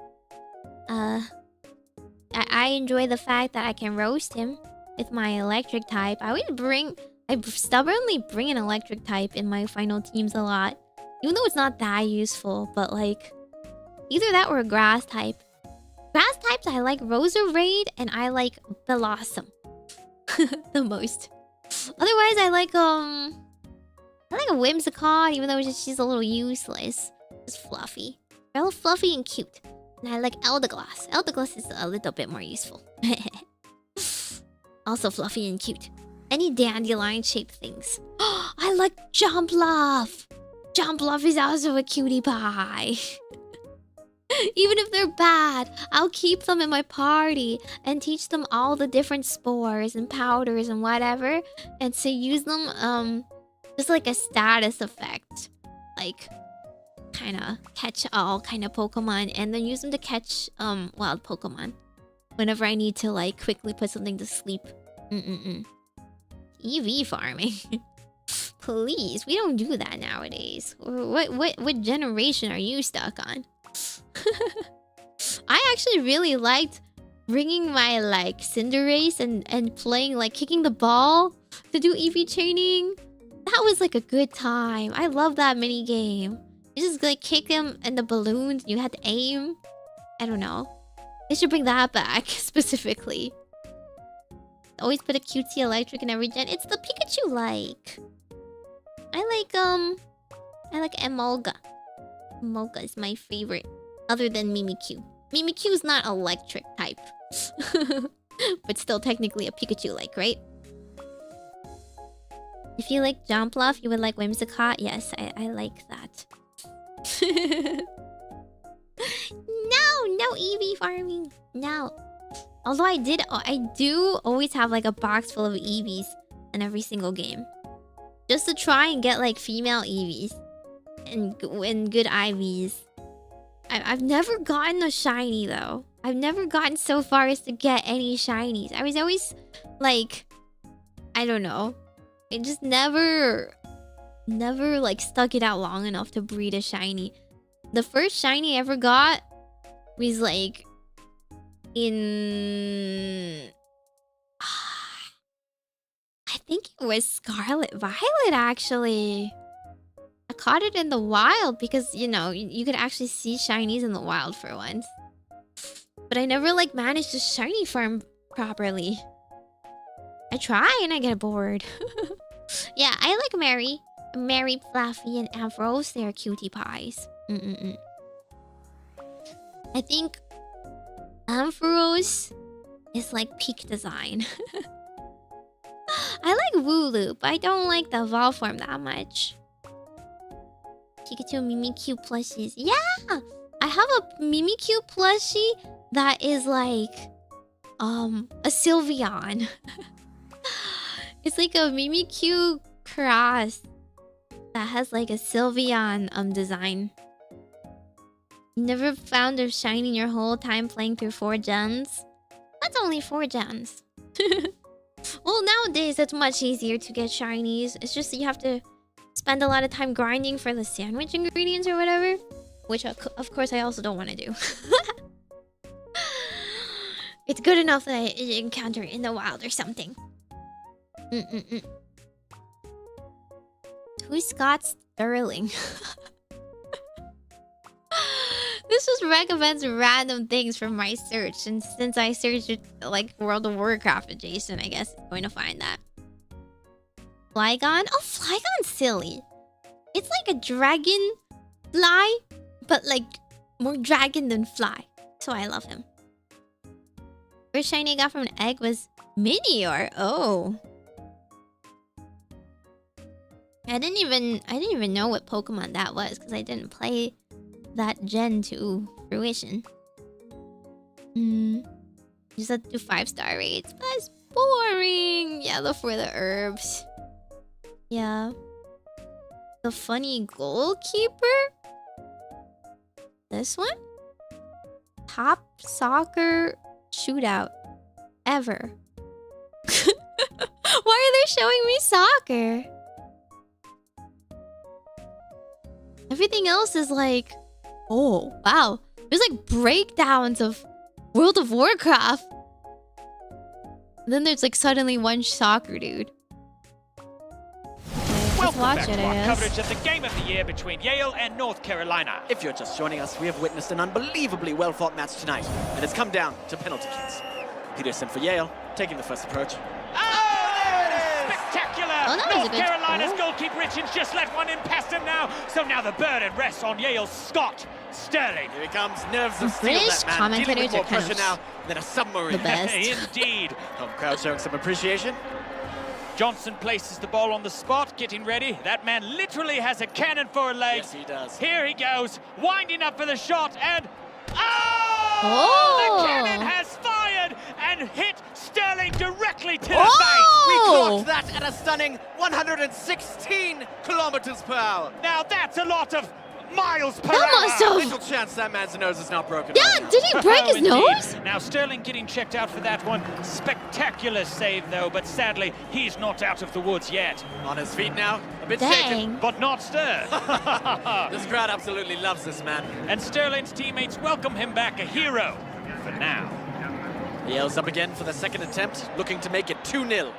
Speaker 1: I enjoy the fact that I can roast him with my electric type. I stubbornly bring an electric type in my final teams a lot. Even though it's not that useful, but like, either that or a grass type. Grass types, I like Roserade and I like Blossom the most. Otherwise, I like a Whimsicott, even though she's a little useless. Just fluffy. They're all fluffy and cute. And I like Elderglass. Elderglass is a little bit more useful. Also fluffy and cute. Any dandelion-shaped things. I like Jumpluff! Jumpluff is also a cutie pie. Even if they're bad, I'll keep them in my party and teach them all the different spores and powders and whatever. And to use them, just like a status effect. Like, kind of catch all kind of Pokemon. And then use them to catch, wild Pokemon. Whenever I need to, like, quickly put something to sleep. EV farming. Please, we don't do that nowadays. What generation are you stuck on? I actually really liked bringing my like Cinderace and playing like kicking the ball to do EV chaining. That was like a good time. I love that mini game. You just like kick them in the balloons. You had to aim. I don't know. They should bring that back specifically. Always put a cutesy electric in every gen. It's the Pikachu like. I like Emolga. Emolga is my favorite. Other than Mimikyu. Mimikyu is not electric type. But still technically a Pikachu-like, right? If you like Jumpluff, you would like Whimsicott. Yes, I like that. No EV farming. No. Although I do always have like a box full of EVs in every single game. Just to try and get like female EVs. And good IVs. I've never gotten a shiny though. I've never gotten so far as to get any shinies. I was always like, I don't know. It just never like stuck it out long enough to breed a shiny. The first shiny I ever got was like in I think it was Scarlet Violet actually. I caught it in the wild because, you know, you could actually see shinies in the wild for once. But I never, like, managed to shiny farm properly. I try and I get bored. Yeah, I like Mary. Mary, Fluffy, and Ampharos. They're cutie pies. I think Ampharos is, like, peak design. I like Wooloo, but I don't like the evolve form that much. Pikachu Mimikyu plushies. Yeah! I have a Mimikyu plushie that is like a Sylveon. It's like a Mimikyu cross that has like a Sylveon design. You never found a shiny in your whole time playing through 4 gens? That's only 4 gens. Well, nowadays it's much easier to get shinies. It's just that you have to spend a lot of time grinding for the sandwich ingredients or whatever. Which, of course, I also don't want to do. It's good enough that I encounter it in the wild or something. Who's Scott Sterling? This just recommends random things from my search. And since I searched like World of Warcraft adjacent, I guess I'm going to find that. Flygon? Oh, Flygon's silly. It's like a dragon fly, but like more dragon than fly. So I love him. First shiny I got from an egg was Meteor. Oh. I didn't even know what Pokemon that was because I didn't play that gen to fruition. Just had to do 5-star rates. But it's boring. Yellow for the herbs. Yeah. The funny goalkeeper? This one? Top soccer shootout ever. Why are they showing me soccer? Everything else is like, oh wow, there's like breakdowns of World of Warcraft. And then there's like suddenly one soccer dude.
Speaker 9: Welcome
Speaker 1: watch
Speaker 9: back
Speaker 1: it,
Speaker 9: to
Speaker 1: I
Speaker 9: our
Speaker 1: guess.
Speaker 9: coverage of the game of the year between Yale and North Carolina.
Speaker 10: If you're just joining us, we have witnessed an unbelievably well-fought match tonight, and it's come down to penalty kicks. Peterson for Yale, taking the first approach.
Speaker 9: Oh, there it is! Spectacular!
Speaker 1: Oh, that was a
Speaker 9: North
Speaker 1: good
Speaker 9: Carolina's
Speaker 1: goal.
Speaker 9: goalkeeper Richards just let one in past him now. So now the burden rests on Yale's Scott Sterling.
Speaker 10: Here he comes, nerves of steel,
Speaker 1: British
Speaker 10: that man, dealing with
Speaker 1: commentators
Speaker 10: more
Speaker 1: are kind
Speaker 10: pressure
Speaker 1: of
Speaker 10: now than a submarine.
Speaker 1: the best.
Speaker 9: Indeed.
Speaker 10: Home crowd showing some appreciation.
Speaker 9: Johnson places the ball on the spot, getting ready. That man literally has a cannon for a leg.
Speaker 10: Yes, he does.
Speaker 9: Here he goes, winding up for the shot, and
Speaker 1: Oh!
Speaker 9: the cannon has fired and hit Sterling directly to the
Speaker 10: We
Speaker 1: Oh!
Speaker 10: clocked that at a stunning 116 kilometers per hour.
Speaker 9: face. Now that's a lot of miles per
Speaker 1: That
Speaker 9: hour.
Speaker 1: must have-
Speaker 10: Little chance that man's nose is not broken.
Speaker 1: Yeah,
Speaker 10: right now.
Speaker 1: did he break his
Speaker 9: Indeed.
Speaker 1: nose?
Speaker 9: Now Sterling getting checked out for that one. Spectacular save though, but sadly he's not out of the woods yet.
Speaker 10: On his feet now, a bit shaken.
Speaker 1: Dang.
Speaker 9: But not stirred.
Speaker 10: This crowd absolutely loves this man.
Speaker 9: And Sterling's teammates welcome him back a hero for now.
Speaker 10: Yale's up again for the second attempt, looking to make it 2-0.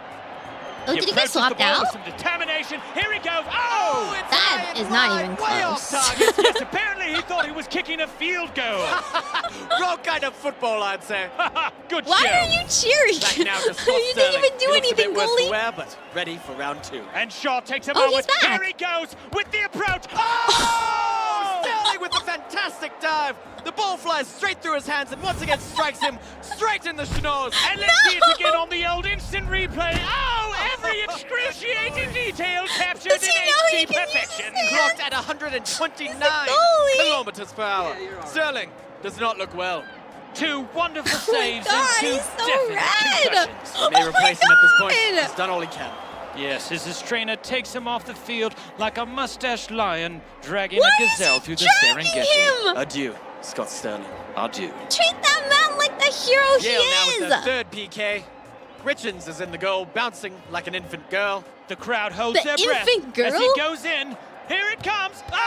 Speaker 1: Oh, did he get swapped
Speaker 9: the ball
Speaker 1: out?
Speaker 9: with some determination. Here he goes. Oh!
Speaker 10: it's
Speaker 1: That
Speaker 10: high
Speaker 1: is
Speaker 10: and
Speaker 1: not
Speaker 10: wide,
Speaker 1: even
Speaker 10: way off
Speaker 1: close.
Speaker 10: target.
Speaker 9: Yes, apparently he thought he was kicking a field goal.
Speaker 10: Wrong kind of football, I'd say.
Speaker 9: Good
Speaker 1: Why
Speaker 9: show.
Speaker 1: are you cheering?
Speaker 10: Back now to Scott
Speaker 1: You didn't
Speaker 10: Sterling.
Speaker 1: even do
Speaker 10: He looks a
Speaker 1: anything,
Speaker 10: bit worse for
Speaker 1: goalie.
Speaker 10: wear, but ready for round 2.
Speaker 9: And Shaw takes a
Speaker 1: Oh,
Speaker 9: moment.
Speaker 1: he's back.
Speaker 9: Here he goes with the approach.
Speaker 10: Oh! Sterling with a fantastic dive. The ball flies straight through his hands and once again strikes him straight in the schnoz.
Speaker 9: And let's see it again on the old instant replay. Oh, every excruciating detail captured
Speaker 1: Does he know
Speaker 9: in
Speaker 1: he
Speaker 9: HD
Speaker 1: can use
Speaker 9: perfection.
Speaker 1: his
Speaker 10: Clocked at 129
Speaker 1: goalie.
Speaker 10: kilometers per hour. Sterling does not look well.
Speaker 9: Two wonderful
Speaker 1: Oh my
Speaker 9: saves
Speaker 1: God,
Speaker 9: and two
Speaker 1: he's so
Speaker 9: definite
Speaker 1: red.
Speaker 9: concussions.
Speaker 10: They may replace him at this point.
Speaker 1: God.
Speaker 10: He's done all he can.
Speaker 9: Yes, as his trainer takes him off the field like a mustached lion dragging
Speaker 1: Why
Speaker 9: a
Speaker 1: is
Speaker 9: gazelle
Speaker 1: he
Speaker 9: through the
Speaker 1: dragging
Speaker 9: Serengeti.
Speaker 1: him?
Speaker 10: Adieu, Scott Sterling.
Speaker 9: Adieu.
Speaker 1: Treat that man like the hero
Speaker 10: Yale now
Speaker 1: he
Speaker 10: with their
Speaker 1: is.
Speaker 10: third PK. Richards is in the goal, bouncing like an infant girl.
Speaker 9: The crowd holds
Speaker 1: The
Speaker 9: their breath
Speaker 1: infant
Speaker 9: as he
Speaker 1: girl?
Speaker 9: goes in. Here it comes. Oh,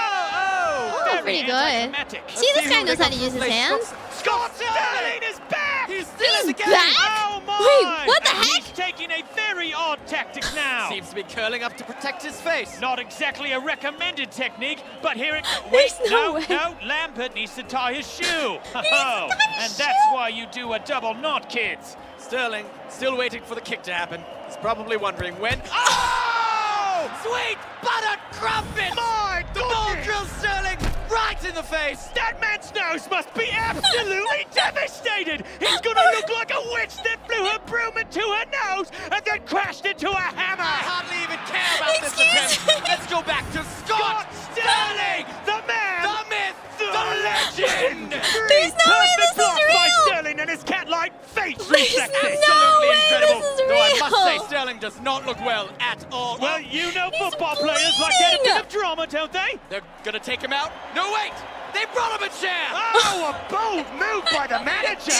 Speaker 1: Oh,
Speaker 9: very
Speaker 1: pretty good.
Speaker 9: anticlimactic.
Speaker 1: See, this guy knows how to use his hands.
Speaker 9: Scott Sterling is back!
Speaker 10: He's still in
Speaker 1: He's
Speaker 10: the game.
Speaker 1: back?
Speaker 9: Oh my!
Speaker 1: Wait, what the
Speaker 9: And
Speaker 1: heck?
Speaker 9: He's taking a very odd tactic now.
Speaker 10: Seems to be curling up to protect his face.
Speaker 9: Not exactly a recommended technique, but here it...
Speaker 1: There's
Speaker 9: Wait,
Speaker 1: no
Speaker 9: no,
Speaker 1: way.
Speaker 9: no, Lambert needs to tie his shoe.
Speaker 1: tie his
Speaker 9: And that's why you do a double knot, kids.
Speaker 10: Sterling still waiting for the kick to happen. He's probably wondering when. Oh! Sweet buttered crumpet!
Speaker 9: My
Speaker 10: The ball drills Sterling right in the face.
Speaker 9: That man's nose must be absolutely devastated. He's gonna look like a witch that flew her broom into her nose and then crashed into a hammer.
Speaker 10: I hardly even care about this
Speaker 1: Excuse
Speaker 10: attempt. Let's go back to Scott
Speaker 9: Sterling, the man,
Speaker 10: the myth,
Speaker 9: the
Speaker 10: legend.
Speaker 1: There's no way
Speaker 9: Perfect
Speaker 1: this is
Speaker 9: block by
Speaker 1: real.
Speaker 9: Sterling and his cat-like face
Speaker 1: There's
Speaker 9: reflexes.
Speaker 1: no way
Speaker 10: incredible.
Speaker 1: this is
Speaker 10: Though I must say,
Speaker 1: real.
Speaker 10: Sterling does not look well at all.
Speaker 9: Well, you know football players like that a bit of drama, don't they?
Speaker 10: They're gonna take him out. No, wait! They brought him a chair!
Speaker 9: Oh, a bold move by the manager!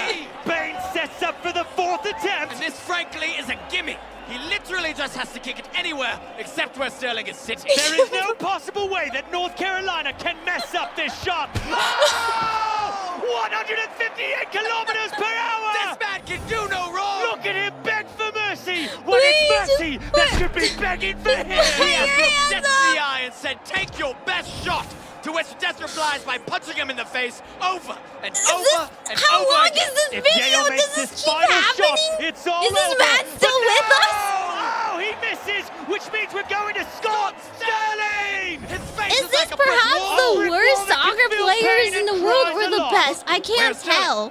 Speaker 9: Bane sets up for the 4th attempt!
Speaker 10: And this, frankly, is a gimme. He literally just has to kick it anywhere except where Sterling is sitting.
Speaker 9: There is no possible way that North Carolina can mess up this shot. Oh! 158 kilometers per hour!
Speaker 10: This man can do no wrong!
Speaker 9: Look at him beg for mercy! When it's mercy that should be begging for him!
Speaker 10: He has looked death in the eye and said, take your best shot! To which Death replies by punching him in the face over and over and
Speaker 1: how
Speaker 10: over
Speaker 1: long
Speaker 10: again.
Speaker 1: is this
Speaker 9: If
Speaker 1: video?
Speaker 9: Yale makes
Speaker 1: Does this
Speaker 9: this
Speaker 1: keep
Speaker 9: final
Speaker 1: happening?
Speaker 9: shot, it's all
Speaker 1: Is this
Speaker 9: over.
Speaker 1: man still with us?
Speaker 9: Oh, he misses, which means we're going to Scott Sterling!
Speaker 10: His face
Speaker 1: Is this
Speaker 10: like a brick
Speaker 1: perhaps
Speaker 10: wall.
Speaker 1: the worst soccer players in the world or the best? I can't
Speaker 10: Where's Sterling?
Speaker 1: tell.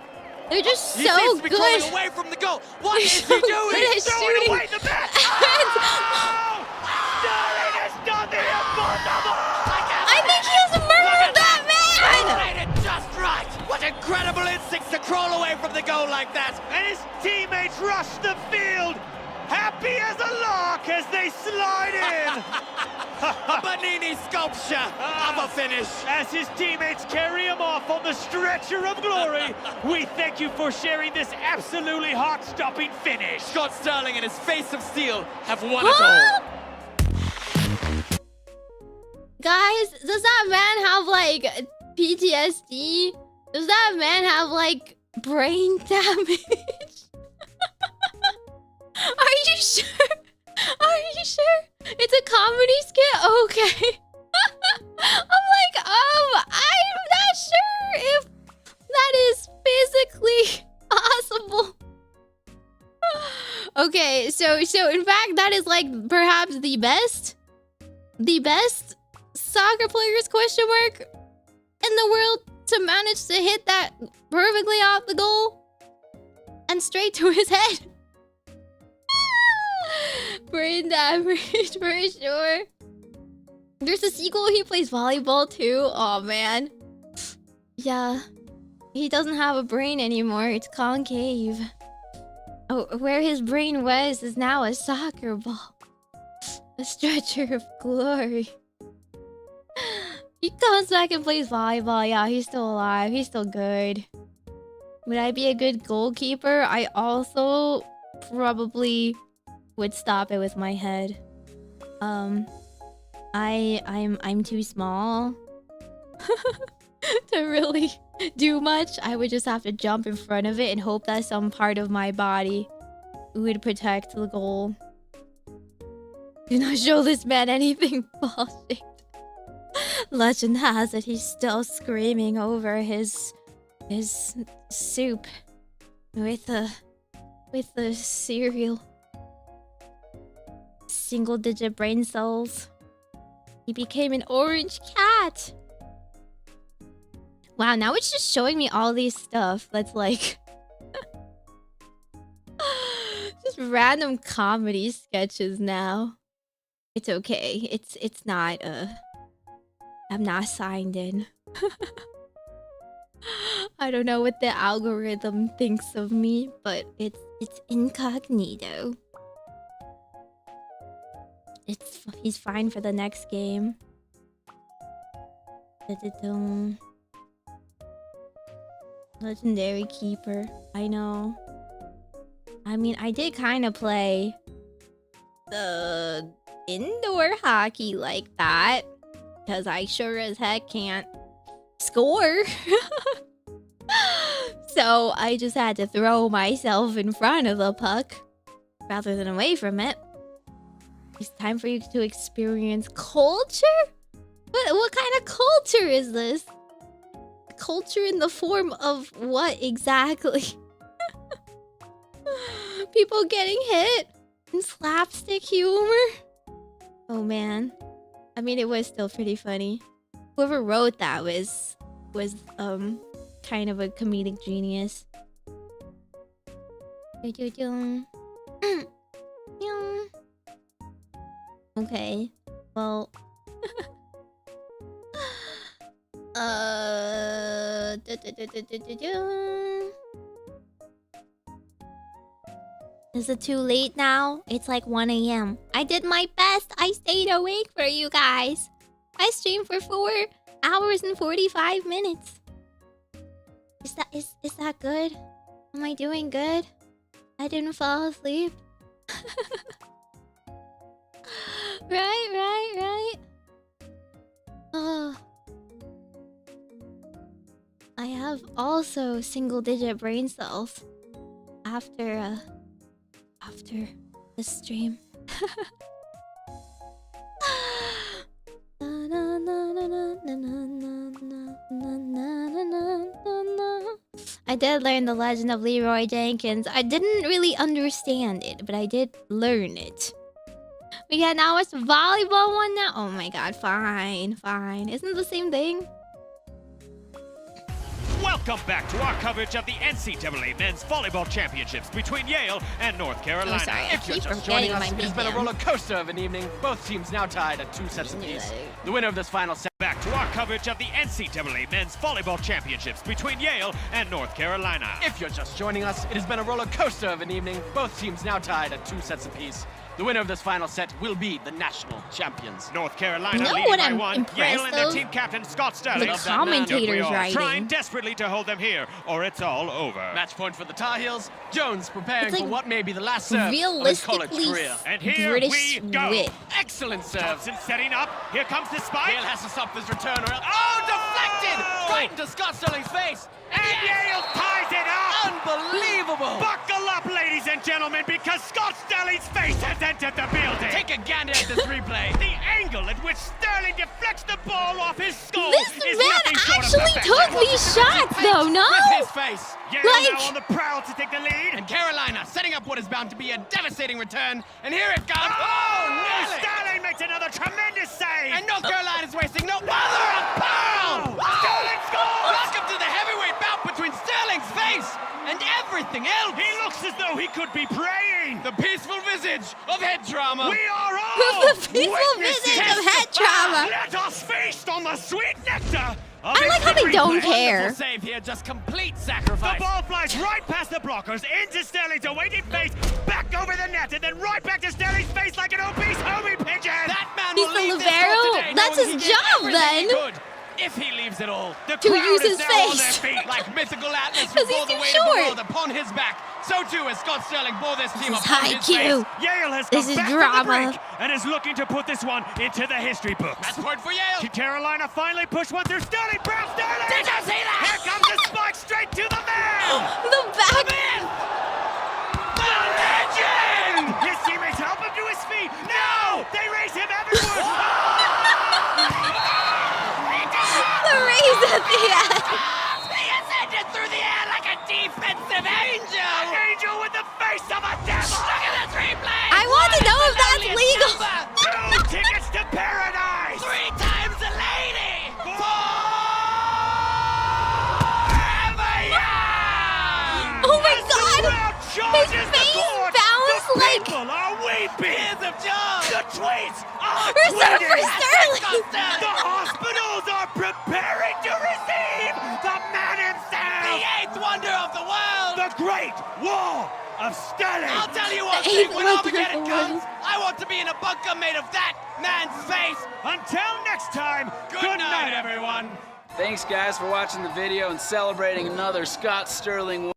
Speaker 1: They're just
Speaker 10: He
Speaker 1: so
Speaker 10: seems to be
Speaker 1: good.
Speaker 10: crawling away from the goal. What
Speaker 1: They're
Speaker 10: is
Speaker 1: so
Speaker 10: he doing?
Speaker 1: good at
Speaker 9: He's throwing
Speaker 1: shooting.
Speaker 9: away the bat! Sterling has done the impossible!
Speaker 1: I think he has murdered that man!
Speaker 10: Made it just right! What incredible instincts to crawl away from the goal like that!
Speaker 9: And his teammates rush the field, happy as a lark as they slide in.
Speaker 10: A Bernini sculpture of a finish.
Speaker 9: As his teammates carry him off on the stretcher of glory, we thank you for sharing this absolutely heart-stopping finish.
Speaker 10: Scott Sterling and his face of steel have won it all.
Speaker 1: Guys, does that man have like PTSD? Does that man have like brain damage? Are you sure? Are you sure? It's a comedy skit? Okay. I'm like, I'm not sure if that is physically possible. Okay, so in fact that is like perhaps the best soccer players question mark in the world to manage to hit that perfectly off the goal and straight to his head. Brain damage for sure. There's a sequel. He plays volleyball too. Oh man. Yeah. He doesn't have a brain anymore. It's concave. Oh, where his brain was is now a soccer ball. A stretcher of glory. He comes back and plays volleyball. Yeah, he's still alive. He's still good. Would I be a good goalkeeper? I also probably would stop it with my head. I'm too small to really do much. I would just have to jump in front of it and hope that some part of my body would protect the goal. Do not show this man anything ball-shaped. Legend has it he's still screaming over his soup with the cereal. Single-digit brain cells. He became an orange cat. Wow, now it's just showing me all these stuff that's like just random comedy sketches now. It's okay. It's not I'm not signed in. I don't know what the algorithm thinks of me, but it's incognito. He's fine for the next game. Legendary keeper. I know. I mean, I did kind of play the indoor hockey like that, because I sure as heck can't score. So I just had to throw myself in front of the puck rather than away from it. It's time for you to experience culture? What kind of culture is this? Culture in the form of what exactly? People getting hit and slapstick humor? Oh man. I mean, it was still pretty funny. Whoever wrote that was kind of a comedic genius. Okay. Well, Is it too late now? It's like 1 a.m. I did my best. I stayed awake for you guys. I streamed for 4 hours and 45 minutes. Is that good? Am I doing good? I didn't fall asleep. Right. Oh. I have also single-digit brain cells after the stream. I did learn the legend of Leroy Jenkins. I didn't really understand it, but I did learn it. We got now it's volleyball one now. Oh my god, fine. Isn't it the same thing?
Speaker 9: Welcome back to our coverage of the NCAA Men's Volleyball Championships between Yale and North Carolina.
Speaker 1: Oh, sorry, I
Speaker 10: If you're
Speaker 1: keep
Speaker 10: just joining
Speaker 1: forgetting
Speaker 10: us,
Speaker 1: my
Speaker 10: it has been a
Speaker 1: medium.
Speaker 10: roller coaster of an evening. Both teams now tied at 2 sets apiece. The winner of this final set.
Speaker 9: Back to our coverage of the NCAA Men's Volleyball Championships between Yale and North Carolina.
Speaker 10: If you're just joining us, it has been a roller coaster of an evening. Both teams now tied at 2 sets apiece. The winner of this final set will be the national champions.
Speaker 9: North Carolina
Speaker 1: You know
Speaker 9: leading
Speaker 1: what
Speaker 9: by
Speaker 1: I'm
Speaker 9: 1.
Speaker 1: impressed
Speaker 9: Yale and their
Speaker 1: of?
Speaker 9: team captain Scott Sterling.
Speaker 1: The commentators
Speaker 9: trying
Speaker 1: writing.
Speaker 9: desperately to hold them here, or it's all over.
Speaker 10: Match point for the Tar Heels. Jones preparing
Speaker 1: It's like
Speaker 10: for what may be the last serve of his college
Speaker 1: realistically
Speaker 10: career.
Speaker 9: And here
Speaker 1: British
Speaker 9: we go.
Speaker 1: wit.
Speaker 10: Excellent serve.
Speaker 9: Thompson setting up. Here comes the spike.
Speaker 10: Yale has to stop this return or else... Oh, deflected! Right into Scott Sterling's face.
Speaker 9: And Yale ties it up.
Speaker 10: Unbelievable!
Speaker 9: Buckle up, ladies and gentlemen, because Scott Sterling's face has entered the building.
Speaker 10: Take a gander at this replay.
Speaker 9: The angle at which Sterling deflects the ball off his skull
Speaker 1: This
Speaker 9: is
Speaker 1: man
Speaker 9: nothing short of
Speaker 1: actually
Speaker 9: perfection.
Speaker 1: took these shots though, no?
Speaker 10: With his face.
Speaker 9: Yale
Speaker 1: Like-
Speaker 9: now on the prowl to take the lead.
Speaker 10: And Carolina setting up what is bound to be a devastating return. And here it comes.
Speaker 9: Oh,
Speaker 10: nearly.
Speaker 9: Sterling makes another tremendous save.
Speaker 10: And North Carolina's wasting no mother of pearl.
Speaker 9: Sterling scores.
Speaker 10: Welcome to the heavyweight bout between Sterling's face and everything else.
Speaker 9: He looks as though he could be praying.
Speaker 10: The peaceful visage of head trauma.
Speaker 9: We are all
Speaker 1: The peaceful visage of head trauma.
Speaker 9: Let us feast on the sweet nectar. Of
Speaker 1: I like how they
Speaker 9: victory.
Speaker 1: don't
Speaker 10: Wonderful
Speaker 1: care.
Speaker 10: save here, just complete
Speaker 9: The
Speaker 10: sacrifice.
Speaker 9: ball flies right past the blockers, into Sterling's awaiting face, back over the net, and then right back to Sterling's face like an obese homie pigeon.
Speaker 10: That man
Speaker 1: He's
Speaker 10: will
Speaker 1: the
Speaker 10: leave this
Speaker 1: libero?
Speaker 10: court today
Speaker 1: That's
Speaker 10: knowing
Speaker 1: his
Speaker 10: he did
Speaker 1: job,
Speaker 10: everything he
Speaker 1: then.
Speaker 10: could. If he leaves it all.
Speaker 9: The
Speaker 1: To
Speaker 9: crowd
Speaker 1: use
Speaker 9: is
Speaker 1: his
Speaker 9: now on their
Speaker 1: face.
Speaker 9: feet.
Speaker 10: Like mythical Atlas who
Speaker 1: 'Cause
Speaker 10: bore
Speaker 1: he's
Speaker 10: the
Speaker 1: too
Speaker 10: weight of the
Speaker 1: short.
Speaker 10: world upon his back, so too has Scott Sterling bore this team
Speaker 1: This is
Speaker 10: upon
Speaker 1: high
Speaker 10: his
Speaker 1: Q.
Speaker 10: face.
Speaker 9: Yale has
Speaker 1: This
Speaker 9: come
Speaker 1: is
Speaker 9: back
Speaker 1: drama.
Speaker 9: from the brink and is looking to put this one into the history books.
Speaker 10: Match point for Yale.
Speaker 9: Can Carolina finally push one through Sterling? Brown Sterling!
Speaker 10: Did you see that?
Speaker 9: Here comes the spike straight to the man!
Speaker 1: The back.
Speaker 10: The legend!
Speaker 9: His teammates help him to his feet. No! They raise him everywhere.
Speaker 1: The raise at the end.
Speaker 10: He ascended through the air like a defensive angel!
Speaker 9: An angel with the face of a devil.
Speaker 10: Look at this replay!
Speaker 1: I want to know if that's legal.
Speaker 9: 2 tickets to paradise.
Speaker 10: 3 times a lady!
Speaker 9: 4
Speaker 10: Forever young!
Speaker 1: Oh my god.
Speaker 9: crowd charges
Speaker 1: His
Speaker 9: the
Speaker 1: face
Speaker 9: court.
Speaker 1: bounced
Speaker 9: The
Speaker 1: like
Speaker 9: people are weeping.
Speaker 10: Tears of joy!
Speaker 9: The tweets are
Speaker 1: reserved for
Speaker 9: tweeting.
Speaker 1: Sterling.
Speaker 9: The hospitals are preparing to receive the man
Speaker 10: The
Speaker 9: himself.
Speaker 10: 8th wonder of the world!
Speaker 9: The Great Wall of Sterling.
Speaker 10: I'll tell you one
Speaker 1: The
Speaker 10: thing,
Speaker 1: 8th
Speaker 10: when
Speaker 1: wonder of
Speaker 10: Armageddon
Speaker 1: the
Speaker 10: comes,
Speaker 1: world.
Speaker 10: I want to be in a bunker made of that man's face!
Speaker 9: Until next time,
Speaker 10: Good night, everyone!
Speaker 11: Thanks, guys, for watching the video and celebrating another Scott Sterling
Speaker 1: What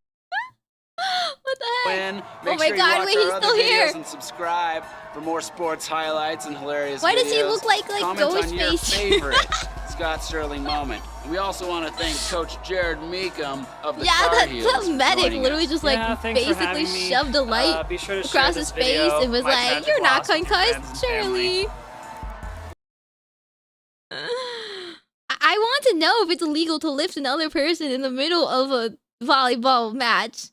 Speaker 1: the heck?
Speaker 11: win.
Speaker 1: Oh
Speaker 11: Make
Speaker 1: my
Speaker 11: sure
Speaker 1: god,
Speaker 11: you watch
Speaker 1: wait,
Speaker 11: our
Speaker 1: he's
Speaker 11: other
Speaker 1: still
Speaker 11: videos
Speaker 1: here.
Speaker 11: and subscribe for more sports highlights and hilarious
Speaker 1: Why
Speaker 11: videos.
Speaker 1: does he look like
Speaker 11: Comment
Speaker 1: Ghost
Speaker 11: on your
Speaker 1: Face?
Speaker 11: favorite Scott Sterling moment. And we also want to thank Coach Jared Meekum of the
Speaker 1: Yeah,
Speaker 11: Tar
Speaker 1: that
Speaker 11: Heels for
Speaker 1: medic
Speaker 11: joining
Speaker 1: literally
Speaker 11: us.
Speaker 1: just like
Speaker 12: Yeah, thanks for
Speaker 1: basically
Speaker 12: having me.
Speaker 1: shoved a light
Speaker 12: Be sure to share
Speaker 1: across
Speaker 12: this
Speaker 1: his face
Speaker 12: video.
Speaker 1: and was
Speaker 12: My
Speaker 1: like,
Speaker 12: magic
Speaker 1: "You're not
Speaker 12: loss with your
Speaker 1: concussed,
Speaker 12: friends and family."
Speaker 1: Shirley." I want to know if it's illegal to lift another person in the middle of a volleyball match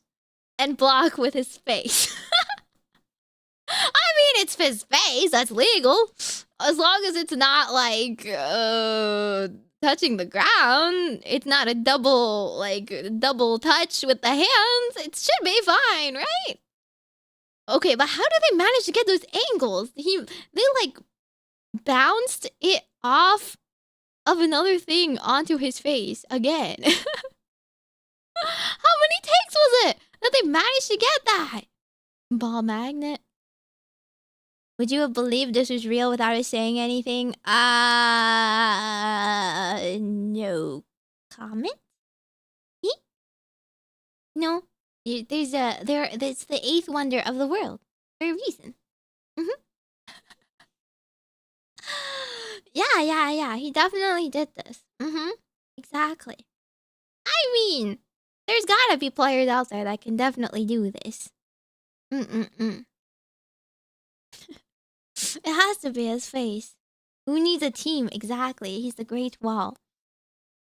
Speaker 1: and block with his face. I mean, it's his face. That's legal. As long as it's not like touching the ground. It's not a double touch with the hands. It should be fine, right? Okay, but how do they manage to get those angles? They like bounced it off of another thing onto his face again. How many takes was it that they managed to get that? Ball magnet. Would you have believed this was real without us saying anything? No comment? No. There's the eighth wonder of the world for a reason. Yeah. He definitely did this. Exactly. I mean, there's gotta be players out there that can definitely do this. It has to be his face. Who needs a team? Exactly. He's the Great Wall.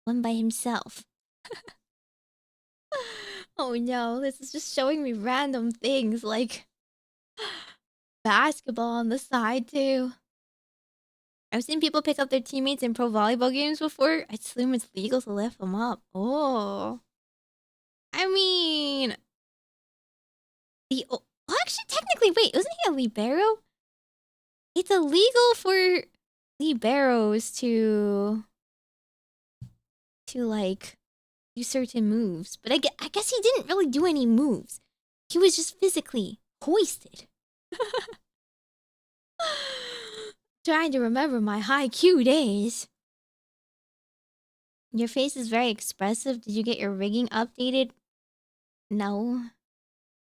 Speaker 1: One by himself. Oh no, this is just showing me random things like basketball on the side too. I've seen people pick up their teammates in pro volleyball games before. I assume it's legal to lift them up. Oh. I mean... actually, technically, wait, wasn't he a libero? It's illegal for liberos to like, do certain moves. But I guess he didn't really do any moves. He was just physically hoisted. Trying to remember my high Q days. Your face is very expressive. Did you get your rigging updated? No.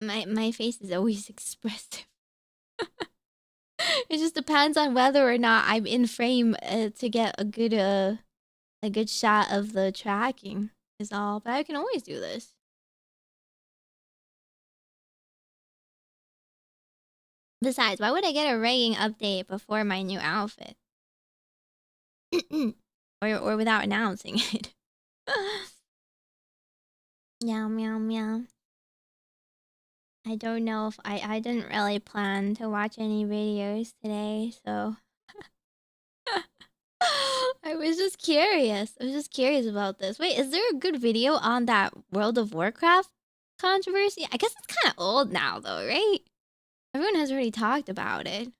Speaker 1: My face is always expressive. It just depends on whether or not I'm in frame to get a good shot of the tracking is all. But I can always do this. Besides, why would I get a rigging update before my new outfit? or without announcing it. Meow, meow, meow. I don't know if I didn't really plan to watch any videos today, so... I was just curious. I was just curious about this. Wait, is there a good video on that World of Warcraft controversy? I guess it's kind of old now, though, right? Everyone has already talked about it.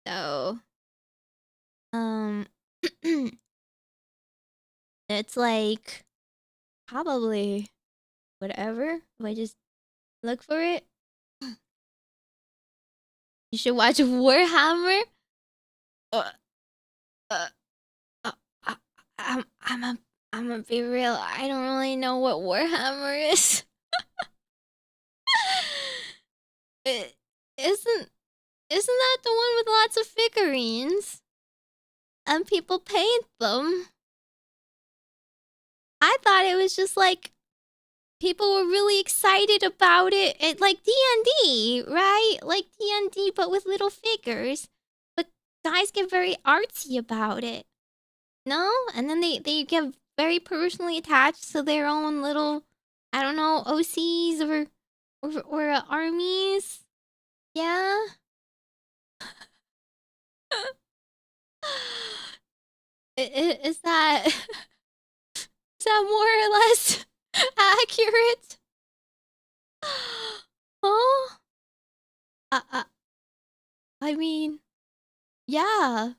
Speaker 1: So... it's like... probably... whatever. If I just look for it. You should watch Warhammer. I'm gonna be real. I don't really know what Warhammer is. Isn't that the one with lots of figurines? And people paint them. I thought it was just like people were really excited about it. It like D&D, right? Like D&D, but with little figures. But guys get very artsy about it. No? And then they get very personally attached to their own little, I don't know, OCs or armies. Yeah? Is that more or less accurate? Huh? I mean, yeah.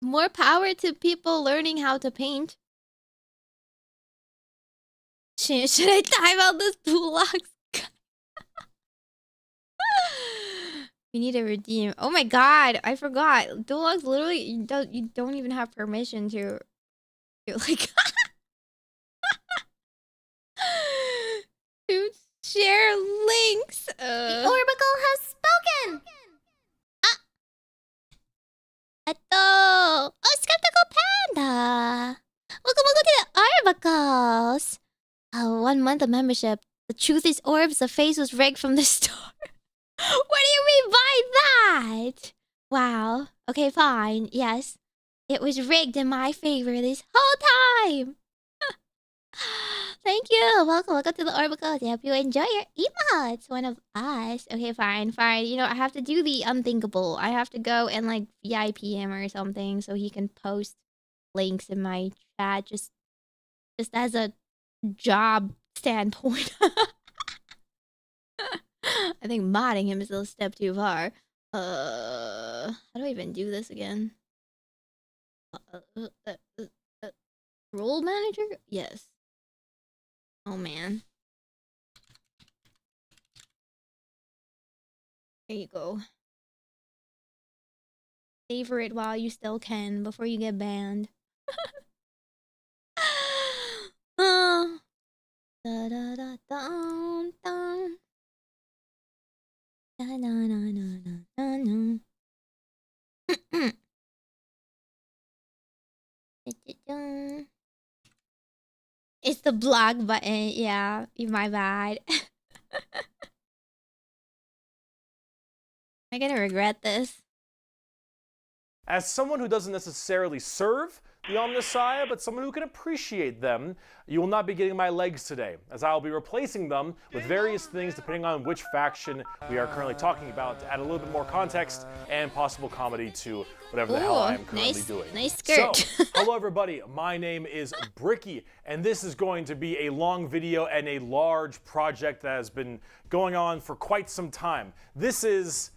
Speaker 1: More power to people learning how to paint. Should I time out this Dulux? We need to redeem. Oh my god, I forgot. Dulux literally you don't even have permission to like to share links.
Speaker 8: The Orbacle has spoken.
Speaker 1: Oh, Skeptical Panda. Welcome to the Orbacles. 1 month of membership. The truth is, Orbs, the face was rigged from the start. What do you mean by that? Wow. Okay, fine. Yes. It was rigged in my favor this whole time. Thank you. Welcome to the Orbacle. I hope you enjoy your emotes. One of us. Okay, fine. You know, I have to do the unthinkable. I have to go and like VIP him or something so he can post links in my chat just as a job standpoint. I think modding him is a step too far. How do I even do this again? Role manager? Yes. Oh man. There you go. Savor it while you still can before you get banned. Da, da, da, dun, dun. Da, da, da, da, da, da. It's the block button. Yeah, my bad. I'm gonna regret this.
Speaker 12: As someone who doesn't necessarily serve the Omnissiah, but someone who can appreciate them, you will not be getting my legs today, as I will be replacing them with various things depending on which faction we are currently talking about, to add a little bit more context and possible comedy to whatever the hell I am currently doing.
Speaker 1: Nice skirt.
Speaker 12: So, hello everybody, my name is Bricky, and this is going to be a long video and a large project that has been going on for quite some time. This is...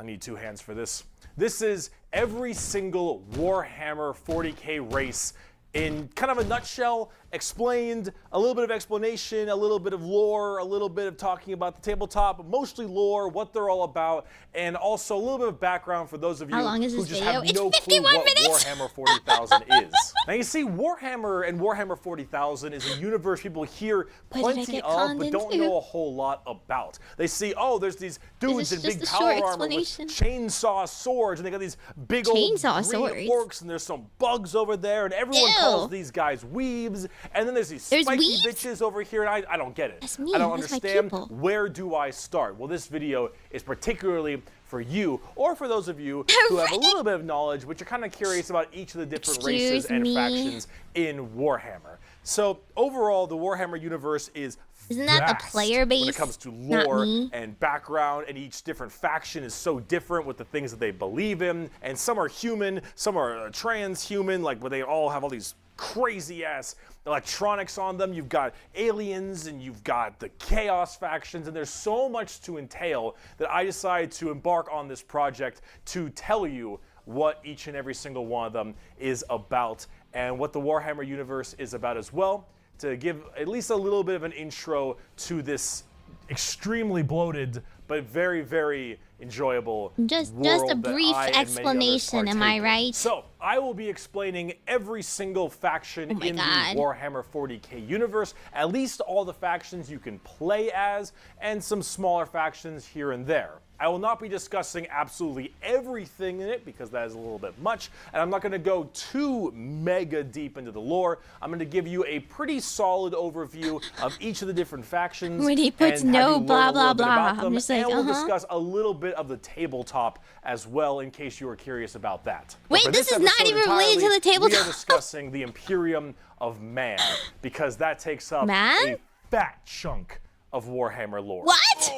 Speaker 12: I need two hands for this. This is every single Warhammer 40k race in kind of a nutshell, explained, a little bit of explanation, a little bit of lore, a little bit of talking about the tabletop, mostly lore, what they're all about, and also a little bit of background for those of you who just have no clue what Warhammer 40,000 is. Now you see, Warhammer and Warhammer 40,000 is a universe people hear plenty of, but don't know a whole lot about. They see, oh, there's these dudes in big power armor with chainsaw swords, and they got these big old green orcs, and there's some bugs over there, and everyone calls these guys weebs. And then there's these spiky bitches over here, and I don't get it.
Speaker 1: That's me.
Speaker 12: I don't
Speaker 1: That's
Speaker 12: understand. Where do I start? Well, this video is particularly for you, or for those of you who have a little bit of knowledge, but you're kind of curious about each of the different races and factions in Warhammer. So overall, the Warhammer universe is
Speaker 1: Isn't that the player base?
Speaker 12: When it comes to lore and background, and each different faction is so different with the things that they believe in, and some are human, some are transhuman, like where they all have all these crazy ass electronics on them. You've got aliens and you've got the chaos factions, and there's so much to entail that I decided to embark on this project to tell you what each and every single one of them is about, and what the Warhammer universe is about as well, to give at least a little bit of an intro to this extremely bloated but very, very enjoyable
Speaker 1: just a brief explanation, am I right?
Speaker 12: So I will be explaining every single faction in the Warhammer 40k universe, at least all the factions you can play as, and some smaller factions here and there. I will not be discussing absolutely everything in it because that is a little bit much, and I'm not going to go too mega deep into the lore. I'm going to give you a pretty solid overview of each of the different factions.
Speaker 1: When he puts no blah blah blah, I'm just like,
Speaker 12: and we'll discuss a little bit of the tabletop as well, in case you are curious about that.
Speaker 1: Wait, this is not even related to the tabletop.
Speaker 12: We are discussing the Imperium of Man, because that takes up a fat chunk of Warhammer lore.
Speaker 1: What?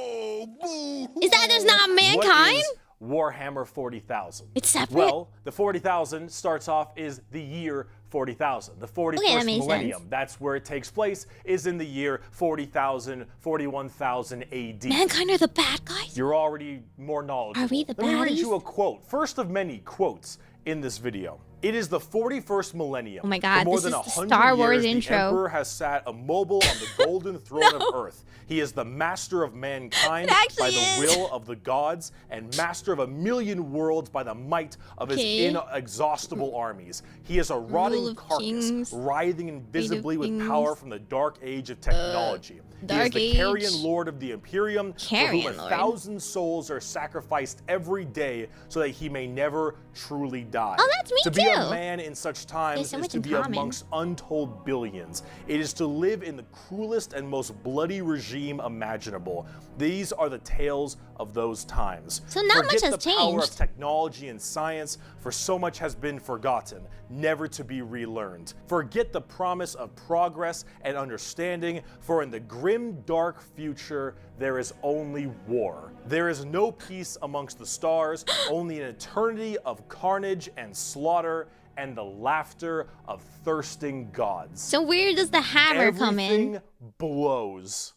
Speaker 1: Is that just not mankind?
Speaker 12: What is Warhammer 40,000?
Speaker 1: It's separate?
Speaker 12: Well, the 40,000 starts off is the year 40,000. The 41st millennium, that's where it takes place, is in the year 40,000, 41,000 AD.
Speaker 1: Mankind are the bad guys?
Speaker 12: You're already more knowledgeable.
Speaker 1: Are we the baddies?
Speaker 12: Let me read you a quote, first of many quotes in this video. It is the 41st millennium.
Speaker 1: Oh my god,
Speaker 12: For more
Speaker 1: this
Speaker 12: than
Speaker 1: is the
Speaker 12: 100
Speaker 1: Star Wars
Speaker 12: years,
Speaker 1: intro.
Speaker 12: The Emperor has sat immobile on the golden throne of Earth. He is the master of mankind by the will of the gods, and master of a million worlds by the might of his inexhaustible armies. He is a rotting carcass, writhing invisibly with power from the dark age of technology. He is the carrion lord of the Imperium, for whom 1,000 souls are sacrificed every day so that he may never truly die.
Speaker 1: Oh, that's me
Speaker 12: To be a man in such times is to be amongst untold billions. It is to live in the cruelest and most bloody regime imaginable. These are the tales of those times.
Speaker 1: So not much has
Speaker 12: Forget the power of
Speaker 1: changed.
Speaker 12: technology and science, for so much has been forgotten, never to be relearned. Forget the promise of progress and understanding, for in the grim, dark future, there is only war. There is no peace amongst the stars, only an eternity of carnage and slaughter, and the laughter of thirsting gods.
Speaker 1: So where does the hammer come in?
Speaker 12: Everything blows.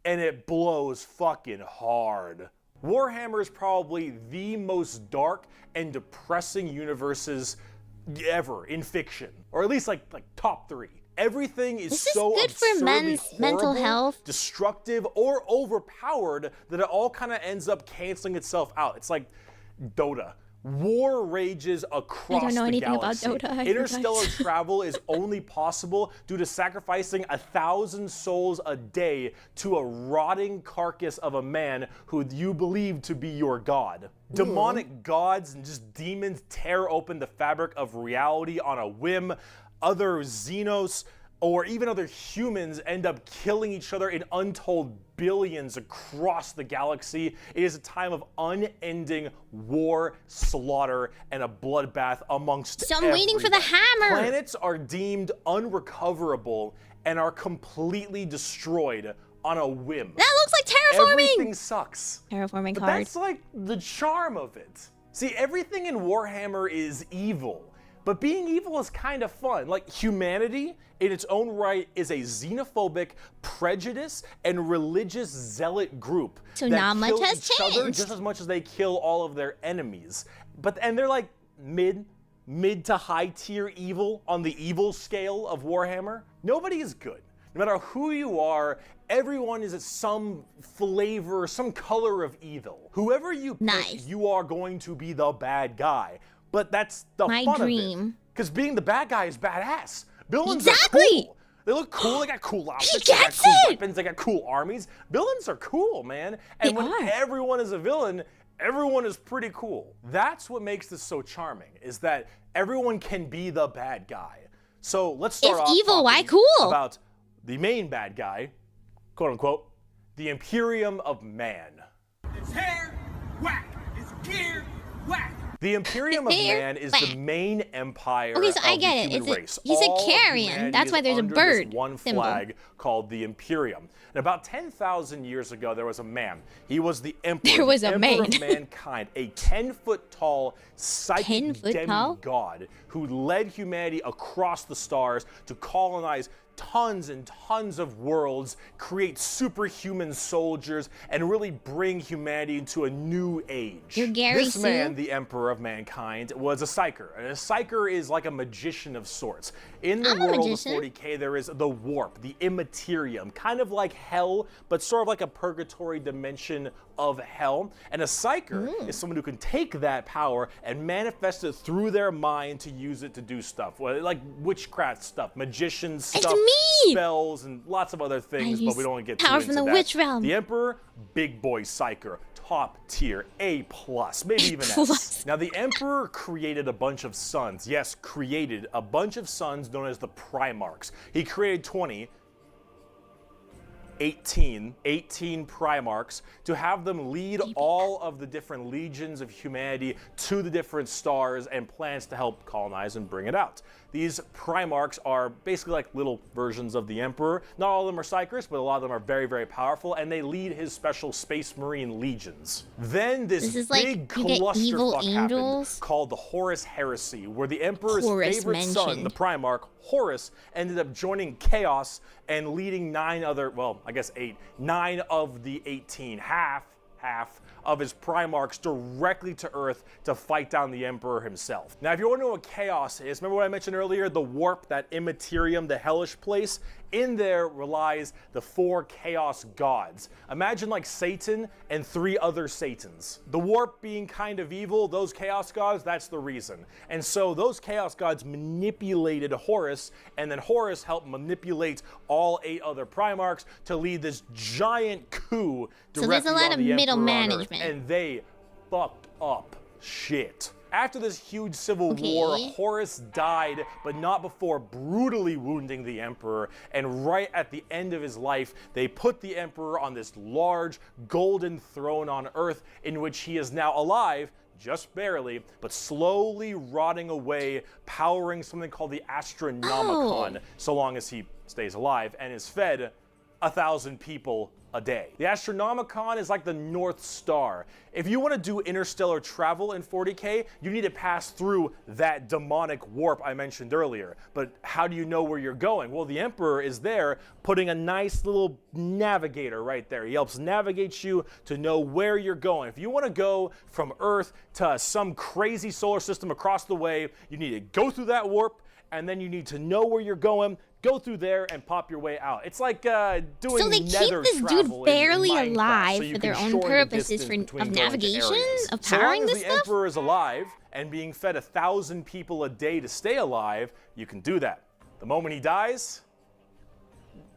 Speaker 12: And it blows fucking hard. Warhammer is probably the most dark and depressing universes ever in fiction, or at least like top 3. Everything is
Speaker 1: This is
Speaker 12: so
Speaker 1: good for
Speaker 12: absurdly
Speaker 1: men's mental
Speaker 12: horrible,
Speaker 1: health.
Speaker 12: destructive, or overpowered that it all kind of ends up canceling itself out. It's like Dota. War rages across
Speaker 1: I don't know
Speaker 12: the
Speaker 1: anything about
Speaker 12: galaxy.
Speaker 1: Dota, I
Speaker 12: Interstellar
Speaker 1: forgot.
Speaker 12: travel is only possible due to sacrificing 1,000 souls a day to a rotting carcass of a man who you believe to be your god. Demonic gods and just demons tear open the fabric of reality on a whim. Other Xenos or even other humans end up killing each other in untold billions across the galaxy. It is a time of unending war, slaughter, and a bloodbath amongst
Speaker 1: So I'm waiting for the hammer.
Speaker 12: Planets are deemed unrecoverable and are completely destroyed on a whim.
Speaker 1: That looks like terraforming.
Speaker 12: Everything sucks.
Speaker 1: Terraforming
Speaker 12: But
Speaker 1: card.
Speaker 12: that's like the charm of it. See, everything in Warhammer is evil. But being evil is kind of fun. Like, humanity, in its own right, is a xenophobic, prejudice, and religious zealot group
Speaker 1: So
Speaker 12: that
Speaker 1: not much
Speaker 12: kill
Speaker 1: has
Speaker 12: each other
Speaker 1: changed.
Speaker 12: just as much as they kill all of their enemies. And they're like mid to high tier evil on the evil scale of Warhammer. Nobody is good. No matter who you are, everyone is some flavor, some color of evil. Whoever you pick, you are going to be the bad guy. But that's the
Speaker 1: My
Speaker 12: fun
Speaker 1: dream.
Speaker 12: of it. Because being the bad guy is badass. Villains
Speaker 1: Exactly.
Speaker 12: are cool. They look cool. They got cool outfits. They got cool weapons. They got cool armies. Villains are cool, man. And when everyone is a villain, everyone is pretty cool. That's what makes this so charming, is that everyone can be the bad guy. So let's start off
Speaker 1: evil, why
Speaker 12: talking
Speaker 1: cool?
Speaker 12: about the main bad guy, quote unquote, the Imperium of Man.
Speaker 9: His hair, whack. His gear, whack.
Speaker 12: The Imperium of Man is the main empire
Speaker 1: Okay, so I
Speaker 12: of
Speaker 1: get
Speaker 12: the
Speaker 1: it.
Speaker 12: human
Speaker 1: It's
Speaker 12: race.
Speaker 1: he's a
Speaker 12: All of
Speaker 1: carrion.
Speaker 12: humanity
Speaker 1: That's
Speaker 12: is
Speaker 1: why there's a
Speaker 12: under
Speaker 1: bird
Speaker 12: this one
Speaker 1: symbol.
Speaker 12: flag called the Imperium. And about 10,000 years ago, there was a man. He was the emperor.
Speaker 1: There was
Speaker 12: the
Speaker 1: a
Speaker 12: emperor
Speaker 1: man.
Speaker 12: of mankind, a 10-foot-tall psychic
Speaker 1: 10-foot tall?
Speaker 12: demigod who led humanity across the stars to colonize tons and tons of worlds, create superhuman soldiers, and really bring humanity into a new age.
Speaker 1: You're Gary
Speaker 12: This
Speaker 1: Sue?
Speaker 12: man, the emperor of mankind, was a psyker. And a psyker is like a magician of sorts. In the
Speaker 1: I'm a
Speaker 12: world of
Speaker 1: magician.
Speaker 12: 40k, there is the warp, the immaterium, kind of like hell, but sort of like a purgatory dimension of hell. And a psyker is someone who can take that power and manifest it through their mind to use it to do stuff, like witchcraft stuff, magician stuff, spells, and lots of other things, but we don't want to get too
Speaker 1: power
Speaker 12: into
Speaker 1: from the
Speaker 12: that.
Speaker 1: witch realm.
Speaker 12: The emperor, big boy psyker, top tier, A+, maybe even S. Now, the emperor created a bunch of sons. Yes, created a bunch of sons known as the Primarchs. He created 18 Primarchs to have them lead all of the different legions of humanity to the different stars and planets to help colonize and bring it out. These Primarchs are basically like little versions of the Emperor. Not all of them are psychers, but a lot of them are very, very powerful, and they lead his special Space Marine legions. Then this
Speaker 1: is like
Speaker 12: big
Speaker 1: you get evil
Speaker 12: clusterfuck happened
Speaker 1: angels.
Speaker 12: called the Horus Heresy, where the Emperor's
Speaker 1: Horus
Speaker 12: favorite son,
Speaker 1: mentioned.
Speaker 12: the Primarch, Horus, ended up joining Chaos and leading 9 of the 18, half of his Primarchs directly to Earth to fight down the Emperor himself. Now, if you want to know what Chaos is, remember what I mentioned earlier, the warp, that immaterium, the hellish place? In there relies the 4 Chaos gods. Imagine like Satan and 3 other Satans. The warp being kind of evil, those Chaos gods, that's the reason. And so those Chaos gods manipulated Horus, and then Horus helped manipulate all 8 other Primarchs to lead this giant coup
Speaker 1: So there's a
Speaker 12: directly
Speaker 1: lot
Speaker 12: on
Speaker 1: of
Speaker 12: the
Speaker 1: middle
Speaker 12: Emperor on Earth,
Speaker 1: management.
Speaker 12: and they fucked up shit. After this huge civil war, Horus died, but not before brutally wounding the Emperor. And right at the end of his life, they put the Emperor on this large golden throne on Earth, in which he is now alive, just barely, but slowly rotting away, powering something called the Astronomicon, so long as he stays alive, and is fed 1,000 people a day. The Astronomicon is like the North Star. If you want to do interstellar travel in 40k, you need to pass through that demonic warp I mentioned earlier. But how do you know where you're going? Well, the Emperor is there putting a nice little navigator right there. He helps navigate you to know where you're going. If you want to go from Earth to some crazy solar system across the way, you need to go through that warp, and then you need to know where you're going, Go through there and pop your way out. It's like doing
Speaker 1: So they keep
Speaker 12: nether
Speaker 1: this
Speaker 12: travel
Speaker 1: dude
Speaker 12: in
Speaker 1: barely
Speaker 12: Minecraft,
Speaker 1: alive
Speaker 12: so you
Speaker 1: for their
Speaker 12: can
Speaker 1: own
Speaker 12: shorten the
Speaker 1: purposes
Speaker 12: distance between
Speaker 1: of
Speaker 12: going to
Speaker 1: navigation,
Speaker 12: areas.
Speaker 1: of
Speaker 12: So long
Speaker 1: powering
Speaker 12: as
Speaker 1: this
Speaker 12: the
Speaker 1: stuff?
Speaker 12: Emperor is alive and being fed 1,000 people a day to stay alive, you can do that. The moment he dies,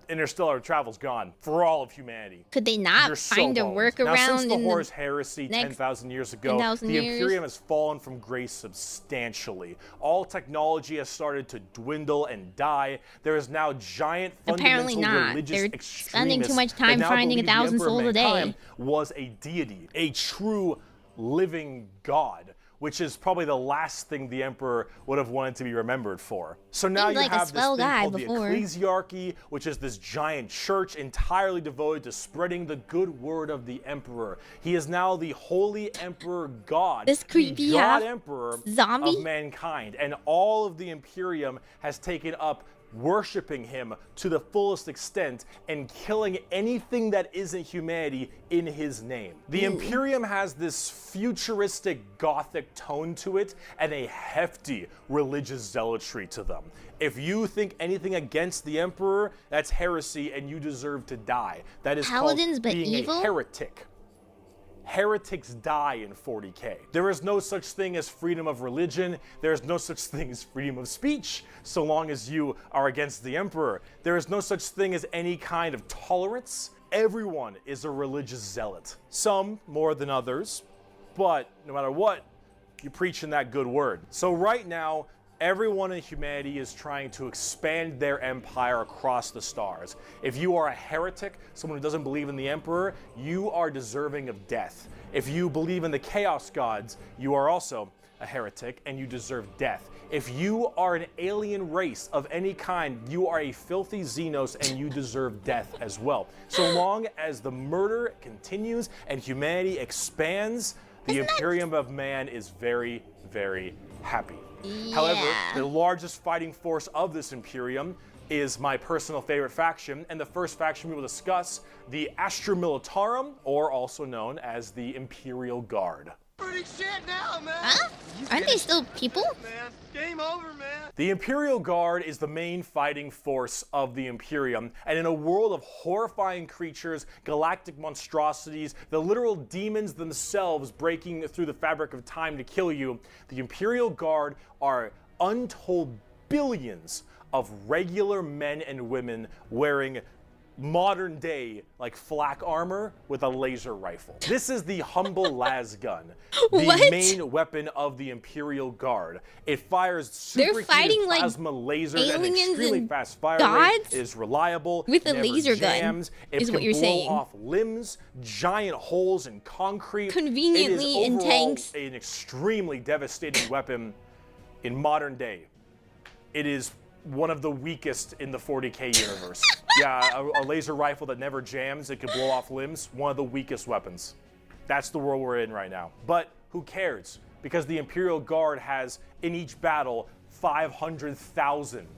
Speaker 12: interstellar travel's gone for all of humanity.
Speaker 1: Could they not
Speaker 12: You're so
Speaker 1: find a
Speaker 12: boned.
Speaker 1: workaround
Speaker 12: Now, since the
Speaker 1: in
Speaker 12: Horus
Speaker 1: the
Speaker 12: heresy
Speaker 1: next
Speaker 12: 10,000 years ago,
Speaker 1: 10,000
Speaker 12: the
Speaker 1: years?
Speaker 12: Imperium has fallen from grace substantially. All technology has started to dwindle and die. There is now giant
Speaker 1: Apparently
Speaker 12: fundamental
Speaker 1: not.
Speaker 12: religious
Speaker 1: They're
Speaker 12: extremists
Speaker 1: spending too much
Speaker 12: that
Speaker 1: time
Speaker 12: now
Speaker 1: finding
Speaker 12: believe the
Speaker 1: 1,000
Speaker 12: Emperor of
Speaker 1: souls a day.
Speaker 12: Mankind was a deity, a true living god, which is probably the last thing the Emperor would have wanted to be remembered for. So now
Speaker 1: Seemed
Speaker 12: you
Speaker 1: like a
Speaker 12: have this
Speaker 1: swell
Speaker 12: thing
Speaker 1: guy
Speaker 12: called
Speaker 1: before.
Speaker 12: the ecclesiarchy, which is this giant church entirely devoted to spreading the good word of the Emperor. He is now the holy Emperor God,
Speaker 1: This creepy
Speaker 12: the God
Speaker 1: half
Speaker 12: Emperor
Speaker 1: zombie?
Speaker 12: of mankind, and all of the Imperium has taken up worshiping him to the fullest extent and killing anything that isn't humanity in his name. The Imperium has this futuristic gothic tone to it and a hefty religious zealotry to them. If you think anything against the Emperor, that's heresy and you deserve to die. That is
Speaker 1: Paladins,
Speaker 12: called
Speaker 1: but
Speaker 12: being
Speaker 1: evil?
Speaker 12: a heretic. Heretics die in 40K. There is no such thing as freedom of religion. There is no such thing as freedom of speech, so long as you are against the Emperor. There is no such thing as any kind of tolerance. Everyone is a religious zealot. Some more than others, but no matter what, you're preaching that good word. So right now, everyone in humanity is trying to expand their empire across the stars. If you are a heretic, someone who doesn't believe in the Emperor, you are deserving of death. If you believe in the Chaos Gods, you are also a heretic and you deserve death. If you are an alien race of any kind, you are a filthy Xenos and you deserve death as well. So long as the murder continues and humanity expands, the Imperium of Man is very, very happy. However, the largest fighting force of this Imperium is my personal favorite faction, and the first faction we will discuss, the Astra Militarum, or also known as the Imperial Guard.
Speaker 10: Pretty shit now, man.
Speaker 1: Huh? Aren't they still people?
Speaker 10: Man, game over, man.
Speaker 12: The Imperial Guard is the main fighting force of the Imperium, and in a world of horrifying creatures, galactic monstrosities, the literal demons themselves breaking through the fabric of time to kill you, the Imperial Guard are untold billions of regular men and women wearing modern day like flak armor with a laser rifle. This is the humble las gun, the main weapon of the Imperial Guard. It fires superheated plasma lasers and extremely fast fire rate. It is reliable
Speaker 1: with a
Speaker 12: never
Speaker 1: laser
Speaker 12: jams.
Speaker 1: gun. Is
Speaker 12: it
Speaker 1: what
Speaker 12: can
Speaker 1: you're
Speaker 12: blow
Speaker 1: saying?
Speaker 12: off limbs, giant holes in concrete.
Speaker 1: Conveniently
Speaker 12: it is
Speaker 1: in
Speaker 12: overall
Speaker 1: tanks.
Speaker 12: an extremely devastating weapon in modern day. It is one of the weakest in the 40K universe. Yeah, a laser rifle that never jams, it could blow off limbs, one of the weakest weapons. That's the world we're in right now. But who cares? Because the Imperial Guard has, in each battle, 500,000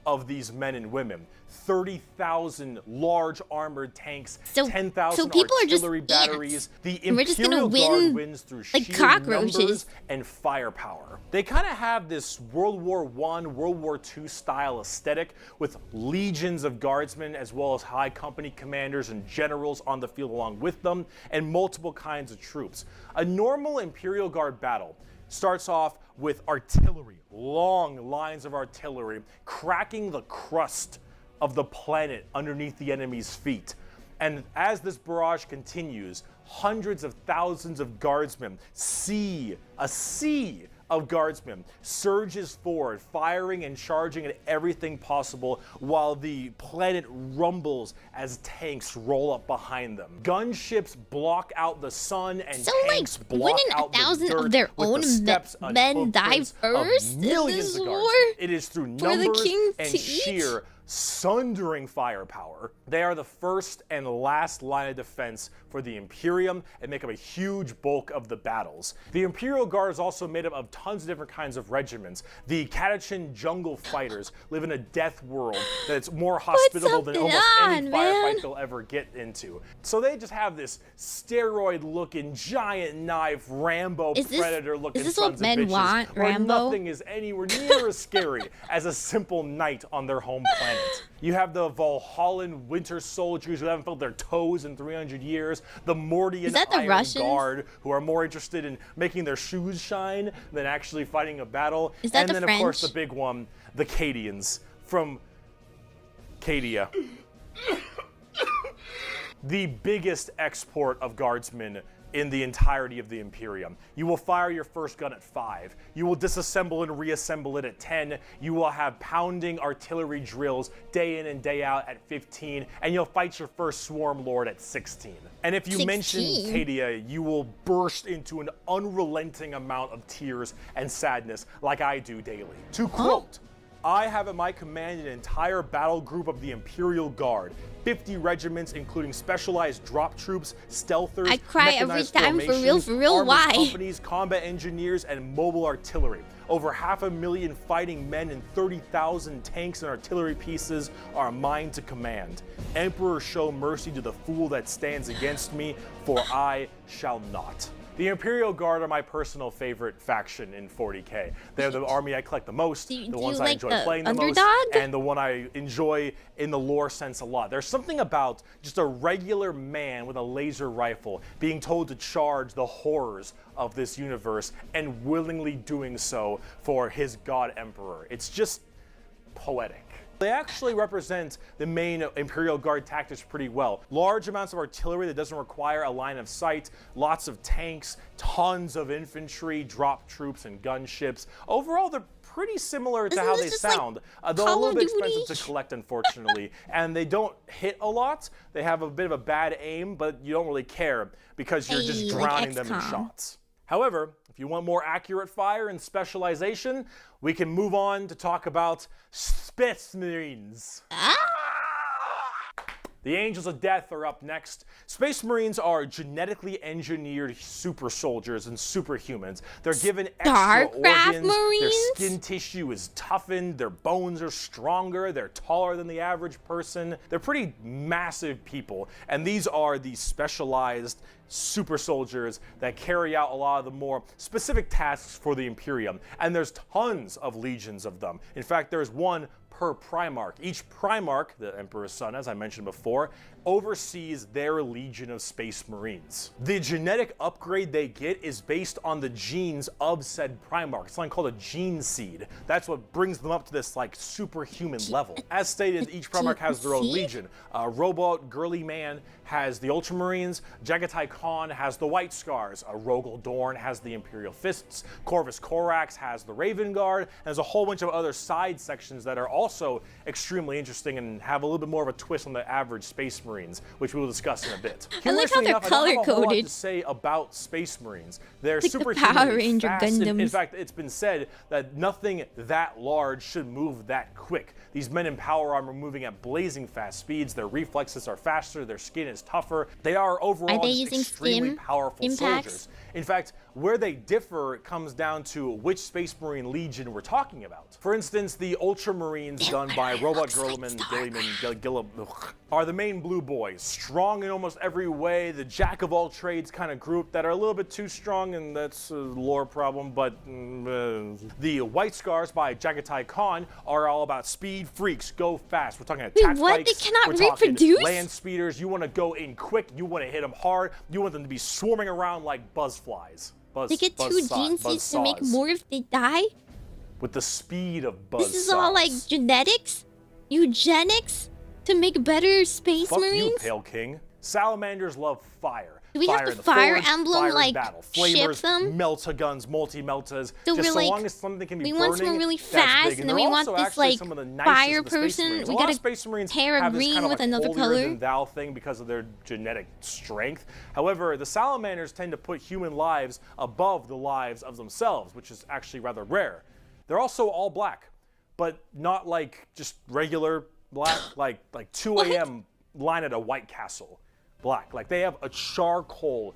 Speaker 12: of these men and women. 30,000 large armored tanks, 10,000 artillery batteries. The Imperial Guard wins through sheer numbers and firepower. They kind of have this World War I, World War II style aesthetic with legions of guardsmen as well as high company commanders and generals on the field along with them, and multiple kinds of troops. A normal Imperial Guard battle starts off with artillery, long lines of artillery, cracking the crust of the planet underneath the enemy's feet. And as this barrage continues, hundreds of thousands of guardsmen, a sea of guardsmen surges forward, firing and charging at everything possible while the planet rumbles as tanks roll up behind them. Gunships block out the sun and tanks block out the dirt
Speaker 1: of their
Speaker 12: with
Speaker 1: own
Speaker 12: the steps and
Speaker 1: men die
Speaker 12: footprints
Speaker 1: first
Speaker 12: of
Speaker 1: in
Speaker 12: millions
Speaker 1: this
Speaker 12: of
Speaker 1: war
Speaker 12: guardsmen. It is through
Speaker 1: for the
Speaker 12: numbers
Speaker 1: king
Speaker 12: and
Speaker 1: to eat?
Speaker 12: sheer sundering firepower. They are the first and last line of defense for the Imperium and make up a huge bulk of the battles. The Imperial Guard is also made up of tons of different kinds of regiments. The Catachan jungle fighters live in a death world that's more hospitable than almost any firefight they'll ever get into. So they just have this steroid-looking, giant knife, Rambo Predator-looking sons of bitches, where nothing is anywhere near as scary as a simple knight on their home planet. planet. You have the Valhallan Winter Soldiers who haven't felt their toes in 300 years. The Mordian Iron
Speaker 1: Russians?
Speaker 12: Guard who are more interested in making their shoes shine than actually fighting a battle.
Speaker 1: Is that
Speaker 12: and
Speaker 1: the
Speaker 12: then,
Speaker 1: French?
Speaker 12: of course, the big one, the Cadians from Cadia. The biggest export of guardsmen in the entirety of the Imperium. You will fire your first gun at 5. You will disassemble and reassemble it at 10. You will have pounding artillery drills day in and day out at 15. And you'll fight your first Swarm Lord at 16. And if you mention Cadia, you will burst into an unrelenting amount of tears and sadness like I do daily. To quote, I have at my command an entire battle group of the Imperial Guard, 50 regiments including specialized drop troops, stealthers,
Speaker 1: I cry every
Speaker 12: mechanized
Speaker 1: time, for
Speaker 12: formations,
Speaker 1: real,
Speaker 12: armored
Speaker 1: why?
Speaker 12: companies, combat engineers, and mobile artillery. Over 500,000 fighting men and 30,000 tanks and artillery pieces are mine to command. Emperor, show mercy to the fool that stands against me, for I shall not. The Imperial Guard are my personal favorite faction in 40k. They're the army I collect the most, the ones I enjoy playing the most, and the one I enjoy in the lore sense a lot. There's something about just a regular man with a laser rifle being told to charge the horrors of this universe and willingly doing so for his god emperor. It's just poetic. They actually represent the main Imperial Guard tactics pretty well. Large amounts of artillery that doesn't require a line of sight, lots of tanks, tons of infantry, drop troops, and gunships. Overall, they're pretty similar to how they sound, though a little bit expensive to collect, unfortunately. And they don't hit a lot. They have a bit of a bad aim, but you don't really care because you're just drowning them in shots. However, if you want more accurate fire and specialization, we can move on to talk about Space Marines. The Angels of Death are up next. Space Marines are genetically engineered super soldiers and superhumans. They're given extra organs, their skin tissue is toughened, their bones are stronger, they're taller than the average person. They're pretty massive people, and these are the specialized super soldiers that carry out a lot of the more specific tasks for the Imperium. And there's tons of legions of them. In fact, there's one per Primarch. Each Primarch, the Emperor's son, as I mentioned before, oversees their legion of Space Marines. The genetic upgrade they get is based on the genes of said Primarch. It's something called a gene seed. That's what brings them up to this like superhuman level. As stated, each Primarch has their own legion. Robot Girly Man has the Ultramarines, Jagatai Khan has the White Scars, Rogel Dorn has the Imperial Fists, Corvus Corax has the Raven Guard, and there's a whole bunch of other side sections that are also extremely interesting and have a little bit more of a twist on the average Space Marines, which we will discuss in a bit.
Speaker 1: I like how they're color-coded.
Speaker 12: I don't have a whole lot to say about Space Marines. They're
Speaker 1: like
Speaker 12: super
Speaker 1: the Power Ranger Gundams.
Speaker 12: In fact, it's been said that nothing that large should move that quick. These men in power armor moving at blazing fast speeds. Their reflexes are faster. Their skin is tougher. They are overall just extremely powerful soldiers. In fact, where they differ comes down to which Space Marine Legion we're talking about. For instance, the Ultramarines done by Robot Girlman, Gilliman, are the main blue boys. Strong in almost every way, the jack of all trades kind of group that are a little bit too strong, and that's a lore problem, but the White Scars by Jagatai Khan are all about speed freaks, go fast. We're talking attack
Speaker 1: They cannot reproduce?
Speaker 12: Land speeders, you want to go in quick, you want to hit them hard, you want them to be swarming around like buzzflies.
Speaker 1: They get two gene seeds to make more if they die?
Speaker 12: With the speed of buzzsaws.
Speaker 1: This is all like genetics? Eugenics? To make better Space Marines?
Speaker 12: Fuck you, Pale King. Salamanders love fire.
Speaker 1: Do we have the fire emblem, like, ship them?
Speaker 12: Melta-guns, multi-meltas.
Speaker 1: So
Speaker 12: just
Speaker 1: we're
Speaker 12: so
Speaker 1: like,
Speaker 12: long as something can be
Speaker 1: we
Speaker 12: burning,
Speaker 1: want someone really
Speaker 12: that's
Speaker 1: fast,
Speaker 12: big.
Speaker 1: and then we want this, like, fire person. We got a pair of green with another color.
Speaker 12: Than thou thing because of their genetic strength. However, the salamanders tend to put human lives above the lives of themselves, which is actually rather rare. They're also all black, but not like just regular black, like 2 a.m. line at a White Castle. Black. Like they have a charcoal,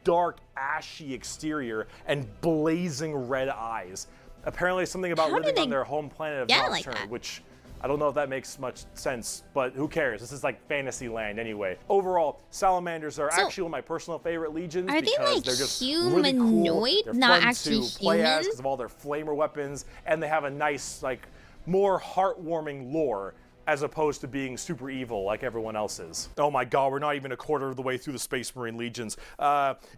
Speaker 12: dark, ashy exterior and blazing red eyes. Apparently something about living on their home planet of Nocturne, which I don't know if that makes much sense, but who cares? This is like fantasy land anyway. Overall, salamanders are actually one of my personal favorite legions because they're just really cool. They're fun to play as because of all their flamer weapons, and they have a nice, like, more heartwarming lore as opposed to being super evil like everyone else is. Oh my god, we're not even a quarter of the way through the Space Marine Legions.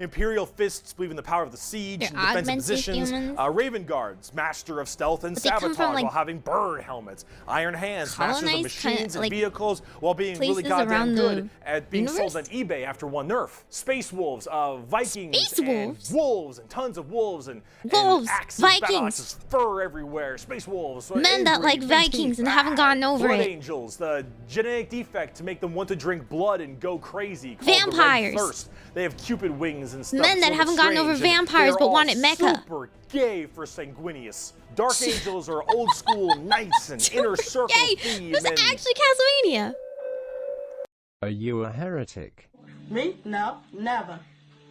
Speaker 12: Imperial Fists believe in the power of the siege and defensive positions. Raven Guards, master of stealth and sabotage while having bird helmets. Iron Hands, masters of machines and vehicles while being really goddamn good at being sold on eBay after one nerf. Space Wolves, Vikings and wolves and tons of wolves and axes, Vikings, fur everywhere. Space Wolves.
Speaker 1: Men that like Vikings and haven't gotten over it.
Speaker 12: Angels, the genetic defect to make them want to drink blood and go crazy.
Speaker 1: Vampires.
Speaker 12: The red thirst. They have Cupid wings and stuff.
Speaker 1: Men that haven't gotten over vampires but wanted mecha.
Speaker 12: Super gay for Sanguinius. Dark Angels are old school knights and inner circle thieves.
Speaker 1: It was actually Castlevania.
Speaker 13: Are you a heretic?
Speaker 14: Me? No, never.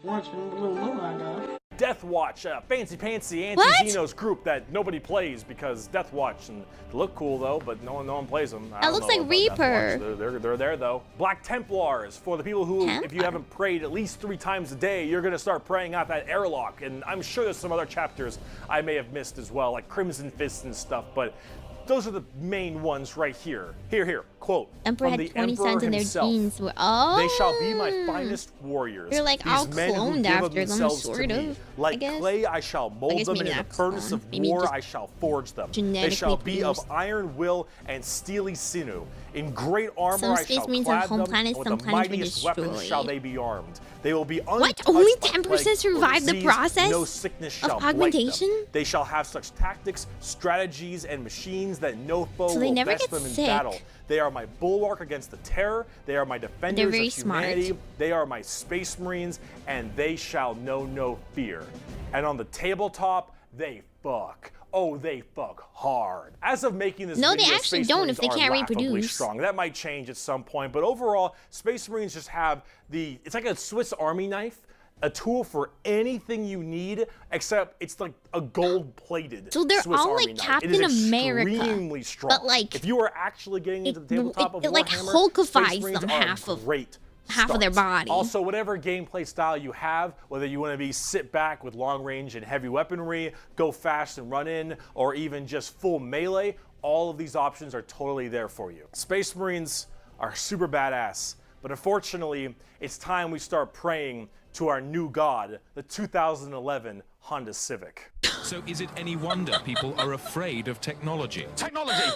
Speaker 14: Once in a blue moon, I know.
Speaker 12: Death Watch, a fancy anti-Xenos group that nobody plays because Death Watch, and they look cool though, but no one plays them.
Speaker 1: That looks like Reaper.
Speaker 12: They're there though. Black Templars, for the people who, if you haven't prayed at least 3 times a day, you're gonna start praying out that airlock. And I'm sure there's some other chapters I may have missed as well, like Crimson Fists and stuff, but those are the main ones right here. Here, quote.
Speaker 1: Emperor
Speaker 12: from
Speaker 1: had
Speaker 12: the
Speaker 1: 20
Speaker 12: Emperor
Speaker 1: sons and their
Speaker 12: himself.
Speaker 1: genes were
Speaker 12: They shall be my finest warriors.
Speaker 1: They're like all cloned after them, sort of.
Speaker 12: Like clay, I shall mold them, and in the furnace of war, I shall forge them. They shall be of iron will and steely sinew. In great armor, I shall clad them, and with the mightiest weapons shall they be armed. They will be untouched by
Speaker 1: Only
Speaker 12: plague
Speaker 1: 10% survive the
Speaker 12: disease,
Speaker 1: process
Speaker 12: no sickness shall
Speaker 1: of augmentation?
Speaker 12: blight them. They shall have such tactics, strategies, and machines that no foe
Speaker 1: So they
Speaker 12: will
Speaker 1: never
Speaker 12: best
Speaker 1: get
Speaker 12: them in
Speaker 1: sick.
Speaker 12: battle. They are my bulwark against the terror. They are my defenders of humanity.
Speaker 1: Smart.
Speaker 12: They are my space marines, and they shall know no fear. And on the tabletop, they fuck. Oh, they fuck hard. As of making this
Speaker 1: video,
Speaker 12: they
Speaker 1: actually
Speaker 12: Space
Speaker 1: don't
Speaker 12: Marines
Speaker 1: if they
Speaker 12: are
Speaker 1: can't
Speaker 12: laughably
Speaker 1: reproduce.
Speaker 12: strong. That might change at some point, but overall, Space Marines just have it's like a Swiss Army knife, a tool for anything you need, except it's like a gold-plated
Speaker 1: So they're
Speaker 12: Swiss
Speaker 1: all
Speaker 12: Army
Speaker 1: like
Speaker 12: knife.
Speaker 1: Captain
Speaker 12: it is
Speaker 1: America,
Speaker 12: extremely strong.
Speaker 1: but like
Speaker 12: if you are actually getting into the tabletop of Warhammer,
Speaker 1: like Hulkifies them half of their body.
Speaker 12: Also, whatever gameplay style you have, whether you want to be sit back with long range and heavy weaponry, go fast and run in, or even just full melee, all of these options are totally there for you. Space Marines are super badass, but unfortunately, it's time we start praying to our new god, the 2011 Honda Civic.
Speaker 15: So is it any wonder people are afraid of technology?
Speaker 12: Technology!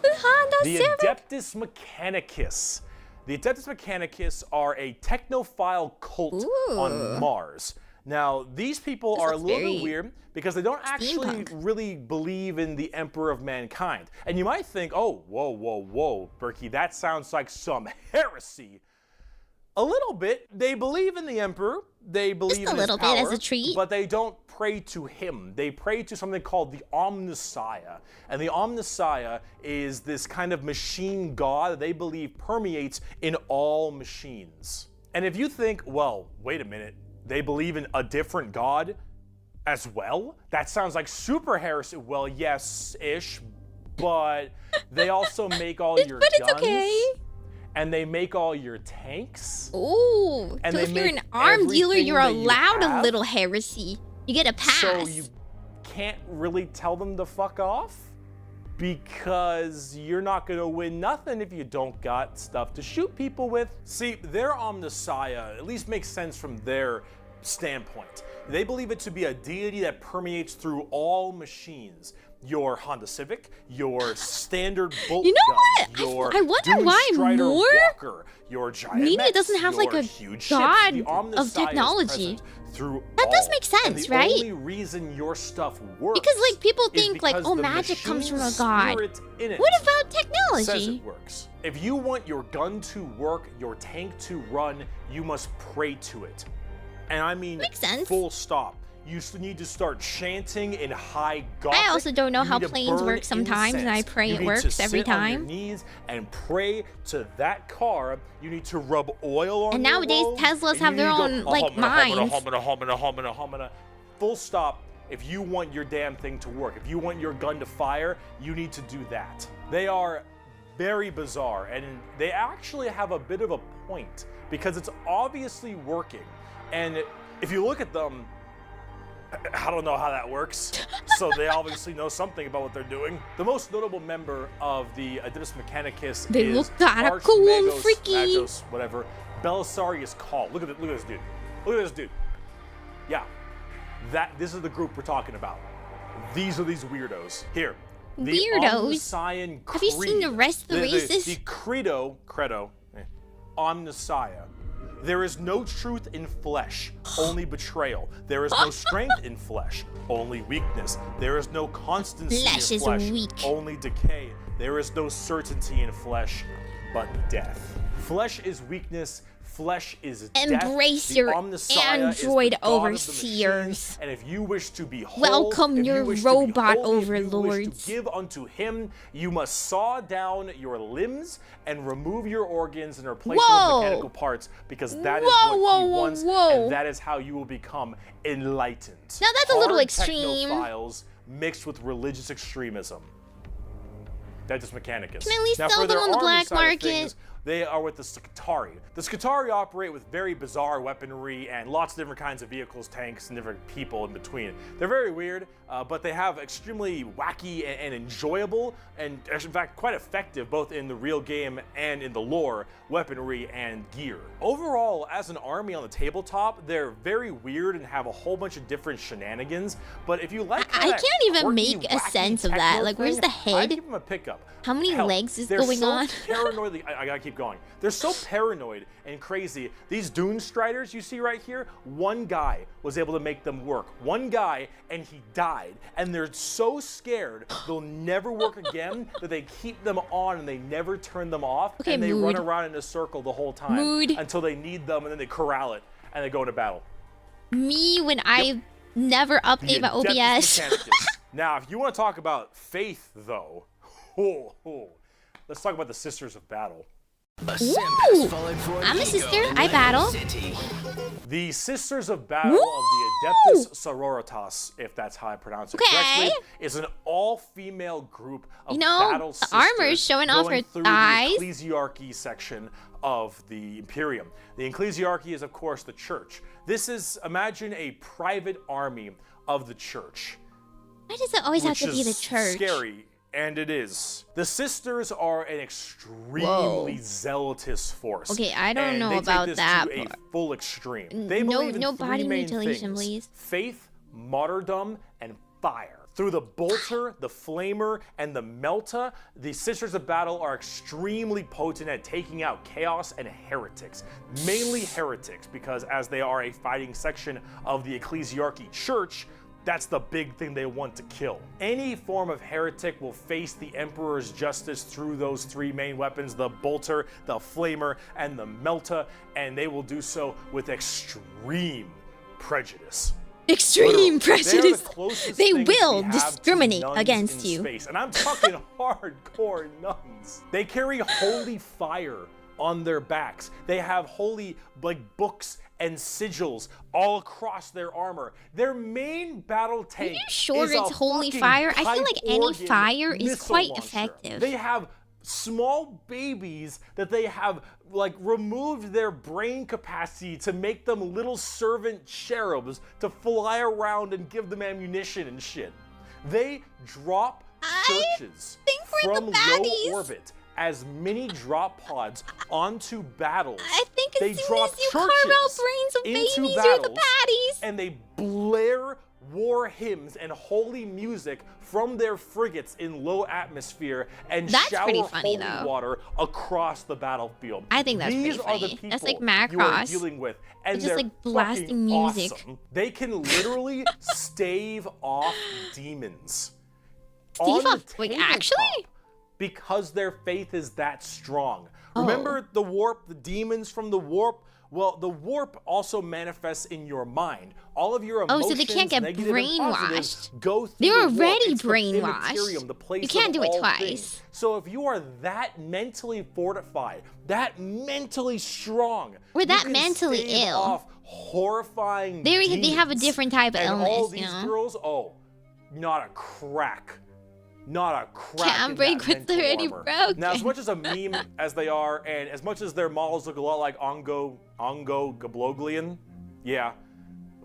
Speaker 12: The Adeptus Mechanicus. The Adeptus Mechanicus are a technophile cult on Mars. Now, these people are a little bit weird because they don't actually really believe in the Emperor of Mankind. And you might think, oh, whoa, Berkey, that sounds like some heresy. A little bit. They believe in the Emperor. They believe in his power,
Speaker 1: just a little bit as a treat.
Speaker 12: But they don't pray to him. They pray to something called the Omnissiah. And the Omnissiah is this kind of machine god that they believe permeates in all machines. And if you think, well, wait a minute, they believe in a different god as well? That sounds like super heresy. Well, yes-ish, but they also make all your guns.
Speaker 1: But it's okay.
Speaker 12: And they make all your tanks.
Speaker 1: Ooh,
Speaker 12: and
Speaker 1: so if you're an arms dealer, you're allowed a little heresy. You get a pass.
Speaker 12: So you can't really tell them to fuck off because you're not gonna win nothing if you don't got stuff to shoot people with. See, their Omnissiah at least makes sense from their standpoint. They believe it to be a deity that permeates through all machines. Your Honda Civic, your standard bolt gun, your
Speaker 1: I wonder
Speaker 12: Dune
Speaker 1: why
Speaker 12: Strider
Speaker 1: more
Speaker 12: Walker, your giant
Speaker 1: media
Speaker 12: mechs,
Speaker 1: doesn't have like
Speaker 12: your
Speaker 1: a
Speaker 12: huge
Speaker 1: god
Speaker 12: ships. The
Speaker 1: of
Speaker 12: Omnissiah is
Speaker 1: technology.
Speaker 12: present through
Speaker 1: That does
Speaker 12: all.
Speaker 1: make sense,
Speaker 12: and the
Speaker 1: right?
Speaker 12: only reason your stuff works
Speaker 1: Because like people think like,
Speaker 12: because
Speaker 1: oh,
Speaker 12: the
Speaker 1: magic comes from a
Speaker 12: machine
Speaker 1: god.
Speaker 12: spirit in it
Speaker 1: What about
Speaker 12: says
Speaker 1: technology?
Speaker 12: it works. If you want your gun to work, your tank to run, you must pray to it. And I mean full stop. You need to start chanting in high Gothic.
Speaker 1: I also don't know
Speaker 12: You
Speaker 1: how
Speaker 12: need to
Speaker 1: planes
Speaker 12: burn
Speaker 1: work sometimes, and I
Speaker 12: incense.
Speaker 1: pray
Speaker 12: You
Speaker 1: it
Speaker 12: need
Speaker 1: works
Speaker 12: to
Speaker 1: every
Speaker 12: sit on
Speaker 1: time.
Speaker 12: your knees and pray to that car. You need to rub oil on
Speaker 1: And
Speaker 12: your
Speaker 1: nowadays,
Speaker 12: robe,
Speaker 1: Teslas
Speaker 12: and
Speaker 1: have
Speaker 12: you
Speaker 1: their
Speaker 12: need to
Speaker 1: own
Speaker 12: go,
Speaker 1: like minds.
Speaker 12: humana. Full stop. If you want your damn thing to work, if you want your gun to fire, you need to do that. They are very bizarre, and they actually have a bit of a point because it's obviously working. And if you look at them, I don't know how that works. So they obviously know something about what they're doing. The most notable member of the Adeptus Mechanicus
Speaker 1: They
Speaker 12: is
Speaker 1: look kinda cool and freaky.
Speaker 12: Magos, whatever. Belisarius Call. Look at this dude. Look at this dude. Yeah. This is the group we're talking about. These are these weirdos. Here. The
Speaker 1: Weirdos?
Speaker 12: Omnissian
Speaker 1: Have you seen the rest of the races?
Speaker 12: The credo, Omnissiah. There is no truth in flesh, only betrayal. There is no strength in flesh, only weakness. There is no constancy
Speaker 1: Flesh
Speaker 12: in
Speaker 1: is
Speaker 12: flesh,
Speaker 1: weak.
Speaker 12: only decay. There is no certainty in flesh, but death. Flesh is weakness. Flesh is death.
Speaker 1: Embrace
Speaker 12: The
Speaker 1: your
Speaker 12: Omnissiah is the
Speaker 1: android
Speaker 12: god of the
Speaker 1: overseers.
Speaker 12: machines, and if you wish to be whole,
Speaker 1: Welcome
Speaker 12: if you
Speaker 1: your
Speaker 12: wish to be
Speaker 1: robot
Speaker 12: holy, if you wish
Speaker 1: overlords.
Speaker 12: to give unto him, you must saw down your limbs and remove your organs and replace them
Speaker 1: Whoa.
Speaker 12: with mechanical parts, because that is
Speaker 1: Whoa,
Speaker 12: what he
Speaker 1: whoa,
Speaker 12: wants,
Speaker 1: whoa.
Speaker 12: and that is how you will become enlightened.
Speaker 1: Now that's a little
Speaker 12: Hard
Speaker 1: extreme.
Speaker 12: technophiles mixed with religious extremism. Adeptus Mechanicus.
Speaker 1: Can I at least
Speaker 12: Now,
Speaker 1: sell
Speaker 12: for
Speaker 1: them
Speaker 12: their
Speaker 1: on the
Speaker 12: army
Speaker 1: black
Speaker 12: side of
Speaker 1: market?
Speaker 12: things, they are with the Scutari. The Scutari operate with very bizarre weaponry and lots of different kinds of vehicles, tanks, and different people in between. They're very weird, but they have extremely wacky and enjoyable, and in fact quite effective, both in the real game and in the lore, weaponry and gear. Overall, as an army on the tabletop, they're very weird and have a whole bunch of different shenanigans, but if you like
Speaker 1: I
Speaker 12: that
Speaker 1: can't even
Speaker 12: quirky,
Speaker 1: make a
Speaker 12: wacky
Speaker 1: sense of that.
Speaker 12: techno
Speaker 1: Like, where's
Speaker 12: thing,
Speaker 1: the head?
Speaker 12: I'd give them a pickup.
Speaker 1: How many
Speaker 12: Hell,
Speaker 1: legs is
Speaker 12: they're
Speaker 1: going
Speaker 12: so
Speaker 1: on?
Speaker 12: paranoidly, I gotta keep going. They're so paranoid and crazy. These Dune Striders you see right here, one guy was able to make them work. One guy, and he died. And they're so scared they'll never work again that they keep them on and they never turn them off.
Speaker 1: Okay,
Speaker 12: and they
Speaker 1: mood.
Speaker 12: run around in a circle the whole time
Speaker 1: Mood.
Speaker 12: until they need them, and then they corral it and they go into battle.
Speaker 1: Me when I never update my
Speaker 12: Adeptus
Speaker 1: OBS.
Speaker 12: Mechanicus. Now, if you want to talk about faith, though, let's talk about the Sisters of Battle.
Speaker 1: Ooh, I'm a sister. I battle.
Speaker 12: The Sisters of Battle of the Adeptus Sororitas, if that's how I pronounce it correctly, is an all-female group of battle
Speaker 1: the
Speaker 12: sisters
Speaker 1: armor's showing off her
Speaker 12: going through
Speaker 1: thighs.
Speaker 12: the ecclesiarchy section of the Imperium. The ecclesiarchy is, of course, the church. This is, imagine a private army of the church.
Speaker 1: Why does it always have to be the
Speaker 12: Which is
Speaker 1: church?
Speaker 12: Scary, and it is. The sisters are an extremely zealous force.
Speaker 1: Okay, I don't
Speaker 12: and
Speaker 1: know
Speaker 12: they
Speaker 1: about
Speaker 12: take this
Speaker 1: that
Speaker 12: to a
Speaker 1: part.
Speaker 12: full extreme.
Speaker 1: No-
Speaker 12: They believe in
Speaker 1: no
Speaker 12: three
Speaker 1: body
Speaker 12: main
Speaker 1: mutilation,
Speaker 12: things:
Speaker 1: please.
Speaker 12: faith, martyrdom, and fire. Through the bolter, the flamer, and the melta, the Sisters of Battle are extremely potent at taking out chaos and heretics. Mainly heretics, because as they are a fighting section of the ecclesiarchy church, that's the big thing they want to kill. Any form of heretic will face the Emperor's justice through those three main weapons, the bolter, the flamer, and the melta, and they will do so with extreme prejudice.
Speaker 1: Extreme prejudice. They
Speaker 12: things
Speaker 1: will
Speaker 12: we have
Speaker 1: discriminate
Speaker 12: to nuns
Speaker 1: against
Speaker 12: in
Speaker 1: you.
Speaker 12: Space. And I'm talking hardcore nuns. They carry holy fire on their backs. They have holy books and sigils all across their armor. Their main battle tank
Speaker 1: Are you sure
Speaker 12: is a
Speaker 1: it's holy
Speaker 12: fucking
Speaker 1: fire? I feel
Speaker 12: pipe
Speaker 1: like any
Speaker 12: organ
Speaker 1: fire is
Speaker 12: missile
Speaker 1: quite
Speaker 12: launcher.
Speaker 1: effective.
Speaker 12: They have small babies that they have removed their brain capacity to make them little servant cherubs to fly around and give them ammunition and shit. They drop churches from low orbit as mini drop pods onto battles.
Speaker 1: I think as
Speaker 12: they
Speaker 1: soon
Speaker 12: drop
Speaker 1: as you carve out brains of babies, you're the baddies.
Speaker 12: And they blare war hymns and holy music from their frigates in low atmosphere and
Speaker 1: That's
Speaker 12: shower
Speaker 1: pretty funny,
Speaker 12: holy
Speaker 1: though.
Speaker 12: water across the battlefield.
Speaker 1: I think that's
Speaker 12: These
Speaker 1: pretty
Speaker 12: are the
Speaker 1: funny.
Speaker 12: people
Speaker 1: That's like
Speaker 12: you are
Speaker 1: Macross.
Speaker 12: dealing with, and
Speaker 1: They're just,
Speaker 12: they're
Speaker 1: like, blasting
Speaker 12: fucking
Speaker 1: music.
Speaker 12: awesome. They can literally stave off demons.
Speaker 1: Stave
Speaker 12: on the
Speaker 1: off? Wait,
Speaker 12: tabletop
Speaker 1: actually?
Speaker 12: Because their faith is that strong.
Speaker 1: Oh.
Speaker 12: Remember the warp, the demons from the warp? Well, the warp also manifests in your mind. All of your
Speaker 1: Oh,
Speaker 12: emotions,
Speaker 1: so they can't get
Speaker 12: negative and positives,
Speaker 1: brainwashed.
Speaker 12: go through
Speaker 1: They're
Speaker 12: the warp.
Speaker 1: already
Speaker 12: It's the
Speaker 1: brainwashed.
Speaker 12: immaterium, the place
Speaker 1: You can't
Speaker 12: of
Speaker 1: do it
Speaker 12: all
Speaker 1: twice.
Speaker 12: things. So if you are that mentally fortified, that mentally strong,
Speaker 1: Or
Speaker 12: you
Speaker 1: that
Speaker 12: can
Speaker 1: mentally
Speaker 12: stave
Speaker 1: ill.
Speaker 12: off horrifying
Speaker 1: They have a
Speaker 12: demons.
Speaker 1: different type of
Speaker 12: And all
Speaker 1: illness,
Speaker 12: these
Speaker 1: you know?
Speaker 12: girls, not a crack. Not a crack.
Speaker 1: Can't
Speaker 12: in
Speaker 1: break
Speaker 12: that
Speaker 1: what's
Speaker 12: mental
Speaker 1: already
Speaker 12: armor.
Speaker 1: broken.
Speaker 12: Now, as much as a meme as they are, and as much as their models look a lot like Ongo Gabloglian, yeah,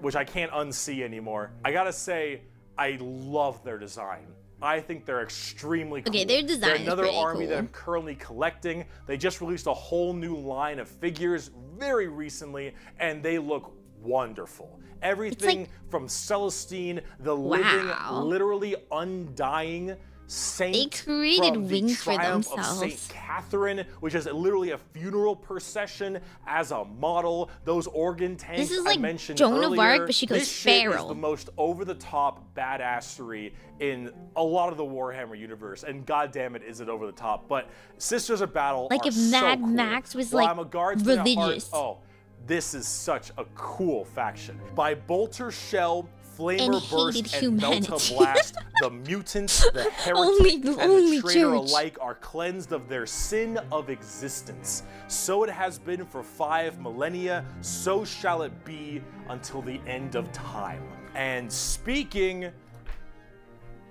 Speaker 12: which I can't unsee anymore. I gotta say, I love their design. I think they're extremely cool.
Speaker 1: Okay, their design
Speaker 12: They're
Speaker 1: is
Speaker 12: another
Speaker 1: pretty
Speaker 12: army
Speaker 1: cool.
Speaker 12: that I'm currently collecting. They just released a whole new line of figures very recently, and they look wonderful. Everything from Celestine, the living, literally undying saint.
Speaker 1: They created
Speaker 12: from the
Speaker 1: wings for
Speaker 12: triumph of
Speaker 1: themselves.
Speaker 12: Saint Catherine, which is literally a funeral procession as a model. Those organ tanks
Speaker 1: This is
Speaker 12: I
Speaker 1: like
Speaker 12: mentioned
Speaker 1: Joan of
Speaker 12: earlier.
Speaker 1: Arc, but she goes
Speaker 12: this shit is
Speaker 1: feral.
Speaker 12: the most over-the-top badassery in a lot of the Warhammer universe, and goddamn it, is it over the top. But Sisters of Battle
Speaker 1: Like
Speaker 12: are
Speaker 1: if
Speaker 12: so
Speaker 1: Mad
Speaker 12: cool.
Speaker 1: Max was
Speaker 12: While
Speaker 1: like
Speaker 12: I'm a guardsman at heart,
Speaker 1: religious.
Speaker 12: oh, this is such a cool faction. By Bolter Shell, Flamer
Speaker 1: And
Speaker 12: Burst,
Speaker 1: hated
Speaker 12: and
Speaker 1: humanity.
Speaker 12: Melta Blast, the mutants, the heretic,
Speaker 1: Only
Speaker 12: and the traitor
Speaker 1: church.
Speaker 12: alike are cleansed of their sin of existence. So it has been for 5 millennia, so shall it be until the end of time. And speaking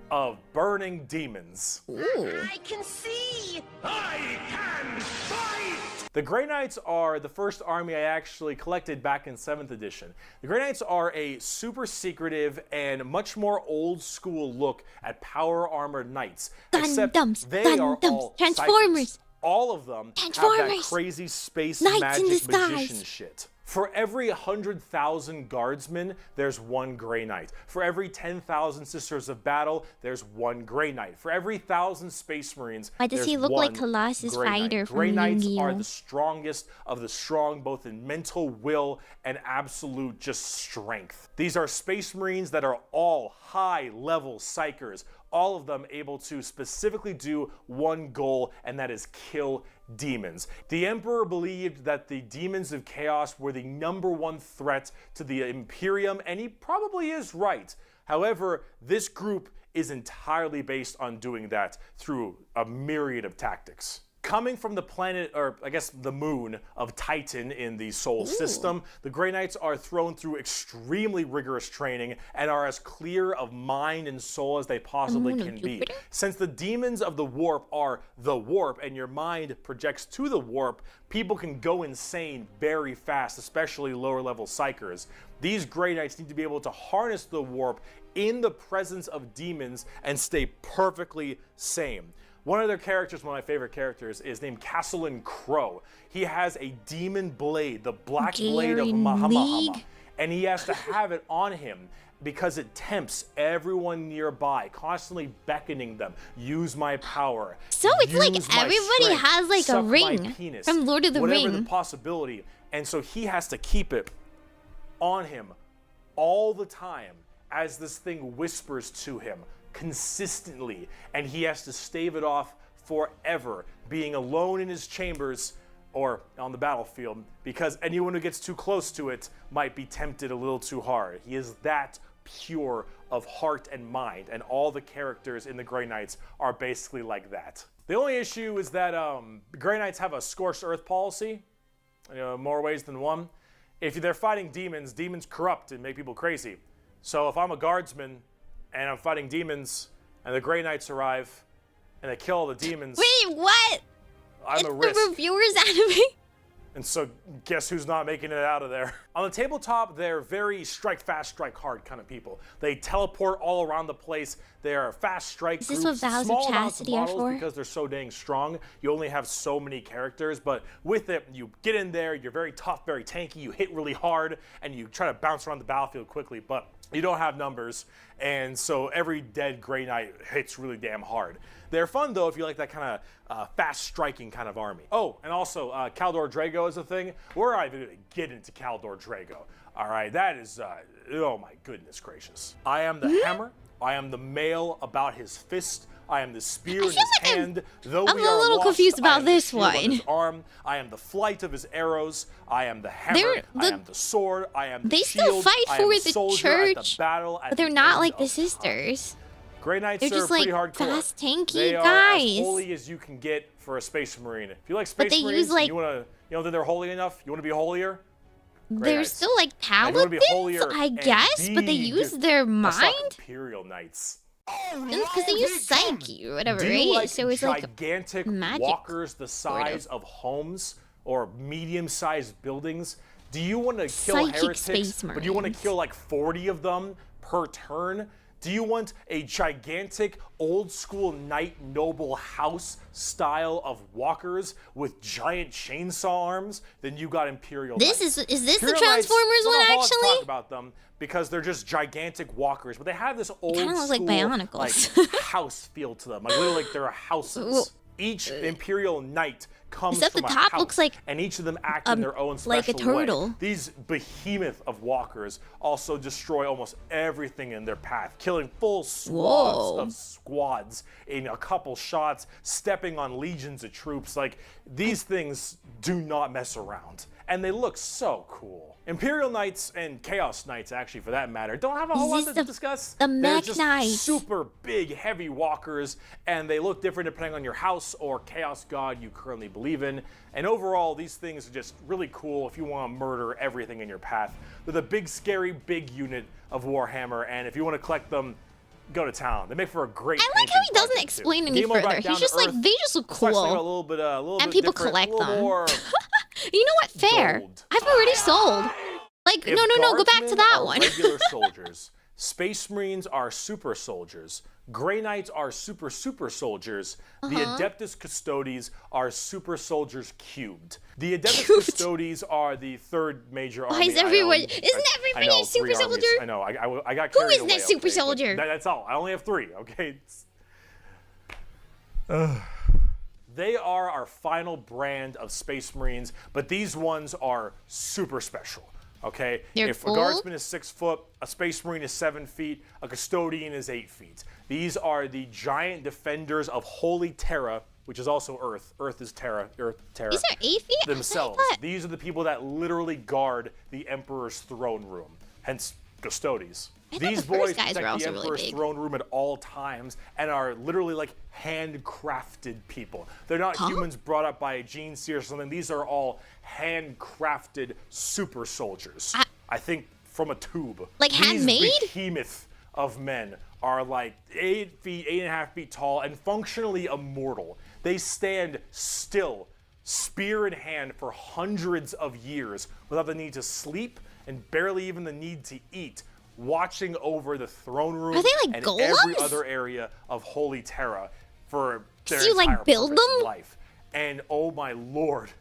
Speaker 12: of burning demons,
Speaker 3: I can see!
Speaker 9: I can fight!
Speaker 12: the Grey Knights are the first army I actually collected back in 7th edition. The Grey Knights are a super secretive and much more old school look at power armored knights. Except they are all
Speaker 1: Transformers.
Speaker 12: psychics. All of them have that
Speaker 1: Transformers.
Speaker 12: crazy space
Speaker 1: Knights in
Speaker 12: magic
Speaker 1: disguise.
Speaker 12: magician shit. For every 100,000 guardsmen, there's 1 Grey Knight. For every 10,000 Sisters of Battle, there's 1 Grey Knight. For every 1,000 Space Marines,
Speaker 1: Why does
Speaker 12: there's
Speaker 1: he look like
Speaker 12: 1
Speaker 1: Colossus
Speaker 12: Grey Knight.
Speaker 1: Fighter from
Speaker 12: Grey Knights
Speaker 1: Yu-Gi-Oh?
Speaker 12: are the strongest of the strong, both in mental will and absolute just strength. These are Space Marines that are all high-level psychers, all of them able to specifically do one goal, and that is kill demons. The Emperor believed that the demons of chaos were the #1 threat to the Imperium, and he probably is right. However, this group is entirely based on doing that through a myriad of tactics. Coming from the planet, or I guess the moon, of Titan in the Sol system, the Grey Knights are thrown through extremely rigorous training and are as clear of mind and soul as they possibly can be. Since the demons of the warp are the warp and your mind projects to the warp, people can go insane very fast, especially lower level psychers. These Grey Knights need to be able to harness the warp in the presence of demons and stay perfectly sane. One of their characters, one of my favorite characters, is named Castellan Crow. He has a demon blade, the black blade of Mahamahama, and he has to have it on him because it tempts everyone nearby, constantly beckoning them, use my power.
Speaker 1: So it's like
Speaker 12: use my
Speaker 1: everybody
Speaker 12: strength,
Speaker 1: has like a
Speaker 12: suck my
Speaker 1: ring
Speaker 12: penis,
Speaker 1: from Lord of the
Speaker 12: whatever
Speaker 1: Ring.
Speaker 12: the possibility. And so he has to keep it on him all the time as this thing whispers to him consistently, and he has to stave it off forever, being alone in his chambers or on the battlefield, because anyone who gets too close to it might be tempted a little too hard. He is that pure of heart and mind, and all the characters in the Grey Knights are basically like that. The only issue is that Grey Knights have a scorched earth policy, more ways than one. If they're fighting demons, demons corrupt and make people crazy. So if I'm a guardsman and I'm fighting demons, and the Grey Knights arrive, and they kill all the demons.
Speaker 1: Wait, what?
Speaker 12: I'm a
Speaker 1: It's
Speaker 12: risk.
Speaker 1: the reviewers anime.
Speaker 12: And so, guess who's not making it out of there? On the tabletop, they're very strike fast, strike hard kind of people. They teleport all around the place. They are fast strike
Speaker 1: Is this
Speaker 12: groups,
Speaker 1: what Vows of
Speaker 12: small amounts of
Speaker 1: Chastity are
Speaker 12: models
Speaker 1: for?
Speaker 12: because they're so dang strong. You only have so many characters, but with it, you get in there, you're very tough, very tanky, you hit really hard, and you try to bounce around the battlefield quickly, but you don't have numbers, and so every dead Grey Knight hits really damn hard. They're fun, though, if you like that kind of fast-striking kind of army. Oh, and also, Kaldor Drago is a thing. We're not even going to get into Kaldor Drago. All right, that is, oh my goodness gracious. I am the hammer. I am the mail about his fist. I am the spear in his hand. Though
Speaker 1: I'm
Speaker 12: we
Speaker 1: a
Speaker 12: are
Speaker 1: little
Speaker 12: lost,
Speaker 1: confused
Speaker 12: I
Speaker 1: about
Speaker 12: am the
Speaker 1: this
Speaker 12: shield on
Speaker 1: one.
Speaker 12: his arm. I am the flight of his arrows. I am the hammer. I am the sword. I am the
Speaker 1: They
Speaker 12: shield.
Speaker 1: still fight
Speaker 12: I am
Speaker 1: for
Speaker 12: the
Speaker 1: the
Speaker 12: soldier at
Speaker 1: church,
Speaker 12: the battle at
Speaker 1: but they're
Speaker 12: the
Speaker 1: not
Speaker 12: end
Speaker 1: like the
Speaker 12: of
Speaker 1: sisters.
Speaker 12: Grey Knights
Speaker 1: They're
Speaker 12: are
Speaker 1: just like
Speaker 12: pretty hardcore.
Speaker 1: fast, tanky
Speaker 12: they are
Speaker 1: guys.
Speaker 12: as holy as you can get for a Space Marine. If you like
Speaker 1: But
Speaker 12: Space
Speaker 1: they
Speaker 12: Marines,
Speaker 1: use, like-
Speaker 12: you don't think they're holy enough? You want to be holier? Grey
Speaker 1: They're
Speaker 12: Knights.
Speaker 1: still like
Speaker 12: And you wanna be
Speaker 1: paladins,
Speaker 12: holier
Speaker 1: I
Speaker 12: and
Speaker 1: guess, but they
Speaker 12: be
Speaker 1: use
Speaker 12: good.
Speaker 1: their
Speaker 12: Let's talk
Speaker 1: mind.
Speaker 12: Imperial Knights.
Speaker 1: Because they use psyche or whatever,
Speaker 12: Do you
Speaker 1: right?
Speaker 12: like
Speaker 1: So it's like
Speaker 12: gigantic
Speaker 1: magic
Speaker 12: walkers the size of homes? or medium-sized buildings? Do you want to kill
Speaker 1: Psychic
Speaker 12: heretics,
Speaker 1: space
Speaker 12: but do you want to
Speaker 1: marines.
Speaker 12: kill like 40 of them per turn? Do you want a gigantic old-school knight noble house style of walkers with giant chainsaw arms? Then you got Imperial
Speaker 1: This
Speaker 12: Knights.
Speaker 1: is this the
Speaker 12: Imperial Knights,
Speaker 1: Transformers
Speaker 12: don't
Speaker 1: one
Speaker 12: have a lot to
Speaker 1: actually?
Speaker 12: talk about them because they're just gigantic walkers, but they have this old
Speaker 1: Kinda look like
Speaker 12: school
Speaker 1: Bionicles.
Speaker 12: like house feel to them. Like literally like they're houses. Each Imperial Knight comes
Speaker 1: Except
Speaker 12: from
Speaker 1: the
Speaker 12: a
Speaker 1: top
Speaker 12: house,
Speaker 1: looks like,
Speaker 12: and each of them act in their own special
Speaker 1: like a turtle.
Speaker 12: way. These behemoth of walkers also destroy almost everything in their path, killing full swaths of squads in a couple shots, stepping on legions of troops. Like, these things do not mess around, and they look so cool. Imperial Knights and Chaos Knights, actually, for that matter, don't have a whole lot to discuss.
Speaker 1: The
Speaker 12: They're
Speaker 1: Mech
Speaker 12: just
Speaker 1: Knights.
Speaker 12: super big, heavy walkers, and they look different depending on your house or chaos god you currently believe in. And overall, these things are just really cool if you want to murder everything in your path. They're the big, scary, big unit of Warhammer, and if you want to collect them, go to town. They make for a great.
Speaker 1: I like how he doesn't explain any further. He's just like, they just look cool.
Speaker 12: A little bit
Speaker 1: and people
Speaker 12: different,
Speaker 1: collect
Speaker 12: a little
Speaker 1: them.
Speaker 12: more
Speaker 1: You know what? Fair.
Speaker 12: gold.
Speaker 1: I've already sold. Like,
Speaker 12: If
Speaker 1: no, go back to
Speaker 12: guardsmen
Speaker 1: that
Speaker 12: are
Speaker 1: one.
Speaker 12: regular soldiers. Space Marines are super soldiers. Grey Knights are super soldiers. The Adeptus Custodes are super soldiers cubed. The Adeptus Custodes are the third major army.
Speaker 1: Why is everyone? Isn't everybody a super soldier?
Speaker 12: I know. I got
Speaker 1: Who
Speaker 12: carried
Speaker 1: is
Speaker 12: away,
Speaker 1: that super
Speaker 12: okay, but
Speaker 1: soldier?
Speaker 12: That's all. I only have 3. Okay. They are our final brand of Space Marines, but these ones are super special. Okay,
Speaker 1: They're
Speaker 12: if
Speaker 1: gold?
Speaker 12: a guardsman is 6 foot, a Space Marine is 7 feet, a custodian is 8 feet. These are the giant defenders of Holy Terra, which is also Earth. Earth is Terra. Terra.
Speaker 1: These are 8 feet?
Speaker 12: Themselves. These are the people that literally guard the Emperor's throne room. Hence, Custodes. These
Speaker 1: the first
Speaker 12: boys
Speaker 1: guys were
Speaker 12: protect the
Speaker 1: also really
Speaker 12: Emperor's
Speaker 1: big.
Speaker 12: throne room at all times and are literally like handcrafted people. They're not humans brought up by a gene seer or something. These are all handcrafted super soldiers. I think from a tube.
Speaker 1: Like handmade?
Speaker 12: These behemoth of men are like 8 feet, 8.5 feet tall, and functionally immortal. They stand still, spear in hand, for hundreds of years without the need to sleep and barely even the need to eat, watching over the throne room
Speaker 1: Are they like
Speaker 12: and
Speaker 1: golems?
Speaker 12: every other area of Holy Terra for their
Speaker 1: So you, like,
Speaker 12: entire
Speaker 1: build
Speaker 12: purpose in
Speaker 1: them?
Speaker 12: life. And oh my lord,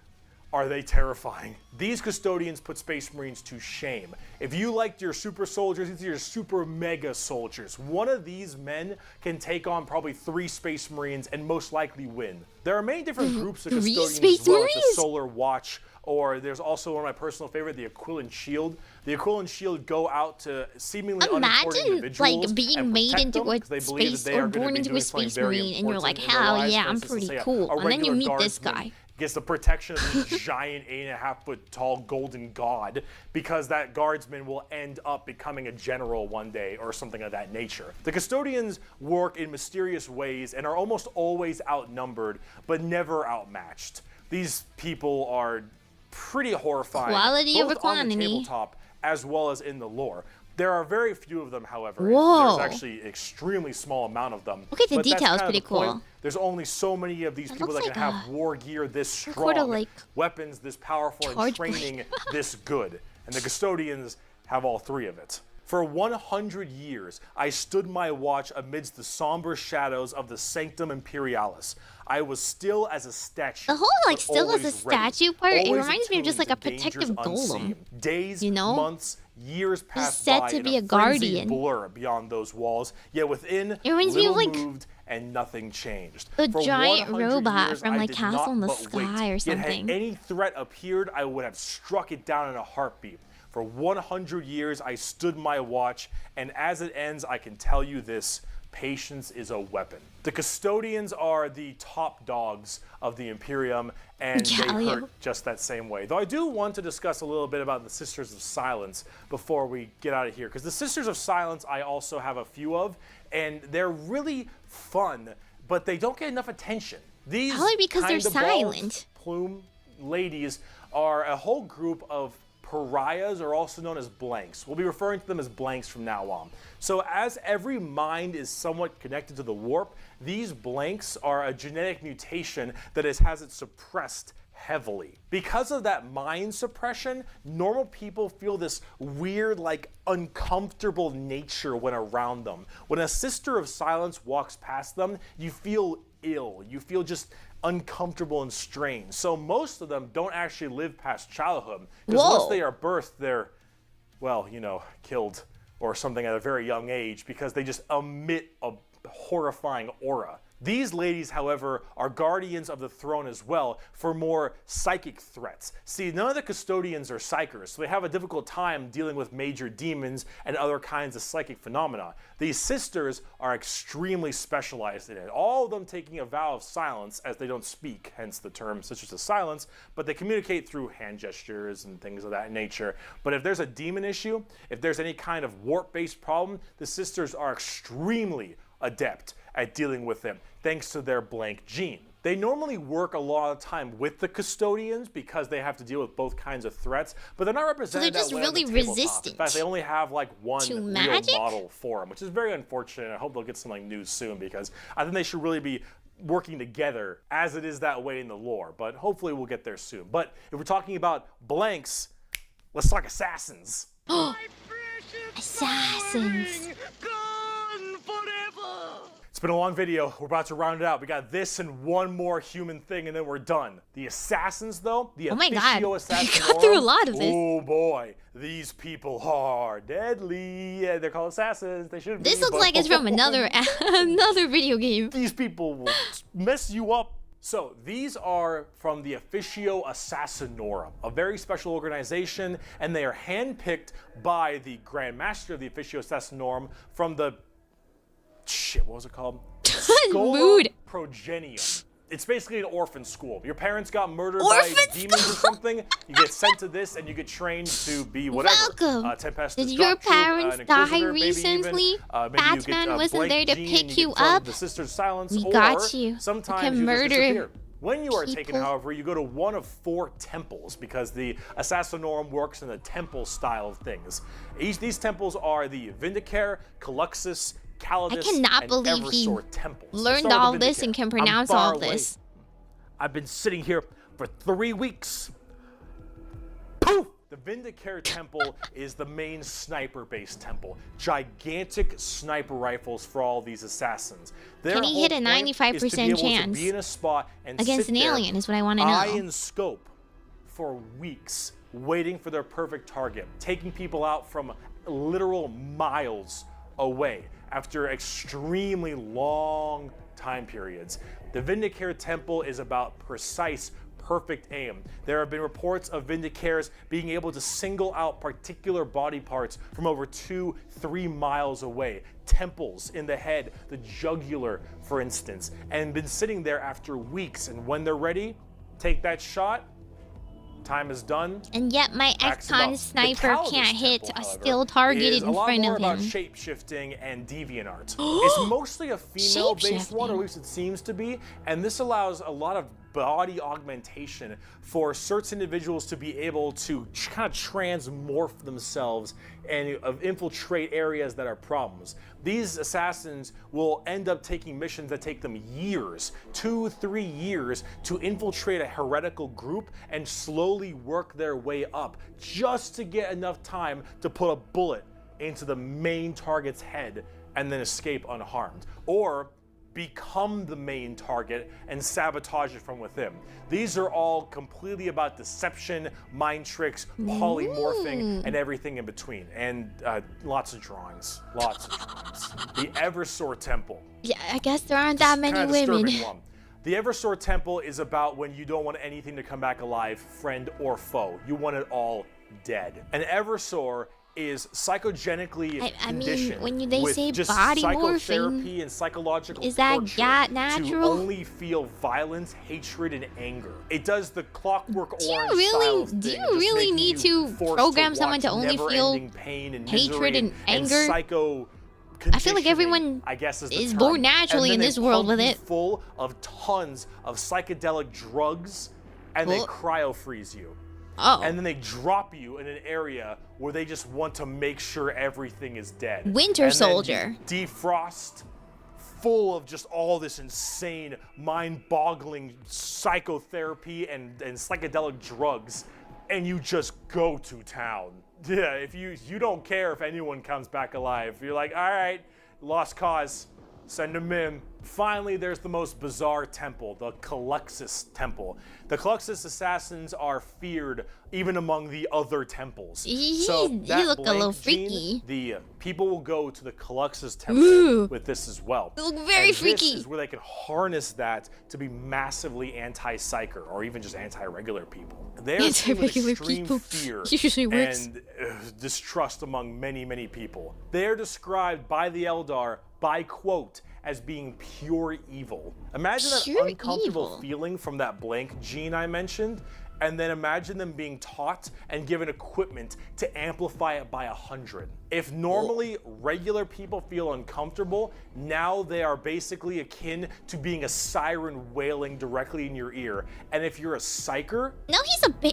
Speaker 12: are they terrifying. These custodians put Space Marines to shame. If you liked your super soldiers, these are your super mega soldiers. One of these men can take on probably 3 Space Marines and most likely win. There are many different groups of
Speaker 1: 3
Speaker 12: custodians
Speaker 1: Space
Speaker 12: as well, like the
Speaker 1: Marines?
Speaker 12: Solar Watch, or there's also one of my personal favorite, the Aquilon Shield. The Aquilon Shield go out to seemingly unimportant
Speaker 1: Imagine
Speaker 12: individuals
Speaker 1: like being
Speaker 12: and
Speaker 1: made
Speaker 12: protect
Speaker 1: into
Speaker 12: them,
Speaker 1: a
Speaker 12: 'cause they believe that
Speaker 1: space
Speaker 12: they are
Speaker 1: or
Speaker 12: gonna
Speaker 1: born
Speaker 12: be
Speaker 1: into a
Speaker 12: doing something
Speaker 1: space
Speaker 12: very
Speaker 1: marine, and you're like,
Speaker 12: important in their
Speaker 1: hell
Speaker 12: lives.
Speaker 1: yeah,
Speaker 12: For
Speaker 1: I'm
Speaker 12: instance,
Speaker 1: pretty
Speaker 12: say
Speaker 1: cool.
Speaker 12: a
Speaker 1: And then you
Speaker 12: regular
Speaker 1: meet this
Speaker 12: guardsman
Speaker 1: guy.
Speaker 12: gets the protection of this giant 8.5 foot tall golden god because that guardsman will end up becoming a general one day or something of that nature. The custodians work in mysterious ways and are almost always outnumbered but never outmatched. These people are pretty horrifying,
Speaker 1: Quality over
Speaker 12: both on the
Speaker 1: quantity.
Speaker 12: tabletop as well as in the lore. There are very few of them, however.
Speaker 1: Whoa.
Speaker 12: There's actually an extremely small amount of them.
Speaker 1: Look at the
Speaker 12: But that's
Speaker 1: details,
Speaker 12: kind of
Speaker 1: pretty
Speaker 12: the point.
Speaker 1: cool.
Speaker 12: There's only so many of these people that
Speaker 1: looks
Speaker 12: can
Speaker 1: like
Speaker 12: have war gear this
Speaker 1: sort
Speaker 12: strong,
Speaker 1: of like
Speaker 12: weapons this powerful, and
Speaker 1: charge
Speaker 12: training this good. And the custodians have all 3 of it. For 100 years, I stood my watch amidst the somber shadows of the Sanctum Imperialis. I was still as a statue.
Speaker 1: The whole like
Speaker 12: but
Speaker 1: still as a
Speaker 12: always ready,
Speaker 1: statue part, it
Speaker 12: always
Speaker 1: reminds me of just like a
Speaker 12: attuned to
Speaker 1: protective
Speaker 12: dangers
Speaker 1: golem.
Speaker 12: unseen. Days,
Speaker 1: You know?
Speaker 12: months, years passed
Speaker 1: set
Speaker 12: by
Speaker 1: to
Speaker 12: in
Speaker 1: be a
Speaker 12: frenzied
Speaker 1: guardian.
Speaker 12: blur beyond those walls. Yet within,
Speaker 1: It reminds me
Speaker 12: little
Speaker 1: of, like,
Speaker 12: moved and nothing changed.
Speaker 1: the
Speaker 12: For
Speaker 1: giant
Speaker 12: 100
Speaker 1: robot
Speaker 12: years,
Speaker 1: from,
Speaker 12: I
Speaker 1: like,
Speaker 12: did
Speaker 1: Castle
Speaker 12: not
Speaker 1: in the
Speaker 12: but
Speaker 1: Sky
Speaker 12: wait.
Speaker 1: or
Speaker 12: Yet
Speaker 1: something.
Speaker 12: had any threat appeared, I would have struck it down in a heartbeat. For 100 years, I stood my watch, and as it ends, I can tell you this: patience is a weapon. The custodians are the top dogs of the Imperium, and they hurt just that same way. Though I do want to discuss a little bit about the Sisters of Silence before we get out of here, because the Sisters of Silence I also have a few of, and they're really fun, but they don't get enough attention. These
Speaker 1: Probably because they're
Speaker 12: kinda bald
Speaker 1: silent.
Speaker 12: plume ladies are a whole group of pariahs, are also known as blanks. We'll be referring to them as blanks from now on. So as every mind is somewhat connected to the warp, these blanks are a genetic mutation that has it suppressed heavily. Because of that mind suppression, normal people feel this weird, like, uncomfortable nature when around them. When a Sister of Silence walks past them, you feel ill. You feel just uncomfortable and strange. So most of them don't actually live past childhood. Because once they are birthed, they're, well, you know, killed or something at a very young age because they just emit a horrifying aura. These ladies, however, are guardians of the throne as well for more psychic threats. See, none of the custodians are psychers, so they have a difficult time dealing with major demons and other kinds of psychic phenomena. These sisters are extremely specialized in it, all of them taking a vow of silence as they don't speak, hence the term Sisters of Silence, but they communicate through hand gestures and things of that nature. But if there's a demon issue, if there's any kind of warp-based problem, the sisters are extremely adept at dealing with them, thanks to their blank gene. They normally work a lot of time with the custodians because they have to deal with both kinds of threats, but they're not represented that way. So they're just really resistant. In fact, they only have like one real model for them, which is very unfortunate. I hope they'll get some like news soon because I think they should really be working together as it is that way in the lore, but hopefully we'll get there soon. But if we're talking about blanks, let's talk assassins.
Speaker 1: Assassins.
Speaker 12: It's been a long video. We're about to round it out. We got this and one more human thing, and then we're done. The assassins, though, the officio assassin.
Speaker 1: We got through a lot of this.
Speaker 12: Oh boy, these people are deadly. Yeah, they're called assassins. They shouldn't be.
Speaker 1: This looks like it's from another video game.
Speaker 12: These people will mess you up. So these are from the Officio Assassinorum, a very special organization, and they are handpicked by the Grand Master of the Officio Assassinorum from the what was it called?
Speaker 1: Mood.
Speaker 12: Progenium. It's basically an orphan school. Your parents got murdered by demons or something. You get sent to this and you get trained to be whatever.
Speaker 1: Welcome. Did your parents die recently? Batman wasn't there to pick you up.
Speaker 12: The Sisters of Silence.
Speaker 1: We got you.
Speaker 12: Sometimes
Speaker 1: you can murder.
Speaker 12: When you are taken, however, you go to one of 4 temples because the Assassinorum works in the temple style of things. These temples are the Vindicare, Caluxus, Calidus,
Speaker 1: I cannot believe he learned all this and can pronounce all this.
Speaker 12: I've been sitting here for 3 weeks. Poof! The Vindicare Temple is the main sniper-based temple. Gigantic sniper rifles for all these assassins.
Speaker 1: Can he hit a 95% chance
Speaker 12: be in a spot and
Speaker 1: against an alien is what I want to know.
Speaker 12: Eye and scope for weeks, waiting for their perfect target, taking people out from literal miles away after extremely long time periods. The Vindicare Temple is about precise, perfect aim. There have been reports of Vindicares being able to single out particular body parts from over 2-3 miles away. Temples in the head, the jugular, for instance, and been sitting there after weeks. And when they're ready, take that shot. Time is done.
Speaker 1: And yet my X-Con sniper can't hit a still target in front of him.
Speaker 12: A lot more about shape-shifting and deviant art. It's mostly a female-based one, or at least it seems to be, and this allows a lot of body augmentation for certain individuals to be able to kind of transmorph themselves and infiltrate areas that are problems. These assassins will end up taking missions that take them years, 2-3 years, to infiltrate a heretical group and slowly work their way up just to get enough time to put a bullet into the main target's head and then escape unharmed. Or become the main target and sabotage it from within. These are all completely about deception, mind tricks, polymorphing, and everything in between. And lots of drawings. Lots of drawings. The Eversor Temple.
Speaker 1: Yeah, I guess there aren't that many women.
Speaker 12: One. The Eversor Temple is about when you don't want anything to come back alive, friend or foe. You want it all dead. An Eversor is psychogenically conditioned
Speaker 1: when they say
Speaker 12: just
Speaker 1: body
Speaker 12: psychotherapy
Speaker 1: morphing,
Speaker 12: and psychological
Speaker 1: is that
Speaker 12: torture
Speaker 1: natural?
Speaker 12: to only feel violence, hatred, and anger. It does the Clockwork Orange style of thing,
Speaker 1: do you really need to program someone to only feel
Speaker 12: pain and
Speaker 1: hatred and anger?
Speaker 12: I
Speaker 1: feel like everyone
Speaker 12: I guess
Speaker 1: is born naturally in this world with it.
Speaker 12: Full of tons of psychedelic drugs, and they cryo freeze you. And then they drop you in an area where they just want to make sure everything is dead.
Speaker 1: Winter Soldier.
Speaker 12: Defrost, full of just all this insane, mind-boggling psychotherapy and psychedelic drugs, and you just go to town. Yeah, if you don't care if anyone comes back alive. You're like, all right, lost cause, send them in. Finally, there's the most bizarre temple, the Caluxus Temple. The Caluxus assassins are feared even among the other temples. So
Speaker 1: you look a little freaky.
Speaker 12: The people will go to the Caluxus Temple with this as well.
Speaker 1: You look very freaky.
Speaker 12: This is where they can harness that to be massively anti-psyker or even just anti-regular people. They're
Speaker 1: anti-regular
Speaker 12: extreme
Speaker 1: people
Speaker 12: fear
Speaker 1: usually works.
Speaker 12: and distrust among many, many people. They are described by the Eldar by quote as being pure evil. Imagine that uncomfortable feeling from that blank gene I mentioned, and then imagine them being taught and given equipment to amplify it by 100. If normally regular people feel uncomfortable, now they are basically akin to being a siren wailing directly in your ear. And if you're a psyker,
Speaker 1: no,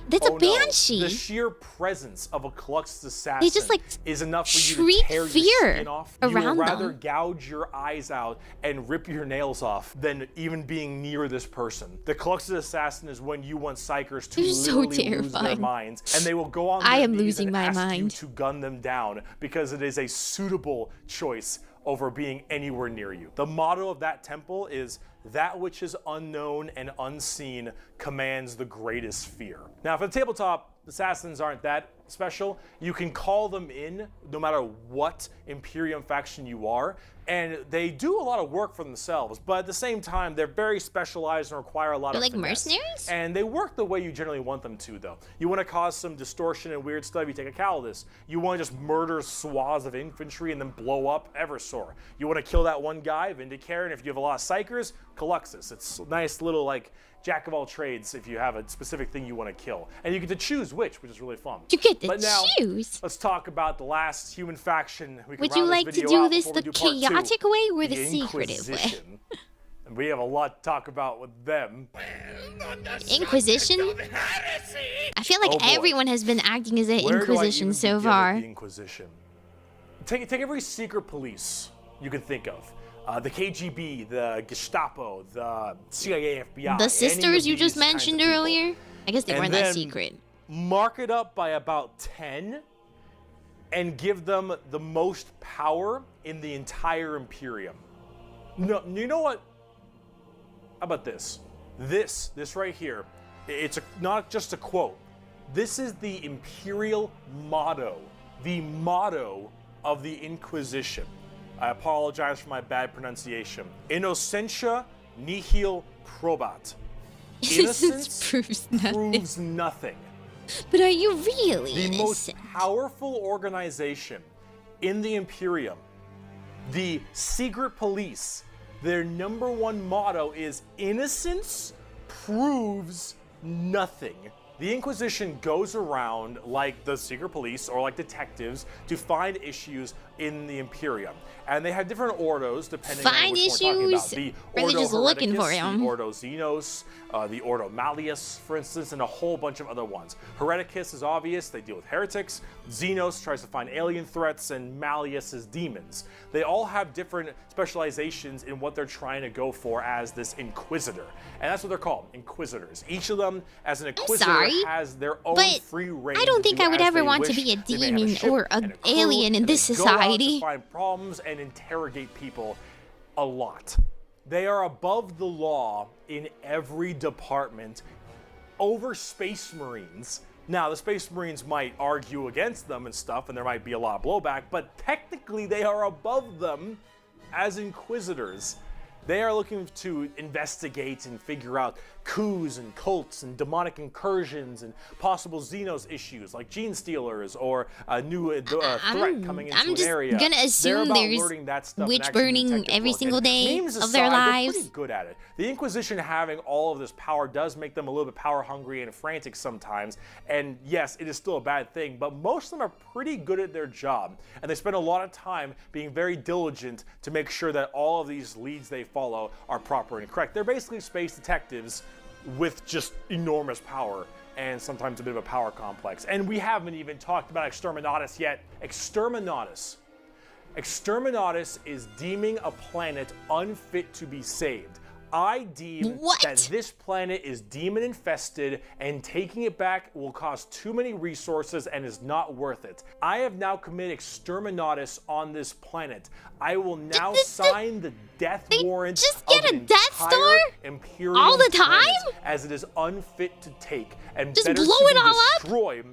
Speaker 1: that's a banshee.
Speaker 12: The sheer presence of a Caluxus assassin
Speaker 1: just, like,
Speaker 12: is enough for you to tear your skin off. You
Speaker 1: around
Speaker 12: would rather
Speaker 1: them.
Speaker 12: gouge your eyes out and rip your nails off than even being near this person. The Caluxus assassin is when you want psychers to literally lose their minds, and they will go on their knees and ask you to gun them down because it is a suitable choice over being anywhere near you. The motto of that temple is, "That which is unknown and unseen commands the greatest fear." Now, for the tabletop, assassins aren't that special. You can call them in no matter what Imperium faction you are, and they do a lot of work for themselves, but at the same time, they're very specialized and require a lot of finesse.
Speaker 1: Mercenaries?
Speaker 12: And they work the way you generally want them to, though. You want to cause some distortion and weird stuff, you take a Calidus. You want to just murder swaths of infantry and then blow up Eversor. You want to kill that one guy, Vindicare, and if you have a lot of Psychers, Caluxus. It's a nice little, like, jack of all trades if you have a specific thing you want to kill. And you get to choose which is really fun.
Speaker 1: You get to
Speaker 12: but now,
Speaker 1: choose.
Speaker 12: Let's talk about the last human faction.
Speaker 1: Would you like to do this the chaotic way or the secretive way?
Speaker 12: And we have a lot to talk about with them.
Speaker 1: Inquisition? I feel like everyone has been acting as an Inquisition so far.
Speaker 12: The Inquisition. Take every secret police you can think of. The KGB, the Gestapo, the CIA, FBI.
Speaker 1: The sisters you just mentioned earlier? I guess they weren't that secret.
Speaker 12: Mark it up by about 10 and give them the most power in the entire Imperium. No, you know what? How about this? This right here, it's not just a quote. This is the Imperial motto, the motto of the Inquisition. I apologize for my bad pronunciation. Innocentia nihil probat. Innocence proves nothing.
Speaker 1: But are you really
Speaker 12: the most powerful organization in the Imperium, the secret police, their #1 motto is innocence proves nothing. The Inquisition goes around like the secret police or like detectives to find issues in the Imperium. And they have different ordos depending on which one we're talking about. The Ordo
Speaker 1: just looking for
Speaker 12: Hereticus, the Ordo Xenos, the Ordo Malleus, for instance, and a whole bunch of other ones. Hereticus is obvious, they deal with heretics. Xenos tries to find alien threats, and Malleus is demons. They all have different specializations in what they're trying to go for as this Inquisitor. And that's what they're called, Inquisitors. Each of them, as an Inquisitor, has their own free reign.
Speaker 1: I don't think I would ever want to be a demon or an alien in this society.
Speaker 12: Go out to find problems and interrogate people a lot. They are above the law in every department over Space Marines. Now, the Space Marines might argue against them and stuff, and there might be a lot of blowback, but technically they are above them as Inquisitors. They are looking to investigate and figure out coups and cults and demonic incursions and possible Xenos issues like gene stealers or a new threat coming into an area.
Speaker 1: I'm just gonna assume there's witch burning every single day of their lives.
Speaker 12: They're pretty good at it. The Inquisition having all of this power does make them a little bit power hungry and frantic sometimes. And yes, it is still a bad thing, but most of them are pretty good at their job. And they spend a lot of time being very diligent to make sure that all of these leads they follow are proper and correct. They're basically space detectives with just enormous power and sometimes a bit of a power complex. And we haven't even talked about Exterminatus yet. Exterminatus. Exterminatus is deeming a planet unfit to be saved. I deem that this planet is demon infested and taking it back will cost too many resources and is not worth it. I have now committed exterminatus on this planet. I will now sign the death warrant
Speaker 1: just get
Speaker 12: of
Speaker 1: a Death Star
Speaker 12: Imperium
Speaker 1: all the time,
Speaker 12: as it is unfit to take and
Speaker 1: just
Speaker 12: better
Speaker 1: blow
Speaker 12: to
Speaker 1: it
Speaker 12: be
Speaker 1: all
Speaker 12: destroyed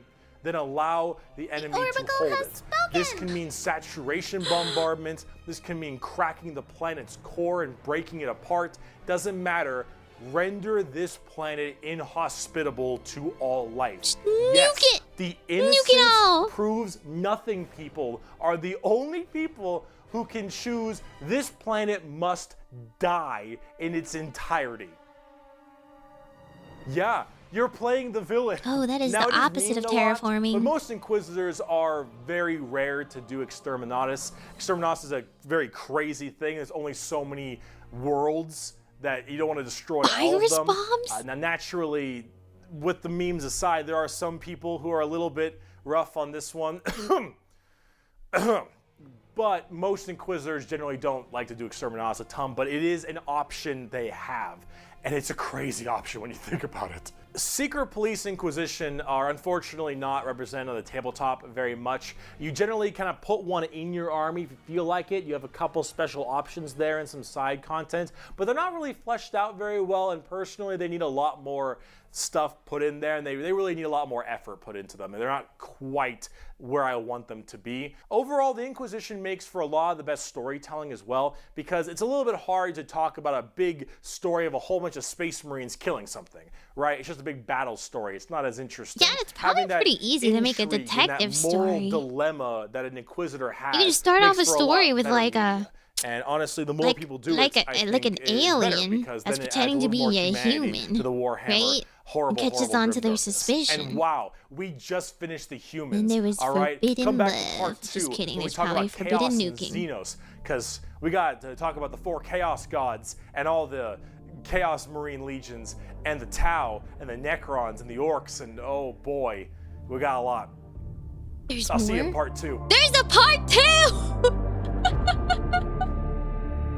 Speaker 12: than allow the enemy to hold it. This can mean saturation bombardment. This can mean cracking the planet's core and breaking it apart. Doesn't matter. Render this planet inhospitable to all life. Yes, the innocence proves nothing people are the only people who can choose this planet must die in its entirety. Yeah. You're playing the villain.
Speaker 1: Oh, that is
Speaker 12: now,
Speaker 1: the opposite of terraforming.
Speaker 12: But most Inquisitors are very rare to do Exterminatus. Exterminatus is a very crazy thing. There's only so many worlds that you don't want to destroy all of them.
Speaker 1: Bombs?
Speaker 12: Now, naturally, with the memes aside, there are some people who are a little bit rough on this one. But most Inquisitors generally don't like to do Exterminatus a ton, but it is an option they have. And it's a crazy option when you think about it. Secret Police Inquisition are unfortunately not represented on the tabletop very much. You generally kind of put one in your army if you feel like it. You have a couple special options there and some side content, but they're not really fleshed out very well, and personally they need a lot more stuff put in there, and they really need a lot more effort put into them, and they're not quite where I want them to be. Overall, the Inquisition makes for a lot of the best storytelling as well, because it's a little bit hard to talk about a big story of a whole bunch of Space Marines killing something, right? It's just a big battle story. It's not as interesting.
Speaker 1: Yeah, it's probably pretty easy to make a detective story.
Speaker 12: Moral dilemma that an Inquisitor has.
Speaker 1: You can just start off a story with like a...
Speaker 12: And honestly, the more people do
Speaker 1: like
Speaker 12: it,
Speaker 1: like an alien that's pretending to be a human,
Speaker 12: to the Warhammer,
Speaker 1: right?
Speaker 12: Horrible,
Speaker 1: catches on to their suspicion.
Speaker 12: And wow, we just finished the humans.
Speaker 1: And there was
Speaker 12: all right,
Speaker 1: forbidden
Speaker 12: come back
Speaker 1: love.
Speaker 12: to part 2.
Speaker 1: Just kidding.
Speaker 12: We
Speaker 1: There's
Speaker 12: talk
Speaker 1: probably
Speaker 12: about
Speaker 1: forbidden
Speaker 12: chaos
Speaker 1: nuking.
Speaker 12: and Xenos, because we got to talk about the 4 Chaos Gods and all the Chaos Marine legions and the Tau and the Necrons and the Orcs, and oh boy, we got a lot. I'll see you in part 2.
Speaker 1: There's a part 2.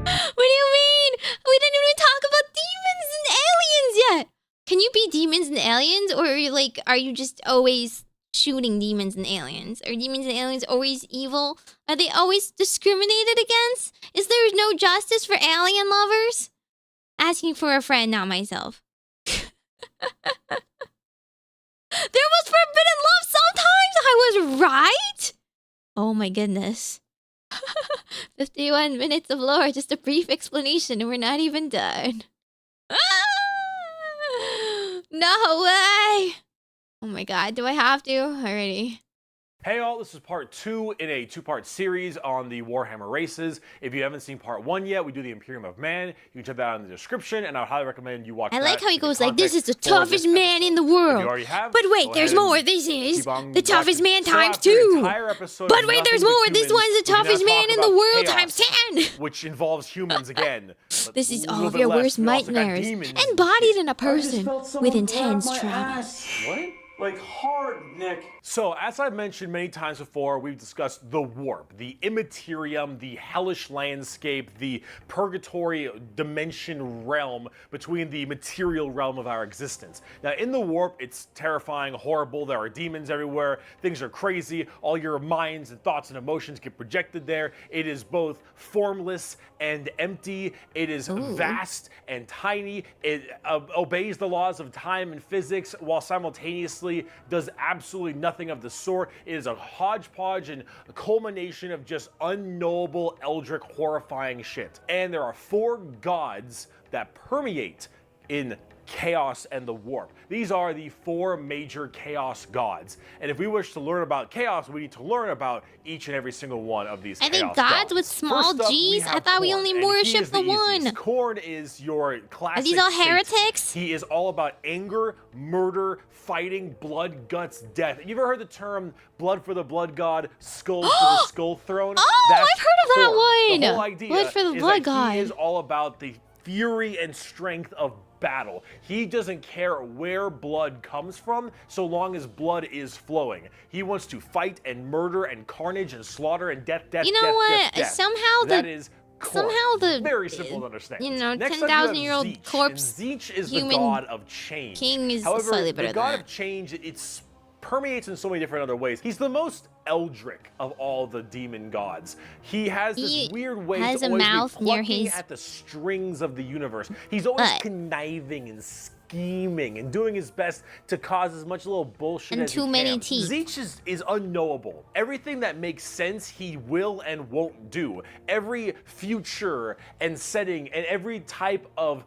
Speaker 1: What do you mean? We didn't even talk about demons and aliens yet. Can you be demons and aliens, or are you just always shooting demons and aliens? Are demons and aliens always evil? Are they always discriminated against? Is there no justice for alien lovers? Asking for a friend, not myself. There was forbidden love sometimes. I was right. Oh my goodness. 51 minutes of lore, just a brief explanation, and we're not even done. No way! Oh my god, do I have to? Alrighty.
Speaker 12: Hey all, this is part 2 in a 2-part series on the Warhammer races. If you haven't seen part 1 yet, we do the Imperium of Man. You can check that out in the description, and I would highly recommend you watch that.
Speaker 1: I like how he goes like, this is the toughest man in the world.
Speaker 12: If you already have,
Speaker 1: but wait, there's more. This is the toughest man times 2. But wait, there's more. This one's the toughest man in the world times 10.
Speaker 12: Which involves humans again.
Speaker 1: This is all of your worst nightmares, embodied in a person with intense trauma.
Speaker 12: What? Like hard, Nick. So, as I've mentioned many times before, we've discussed the warp, the immaterium, the hellish landscape, the purgatory dimension realm between the material realm of our existence. Now, in the warp, it's terrifying, horrible. There are demons everywhere. Things are crazy. All your minds and thoughts and emotions get projected there. It is both formless and empty. It is vast and tiny. It obeys the laws of time and physics while simultaneously does absolutely nothing of the sort. It is a hodgepodge and a culmination of just unknowable, eldritch, horrifying shit. And there are 4 gods that permeate in chaos and the warp. These are the 4 major chaos gods. And if we wish to learn about chaos, we need to learn about each and every single one of these chaos gods.
Speaker 1: I think gods with small G's? I thought we only worship the one.
Speaker 12: Korn is your classic.
Speaker 1: Are these all heretics?
Speaker 12: He is all about anger, murder, fighting, blood, guts, death. You ever heard the term blood for the blood god, skull for the skull throne?
Speaker 1: Oh,
Speaker 12: That's
Speaker 1: I've heard of that one.
Speaker 12: The whole idea
Speaker 1: Blood for the blood god.
Speaker 12: He is all about the fury and strength of battle. He doesn't care where blood comes from so long as blood is flowing. He wants to fight and murder and carnage and slaughter and death.
Speaker 1: You know what?
Speaker 12: Death.
Speaker 1: Somehow the
Speaker 12: very simple to understand.
Speaker 1: You know,
Speaker 12: Next up, you have
Speaker 1: 10,000-year-old
Speaker 12: Zeech,
Speaker 1: corpse.
Speaker 12: and Zeech is the
Speaker 1: human
Speaker 12: god of change.
Speaker 1: king is
Speaker 12: However,
Speaker 1: slightly better
Speaker 12: the
Speaker 1: than
Speaker 12: god
Speaker 1: that.
Speaker 12: of change, it's permeates in so many different other ways. He's the most eldritch of all the demon gods. He has this weird way
Speaker 1: has
Speaker 12: to
Speaker 1: a
Speaker 12: always
Speaker 1: mouth
Speaker 12: be
Speaker 1: near
Speaker 12: plucking
Speaker 1: his
Speaker 12: at the strings of the universe. He's always conniving and scheming and doing his best to cause as much little bullshit
Speaker 1: and
Speaker 12: as
Speaker 1: too
Speaker 12: he
Speaker 1: many
Speaker 12: can.
Speaker 1: teeth.
Speaker 12: Zeech is unknowable. Everything that makes sense, he will and won't do. Every future and setting and every type of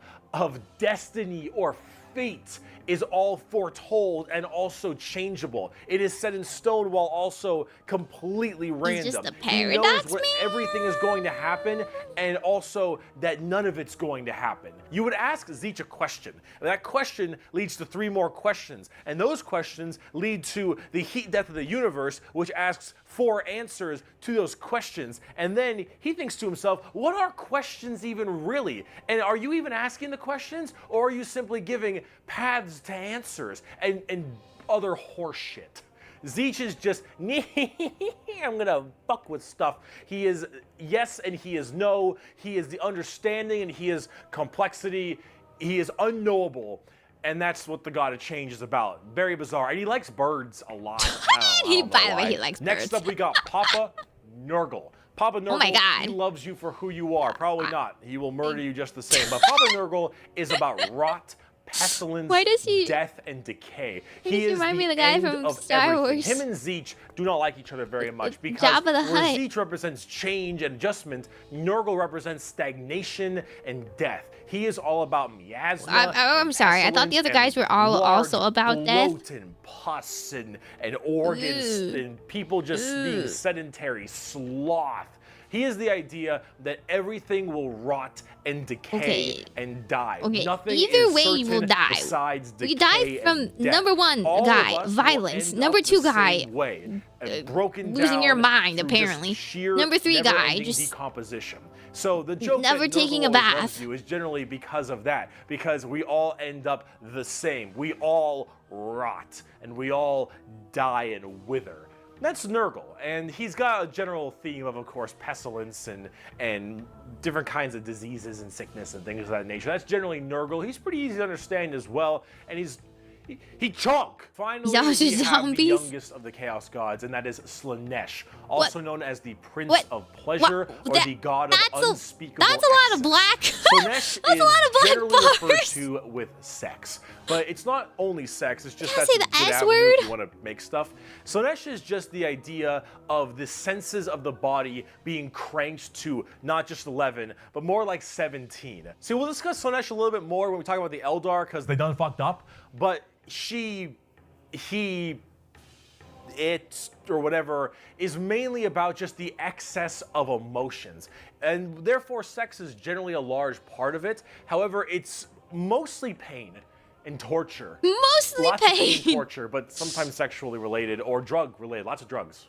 Speaker 12: destiny or fate is all foretold and also changeable. It is set in stone while also completely random.
Speaker 1: He's just a
Speaker 12: He knows
Speaker 1: paradox
Speaker 12: what everything is going to happen and also that none of it's going to happen. You would ask Zeech a question. That question leads to 3 more questions. And those questions lead to the heat death of the universe, which asks 4 answers to those questions. And then he thinks to himself, what are questions even really? And are you even asking the questions? Or are you simply giving paths to answers and other horse shit? Zeech is just, I'm gonna fuck with stuff. He is yes and he is no. He is the understanding and he is complexity. He is unknowable. And that's what the God of Change is about. Very bizarre. And he likes birds a lot.
Speaker 1: By the way, he likes birds.
Speaker 12: Next up, we got Papa Nurgle. Papa Nurgle,
Speaker 1: oh my God.
Speaker 12: He loves you for who you are. Probably not. He will murder you just the same. But Papa Nurgle is about rot, pestilence, death, and decay. He is
Speaker 1: remind me of the guy
Speaker 12: end
Speaker 1: from
Speaker 12: of
Speaker 1: Star
Speaker 12: everything.
Speaker 1: Wars.
Speaker 12: Him and Zeech do not like each other very much because
Speaker 1: Jabba the
Speaker 12: where
Speaker 1: Hutt.
Speaker 12: Zeech represents change and adjustment, Nurgle represents stagnation and death. He is all about miasma.
Speaker 1: I'm sorry. I thought the other guys were all also about death.
Speaker 12: Bloat and pus and organs and people just being sedentary, sloth. He is the idea that everything will rot and decay and die. Nothing
Speaker 1: Either
Speaker 12: is
Speaker 1: way, you will
Speaker 12: certain
Speaker 1: die.
Speaker 12: besides decay
Speaker 1: You die from
Speaker 12: and death.
Speaker 1: number 1
Speaker 12: All
Speaker 1: guy,
Speaker 12: of us will
Speaker 1: violence.
Speaker 12: end
Speaker 1: Number
Speaker 12: up
Speaker 1: 2
Speaker 12: the
Speaker 1: guy,
Speaker 12: same way, broken
Speaker 1: losing
Speaker 12: down
Speaker 1: your mind,
Speaker 12: through
Speaker 1: apparently.
Speaker 12: just sheer,
Speaker 1: Number 3 guy,
Speaker 12: never-ending
Speaker 1: just
Speaker 12: decomposition. So the joke
Speaker 1: never
Speaker 12: that
Speaker 1: taking
Speaker 12: Nurgle
Speaker 1: a
Speaker 12: always
Speaker 1: bath.
Speaker 12: loves you is generally because of that, because we all end up the same. We all rot and we all die and wither. That's Nurgle, and he's got a general theme of course, pestilence and different kinds of diseases and sickness and things of that nature. That's generally Nurgle. He's pretty easy to understand as well, and he chonk. Finally, we have the youngest of the Chaos Gods, and that is Slaanesh, also known as the Prince of Pleasure or the God of Unspeakable
Speaker 1: That's a lot of black.
Speaker 12: Slaanesh is generally referred to with sex, but it's not only sex. It's just that's a good avenue if you want to make stuff. Slaanesh is just the idea of the senses of the body being cranked to not just 11, but more like 17. So we'll discuss Slaanesh a little bit more when we talk about the Eldar, because they done fucked up, but it or whatever is mainly about just the excess of emotions, and therefore sex is generally a large part of it. However, it's mostly pain and torture.
Speaker 1: Mostly
Speaker 12: lots
Speaker 1: pain.
Speaker 12: Of pain and torture, but sometimes sexually related or drug related. Lots of drugs.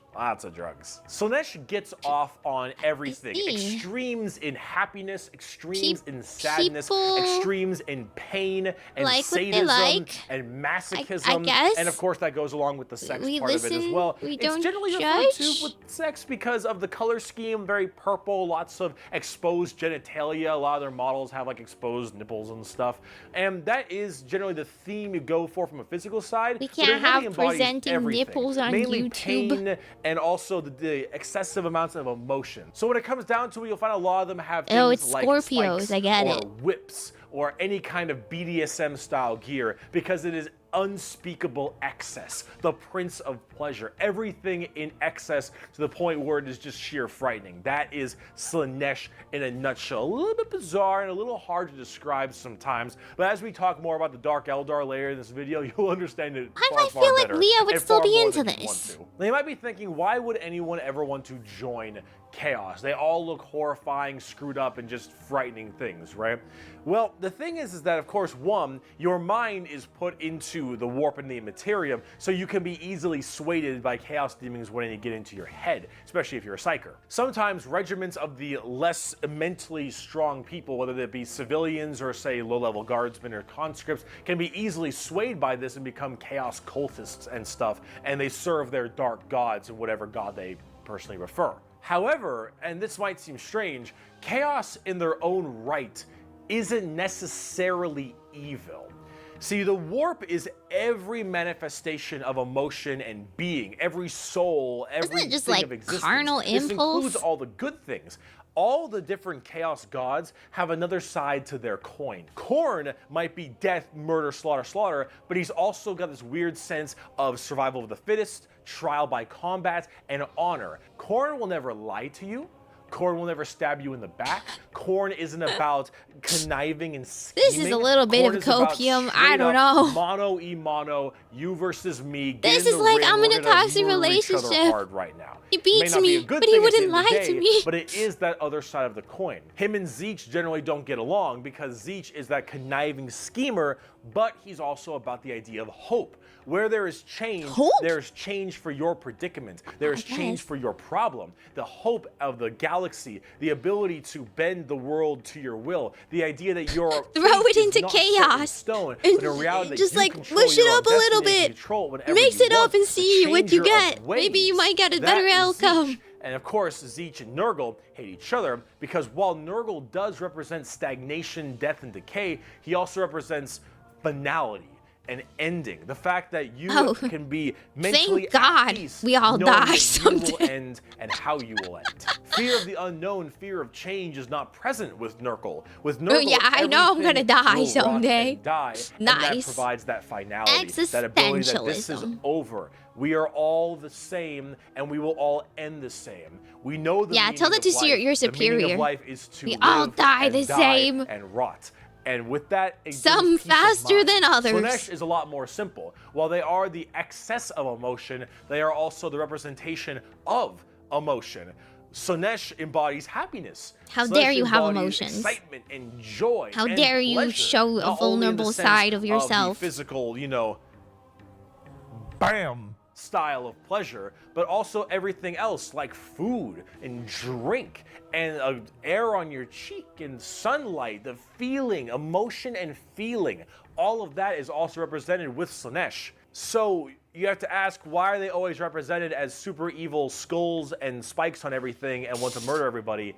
Speaker 12: Slaanesh gets off on everything. Extremes in happiness, extremes in sadness, extremes in pain and sadism and masochism.
Speaker 1: I guess.
Speaker 12: And of course that goes along with the sex
Speaker 1: We
Speaker 12: part of it as well.
Speaker 1: We
Speaker 12: It's
Speaker 1: don't
Speaker 12: generally referred to with sex because of the color scheme, very purple, lots of exposed genitalia. A lot of their models have like exposed nipples and stuff. And that is generally the theme you go for from a physical side.
Speaker 1: We can't have presenting
Speaker 12: everything.
Speaker 1: nipples on
Speaker 12: Mainly
Speaker 1: YouTube.
Speaker 12: Pain and also the excessive amounts of emotion. So when it comes down to it, you'll find a lot of them have things
Speaker 1: it's
Speaker 12: like
Speaker 1: Scorpios,
Speaker 12: spikes
Speaker 1: I get
Speaker 12: or
Speaker 1: it.
Speaker 12: whips or any kind of BDSM style gear, because it is unspeakable excess, the Prince of Pleasure, everything in excess to the point where it is just sheer frightening. That is Slaanesh in a nutshell. A little bit bizarre and a little hard to describe sometimes, but as we talk more about the Dark Eldar layer in this video, you'll understand it far
Speaker 1: feel like
Speaker 12: better
Speaker 1: Leah would
Speaker 12: and
Speaker 1: still
Speaker 12: far
Speaker 1: be
Speaker 12: more
Speaker 1: into
Speaker 12: than you
Speaker 1: this.
Speaker 12: want to. Now you might be thinking, why would anyone ever want to join Chaos? They all look horrifying, screwed up, and just frightening things, right? Well, the thing is that, of course, one, your mind is put into into the warp and the immaterium, so you can be easily swayed by chaos demons when they get into your head, especially if you're a psyker. Sometimes regiments of the less mentally strong people, whether they be civilians or say low-level guardsmen or conscripts, can be easily swayed by this and become chaos cultists and stuff, and they serve their dark gods and whatever god they personally prefer. However, and this might seem strange, chaos in their own right isn't necessarily evil. See, the warp is every manifestation of emotion and being, every soul, everything
Speaker 1: just like
Speaker 12: of existence.
Speaker 1: carnal
Speaker 12: This
Speaker 1: impulse?
Speaker 12: includes all the good things. All the different chaos gods have another side to their coin. Khorne might be death, murder, slaughter, slaughter, but he's also got this weird sense of survival of the fittest, trial by combat, and honor. Khorne will never lie to you. Khorne will never stab you in the back. Khorne isn't about conniving and scheming.
Speaker 1: This is a little bit
Speaker 12: Khorne
Speaker 1: of
Speaker 12: is about
Speaker 1: copium. I
Speaker 12: straight
Speaker 1: don't
Speaker 12: up
Speaker 1: know.
Speaker 12: Mono e mono, you versus me. Get
Speaker 1: This
Speaker 12: in
Speaker 1: is
Speaker 12: the
Speaker 1: like
Speaker 12: ring,
Speaker 1: I'm
Speaker 12: we're
Speaker 1: in a
Speaker 12: gonna
Speaker 1: toxic
Speaker 12: murder each other
Speaker 1: relationship.
Speaker 12: hard right now.
Speaker 1: He
Speaker 12: May
Speaker 1: beats
Speaker 12: not be a
Speaker 1: me,
Speaker 12: good
Speaker 1: but he
Speaker 12: thing at the
Speaker 1: wouldn't
Speaker 12: end of the
Speaker 1: lie to
Speaker 12: day,
Speaker 1: me.
Speaker 12: But it is that other side of the coin. Him and Zeech generally don't get along because Zeech is that conniving schemer, but he's also about the idea of hope. Where there is change, there's change for your predicament. There's change for your problem. The hope of the galaxy, the ability to bend the world to your will, the idea that your
Speaker 1: Throw it
Speaker 12: is
Speaker 1: into
Speaker 12: not set in
Speaker 1: chaos.
Speaker 12: stone,
Speaker 1: And
Speaker 12: but in reality that
Speaker 1: just
Speaker 12: you
Speaker 1: like
Speaker 12: control
Speaker 1: mush it
Speaker 12: your own
Speaker 1: up a little
Speaker 12: destiny and
Speaker 1: bit.
Speaker 12: control it whenever
Speaker 1: Mix
Speaker 12: you
Speaker 1: it up
Speaker 12: want.
Speaker 1: and
Speaker 12: The
Speaker 1: see what you
Speaker 12: changer of
Speaker 1: get. Maybe you
Speaker 12: ways.
Speaker 1: might get a
Speaker 12: That
Speaker 1: better
Speaker 12: is
Speaker 1: outcome.
Speaker 12: Zeech. And of course, Zeech and Nurgle hate each other because while Nurgle does represent stagnation, death, and decay, he also represents finality. An ending. The fact that you can be mentally
Speaker 1: Thank God
Speaker 12: at peace,
Speaker 1: we all
Speaker 12: knowing
Speaker 1: die
Speaker 12: that
Speaker 1: someday.
Speaker 12: you will end and how you will end. Fear of the unknown, fear of change is not present with Nurgle. With Nurgle,
Speaker 1: yeah, I know I'm gonna
Speaker 12: everything
Speaker 1: die
Speaker 12: will rot
Speaker 1: someday.
Speaker 12: and die, and that
Speaker 1: Nice.
Speaker 12: provides that finality, that ability that this is
Speaker 1: Existentialism.
Speaker 12: over. We are all the same, and we will all end the same. We know the
Speaker 1: Yeah, tell
Speaker 12: meaning
Speaker 1: that to
Speaker 12: of life.
Speaker 1: your
Speaker 12: The meaning
Speaker 1: superior.
Speaker 12: of life is to
Speaker 1: We
Speaker 12: live
Speaker 1: all die
Speaker 12: and
Speaker 1: the same.
Speaker 12: and rot. And with that, it
Speaker 1: Some
Speaker 12: gives peace of
Speaker 1: faster
Speaker 12: mind.
Speaker 1: than others.
Speaker 12: Slaanesh is a lot more simple. While they are the excess of emotion, they are also the representation of emotion. Slaanesh embodies happiness.
Speaker 1: How
Speaker 12: Slaanesh
Speaker 1: dare you have
Speaker 12: embodies
Speaker 1: emotions.
Speaker 12: Excitement and joy.
Speaker 1: How
Speaker 12: and
Speaker 1: dare you
Speaker 12: pleasure.
Speaker 1: show a
Speaker 12: Not only in the
Speaker 1: vulnerable
Speaker 12: sense
Speaker 1: side of yourself.
Speaker 12: the physical, bam, style of pleasure, but also everything else like food and drink and air on your cheek and sunlight, the feeling, emotion and feeling. All of that is also represented with Slaanesh. So you have to ask, why are they always represented as super evil skulls and spikes on everything and want to murder everybody?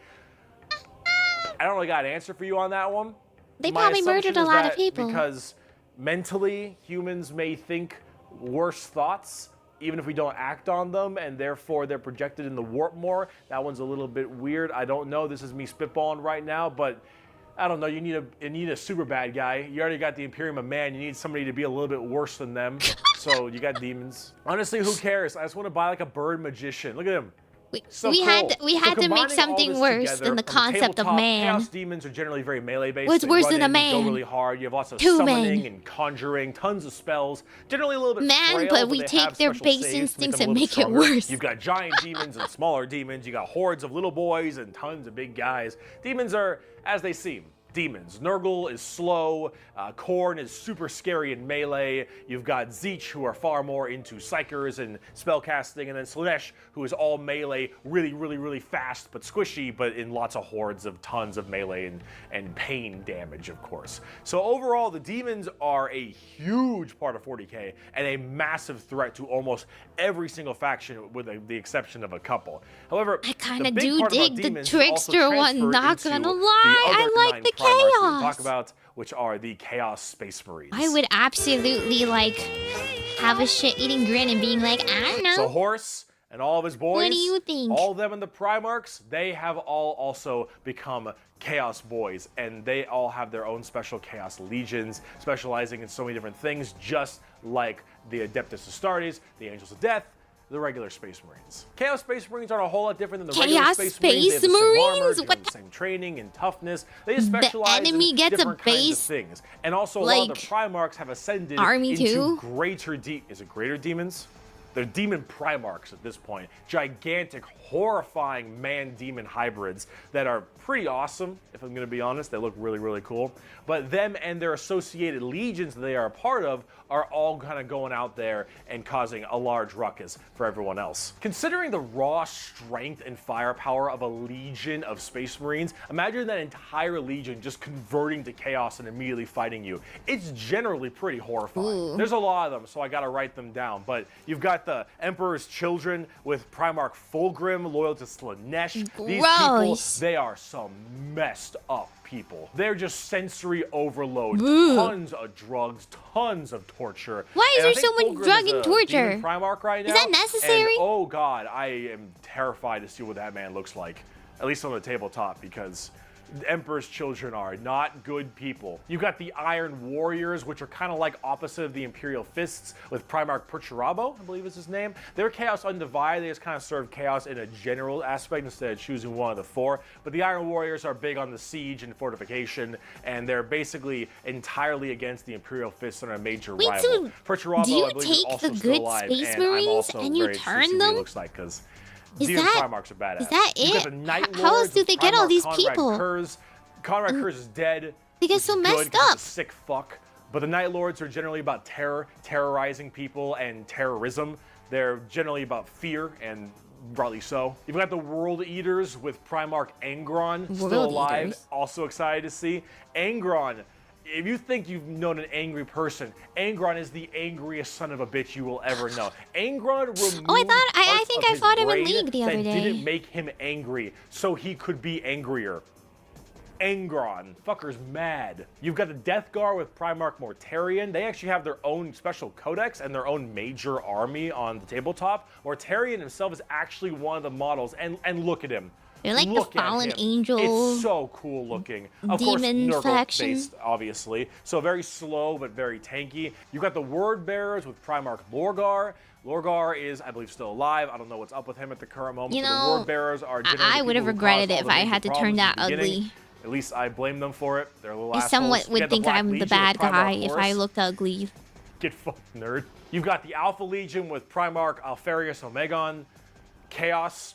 Speaker 12: I don't really got an answer for you on that one.
Speaker 1: They
Speaker 12: My
Speaker 1: probably
Speaker 12: assumption
Speaker 1: murdered a
Speaker 12: is
Speaker 1: lot of
Speaker 12: that
Speaker 1: people.
Speaker 12: Because mentally, humans may think worse thoughts, even if we don't act on them, and therefore they're projected in the warp more. That one's a little bit weird. I don't know. This is me spitballing right now, but I don't know. You need a super bad guy. You already got the Imperium of Man. You need somebody to be a little bit worse than them. So you got demons. Honestly, who cares? I just want to buy like a bird magician. Look at him. So
Speaker 1: we
Speaker 12: cool.
Speaker 1: had to make
Speaker 12: combining all
Speaker 1: something
Speaker 12: this
Speaker 1: worse
Speaker 12: together
Speaker 1: than the
Speaker 12: on
Speaker 1: concept of
Speaker 12: tabletop,
Speaker 1: man.
Speaker 12: Chaos demons are generally very melee based.
Speaker 1: What's
Speaker 12: They
Speaker 1: worse
Speaker 12: run
Speaker 1: than a
Speaker 12: in,
Speaker 1: man?
Speaker 12: Go really hard. You have lots of
Speaker 1: Two
Speaker 12: summoning
Speaker 1: men.
Speaker 12: and conjuring, tons of spells. Generally a little bit
Speaker 1: Man,
Speaker 12: frail,
Speaker 1: but we
Speaker 12: they
Speaker 1: take
Speaker 12: have
Speaker 1: their
Speaker 12: special
Speaker 1: base
Speaker 12: saves to make
Speaker 1: instincts
Speaker 12: them a
Speaker 1: and
Speaker 12: little
Speaker 1: make it
Speaker 12: stronger.
Speaker 1: worse.
Speaker 12: You've got giant demons and smaller demons. You got hordes of little boys and tons of big guys. Demons are as they seem. Demons. Nurgle is slow. Khorne is super scary in melee. You've got Zeech, who are far more into psychers and spellcasting, and then Slaanesh, who is all melee, really, really, really fast, but squishy, but in lots of hordes of tons of melee and pain damage, of course. So overall, the demons are a huge part of 40k and a massive threat to almost every single faction, with the exception of a couple. However,
Speaker 1: I kind of
Speaker 12: the big
Speaker 1: do
Speaker 12: part about
Speaker 1: dig the
Speaker 12: demons also
Speaker 1: trickster one,
Speaker 12: transfer
Speaker 1: not
Speaker 12: into
Speaker 1: gonna
Speaker 12: the
Speaker 1: lie.
Speaker 12: other
Speaker 1: I like
Speaker 12: 9
Speaker 1: the
Speaker 12: Primarchs we
Speaker 1: chaos.
Speaker 12: talk about, which are the Chaos Space Marines.
Speaker 1: I would absolutely like have a shit-eating grin and being like, I don't know.
Speaker 12: So Horse and all of his boys,
Speaker 1: What do you think?
Speaker 12: all of them in the Primarchs, they have all also become Chaos Boys, and they all have their own special Chaos Legions, specializing in so many different things, just like the Adeptus Astartes, the Angels of Death, the regular Space Marines. Chaos Space Marines aren't a whole lot different than the regular
Speaker 1: Chaos
Speaker 12: Space Marines. They have the
Speaker 1: Space
Speaker 12: same armor,
Speaker 1: Marines?
Speaker 12: they
Speaker 1: What
Speaker 12: have the same training and toughness. They just
Speaker 1: The
Speaker 12: specialize
Speaker 1: enemy
Speaker 12: in
Speaker 1: gets a
Speaker 12: different kinds of
Speaker 1: base,
Speaker 12: things. And also a lot of
Speaker 1: like,
Speaker 12: the Primarchs have ascended
Speaker 1: army
Speaker 12: into
Speaker 1: too?
Speaker 12: greater is it greater demons? They're demon Primarchs at this point. Gigantic, horrifying man-demon hybrids that are pretty awesome, if I'm going to be honest. They look really, really cool. But them and their associated legions that they are a part of are all kind of going out there and causing a large ruckus for everyone else. Considering the raw strength and firepower of a legion of Space Marines, imagine that entire legion just converting to chaos and immediately fighting you. It's generally pretty horrifying. Ooh. There's a lot of them, so I gotta write them down. But you've got the Emperor's Children with Primarch Fulgrim, loyal to Slanesh. These people, they are some messed up people. They're just sensory overload. Ooh. Tons of drugs, tons of torture.
Speaker 1: Why is there so much drug and torture?
Speaker 12: Primarch right now.
Speaker 1: Is that necessary?
Speaker 12: And, oh god, I am terrified to see what that man looks like. At least on the tabletop, because Emperor's Children are not good people. You've got the Iron Warriors, which are kind of like opposite of the Imperial Fists, with Primarch Perturabo, I believe is his name. They're Chaos Undivided. They just kind of serve chaos in a general aspect instead of choosing one of the four. But the Iron Warriors are big on the siege and fortification, and they're basically entirely against the Imperial Fists and a major rival.
Speaker 1: So
Speaker 12: Perturabo,
Speaker 1: do you
Speaker 12: I believe, is also
Speaker 1: take the
Speaker 12: still
Speaker 1: good
Speaker 12: alive,
Speaker 1: Space
Speaker 12: and I'm
Speaker 1: Marines
Speaker 12: also
Speaker 1: and you
Speaker 12: very
Speaker 1: turn
Speaker 12: interested in what
Speaker 1: them?
Speaker 12: he looks like, because
Speaker 1: Is
Speaker 12: Demon
Speaker 1: that-
Speaker 12: Primarchs are badass.
Speaker 1: Is that
Speaker 12: You've got
Speaker 1: it?
Speaker 12: the Night
Speaker 1: How else
Speaker 12: Lords
Speaker 1: do
Speaker 12: with
Speaker 1: they get all
Speaker 12: Primarch
Speaker 1: these
Speaker 12: Conrad
Speaker 1: people?
Speaker 12: Kurz. Conrad Kurz is dead.
Speaker 1: They get
Speaker 12: which
Speaker 1: so
Speaker 12: is
Speaker 1: messed
Speaker 12: good 'cause he's
Speaker 1: up.
Speaker 12: a sick fuck. But the Night Lords are generally about terror, terrorizing people, and terrorism. They're generally about fear, and rightly so. You've got the World Eaters with Primarch Angron, still alive.
Speaker 1: Eaters.
Speaker 12: Also excited to see. Angron, if you think you've known an angry person, Angron is the angriest son of a bitch you will ever know. Angron removed
Speaker 1: I think I fought him in
Speaker 12: brain
Speaker 1: League the other
Speaker 12: that
Speaker 1: day.
Speaker 12: didn't make him angry, so he could be angrier. Angron. Fucker's mad. You've got the Death Guard with Primarch Mortarion. They actually have their own special codex and their own major army on the tabletop. Mortarion himself is actually one of the models, and look at him.
Speaker 1: They're like
Speaker 12: Look
Speaker 1: the
Speaker 12: at
Speaker 1: fallen
Speaker 12: him.
Speaker 1: angels.
Speaker 12: It's so cool looking. Of course,
Speaker 1: Demon
Speaker 12: Nurgle
Speaker 1: faction.
Speaker 12: based, obviously. So very slow, but very tanky. You've got the Word Bearers with Primarch Lorgar. Lorgar is, I believe, still alive. I don't know what's up with him at the current moment.
Speaker 1: You
Speaker 12: but
Speaker 1: know,
Speaker 12: the Word Bearers are generally
Speaker 1: I
Speaker 12: the
Speaker 1: would have
Speaker 12: people who
Speaker 1: regretted
Speaker 12: caused
Speaker 1: it
Speaker 12: all
Speaker 1: if
Speaker 12: the
Speaker 1: I
Speaker 12: major
Speaker 1: had to turn
Speaker 12: problems
Speaker 1: that
Speaker 12: in the beginning.
Speaker 1: ugly.
Speaker 12: At least I blame them for it. They're little assholes.
Speaker 1: Someone
Speaker 12: You
Speaker 1: would
Speaker 12: got the
Speaker 1: think
Speaker 12: Black
Speaker 1: I'm the
Speaker 12: Legion
Speaker 1: bad
Speaker 12: with Primarch
Speaker 1: guy if I
Speaker 12: Horus.
Speaker 1: looked ugly.
Speaker 12: Get fucked, nerd. You've got the Alpha Legion with Primarch Alfarius Omegon, Chaos,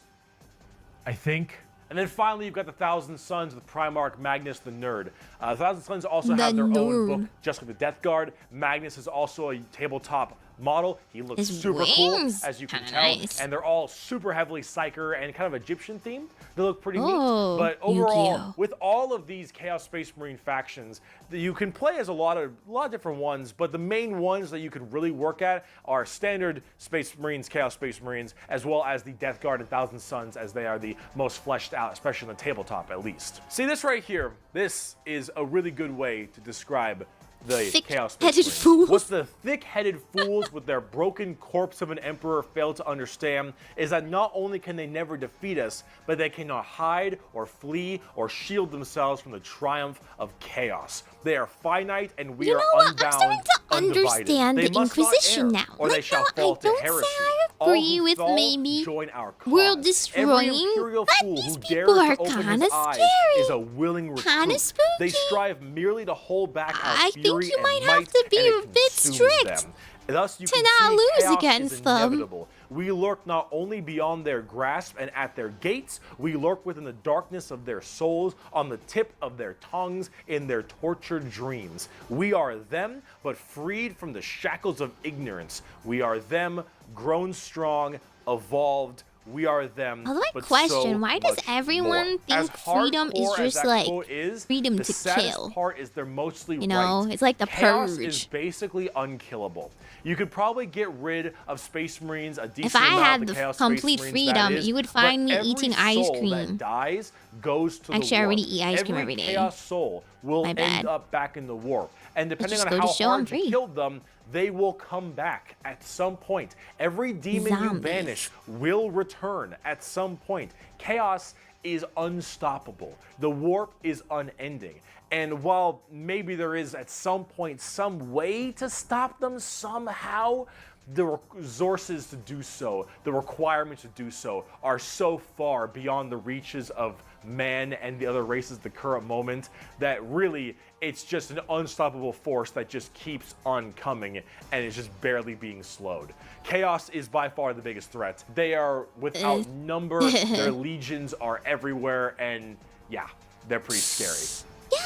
Speaker 12: I think. And then finally, you've got the Thousand Sons with Primarch Magnus the Nerd. The Thousand Sons also have their own book, just like the Death Guard. Magnus is also a tabletop model. He looks
Speaker 1: His
Speaker 12: super cool,
Speaker 1: wings,
Speaker 12: as you can
Speaker 1: kinda
Speaker 12: tell.
Speaker 1: nice.
Speaker 12: And they're all super heavily Psyker and kind of Egyptian themed. They look pretty
Speaker 1: Oh,
Speaker 12: neat. But overall,
Speaker 1: Yu-Gi-Oh.
Speaker 12: with all of these Chaos Space Marine factions, you can play as a lot of different ones, but the main ones that you can really work at are standard Space Marines, Chaos Space Marines, as well as the Death Guard and Thousand Sons, as they are the most fleshed out, especially on the tabletop at least. See this right here? This is a really good way to describe the Chaos Space
Speaker 1: Thick-headed
Speaker 12: Marines.
Speaker 1: fools.
Speaker 12: What the thick-headed fools with their broken corpse of an emperor fail to understand is that not only can they never defeat us, but they cannot hide or flee or shield themselves from the triumph of chaos. They are finite, and we are unbound,
Speaker 1: I'm starting to understand
Speaker 12: They
Speaker 1: the
Speaker 12: must not
Speaker 1: Inquisition
Speaker 12: err,
Speaker 1: now.
Speaker 12: or they
Speaker 1: Like,
Speaker 12: shall
Speaker 1: no,
Speaker 12: fall
Speaker 1: I
Speaker 12: to
Speaker 1: don't
Speaker 12: heresy.
Speaker 1: say I
Speaker 12: All
Speaker 1: agree
Speaker 12: who
Speaker 1: with
Speaker 12: fall
Speaker 1: Meimi.
Speaker 12: join our cause.
Speaker 1: World
Speaker 12: Every
Speaker 1: destroying,
Speaker 12: imperial
Speaker 1: but
Speaker 12: fool
Speaker 1: these
Speaker 12: who
Speaker 1: people
Speaker 12: dares
Speaker 1: are
Speaker 12: to open his
Speaker 1: kinda
Speaker 12: eyes
Speaker 1: scary.
Speaker 12: is a willing recruit.
Speaker 1: Kinda spooky.
Speaker 12: They strive merely to hold back our
Speaker 1: I
Speaker 12: fury
Speaker 1: think you
Speaker 12: and
Speaker 1: might
Speaker 12: might,
Speaker 1: have to be
Speaker 12: and it
Speaker 1: a bit
Speaker 12: consumes
Speaker 1: strict
Speaker 12: them. Thus, you
Speaker 1: to
Speaker 12: can
Speaker 1: not
Speaker 12: see
Speaker 1: lose
Speaker 12: chaos
Speaker 1: against
Speaker 12: is
Speaker 1: them.
Speaker 12: inevitable. We lurk not only beyond their grasp and at their gates, we lurk within the darkness of their souls, on the tip of their tongues, in their tortured dreams. We are them, but freed from the shackles of ignorance. We are them, grown strong, evolved. We are them.
Speaker 1: Although I
Speaker 12: but
Speaker 1: question,
Speaker 12: so
Speaker 1: why does
Speaker 12: much
Speaker 1: everyone
Speaker 12: more.
Speaker 1: think
Speaker 12: As
Speaker 1: freedom is
Speaker 12: hardcore as
Speaker 1: just
Speaker 12: that
Speaker 1: like
Speaker 12: quote is,
Speaker 1: freedom
Speaker 12: the
Speaker 1: to
Speaker 12: saddest
Speaker 1: kill?
Speaker 12: part is they're mostly
Speaker 1: You know,
Speaker 12: right.
Speaker 1: it's like the
Speaker 12: Chaos
Speaker 1: purge.
Speaker 12: is basically unkillable. You could probably get rid of Space Marines a decent
Speaker 1: If I
Speaker 12: amount
Speaker 1: had
Speaker 12: of
Speaker 1: the
Speaker 12: Chaos
Speaker 1: complete
Speaker 12: Space Marines,
Speaker 1: freedom,
Speaker 12: that is,
Speaker 1: you would
Speaker 12: but
Speaker 1: find me
Speaker 12: every
Speaker 1: eating ice
Speaker 12: soul
Speaker 1: cream.
Speaker 12: that dies goes to
Speaker 1: Actually,
Speaker 12: the
Speaker 1: I already
Speaker 12: warp.
Speaker 1: eat ice cream every day.
Speaker 12: Chaos soul will
Speaker 1: My
Speaker 12: end
Speaker 1: bad.
Speaker 12: up back in the warp. And depending
Speaker 1: just
Speaker 12: on
Speaker 1: go to
Speaker 12: how
Speaker 1: show I'm
Speaker 12: hard you
Speaker 1: free.
Speaker 12: killed them, they will come back at some point. Every demon you
Speaker 1: Zombies.
Speaker 12: banish will return at some point. Chaos is unstoppable. The warp is unending. And while maybe there is at some point some way to stop them somehow, the resources to do so, the requirements to do so, are so far beyond the reaches of man and the other races at the current moment that really it's just an unstoppable force that just keeps on coming and is just barely being slowed. Chaos is by far the biggest threat. They are without number, their legions are everywhere, and yeah, they're pretty scary.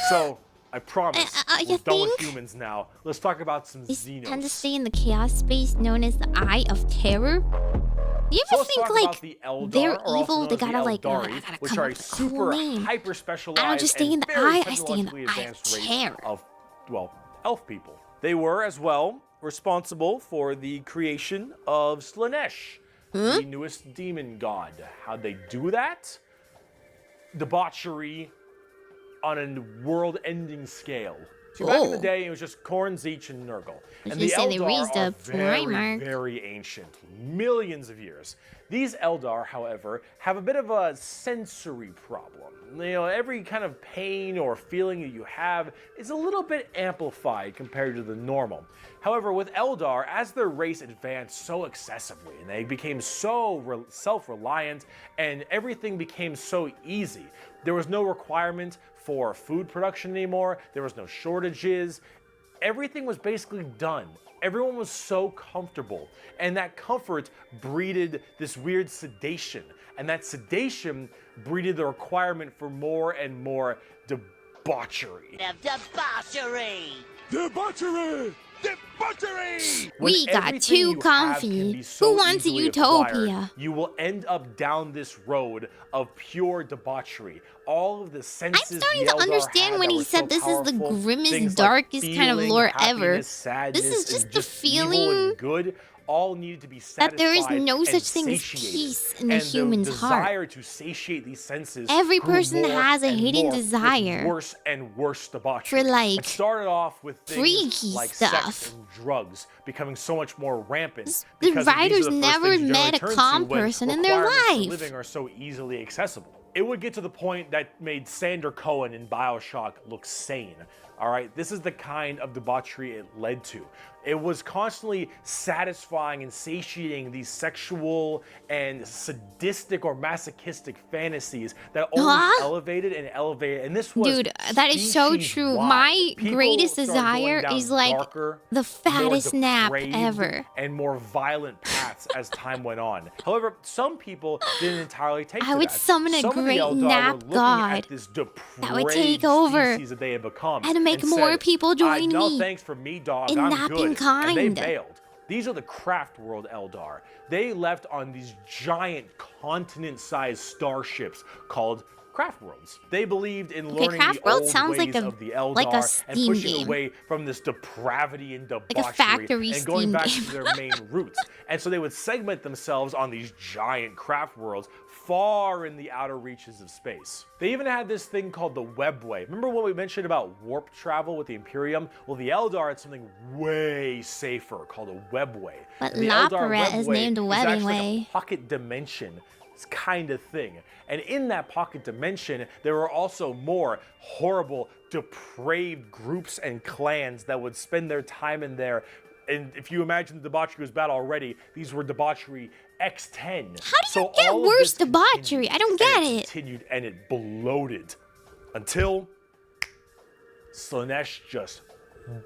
Speaker 12: So, I promise, we're done with humans now. Let's talk about some Xenos.
Speaker 1: Tend to stay in the chaos space known as the Eye of Terror. Do you ever think like they're evil? They gotta like, oh, I gotta
Speaker 12: which
Speaker 1: come
Speaker 12: are
Speaker 1: up
Speaker 12: a
Speaker 1: with a
Speaker 12: super
Speaker 1: cool name.
Speaker 12: hyper specialized.
Speaker 1: I don't just stay in the eye. I stay in the Eye of Terror.
Speaker 12: Of, well, elf people. They were as well responsible for the creation of Slaanesh, the newest demon god. How'd they do that? Debauchery on a world-ending scale. So back in the day, it was just Khorne, Tzeentch, and Nurgle. And the Eldar are very ancient, millions of years. These Eldar, however, have a bit of a sensory problem. You know, every kind of pain or feeling that you have is a little bit amplified compared to the normal. However, with Eldar, as their race advanced so excessively, and they became so self-reliant, and everything became so easy, there was no requirement for food production anymore, there was no shortages, everything was basically done. Everyone was so comfortable, and that comfort breeded this weird sedation, and that sedation breeded the requirement for more and more debauchery.
Speaker 3: Debauchery!
Speaker 9: Debauchery! Debauchery!
Speaker 1: We got too comfy. Who wants a utopia?
Speaker 12: You will end up down this road of pure debauchery. All of the senses
Speaker 1: I'm starting to understand when he said this is the grimmest, darkest kind of lore ever. This is just the feeling
Speaker 12: good. All needed to be satisfied
Speaker 1: that there is no such thing as peace in the human's heart.
Speaker 12: Desire to satiate these senses.
Speaker 1: Every person has a hidden desire.
Speaker 12: Worse and worse debauchery.
Speaker 1: For like,
Speaker 12: it started off with things like
Speaker 1: stuff.
Speaker 12: Sex and drugs becoming so much more rampant.
Speaker 1: The writers never met a calm person in their life.
Speaker 12: Living are so easily accessible. It would get to the point that made Sander Cohen in BioShock look sane. All right, this is the kind of debauchery it led to. It was constantly satisfying and satiating these sexual and sadistic or masochistic fantasies that always elevated and elevated. And this was
Speaker 1: dude, that is so true. My greatest desire is like the fattest nap ever.
Speaker 12: And more violent paths as time went on. However, some people didn't entirely take to that.
Speaker 1: I would summon a great nap god that would take over
Speaker 12: that they had become
Speaker 1: and make more people join me.
Speaker 12: No thanks for me, dog.
Speaker 1: In
Speaker 12: I'm
Speaker 1: napping
Speaker 12: good.
Speaker 1: kind.
Speaker 12: And they bailed. These are the Craft World Eldar. They left on these giant continent-sized starships called Craft Worlds. They believed in learning the old ways of the Eldar and pushing away from this depravity and debauchery and going back to their main roots. And so they would segment themselves on these giant craft worlds far in the outer reaches of space. They even had this thing called the Webway. Remember what we mentioned about warp travel with the Imperium? Well, the Eldar had something way safer called a Webway.
Speaker 1: But Loperet is named a Webbing Way.
Speaker 12: A pocket dimension kind of thing. And in that pocket dimension, there were also more horrible, depraved groups and clans that would spend their time in there. And if you imagine the debauchery was bad already, these were debauchery X10.
Speaker 1: How do you get worse debauchery? I don't get it.
Speaker 12: Continued and it bloated until Slaanesh just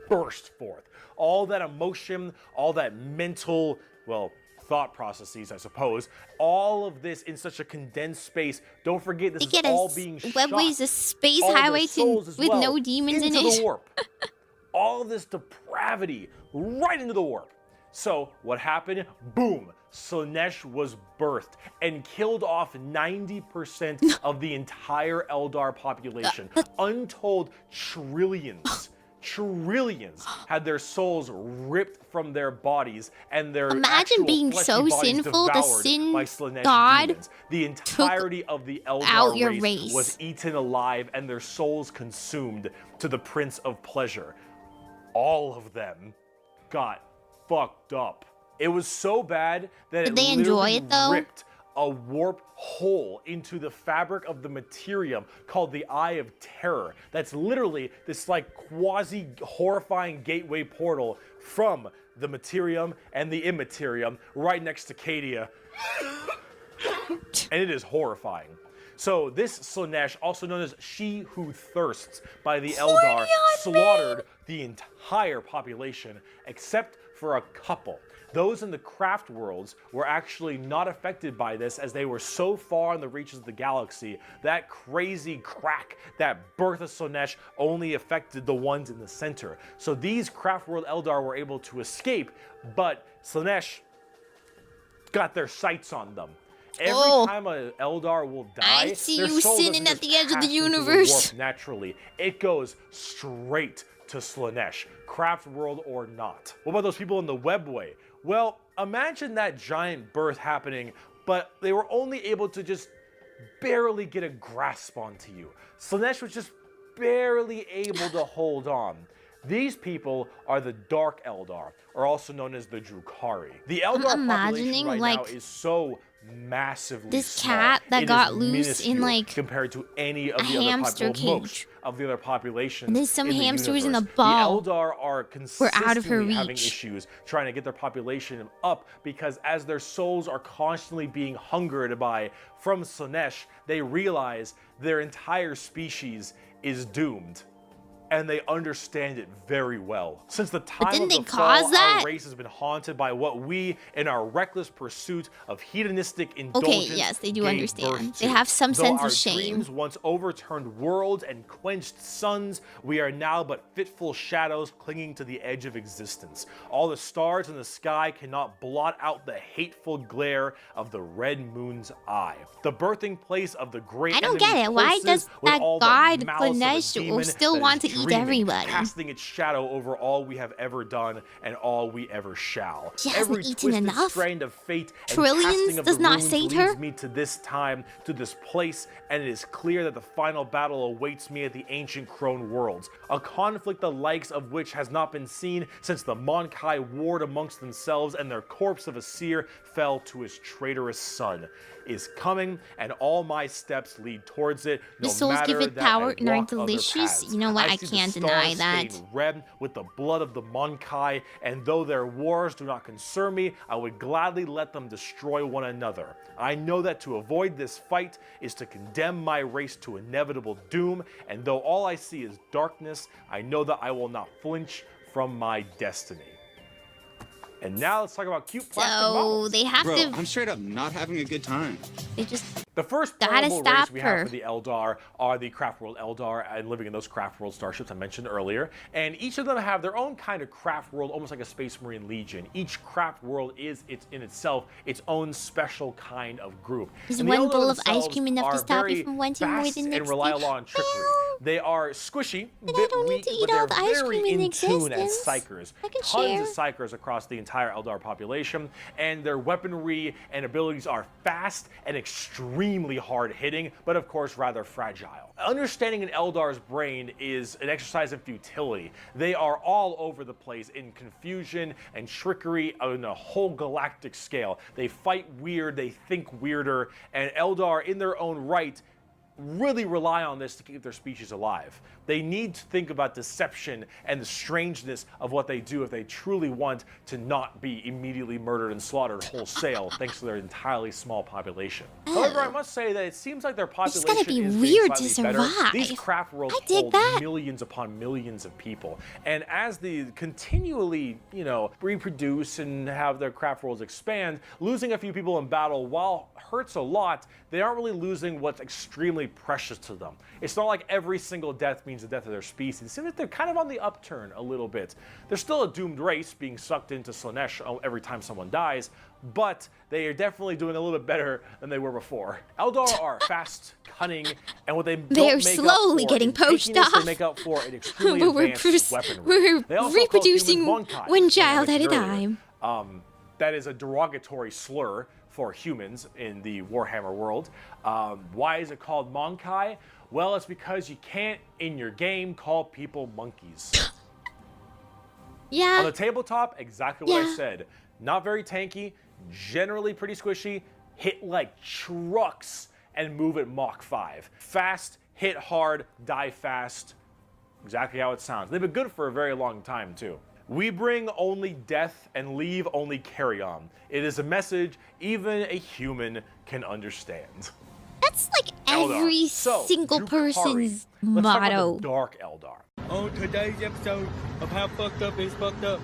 Speaker 12: burst forth. All that emotion, all that mental, well, thought processes, I suppose. All of this in such a condensed space. Don't forget, this is all being shot.
Speaker 1: Webway's a space highway with no demons in it.
Speaker 12: Into the warp. All of this depravity right into the warp. So what happened? Boom. Slaanesh was birthed and killed off 90% of the entire Eldar population. Untold trillions had their souls ripped from their bodies and their
Speaker 1: imagine being so sinful the sin god
Speaker 12: demons. The entirety of the Eldar race was eaten alive and their souls consumed to the Prince of Pleasure. All of them got fucked up. It was so bad that
Speaker 1: Did they enjoy it though?
Speaker 12: Ripped a warp hole into the fabric of the materium called the Eye of Terror. That's literally this like quasi horrifying gateway portal from the Materium, and the Immaterium right next to Cadia. And it is horrifying. So this Slaanesh, also known as She Who Thirsts by the Eldar, slaughtered the entire population except for a couple. Those in the craft worlds were actually not affected by this as they were so far in the reaches of the galaxy. That crazy crack, that birth of Slaanesh, only affected the ones in the center. So these craft world Eldar were able to escape, but Slaanesh got their sights on them. Every time an Eldar will die,
Speaker 1: I see
Speaker 12: their
Speaker 1: you
Speaker 12: soul
Speaker 1: sitting
Speaker 12: doesn't
Speaker 1: at the
Speaker 12: just
Speaker 1: edge of the
Speaker 12: pass into
Speaker 1: universe.
Speaker 12: warp naturally. It goes straight to Slaanesh, craft world or not. What about those people in the webway? Well, imagine that giant birth happening, but they were only able to just barely get a grasp onto you. Slaanesh was just barely able to hold on. These people are the Dark Eldar, or also known as the Drukhari. The Eldar population right now is so massively
Speaker 1: this
Speaker 12: small.
Speaker 1: cat that
Speaker 12: It
Speaker 1: got
Speaker 12: is
Speaker 1: loose in
Speaker 12: minuscule
Speaker 1: like
Speaker 12: compared to any of
Speaker 1: a
Speaker 12: the other
Speaker 1: hamster
Speaker 12: most
Speaker 1: cage.
Speaker 12: of the other populations.
Speaker 1: And there's some
Speaker 12: in the
Speaker 1: hamsters in the
Speaker 12: universe.
Speaker 1: ball
Speaker 12: The Eldar are
Speaker 1: were
Speaker 12: consistently
Speaker 1: out of her
Speaker 12: having
Speaker 1: reach.
Speaker 12: issues trying to get their population up because as their souls are constantly being hungered by from Slaanesh, they realize their entire species is doomed. And they understand it very well. Since the time of the fall, our race has been haunted by what we, in our reckless pursuit of hedonistic indulgence,
Speaker 1: Okay, yes, they do
Speaker 12: gave
Speaker 1: understand.
Speaker 12: birth
Speaker 1: They
Speaker 12: to.
Speaker 1: have some
Speaker 12: Though
Speaker 1: sense
Speaker 12: our
Speaker 1: of shame.
Speaker 12: dreams once overturned worlds and quenched suns, we are now but fitful shadows clinging to the edge of existence. All the stars in the sky cannot blot out the hateful glare of the red moon's eye. The birthing place of the great
Speaker 1: I don't
Speaker 12: enemy
Speaker 1: get it. Why
Speaker 12: pulses
Speaker 1: does
Speaker 12: with
Speaker 1: that
Speaker 12: all the
Speaker 1: god
Speaker 12: malice of a
Speaker 1: Slaanesh
Speaker 12: demon
Speaker 1: still
Speaker 12: that
Speaker 1: want to
Speaker 12: is
Speaker 1: eat
Speaker 12: dreaming,
Speaker 1: everybody?
Speaker 12: casting its shadow over all we have ever done and all we ever shall.
Speaker 1: She hasn't
Speaker 12: Every
Speaker 1: eaten
Speaker 12: twisted
Speaker 1: enough?
Speaker 12: strand of fate and
Speaker 1: Trillions
Speaker 12: casting of
Speaker 1: does
Speaker 12: the
Speaker 1: not
Speaker 12: runes
Speaker 1: sate
Speaker 12: leads
Speaker 1: her?
Speaker 12: me to this time, to this place, and it is clear that the final battle awaits me at the ancient Crone worlds, a conflict the likes of which has not been seen since the Monkai warred amongst themselves and their corpse of a seer fell to his traitorous son. Is coming, and all my steps lead towards it. No
Speaker 1: The souls give
Speaker 12: matter
Speaker 1: it
Speaker 12: that
Speaker 1: power
Speaker 12: I
Speaker 1: and are
Speaker 12: walk other
Speaker 1: delicious.
Speaker 12: paths.
Speaker 1: You know what? I
Speaker 12: see the
Speaker 1: can't deny
Speaker 12: stars
Speaker 1: that.
Speaker 12: stained red with the blood of the Monkai, and though their wars do not concern me, I would gladly let them destroy one another. I know that to avoid this fight is to condemn my race to inevitable doom, and though all I see is darkness, I know that I will not flinch from my destiny. And now let's talk about cute plastic models.
Speaker 1: they have
Speaker 16: Bro,
Speaker 1: to.
Speaker 16: I'm straight up not having a good time.
Speaker 1: They just
Speaker 12: The first
Speaker 1: gotta
Speaker 12: playable
Speaker 1: stop
Speaker 12: race we
Speaker 1: her.
Speaker 12: have for the Eldar are the Craft World Eldar and living in those Craft World starships I mentioned earlier. And each of them have their own kind of Craft World, almost like a Space Marine Legion. Each Craft World is in itself its own special kind of group.
Speaker 1: Is
Speaker 12: And the
Speaker 1: one
Speaker 12: Eldar
Speaker 1: bowl of ice
Speaker 12: themselves
Speaker 1: cream enough to
Speaker 12: are
Speaker 1: stop you
Speaker 12: very
Speaker 1: from wanting more
Speaker 12: fast
Speaker 1: than
Speaker 12: and
Speaker 1: next
Speaker 12: rely a
Speaker 1: week?
Speaker 12: lot on trickery. They are squishy,
Speaker 1: But I
Speaker 12: bit
Speaker 1: don't need
Speaker 12: weak,
Speaker 1: to eat
Speaker 12: but
Speaker 1: all
Speaker 12: they're
Speaker 1: the ice
Speaker 12: very
Speaker 1: cream in
Speaker 12: in tune as
Speaker 1: existence.
Speaker 12: psychers.
Speaker 1: I can
Speaker 12: Tons
Speaker 1: share.
Speaker 12: of psychers across the entire Eldar population, and their weaponry and abilities are fast and extremely hard hitting, but of course rather fragile. Understanding an Eldar's brain is an exercise in futility. They are all over the place in confusion and trickery on a whole galactic scale. They fight weird, they think weirder, and Eldar in their own right really rely on this to keep their species alive. They need to think about deception and the strangeness of what they do if they truly want to not be immediately murdered and slaughtered wholesale thanks to their entirely small population. However, I must say that it seems like their population
Speaker 1: gotta be
Speaker 12: is
Speaker 1: weird
Speaker 12: being
Speaker 1: to
Speaker 12: slightly better.
Speaker 1: survive.
Speaker 12: These craft worlds
Speaker 1: I dig
Speaker 12: hold
Speaker 1: that.
Speaker 12: millions upon millions of people. And as they continually, reproduce and have their craft worlds expand, losing a few people in battle, while hurts a lot, they aren't really losing what's extremely precious to them. It's not like every single death means the death of their species. It seems like they're kind of on the upturn a little bit. They're still a doomed race being sucked into Slaanesh every time someone dies, but they are definitely doing a little bit better than they were before. Eldar are fast, cunning, and what they
Speaker 1: They're
Speaker 12: don't make
Speaker 1: slowly
Speaker 12: up for
Speaker 1: getting
Speaker 12: in
Speaker 1: poached
Speaker 12: pickiness,
Speaker 1: off.
Speaker 12: They make up for an extremely
Speaker 1: But
Speaker 12: advanced weaponry.
Speaker 1: we're
Speaker 12: They also call
Speaker 1: reproducing
Speaker 12: humans Monkai,
Speaker 1: one
Speaker 12: which I
Speaker 1: child at a
Speaker 12: mentioned earlier.
Speaker 1: time.
Speaker 12: That is a derogatory slur for humans in the Warhammer world. Why is it called Monkai? Well, it's because you can't, in your game, call people monkeys.
Speaker 1: Yeah.
Speaker 12: On the tabletop, exactly what I
Speaker 1: Yeah.
Speaker 12: said. Not very tanky, generally pretty squishy, hit like trucks, and move at Mach 5. Fast, hit hard, die fast. Exactly how it sounds. They've been good for a very long time, too. We bring only death and leave only carry-on. It is a message even a human can understand.
Speaker 1: That's like
Speaker 12: Eldar.
Speaker 1: every
Speaker 12: So,
Speaker 1: single
Speaker 12: Drukhari.
Speaker 1: person's
Speaker 12: Let's talk about
Speaker 1: motto.
Speaker 12: the Dark Eldar.
Speaker 9: On today's episode of How Fucked Up is Fucked Up.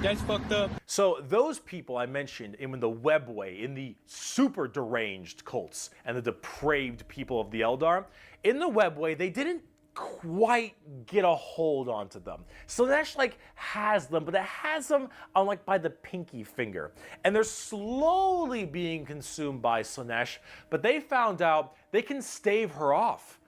Speaker 9: That's fucked up.
Speaker 12: So those people I mentioned in the webway, in the super deranged cults and the depraved people of the Eldar, in the webway they didn't quite get a hold onto them. Slaanesh like has them, but it has them on like by the pinky finger. And they're slowly being consumed by Slaanesh, but they found out they can stave her off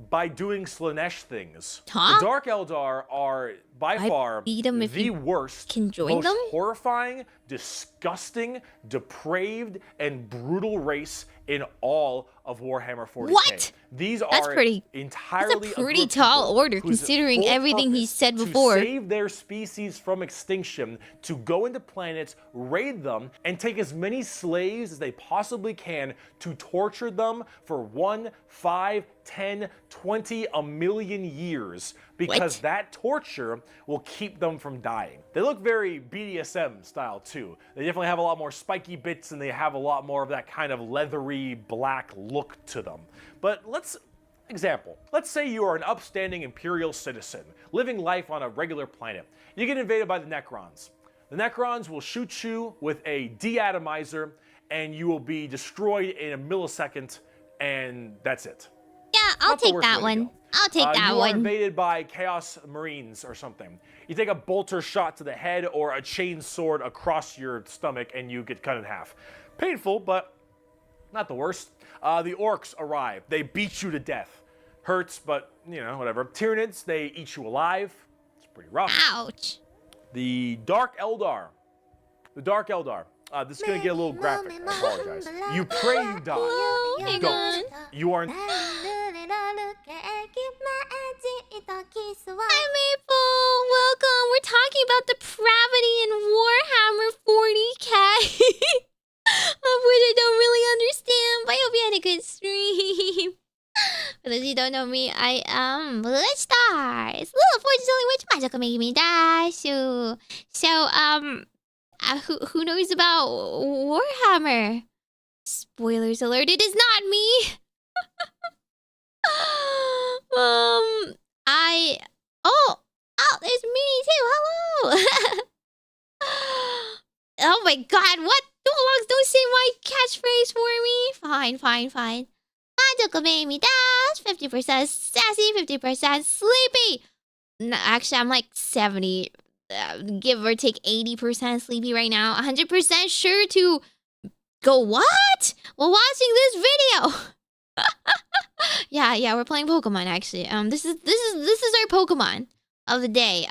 Speaker 12: by doing Slaanesh things.
Speaker 1: Huh?
Speaker 12: The Dark Eldar are by far the worst, most horrifying, disgusting, depraved, and brutal race in all of Warhammer 40k.
Speaker 1: What?
Speaker 12: These
Speaker 1: That's
Speaker 12: are
Speaker 1: pretty.
Speaker 12: entirely
Speaker 1: That's a pretty tall order considering everything he said before.
Speaker 12: To save their species from extinction, to go into planets, raid them, and take as many slaves as they possibly can to torture them for 1, 5, 10, 20, a million years. Because that torture will keep them from dying. They look very BDSM style too. They definitely have a lot more spiky bits and they have a lot more of that kind of leathery black look to them. But let's say you are an upstanding Imperial citizen, living life on a regular planet. You get invaded by the Necrons. The Necrons will shoot you with a deatomizer and you will be destroyed in a millisecond, and that's it.
Speaker 1: Yeah, I'll take that one. I'll take that
Speaker 12: you
Speaker 1: one.
Speaker 12: are invaded by Chaos Marines or something. You take a bolter shot to the head or a chain sword across your stomach and you get cut in half. Painful, but not the worst. The Orcs arrive. They beat you to death. Hurts, but, you know, whatever. Tyranids, they eat you alive. It's pretty rough.
Speaker 1: Ouch.
Speaker 12: The Dark Eldar. The Dark Eldar. This is going to get a little graphic. I apologize. You pray you die. You don't. You are...
Speaker 1: Hi, Maple! Welcome! We're talking about depravity in Warhammer 40k. Of which I don't really understand, but I hope you had a good stream. For those who don't know me, I am GlitchStars. Little fortune-telling witch Majokko Meimi Dashu. So, who knows about Warhammer? Spoilers alert, it is not me! There's me too. Hello. Oh my God! What? Don't say my catchphrase for me. Fine. Majokko Meimi Dash. 50% sassy, 50% sleepy. No, actually, I'm like 70, give or take 80% sleepy right now. 100% sure to go what? While watching this video. Yeah, we're playing Pokemon actually. This is our Pokemon of the day.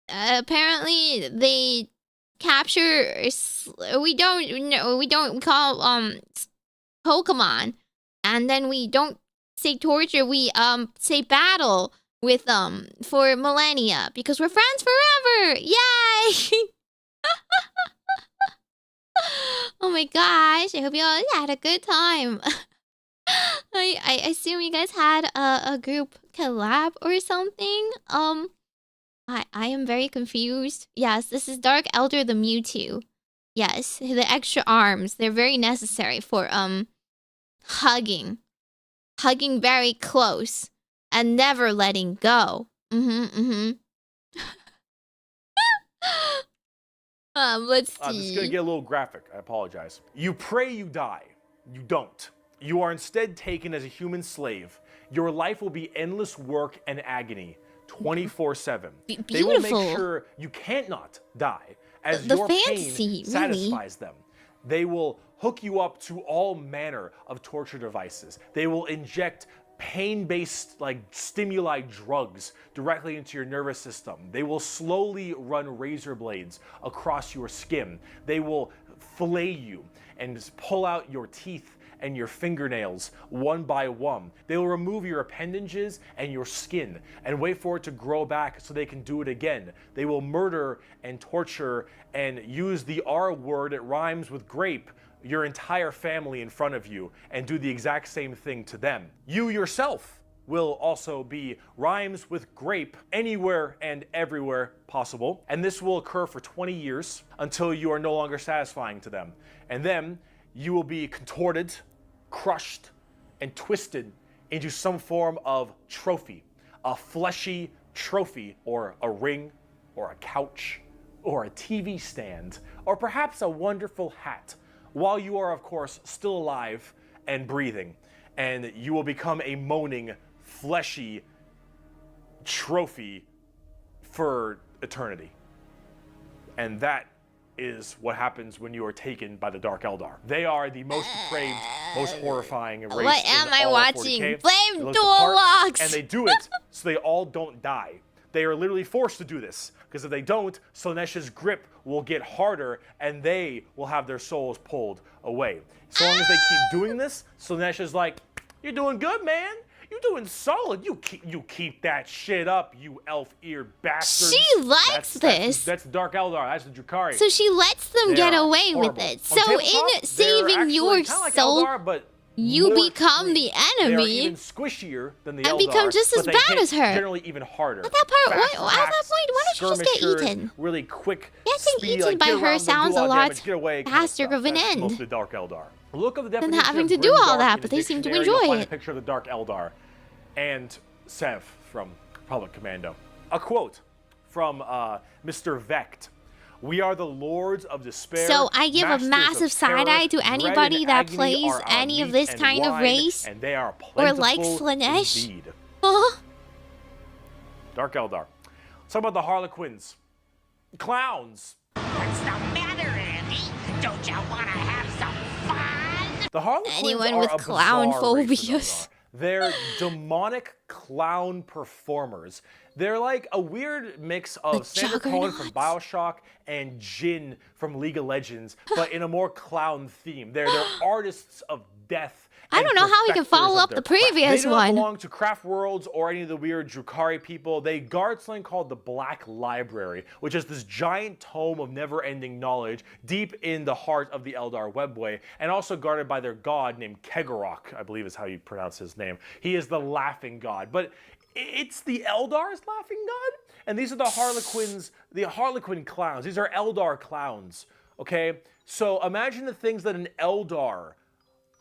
Speaker 1: Apparently they capture. We don't call Pokemon, and then we don't say torture. We say battle with them for millennia because we're friends forever. Yay! Oh my gosh! I hope you all had a good time. I assume you guys had a group collab or something. I am very confused. Yes, this is Dark Elder the Mewtwo. Yes, the extra arms. They're very necessary for hugging very close and never letting go. Let's see.
Speaker 12: This is gonna get a little graphic. I apologize. You pray you die. You don't. You are instead taken as a human slave. Your life will be endless work and agony, 24/7. They will make sure you can't not die, as your pain satisfies them. They will hook you up to all manner of torture devices. They will inject pain-based stimuli drugs directly into your nervous system. They will slowly run razor blades across your skin. They will fillet you and just pull out your teeth and your fingernails one by one. They will remove your appendages and your skin and wait for it to grow back so they can do it again. They will murder and torture and use the R word, it rhymes with grape, your entire family in front of you and do the exact same thing to them. You yourself will also be rhymes with grape anywhere and everywhere possible. And this will occur for 20 years until you are no longer satisfying to them. And then you will be contorted, crushed, and twisted into some form of trophy, a fleshy trophy, or a ring, or a couch, or a TV stand, or perhaps a wonderful hat, while you are, of course, still alive and breathing. And you will become a moaning, fleshy trophy for eternity. And that is what happens when you are taken by the Dark Eldar. They are the most depraved, most horrifying race.
Speaker 1: What am I watching?
Speaker 12: 40K.
Speaker 1: Blame Dual Locks!
Speaker 12: And they do it so they all don't die. They are literally forced to do this, because if they don't, Slaaneash's grip will get harder and they will have their souls pulled away. So long as they keep doing this, Slaanesh is like, you're doing good, man. You're doing solid. You keep that shit up, you elf-eared bastard.
Speaker 1: She likes this.
Speaker 12: That's the Dark Eldar. That's the Drukhari.
Speaker 1: So she lets them get away with it. So in saving your soul,
Speaker 12: Eldar, but
Speaker 1: you become the enemy.
Speaker 12: They're even squishier than the Eldar,
Speaker 1: and become just as
Speaker 12: but
Speaker 1: bad as her.
Speaker 12: Generally even harder.
Speaker 1: At that point, at that point, why don't you just get eaten?
Speaker 12: Really quick.
Speaker 1: Getting eaten by her sounds a lot faster of an end.
Speaker 12: Most of the Dark Eldar. Look at the definition
Speaker 1: than having
Speaker 12: of
Speaker 1: to do all
Speaker 12: Grimdark
Speaker 1: that,
Speaker 12: in
Speaker 1: but
Speaker 12: the
Speaker 1: they seem to
Speaker 12: dictionary.
Speaker 1: enjoy
Speaker 12: You'll find
Speaker 1: it.
Speaker 12: a picture of the Dark Eldar and Sev from Republic Commando. A quote from Mr. Vecht. We are the lords of despair.
Speaker 1: So I give a massive side eye to anybody that plays any of this kind of race
Speaker 12: and they are
Speaker 1: or likes Slaanesh.
Speaker 12: Indeed. Dark Eldar. Let's talk about the Harlequins. Clowns.
Speaker 3: What's the matter, Andy? Don't you want to have some fun?
Speaker 12: The Harlequins
Speaker 1: Anyone
Speaker 12: are
Speaker 1: with
Speaker 12: a
Speaker 1: clown
Speaker 12: bizarre race of
Speaker 1: phobias.
Speaker 12: Eldar. They're demonic clown performers. They're like a weird mix of Sander Cohen from BioShock and Jin from League of Legends, but in a more clown theme. They're artists of death.
Speaker 1: I don't know how we can follow up the previous
Speaker 12: one.
Speaker 1: one.
Speaker 12: They don't belong to Craft Worlds or any of the weird Drukhari people. They guard something called the Black Library, which is this giant tome of never-ending knowledge deep in the heart of the Eldar Webway, and also guarded by their god named Kegorok, I believe is how you pronounce his name. He is the laughing god, but it's the Eldar's laughing god, and these are the Harlequins, the Harlequin clowns. These are Eldar clowns, okay? So imagine the things that an Eldar,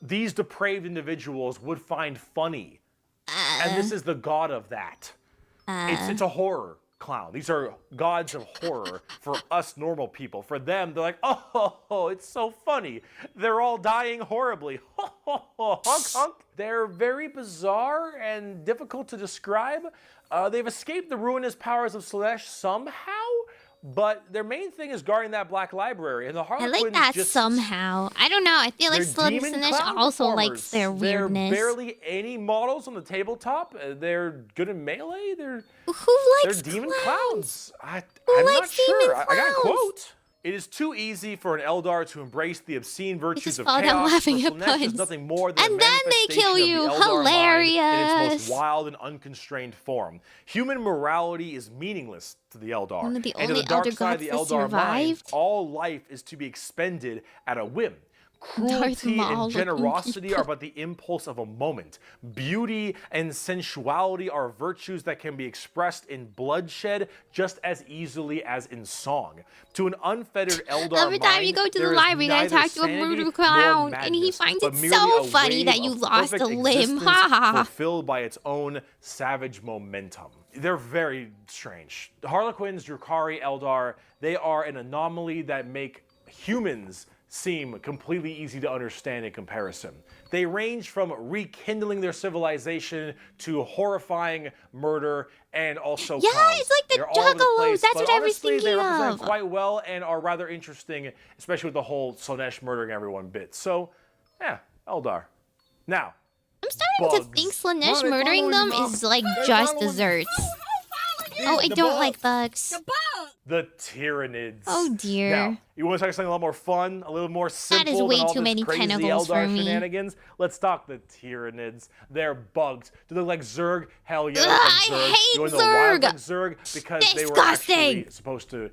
Speaker 12: these depraved individuals, would find funny. And this is the god of that. It's a horror clown. These are gods of horror for us normal people. For them, they're like, oh, it's so funny. They're all dying horribly. Honk, honk. They're very bizarre and difficult to describe. They've escaped the ruinous powers of Slaanesh somehow, but their main thing is guarding that Black Library. And the Harlequins
Speaker 1: I like that somehow. I don't know. I feel like Slaanesh also likes their weirdness.
Speaker 12: They're barely any models on the tabletop. They're good in melee. They're demon clowns. I'm not sure. I got a quote. It is too easy for an Eldar to embrace the obscene virtues of chaos.
Speaker 1: Laughing at
Speaker 12: Slaanesh is nothing more than
Speaker 1: and then they kill you. Hilarious.
Speaker 12: In its most wild and unconstrained form. Human morality is meaningless to the Eldar.
Speaker 1: One of the
Speaker 12: and to
Speaker 1: only
Speaker 12: the dark
Speaker 1: Elder
Speaker 12: side of the
Speaker 1: gods that
Speaker 12: Eldar mind,
Speaker 1: survived.
Speaker 12: all life is to be expended at a whim. Cruelty and generosity are but the impulse of a moment. Beauty and sensuality are virtues that can be expressed in bloodshed just as easily as in song. To an unfettered Eldar
Speaker 1: Every time you go to the library, I talk to a murder clown, and he finds it so funny that you lost a limb. Ha ha.
Speaker 12: Fulfilled by its own savage momentum. They're very strange. The Harlequins, Drukhari, Eldar, they are an anomaly that make humans seem completely easy to understand in comparison. They range from rekindling their civilization to horrifying murder and also clowns.
Speaker 1: It's like the Juggalos. That's what I was thinking
Speaker 12: they represent
Speaker 1: of.
Speaker 12: quite well and are rather interesting, especially with the whole Slaanesh murdering everyone bit. So, yeah, Eldar. Now,
Speaker 1: I'm starting to think Slaanesh murdering them is like just desserts. Oh, I don't like bugs.
Speaker 12: The Tyranids.
Speaker 1: Oh dear.
Speaker 12: Now, you want to talk something a lot more fun, a little more simple
Speaker 1: That is way
Speaker 12: than all
Speaker 1: too many
Speaker 12: this crazy
Speaker 1: tentacles
Speaker 12: Eldar
Speaker 1: for me.
Speaker 12: shenanigans? Let's talk the Tyranids. They're bugs. Do they look like Zerg? Hell yeah.
Speaker 1: I hate
Speaker 12: you want to know why
Speaker 1: Zerg.
Speaker 12: they look like Zerg? Because they were
Speaker 1: Disgusting.
Speaker 12: actually supposed to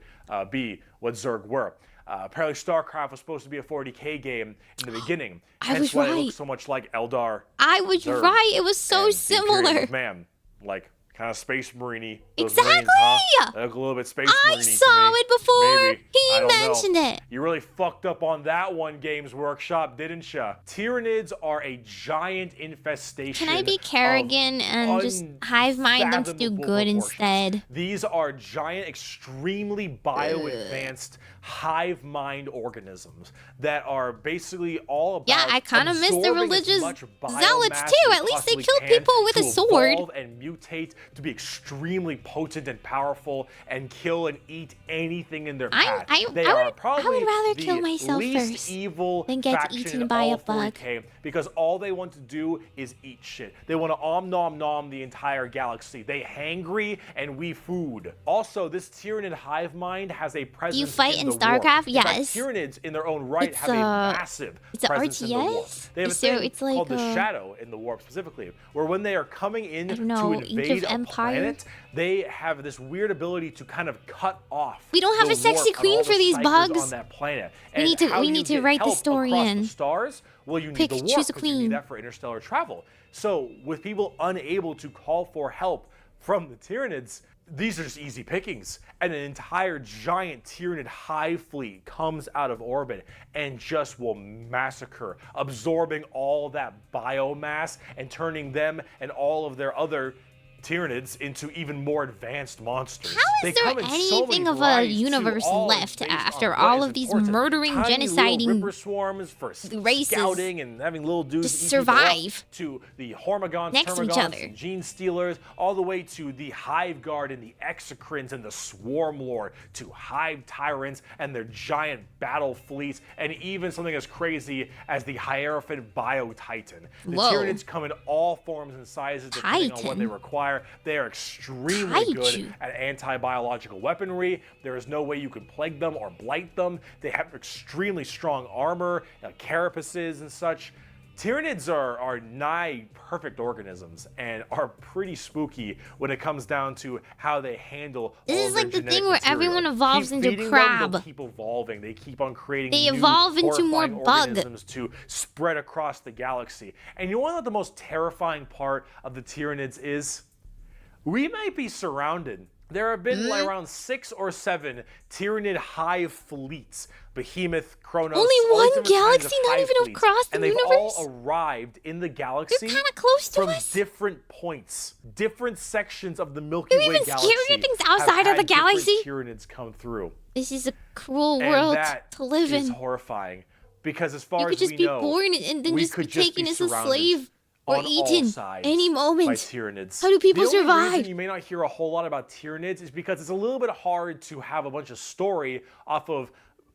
Speaker 12: be what Zerg were. Apparently StarCraft was supposed to be a 40k game in the beginning.
Speaker 1: I was
Speaker 12: why
Speaker 1: right.
Speaker 12: It looks so much like Eldar.
Speaker 1: I was
Speaker 12: Zerg,
Speaker 1: right. It was so
Speaker 12: and
Speaker 1: similar.
Speaker 12: Man, like kind of space marine-y.
Speaker 1: Exactly.
Speaker 12: Marines, huh? They look a little bit space marine-y.
Speaker 1: I saw it before.
Speaker 12: Maybe. I
Speaker 1: He
Speaker 12: don't
Speaker 1: mentioned
Speaker 12: know.
Speaker 1: it.
Speaker 12: You really fucked up on that one, Games Workshop, didn't ya? Tyranids are a giant infestation.
Speaker 1: Can I be Kerrigan and just hive mind them to do good instead?
Speaker 12: These are giant, extremely bio-advanced hive mind organisms that are basically all about
Speaker 1: Yeah, I kind of miss the
Speaker 12: absorbing
Speaker 1: religious
Speaker 12: as much
Speaker 1: zealots
Speaker 12: biomass
Speaker 1: too.
Speaker 12: as
Speaker 1: At least they
Speaker 12: possibly
Speaker 1: killed
Speaker 12: can
Speaker 1: people with
Speaker 12: to
Speaker 1: a sword.
Speaker 12: evolve and mutate to be extremely potent and powerful and kill and eat anything in their path.
Speaker 1: I
Speaker 12: They
Speaker 1: would
Speaker 12: are probably
Speaker 1: rather kill
Speaker 12: the
Speaker 1: myself
Speaker 12: least
Speaker 1: first
Speaker 12: evil
Speaker 1: than get
Speaker 12: faction
Speaker 1: eaten
Speaker 12: in
Speaker 1: by
Speaker 12: all
Speaker 1: a bug.
Speaker 12: 40K because all they want to do is eat shit. They want to nom nom the entire galaxy. They hangry and we food. Also, this Tyranid hive mind has a presence.
Speaker 1: You fight in
Speaker 12: the
Speaker 1: StarCraft?
Speaker 12: War. In fact,
Speaker 1: Yes.
Speaker 12: Tyrannids in their own right
Speaker 1: It's
Speaker 12: have a massive
Speaker 1: it's a
Speaker 12: presence in the warp.
Speaker 1: RTS?
Speaker 12: They have a
Speaker 1: So
Speaker 12: thing
Speaker 1: it's like
Speaker 12: called the
Speaker 1: a-
Speaker 12: Shadow in the warp specifically, where when they are coming in
Speaker 1: I don't
Speaker 12: to
Speaker 1: know,
Speaker 12: invade
Speaker 1: Age of
Speaker 12: a
Speaker 1: Empire?
Speaker 12: planet, they have this weird ability to kind of cut off.
Speaker 1: We don't have
Speaker 12: the
Speaker 1: a sexy
Speaker 12: warp on
Speaker 1: queen
Speaker 12: all
Speaker 1: for
Speaker 12: the
Speaker 1: these
Speaker 12: cycles
Speaker 1: bugs.
Speaker 12: on that planet.
Speaker 1: We
Speaker 12: And
Speaker 1: need to-
Speaker 12: how
Speaker 1: we
Speaker 12: you
Speaker 1: need to
Speaker 12: get
Speaker 1: write the
Speaker 12: help
Speaker 1: story
Speaker 12: across
Speaker 1: in.
Speaker 12: the stars. Well, you need
Speaker 1: Pick,
Speaker 12: the warp
Speaker 1: choose a
Speaker 12: because you need
Speaker 1: queen.
Speaker 12: that for interstellar travel. So with people unable to call for help from the Tyranids, these are just easy pickings. And an entire giant Tyranid hive fleet comes out of orbit and just will massacre, absorbing all that biomass and turning them and all of their other Tyranids into even more advanced monsters.
Speaker 1: How is there anything of a universe left after all of these murdering, genociding
Speaker 12: ripper swarms for
Speaker 1: races
Speaker 12: scouting and having little dudes
Speaker 1: to
Speaker 12: eat people up,
Speaker 1: survive
Speaker 12: to the Hormagons,
Speaker 1: next to each
Speaker 12: Termagons,
Speaker 1: other?
Speaker 12: and Gene Stealers, all the way to the Hive Guard and the Exocrines and the Swarm Lord, to Hive Tyrants and their giant battle fleets, and even something as crazy as the Hierophant Bio Titan. The
Speaker 1: Whoa.
Speaker 12: Tyranids come in all forms and sizes depending on what they require. They are extremely good at anti-biological weaponry. There is no way you can plague them or blight them. They have extremely strong armor, carapaces and such. Tyranids are nigh perfect organisms and are pretty spooky when it comes down to how they handle
Speaker 1: This
Speaker 12: all
Speaker 1: is
Speaker 12: of their
Speaker 1: like the
Speaker 12: genetic
Speaker 1: thing where
Speaker 12: material.
Speaker 1: everyone evolves
Speaker 12: Keep
Speaker 1: into
Speaker 12: feeding them,
Speaker 1: crab.
Speaker 12: they'll keep evolving. They keep on creating
Speaker 1: They
Speaker 12: new,
Speaker 1: evolve into more
Speaker 12: horrifying
Speaker 1: bug.
Speaker 12: organisms to spread across the galaxy. And you want to know what the most terrifying part of the Tyranids is? We might be surrounded. There have been like around 6 or 7 Tyranid hive fleets. Behemoth, Kronos,
Speaker 1: Only
Speaker 12: all
Speaker 1: one
Speaker 12: these different kinds
Speaker 1: galaxy,
Speaker 12: of
Speaker 1: not
Speaker 12: hive
Speaker 1: even
Speaker 12: fleets.
Speaker 1: across the
Speaker 12: and they've
Speaker 1: universe?
Speaker 12: all arrived in the galaxy.
Speaker 1: They're kind of close to
Speaker 12: from
Speaker 1: us.
Speaker 12: different points, different sections of the Milky
Speaker 1: They're
Speaker 12: Way
Speaker 1: even
Speaker 12: galaxy.
Speaker 1: scarier things
Speaker 12: have
Speaker 1: outside of
Speaker 12: had
Speaker 1: the galaxy.
Speaker 12: different Tyranids come through.
Speaker 1: This is a cruel
Speaker 12: And
Speaker 1: world
Speaker 12: that
Speaker 1: to live
Speaker 12: is
Speaker 1: in.
Speaker 12: horrifying because as far
Speaker 1: You
Speaker 12: as
Speaker 1: could just
Speaker 12: we
Speaker 1: be
Speaker 12: know,
Speaker 1: born and then
Speaker 12: we
Speaker 1: just be
Speaker 12: could just
Speaker 1: taken
Speaker 12: be
Speaker 1: as a
Speaker 12: surrounded
Speaker 1: slave or
Speaker 12: on all
Speaker 1: eaten
Speaker 12: sides
Speaker 1: any
Speaker 12: by
Speaker 1: moment.
Speaker 12: Tyranids.
Speaker 1: How do people
Speaker 12: the only
Speaker 1: survive?
Speaker 12: reason you may not hear a whole lot about Tyranids is because it's a little bit hard to have a bunch of story off of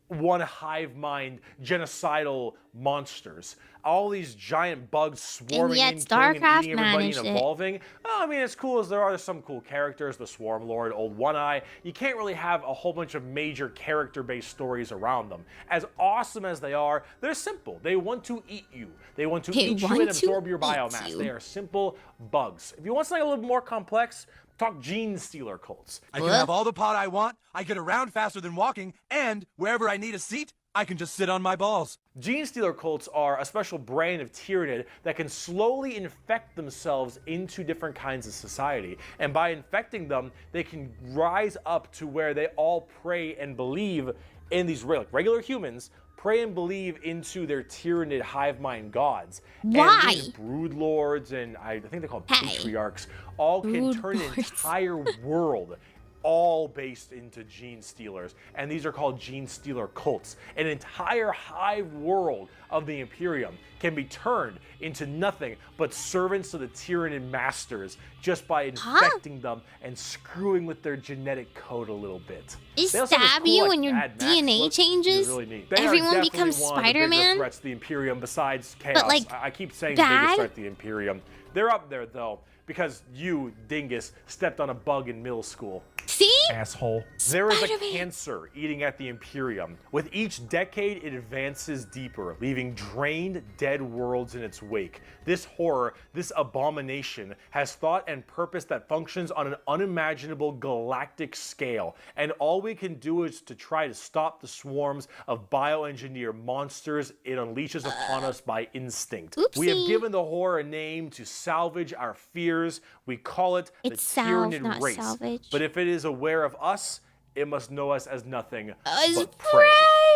Speaker 12: one hive mind genocidal monsters. All these giant bugs swarming
Speaker 1: yet
Speaker 12: in, killing and
Speaker 1: StarCraft
Speaker 12: eating everybody
Speaker 1: managed
Speaker 12: and
Speaker 1: it.
Speaker 12: evolving. Oh, I mean, as cool as there are, there's some cool characters, the Swarm Lord, Old One Eye. You can't really have a whole bunch of major character-based stories around them. As awesome as they are, they're simple. They want to eat you. They want to eat you and absorb your biomass. They are simple bugs. If you want something a little more complex, talk Gene Stealer cults.
Speaker 17: I can have all the pot I want, I get around faster than walking, and wherever I need a seat, I can just sit on my balls.
Speaker 12: Gene Stealer cults are a special brand of Tyranid that can slowly infect themselves into different kinds of society. And by infecting them, they can rise up to where they all pray and believe in these regular humans, pray and believe into their Tyranid hive mind gods.
Speaker 1: Why?
Speaker 12: And these brood lords and I think they're called patriarchs all can turn an entire world all based into Gene Stealers, and these are called Gene Stealer cults. An entire hive world of the Imperium can be turned into nothing but servants of the Tyranid masters just by infecting them and screwing with their genetic code a little bit.
Speaker 1: They
Speaker 12: also have this
Speaker 1: stab
Speaker 12: cool,
Speaker 1: you
Speaker 12: like,
Speaker 1: when your
Speaker 12: Mad Max
Speaker 1: DNA
Speaker 12: look.
Speaker 1: changes?
Speaker 12: It's really neat. They are
Speaker 1: Everyone
Speaker 12: definitely
Speaker 1: becomes
Speaker 12: one of the bigger
Speaker 1: Spider-Man?
Speaker 12: threats to the Imperium besides Chaos.
Speaker 1: like,
Speaker 12: I keep saying
Speaker 1: bad?
Speaker 12: the biggest threat to the Imperium. They're up there though, because you, dingus, stepped on a bug in middle school.
Speaker 1: See?
Speaker 12: asshole. There is a cancer eating at the Imperium. With each decade, it advances deeper, leaving drained, dead worlds in its wake. This horror, this abomination, has thought and purpose that functions on an unimaginable galactic scale. And all we can do is to try to stop the swarms of bioengineered monsters it unleashes upon us by instinct. We have given the horror a name to salvage our fears. We call it the Tyranid race. Salvage. But if it is aware of us, it must know us as nothing but prey.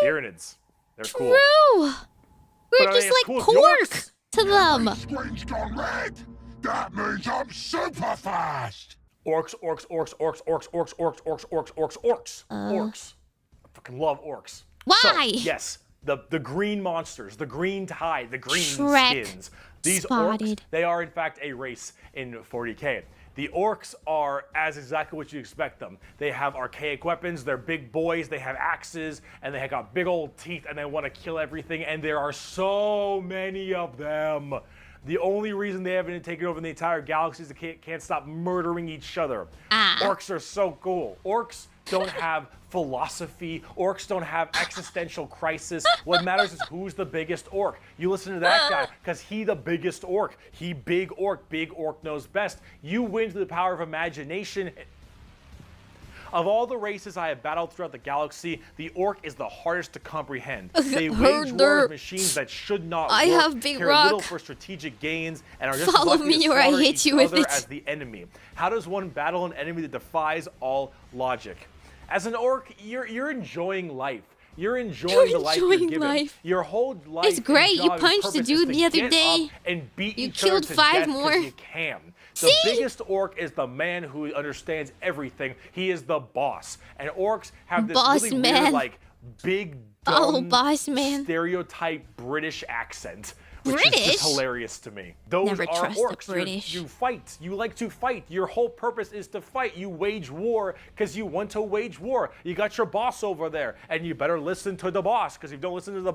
Speaker 12: Tyranids. They're cool.
Speaker 1: True. We're just like pork to them.
Speaker 18: Screen's gone red. That means I'm super fast.
Speaker 12: Orcs, orcs, orcs, orcs, orcs, orcs, orcs, orcs, orcs, orcs, orcs. Orcs. I fucking love orcs.
Speaker 1: Why?
Speaker 12: So, yes, the green monsters, the green tide, the green skins. These orcs, they are in fact a race in 40K. The orcs are as exactly what you expect them. They have archaic weapons, they're big boys, they have axes, and they have got big old teeth, and they want to kill everything, and there are so many of them. The only reason they haven't taken over the entire galaxy is they can't stop murdering each other. Orcs are so cool. Orcs don't have philosophy. Orcs don't have existential crisis. What matters is who's the biggest orc. You listen to that guy because he the biggest orc. He big orc. Big orc knows best. You win through the power of imagination. Of all the races I have battled throughout the galaxy, the orc is the hardest to comprehend. They wage war with machines that should not work,
Speaker 1: have big
Speaker 12: care
Speaker 1: rock.
Speaker 12: little for strategic gains, and are just
Speaker 1: Follow
Speaker 12: lucky
Speaker 1: me
Speaker 12: to
Speaker 1: or I
Speaker 12: slaughter
Speaker 1: hit
Speaker 12: each
Speaker 1: you with
Speaker 12: other
Speaker 1: it.
Speaker 12: as the enemy. How does one battle an enemy that defies all logic? As an orc, you're enjoying life. You're enjoying the life you're given. Your whole life.
Speaker 1: It's great. You punched a dude the other day.
Speaker 12: And beat
Speaker 1: you
Speaker 12: each other
Speaker 1: killed
Speaker 12: to
Speaker 1: 5
Speaker 12: death
Speaker 1: more.
Speaker 12: You can. The biggest orc is the man who understands everything. He is the boss. And orcs have this really weird, like, big, dumb, stereotype British accent. Which is just hilarious to me. Those
Speaker 1: Never
Speaker 12: are
Speaker 1: trust
Speaker 12: orcs.
Speaker 1: the British.
Speaker 12: You fight. You like to fight. Your whole purpose is to fight. You wage war because you want to wage war. You got your boss over there, and you better listen to the boss, because if you don't listen to the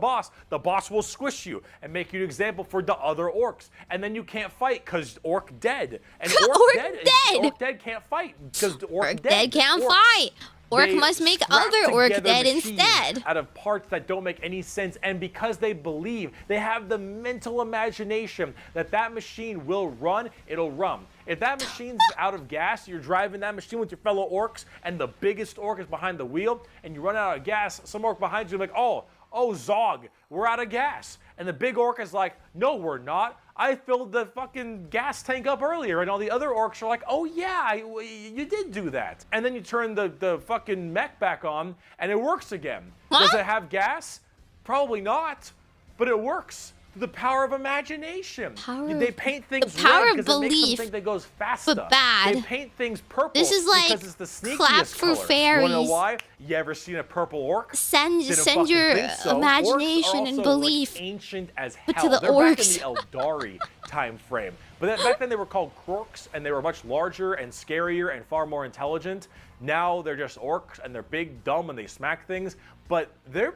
Speaker 12: boss will squish you and make you an example for the other orcs. And then you can't fight because orc dead. And orc dead can't fight because orc dead
Speaker 1: can't fight. Orc must make other orc dead instead.
Speaker 12: Out of parts that don't make any sense, and because they believe, they have the mental imagination that that machine will run, it'll run. If that machine's out of gas, you're driving that machine with your fellow orcs, and the biggest orc is behind the wheel, and you run out of gas, some orc behind you is like, oh, Zog, we're out of gas. And the big orc is like, no, we're not. I filled the fucking gas tank up earlier. And all the other orcs are like, oh yeah, you did do that. And then you turn the fucking mech back on and it works again. Does it have gas? Probably not, but it works. The power of imagination. They paint things red because it makes them think that goes faster.
Speaker 1: But bad.
Speaker 12: They paint things purple
Speaker 1: this is like
Speaker 12: because it's the sneakiest
Speaker 1: clap for
Speaker 12: color.
Speaker 1: fairies.
Speaker 12: You wanna know why? You ever seen a purple orc?
Speaker 1: Send your imagination and belief
Speaker 12: like ancient as hell.
Speaker 1: to the
Speaker 12: They're
Speaker 1: orcs.
Speaker 12: back in the Eldari time frame. But back then they were called Krorks, and they were much larger and scarier and far more intelligent. Now they're just orcs, and they're big, dumb, and they smack things. But they're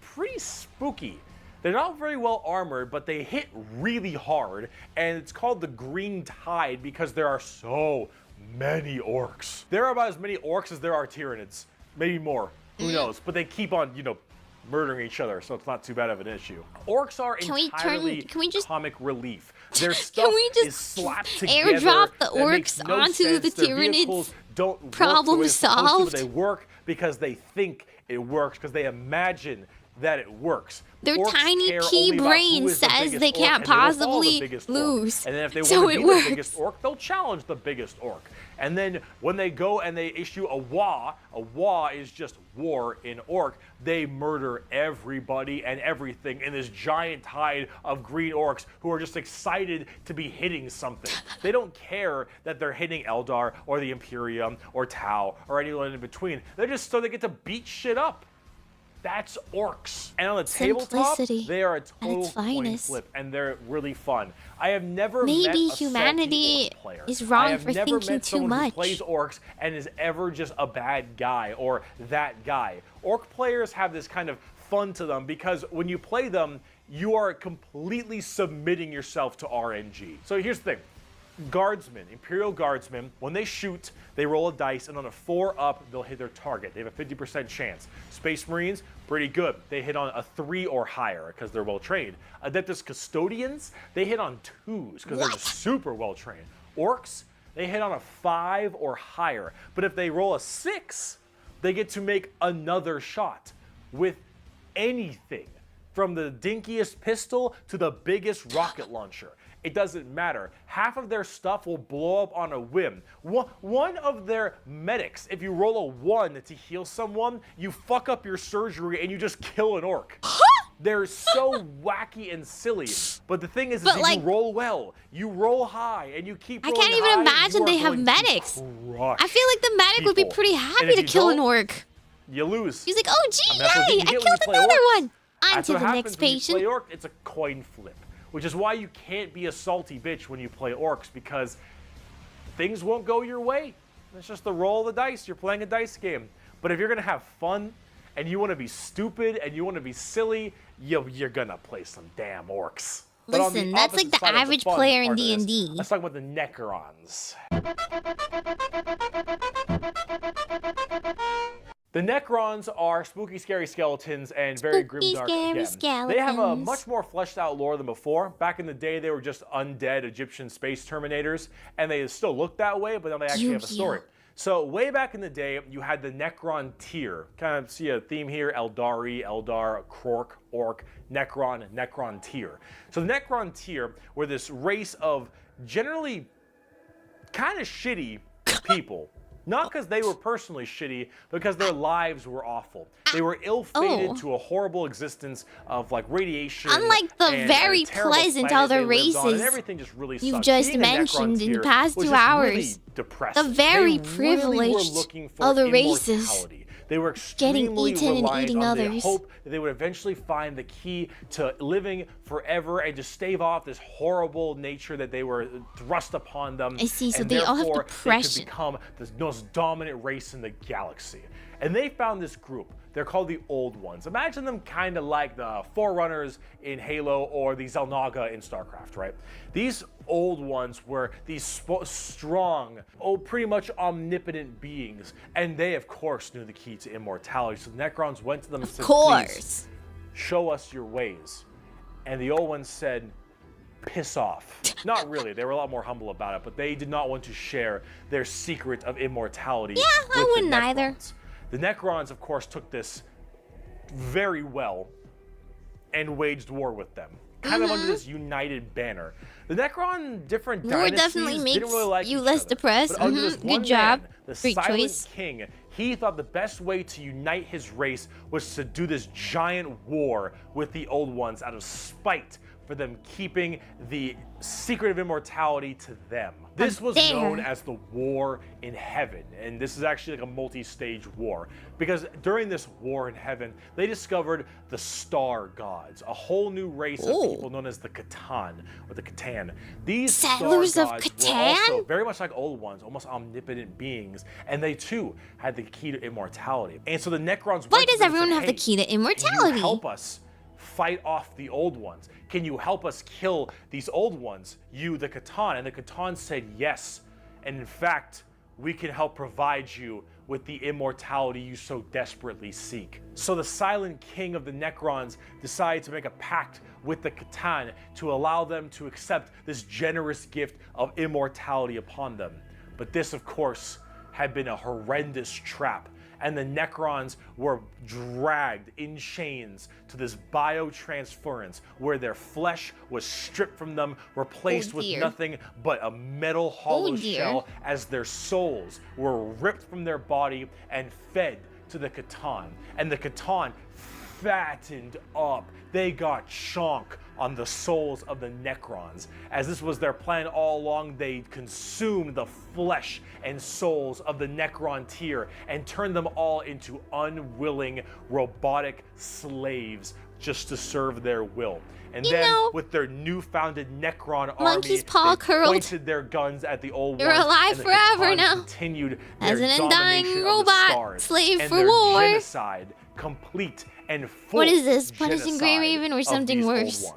Speaker 12: pretty spooky. They're not very well armored, but they hit really hard, and it's called the Green Tide because there are so many orcs. There are about as many orcs as there are Tyranids, maybe more, who knows, but they keep on, murdering each other, so it's not too bad of an issue. Orcs are entirely comic relief. Their stuff is slapped together.
Speaker 1: Airdrop the
Speaker 12: that makes
Speaker 1: orcs
Speaker 12: no
Speaker 1: onto
Speaker 12: sense.
Speaker 1: the
Speaker 12: Their
Speaker 1: Tyranids?
Speaker 12: vehicles don't work
Speaker 1: Problem
Speaker 12: the way it's supposed to,
Speaker 1: solved.
Speaker 12: but they work because they think it works, because they imagine that it works.
Speaker 1: Their
Speaker 12: Orcs
Speaker 1: tiny
Speaker 12: care
Speaker 1: pea
Speaker 12: only about
Speaker 1: brain
Speaker 12: who is the
Speaker 1: says
Speaker 12: biggest
Speaker 1: they
Speaker 12: orc,
Speaker 1: can't
Speaker 12: and they will follow the
Speaker 1: possibly
Speaker 12: biggest orc.
Speaker 1: lose.
Speaker 12: And then if they
Speaker 1: So
Speaker 12: want to
Speaker 1: it
Speaker 12: be
Speaker 1: works.
Speaker 12: the biggest orc, they'll challenge the biggest orc. And then when they go and they issue a wa is just war in orc, they murder everybody and everything in this giant tide of green orcs who are just excited to be hitting something. They don't care that they're hitting Eldar or the Imperium or Tau or anyone in between. They're just so they get to beat shit up. That's orcs. And on the tabletop, they are a total coin flip, and they're really fun. I have never met a
Speaker 1: humanity
Speaker 12: salty orc player.
Speaker 1: is wrong
Speaker 12: I have
Speaker 1: for
Speaker 12: never
Speaker 1: thinking
Speaker 12: met
Speaker 1: too
Speaker 12: someone
Speaker 1: much.
Speaker 12: who plays orcs and is ever just a bad guy or that guy. Orc players have this kind of fun to them because when you play them, you are completely submitting yourself to RNG. So here's the thing. Guardsmen, Imperial Guardsmen, when they shoot, they roll a dice, and on a 4 up, they'll hit their target. They have a 50% chance. Space Marines, pretty good. They hit on a 3 or higher because they're well trained. Adeptus Custodians, they hit on 2s because they're just super well trained. Orcs, they hit on a 5 or higher. But if they roll a 6, they get to make another shot with anything, from the dinkiest pistol to the biggest rocket launcher. It doesn't matter. Half of their stuff will blow up on a whim. One of their medics, if you roll a 1 to heal someone, you fuck up your surgery and you just kill an orc. They're so wacky and silly. But the thing is if like, you roll well, you roll high, and you keep rolling high. I can't even imagine they have medics.
Speaker 1: I feel like the medic would be pretty happy to kill an orc.
Speaker 12: You lose.
Speaker 1: He's like, oh gee, yay, I killed another one. On to the next patient.
Speaker 12: When you play orc, it's a coin flip. Which is why you can't be a salty bitch when you play orcs, because things won't go your way. It's just the roll of the dice. You're playing a dice game. But if you're going to have fun, and you want to be stupid, and you want to be silly, you're going to play some damn orcs.
Speaker 1: Listen, that's like the average player in D&D.
Speaker 12: Let's talk about the Necrons. The Necrons are spooky, scary skeletons and very grimdark again. They have a much more fleshed out lore than before. Back in the day, they were just undead Egyptian space terminators, and they still look that way, but now they actually have a story. So way back in the day, you had the Necron tier. Kind of see a theme here: Eldari, Eldar, Krork, Orc, Necron, Necron tier. So the Necron tier were this race of generally kind of shitty people. Not because they were personally shitty, because their lives were awful. They were ill-fated to a horrible existence of like radiation.
Speaker 1: Unlike the very pleasant other races
Speaker 12: everything just really
Speaker 1: you've just mentioned in the past 2 hours,
Speaker 12: really
Speaker 1: the very privileged other races.
Speaker 12: They were extremely
Speaker 1: getting eaten and eating
Speaker 12: on the
Speaker 1: others.
Speaker 12: hope that they would eventually find the key to living forever and to stave off this horrible nature that they were thrust upon them.
Speaker 1: I see, so
Speaker 12: and
Speaker 1: they all have
Speaker 12: depression. They could
Speaker 1: depression.
Speaker 12: become the most dominant race in the galaxy. And they found this group. They're called the Old Ones. Imagine them kind of like the Forerunners in Halo or the Xel'Naga in StarCraft, right? These Old Ones were these strong, pretty much omnipotent beings. And they, of course, knew the key to immortality. So the Necrons went to them and said, please, show us your ways. And the Old Ones said, piss off. Not really. They were a lot more humble about it, but they did not want to share their secret of immortality.
Speaker 1: Yeah, I wouldn't either.
Speaker 12: The Necrons, of course, took this very well and waged war with them, kind of under this united banner. The Necron different dynasties
Speaker 1: definitely makes
Speaker 12: didn't really like
Speaker 1: you less depressed. Good job.
Speaker 12: The
Speaker 1: Great
Speaker 12: Silent
Speaker 1: choice.
Speaker 12: King, he thought the best way to unite his race was to do this giant war with the Old Ones out of spite for them keeping the secret of immortality to them. This was known as the War in Heaven, and this is actually like a multi-stage war, because during this War in Heaven, they discovered the Star Gods, a whole new race of people known as the Catan, or the Catan. These
Speaker 1: Settlers
Speaker 12: Star
Speaker 1: of
Speaker 12: Gods
Speaker 1: Catan?
Speaker 12: were also very much like Old Ones, almost omnipotent beings, and they too had the key to immortality. And so the Necrons
Speaker 1: Why does everyone have the key to immortality?
Speaker 12: Can you help us fight off the Old Ones? Can you help us kill these Old Ones, you, the Catan? And the Catan said yes. And in fact, we can help provide you with the immortality you so desperately seek. So the Silent King of the Necrons decided to make a pact with the Catan to allow them to accept this generous gift of immortality upon them. But this, of course, had been a horrendous trap, and the Necrons were dragged in chains to this biotransference where their flesh was stripped from them, replaced with nothing but a metal hollow shell, as their souls were ripped from their body and fed to the Catan. And the Catan fattened up. They got chonk on the souls of the Necrons. As this was their plan all along, they consumed the flesh and souls of the Necron tier and turned them all into unwilling robotic slaves just to serve their will. And then, with their new-founded Necron army, they pointed their guns at the Old Ones.
Speaker 1: You're alive
Speaker 12: and
Speaker 1: forever now.
Speaker 12: Continued
Speaker 1: as
Speaker 12: their
Speaker 1: an undying robot slave for
Speaker 12: their
Speaker 1: war.
Speaker 12: Genocide, complete and full.
Speaker 1: What is this? Punishing Grey Raven or something worse?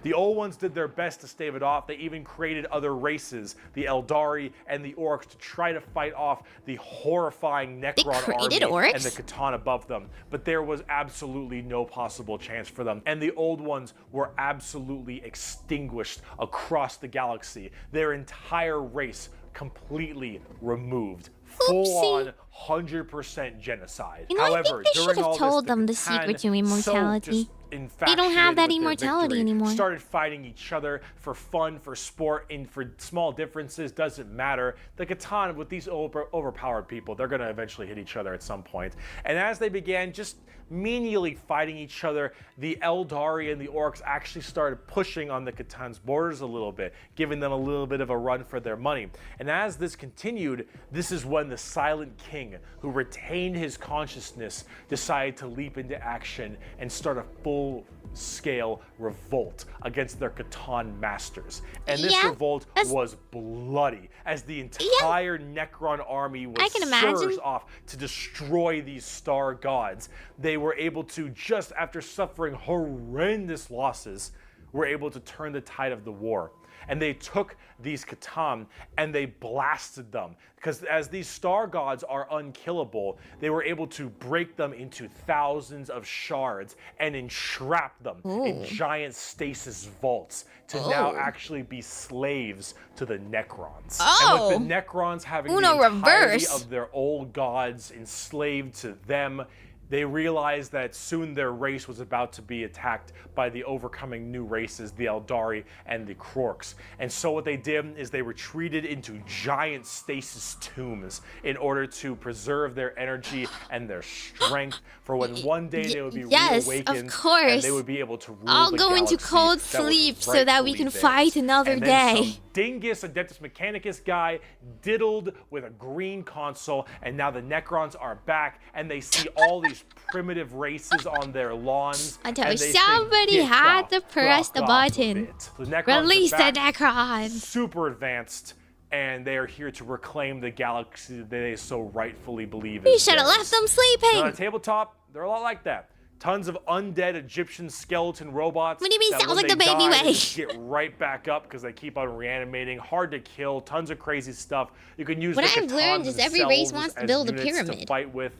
Speaker 12: The old ones did their best to stave it off. They even created other races, the Eldari and the Orcs, to try to fight off the horrifying Necron army and the Catan above them. But there was absolutely no possible chance for them. And the old ones were absolutely extinguished across the galaxy. Their entire race completely removed. Full-on 100% genocide.
Speaker 1: You know,
Speaker 12: However,
Speaker 1: I think they should
Speaker 12: during all
Speaker 1: have told
Speaker 12: this,
Speaker 1: them the secret to immortality. They don't have that immortality anymore.
Speaker 12: Started fighting each other for fun, for sport, and for small differences. Doesn't matter. The Catan, with these overpowered people, they're going to eventually hit each other at some point. And as they began just menially fighting each other, the Eldari and the Orcs actually started pushing on the Catan's borders a little bit, giving them a little bit of a run for their money. And as this continued, this is when the Silent King, who retained his consciousness, decided to leap into action and start a full-scale revolt against their Catan masters. And this revolt was bloody, as the entire Necron army was surged off to destroy these star gods. They were able to, just after suffering horrendous losses, were able to turn the tide of the war. And they took these Catan and they blasted them. Because as these star gods are unkillable, they were able to break them into thousands of shards and entrap them in giant stasis vaults to now actually be slaves to the Necrons. And with the Necrons having the entirety of their old gods enslaved to them, they realized that soon their race was about to be attacked by the overcoming new races, the Eldari and the Krorks. And so what they did is they retreated into giant stasis tombs in order to preserve their energy and their strength for when one day they would be reawakened and they would be able to rule
Speaker 1: I'll
Speaker 12: the
Speaker 1: go into cold sleep so that we can fight another day.
Speaker 12: Dingus Adeptus Mechanicus guy diddled with a green console, and now the Necrons are back and they see all these primitive races on their lawns.
Speaker 1: I tell you, somebody had to press the button. Release the Necrons.
Speaker 12: Super advanced, and they are here to reclaim the galaxy that they so rightfully believe in.
Speaker 1: We should have left them sleeping.
Speaker 12: On a tabletop, they're a lot like that. Tons of undead Egyptian skeleton robots.
Speaker 1: What do you mean sounds like the baby way?
Speaker 12: Get right back up because they keep on reanimating. Hard to kill. Tons of crazy stuff. You can use
Speaker 1: what
Speaker 12: the
Speaker 1: I've learned is every race wants to build a pyramid
Speaker 12: to fight with.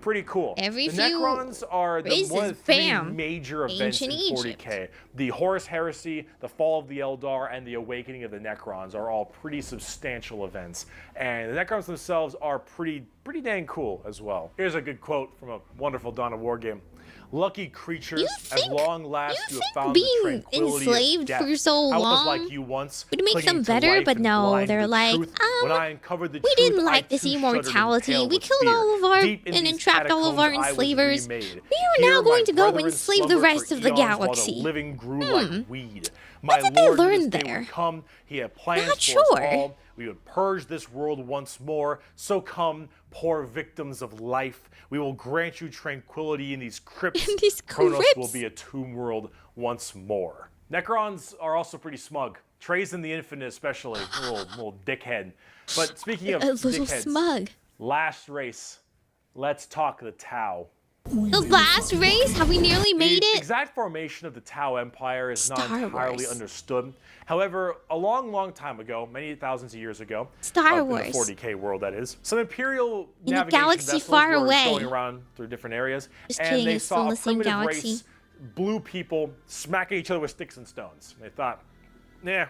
Speaker 12: Pretty cool.
Speaker 1: Every
Speaker 12: the
Speaker 1: few
Speaker 12: Necrons are one of the three major events in 40k. The Horus Heresy, the Fall of the Eldar, and the Awakening of the Necrons are all pretty substantial events. And the Necrons themselves are pretty dang cool as well. Here's a good quote from a wonderful Dawn of War game. Lucky creatures, as long last you have found the tranquility
Speaker 1: enslaved
Speaker 12: of death.
Speaker 1: for so
Speaker 12: I was
Speaker 1: long
Speaker 12: like you once,
Speaker 1: would make them better, but no, they're like, we didn't like this immortality. We killed all of our and entrapped all of our enslavers. We are now going to go and enslave the rest of the galaxy.
Speaker 12: Living grew like weed.
Speaker 1: What did they learn there?
Speaker 12: He had plans for us all. We would purge this world once more. So come, poor victims of life. We will grant you tranquility in these crypts. Kronos will be a tomb world once more. Necrons are also pretty smug. Trays in the Infinite especially. little dickhead. But speaking of dickheads, last race. Let's talk the Tau.
Speaker 1: The last race? Have we nearly made it?
Speaker 12: The exact formation of the Tau Empire is not entirely understood. However, a long time ago, many thousands of years ago, in the 40k world that is, some Imperial navigation vessels were going around through different areas, and they saw a primitive race, blue people smacking each other with sticks and stones. They thought, nah,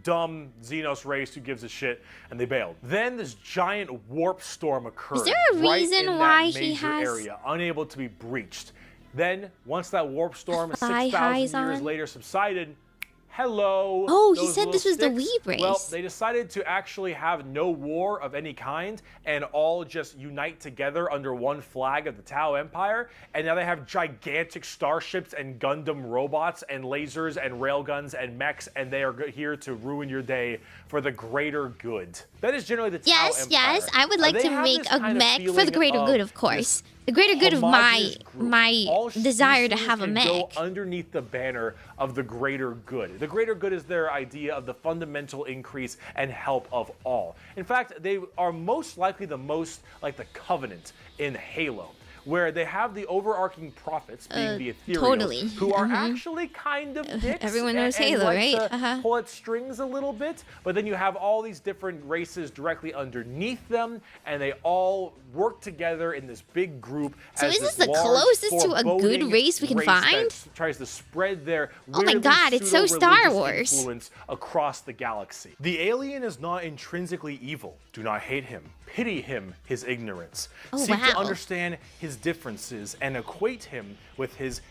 Speaker 12: dumb Xenos race, who gives a shit, and they bailed. Then this giant warp storm occurred.
Speaker 1: Is there a reason why he has
Speaker 12: area, unable to be breached. Then, once that warp storm 6,000 years later subsided, hello.
Speaker 1: Oh, he said this was the Weeb race.
Speaker 12: Well, they decided to actually have no war of any kind and all just unite together under one flag of the Tau Empire. And now they have gigantic starships and Gundam robots and lasers and railguns and mechs, and they are here to ruin your day for the greater good. That is generally the Tau Empire.
Speaker 1: Yes, I would like to make a mech for the greater good, of course. The greater good of my desire to have a mech.
Speaker 12: Go underneath the banner of the greater good. The greater good is their idea of the fundamental increase and help of all. In fact, they are most likely the most like the Covenant in Halo, where they have the overarching prophets, being the ethereals,
Speaker 1: totally.
Speaker 12: who are actually kind of dicks.
Speaker 1: Everyone knows
Speaker 12: and
Speaker 1: Halo,
Speaker 12: like
Speaker 1: right?
Speaker 12: to pull at strings a little bit, but then you have all these different races directly underneath them, and they all work together in this big group.
Speaker 1: So
Speaker 12: as
Speaker 1: is this
Speaker 12: this
Speaker 1: the
Speaker 12: large,
Speaker 1: closest to a good
Speaker 12: foreboding
Speaker 1: race we can find?
Speaker 12: that tries to spread their
Speaker 1: Oh my god, it's so Star Wars.
Speaker 12: influence across the galaxy. The alien is not intrinsically evil. Do not hate him. Pity him, his ignorance.
Speaker 1: Oh,
Speaker 12: Seek to
Speaker 1: wow.
Speaker 12: understand his differences and equate him with his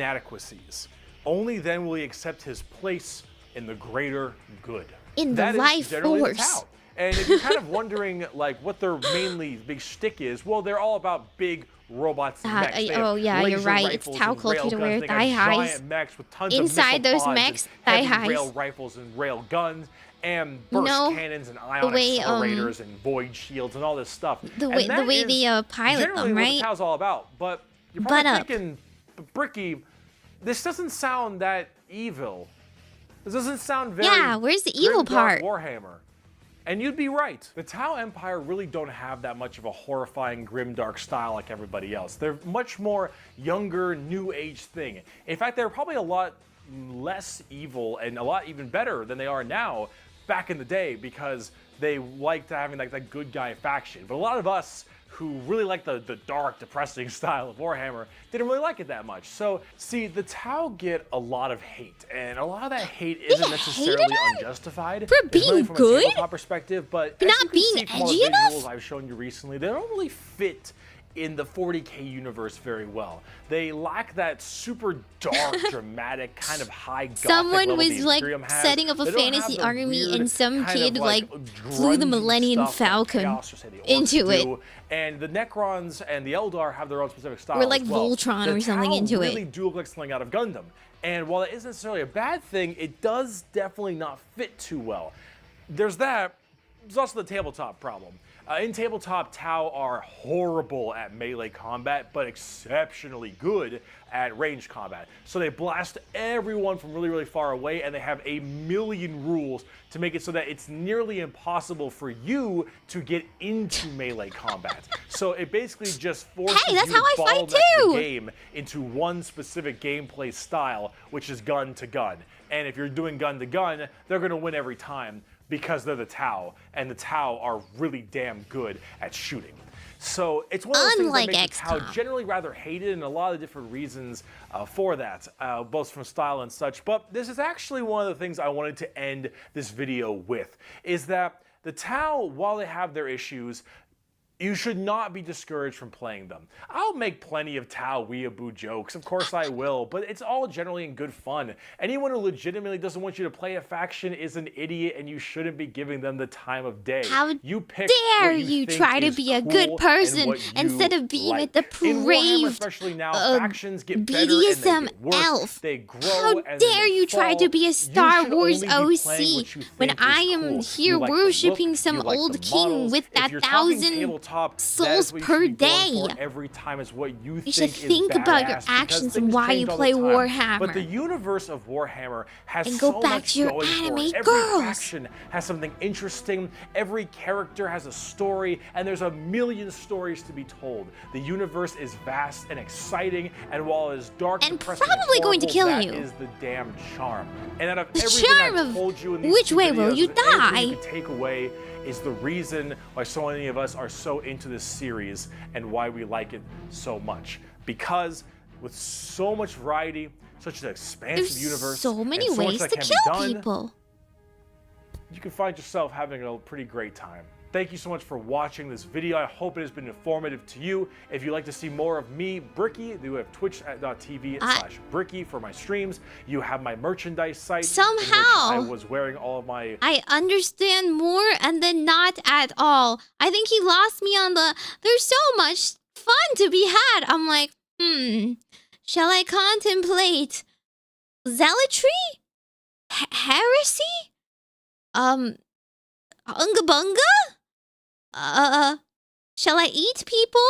Speaker 12: inadequacies. Only then will he accept his place in the greater good.
Speaker 1: In the
Speaker 12: That is
Speaker 1: life
Speaker 12: generally the
Speaker 1: force.
Speaker 12: Tau. And if you're kind of wondering like what their mainly big shtick is, well, they're all about big robots and mechs. They have
Speaker 1: oh yeah, you're
Speaker 12: laser
Speaker 1: right. It's
Speaker 12: rifles
Speaker 1: Tau
Speaker 12: and
Speaker 1: culture
Speaker 12: rail
Speaker 1: to
Speaker 12: guns.
Speaker 1: wear
Speaker 12: They got
Speaker 1: thigh highs.
Speaker 12: giant mechs with tons
Speaker 1: Inside
Speaker 12: of
Speaker 1: those
Speaker 12: missile pods
Speaker 1: mechs,
Speaker 12: and
Speaker 1: thigh
Speaker 12: heavy
Speaker 1: highs.
Speaker 12: rail rifles and rail guns and
Speaker 1: You
Speaker 12: burst
Speaker 1: know,
Speaker 12: cannons and
Speaker 1: the
Speaker 12: ion
Speaker 1: way,
Speaker 12: accelerators and void shields and all this stuff.
Speaker 1: The way
Speaker 12: And that is
Speaker 1: they pilot
Speaker 12: generally
Speaker 1: them,
Speaker 12: what
Speaker 1: right?
Speaker 12: the Tau's all about. But you're
Speaker 1: Butt
Speaker 12: probably
Speaker 1: up.
Speaker 12: thinking, Bricky, this doesn't sound that evil. This doesn't sound very
Speaker 1: Yeah, where's the evil
Speaker 12: grimdark
Speaker 1: part?
Speaker 12: Warhammer. And you'd be right. The Tau Empire really don't have that much of a horrifying, grimdark style like everybody else. They're much more younger, new age thing. In fact, they're probably a lot less evil and a lot even better than they are now back in the day because they liked having like that good guy faction. But a lot of us who really like the dark, depressing style of Warhammer didn't really like it that much. So, see, the Tau get a lot of hate, and a lot of that hate isn't necessarily unjustified.
Speaker 1: For
Speaker 12: It's
Speaker 1: being
Speaker 12: really from
Speaker 1: good?
Speaker 12: a tabletop perspective, but
Speaker 1: But
Speaker 12: as
Speaker 1: not
Speaker 12: you can
Speaker 1: being
Speaker 12: see from all
Speaker 1: edgy
Speaker 12: the
Speaker 1: enough?
Speaker 12: visuals I've shown you recently, they don't really fit in the 40k universe very well. They lack that super dark, dramatic, kind of high gothic
Speaker 1: Someone
Speaker 12: level
Speaker 1: was
Speaker 12: the
Speaker 1: like
Speaker 12: Imperium has.
Speaker 1: setting up a
Speaker 12: They don't have
Speaker 1: fantasy
Speaker 12: the
Speaker 1: army
Speaker 12: weird
Speaker 1: and some
Speaker 12: kind
Speaker 1: kid
Speaker 12: of,
Speaker 1: like flew the
Speaker 12: grungy
Speaker 1: Millennium
Speaker 12: stuff that
Speaker 1: Falcon
Speaker 12: Chaos or, say, the Orcs
Speaker 1: into it.
Speaker 12: do. And the Necrons and the Eldar have their own specific style
Speaker 1: Or like
Speaker 12: as well.
Speaker 1: Voltron
Speaker 12: The
Speaker 1: or something
Speaker 12: Tau
Speaker 1: into
Speaker 12: really
Speaker 1: it.
Speaker 12: do look like something out of Gundam. And while it isn't necessarily a bad thing, it does definitely not fit too well. There's that. There's also the tabletop problem. In tabletop, Tau are horrible at melee combat, but exceptionally good at range combat. So they blast everyone from really, really far away, and they have a million rules to make it so that it's nearly impossible for you to get into melee combat. So it basically just forces
Speaker 1: Hey, that's
Speaker 12: you
Speaker 1: how I
Speaker 12: to
Speaker 1: fight
Speaker 12: bottleneck the
Speaker 1: too!
Speaker 12: game into one specific gameplay style, which is gun to gun. And if you're doing gun to gun, they're going to win every time because they're the Tau, and the Tau are really damn good at shooting. So it's one of those
Speaker 1: Unlike
Speaker 12: things that makes the Tau
Speaker 1: XCOM.
Speaker 12: generally rather hated, and a lot of different reasons for that, both from style and such. But this is actually one of the things I wanted to end this video with, is that the Tau, while they have their issues, you should not be discouraged from playing them. I'll make plenty of Tau weeaboo jokes, of course I will, but it's all generally in good fun. Anyone who legitimately doesn't want you to play a faction is an idiot, and you shouldn't be giving them the time of day.
Speaker 1: How
Speaker 12: you pick
Speaker 1: dare
Speaker 12: what
Speaker 1: you
Speaker 12: think
Speaker 1: try to
Speaker 12: is
Speaker 1: be a
Speaker 12: cool
Speaker 1: good
Speaker 12: and
Speaker 1: person
Speaker 12: what you
Speaker 1: instead of being
Speaker 12: like.
Speaker 1: at the
Speaker 12: In Warhammer,
Speaker 1: depraved
Speaker 12: especially now, factions get better and they
Speaker 1: BDSM
Speaker 12: get worse.
Speaker 1: elf.
Speaker 12: They grow
Speaker 1: How
Speaker 12: and then
Speaker 1: dare
Speaker 12: they
Speaker 1: you try
Speaker 12: fall.
Speaker 1: to be a
Speaker 12: You
Speaker 1: Star
Speaker 12: should
Speaker 1: Wars
Speaker 12: only be playing
Speaker 1: OC
Speaker 12: what you
Speaker 1: when
Speaker 12: think
Speaker 1: I
Speaker 12: is
Speaker 1: am
Speaker 12: cool.
Speaker 1: here
Speaker 12: You like the
Speaker 1: worshipping
Speaker 12: look,
Speaker 1: some
Speaker 12: you like
Speaker 1: old
Speaker 12: the
Speaker 1: king
Speaker 12: models.
Speaker 1: with
Speaker 12: If
Speaker 1: that
Speaker 12: you're talking
Speaker 1: 1,000
Speaker 12: tabletop, that
Speaker 1: souls
Speaker 12: is what you
Speaker 1: per
Speaker 12: should be going
Speaker 1: day.
Speaker 12: for every time is what you
Speaker 1: You
Speaker 12: think
Speaker 1: should
Speaker 12: is
Speaker 1: think about your
Speaker 12: badass, because
Speaker 1: actions and
Speaker 12: things
Speaker 1: why you
Speaker 12: change all the
Speaker 1: play
Speaker 12: time.
Speaker 1: Warhammer.
Speaker 12: But the universe of Warhammer has
Speaker 1: And
Speaker 12: so
Speaker 1: go back
Speaker 12: much
Speaker 1: to your
Speaker 12: going for
Speaker 1: anime
Speaker 12: it. Every
Speaker 1: girls.
Speaker 12: faction has something interesting. Every character has a story, and there's a million stories to be told. The universe is vast and exciting, and while it is dark,
Speaker 1: And
Speaker 12: depressing,
Speaker 1: probably going to
Speaker 12: horrible,
Speaker 1: kill
Speaker 12: that
Speaker 1: you.
Speaker 12: is the damn charm. And out of
Speaker 1: The
Speaker 12: everything
Speaker 1: charm
Speaker 12: I've
Speaker 1: of
Speaker 12: told you in these
Speaker 1: which
Speaker 12: two
Speaker 1: way will
Speaker 12: videos,
Speaker 1: you
Speaker 12: anything
Speaker 1: die?
Speaker 12: you can take away is the reason why so many of us are so into this series and why we like it so much. Because with so much variety, such an expansive
Speaker 1: There's
Speaker 12: universe,
Speaker 1: so many
Speaker 12: and so much
Speaker 1: ways
Speaker 12: that
Speaker 1: to
Speaker 12: can be
Speaker 1: kill
Speaker 12: done,
Speaker 1: people.
Speaker 12: you can find yourself having a pretty great time. Thank you so much for watching this video. I hope it has been informative to you. If you'd like to see more of me, Bricky, you have twitch.tv/Bricky for my streams. You have my merchandise site. in which
Speaker 1: Somehow,
Speaker 12: I was wearing all of my...
Speaker 1: I understand more and then not at all. I think he lost me on the, there's so much fun to be had. I'm like, shall I contemplate zealotry? Heresy? Unga bunga? Shall I eat people?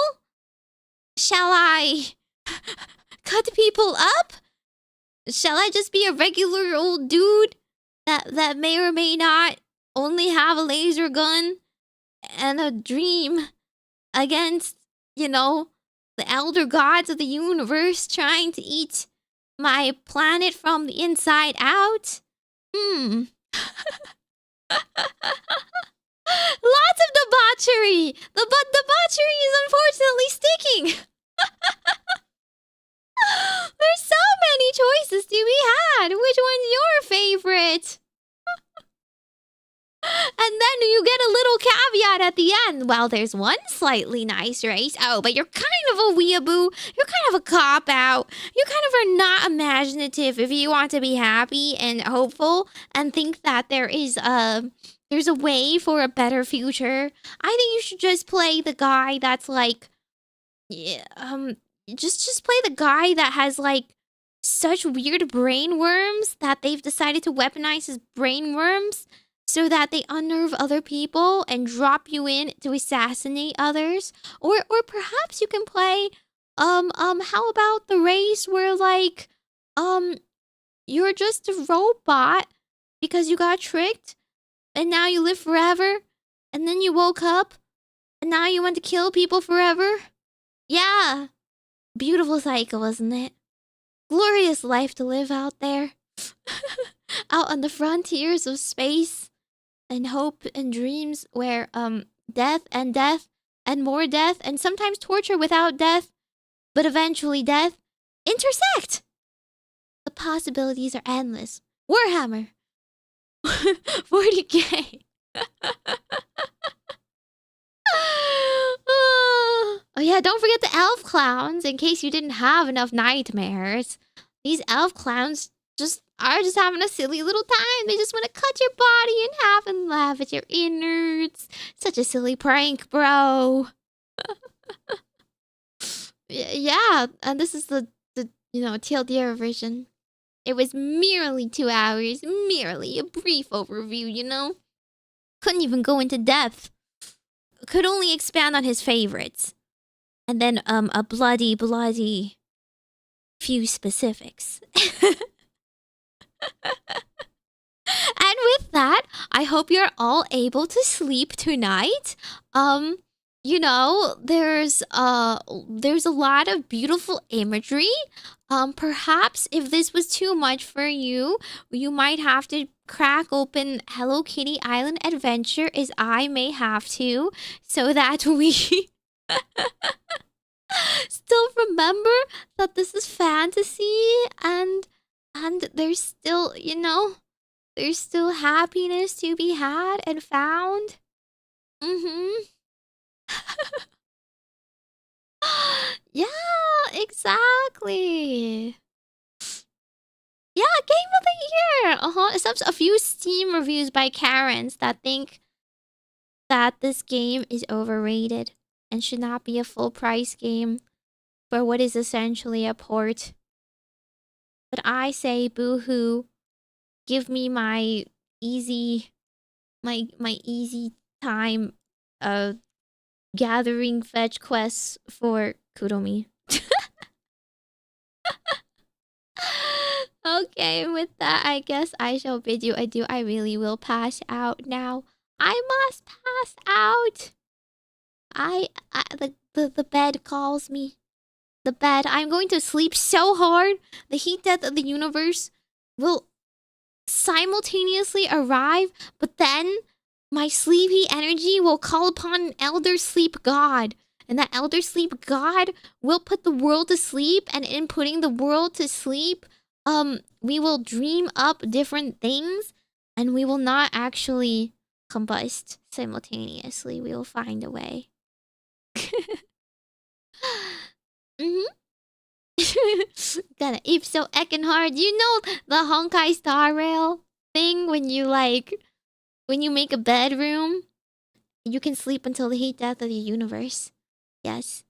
Speaker 1: Shall I cut people up? Shall I just be a regular old dude that may or may not only have a laser gun and a dream against, you know, The elder gods of the universe trying to eat my planet from the inside out? Lots of debauchery! The debauchery is unfortunately sticking! There's so many choices to be had! Which one's your favorite? And then you get a little caveat at the end. Well, there's one slightly nice race. Oh, but you're kind of a weeaboo. You're kind of a cop-out. You kind of are not imaginative if you want to be happy and hopeful and think that there's a way for a better future. I think you should just play the guy that's like... Yeah, just play the guy that has like such weird brain worms that they've decided to weaponize his brain worms so that they unnerve other people and drop you in to assassinate others. Or perhaps you can play how about the race where like you're just a robot because you got tricked and now you live forever and then you woke up and now you want to kill people forever? Yeah. Beautiful cycle, isn't it? Glorious life to live out there. Out on the frontiers of space and hope and dreams where death and more death and sometimes torture without death, but eventually death intersect. The possibilities are endless. Warhammer. 40k. Oh yeah, don't forget the elf clowns in case you didn't have enough nightmares. These elf clowns are just having a silly little time. They just want to cut your body in half and laugh at your innards. Such a silly prank, bro. Yeah, and this is the TLDR version. It was merely 2 hours, merely a brief overview, Couldn't even go into depth. Could only expand on his favorites. And then a bloody few specifics. And with that, I hope you're all able to sleep tonight. There's a lot of beautiful imagery. Perhaps if this was too much for you, you might have to crack open Hello Kitty Island Adventure, as I may have to, so that we still remember that this is fantasy and there's still, there's still happiness to be had and found. Yeah, exactly. Yeah, Game of the Year. Except a few Steam reviews by Karens that think that this game is overrated and should not be a full price game for what is essentially a port. But I say boo-hoo. Give me my easy time gathering fetch quests for Kuromi. Okay, with that, I guess I shall bid you adieu. I really will pass out now. I must pass out. The bed calls me. The bed. I'm going to sleep so hard. The heat death of the universe will simultaneously arrive, but then my sleepy energy will call upon an elder sleep god. And that elder sleep god will put the world to sleep, and in putting the world to sleep, we will dream up different things, and we will not actually combust simultaneously. We will find a way. Gonna Ipso Eckenhard. You know the Honkai Star Rail thing when you make a bedroom, you can sleep until the heat death of the universe. Yes,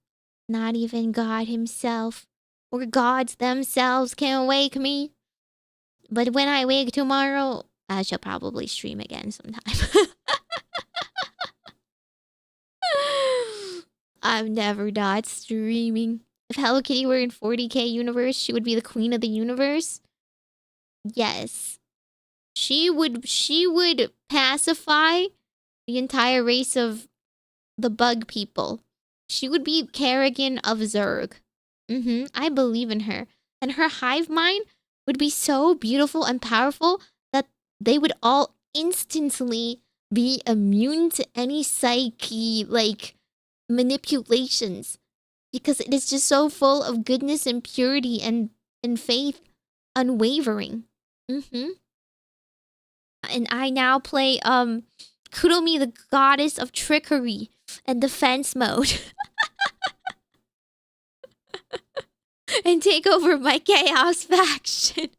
Speaker 1: not even God himself or gods themselves can wake me. But when I wake tomorrow, I shall probably stream again sometime. I'm never not streaming. If Hello Kitty were in 40k universe, she would be the queen of the universe. Yes. She would pacify the entire race of the bug people. She would be Kerrigan of Zerg. I believe in her. And her hive mind would be so beautiful and powerful that they would all instantly be immune to any psyche, like, manipulations. Because it is just so full of goodness and purity and faith unwavering. And I now play Kuromi, the goddess of trickery and defense mode. And take over my chaos faction.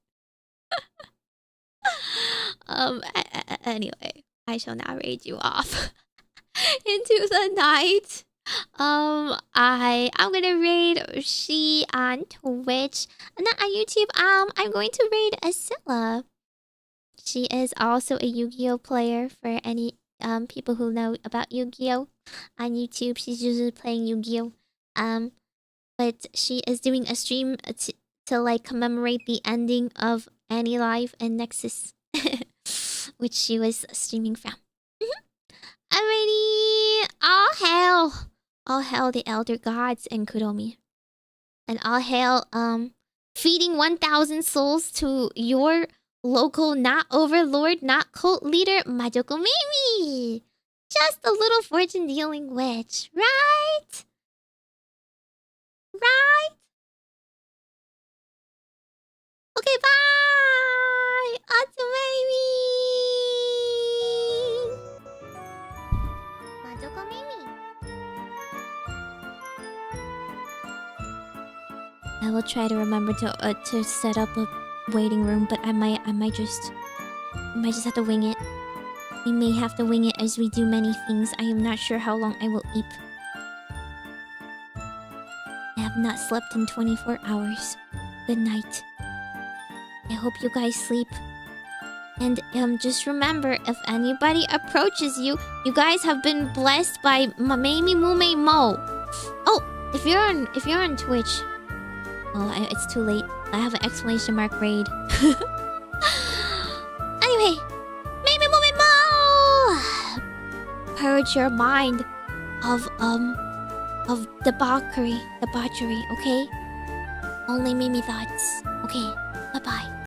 Speaker 1: Anyway, I shall now raid you off into the night. I'm gonna raid she on Twitch, and then on YouTube, I'm going to raid Asilla. She is also a Yu-Gi-Oh player. For any people who know about Yu-Gi-Oh on YouTube, she's usually playing Yu-Gi-Oh. But she is doing a stream to like commemorate the ending of Annie Live and Nexus, which she was streaming from. Alrighty, all hail the elder gods and Kuromi, and all hail feeding 1,000 souls to your local not overlord, not cult leader, Majokko Meimi. Just a little fortune dealing witch, right? Right? Okay, bye! Atu Meimi! Majokko Meimi. I will try to remember to set up a waiting room, but I might just have to wing it. We may have to wing it as we do many things. I am not sure how long I will eep. I have not slept in 24 hours. Good night. I hope you guys sleep. And just remember, if anybody approaches you, you guys have been blessed by Meimi Mume Mo. Oh, if you're on Twitch. Oh, it's too late. I have an exclamation mark raid. Anyway, Meimi Mume Mo! Purge your mind of debauchery, okay? Only Mimi thoughts. Okay, bye-bye.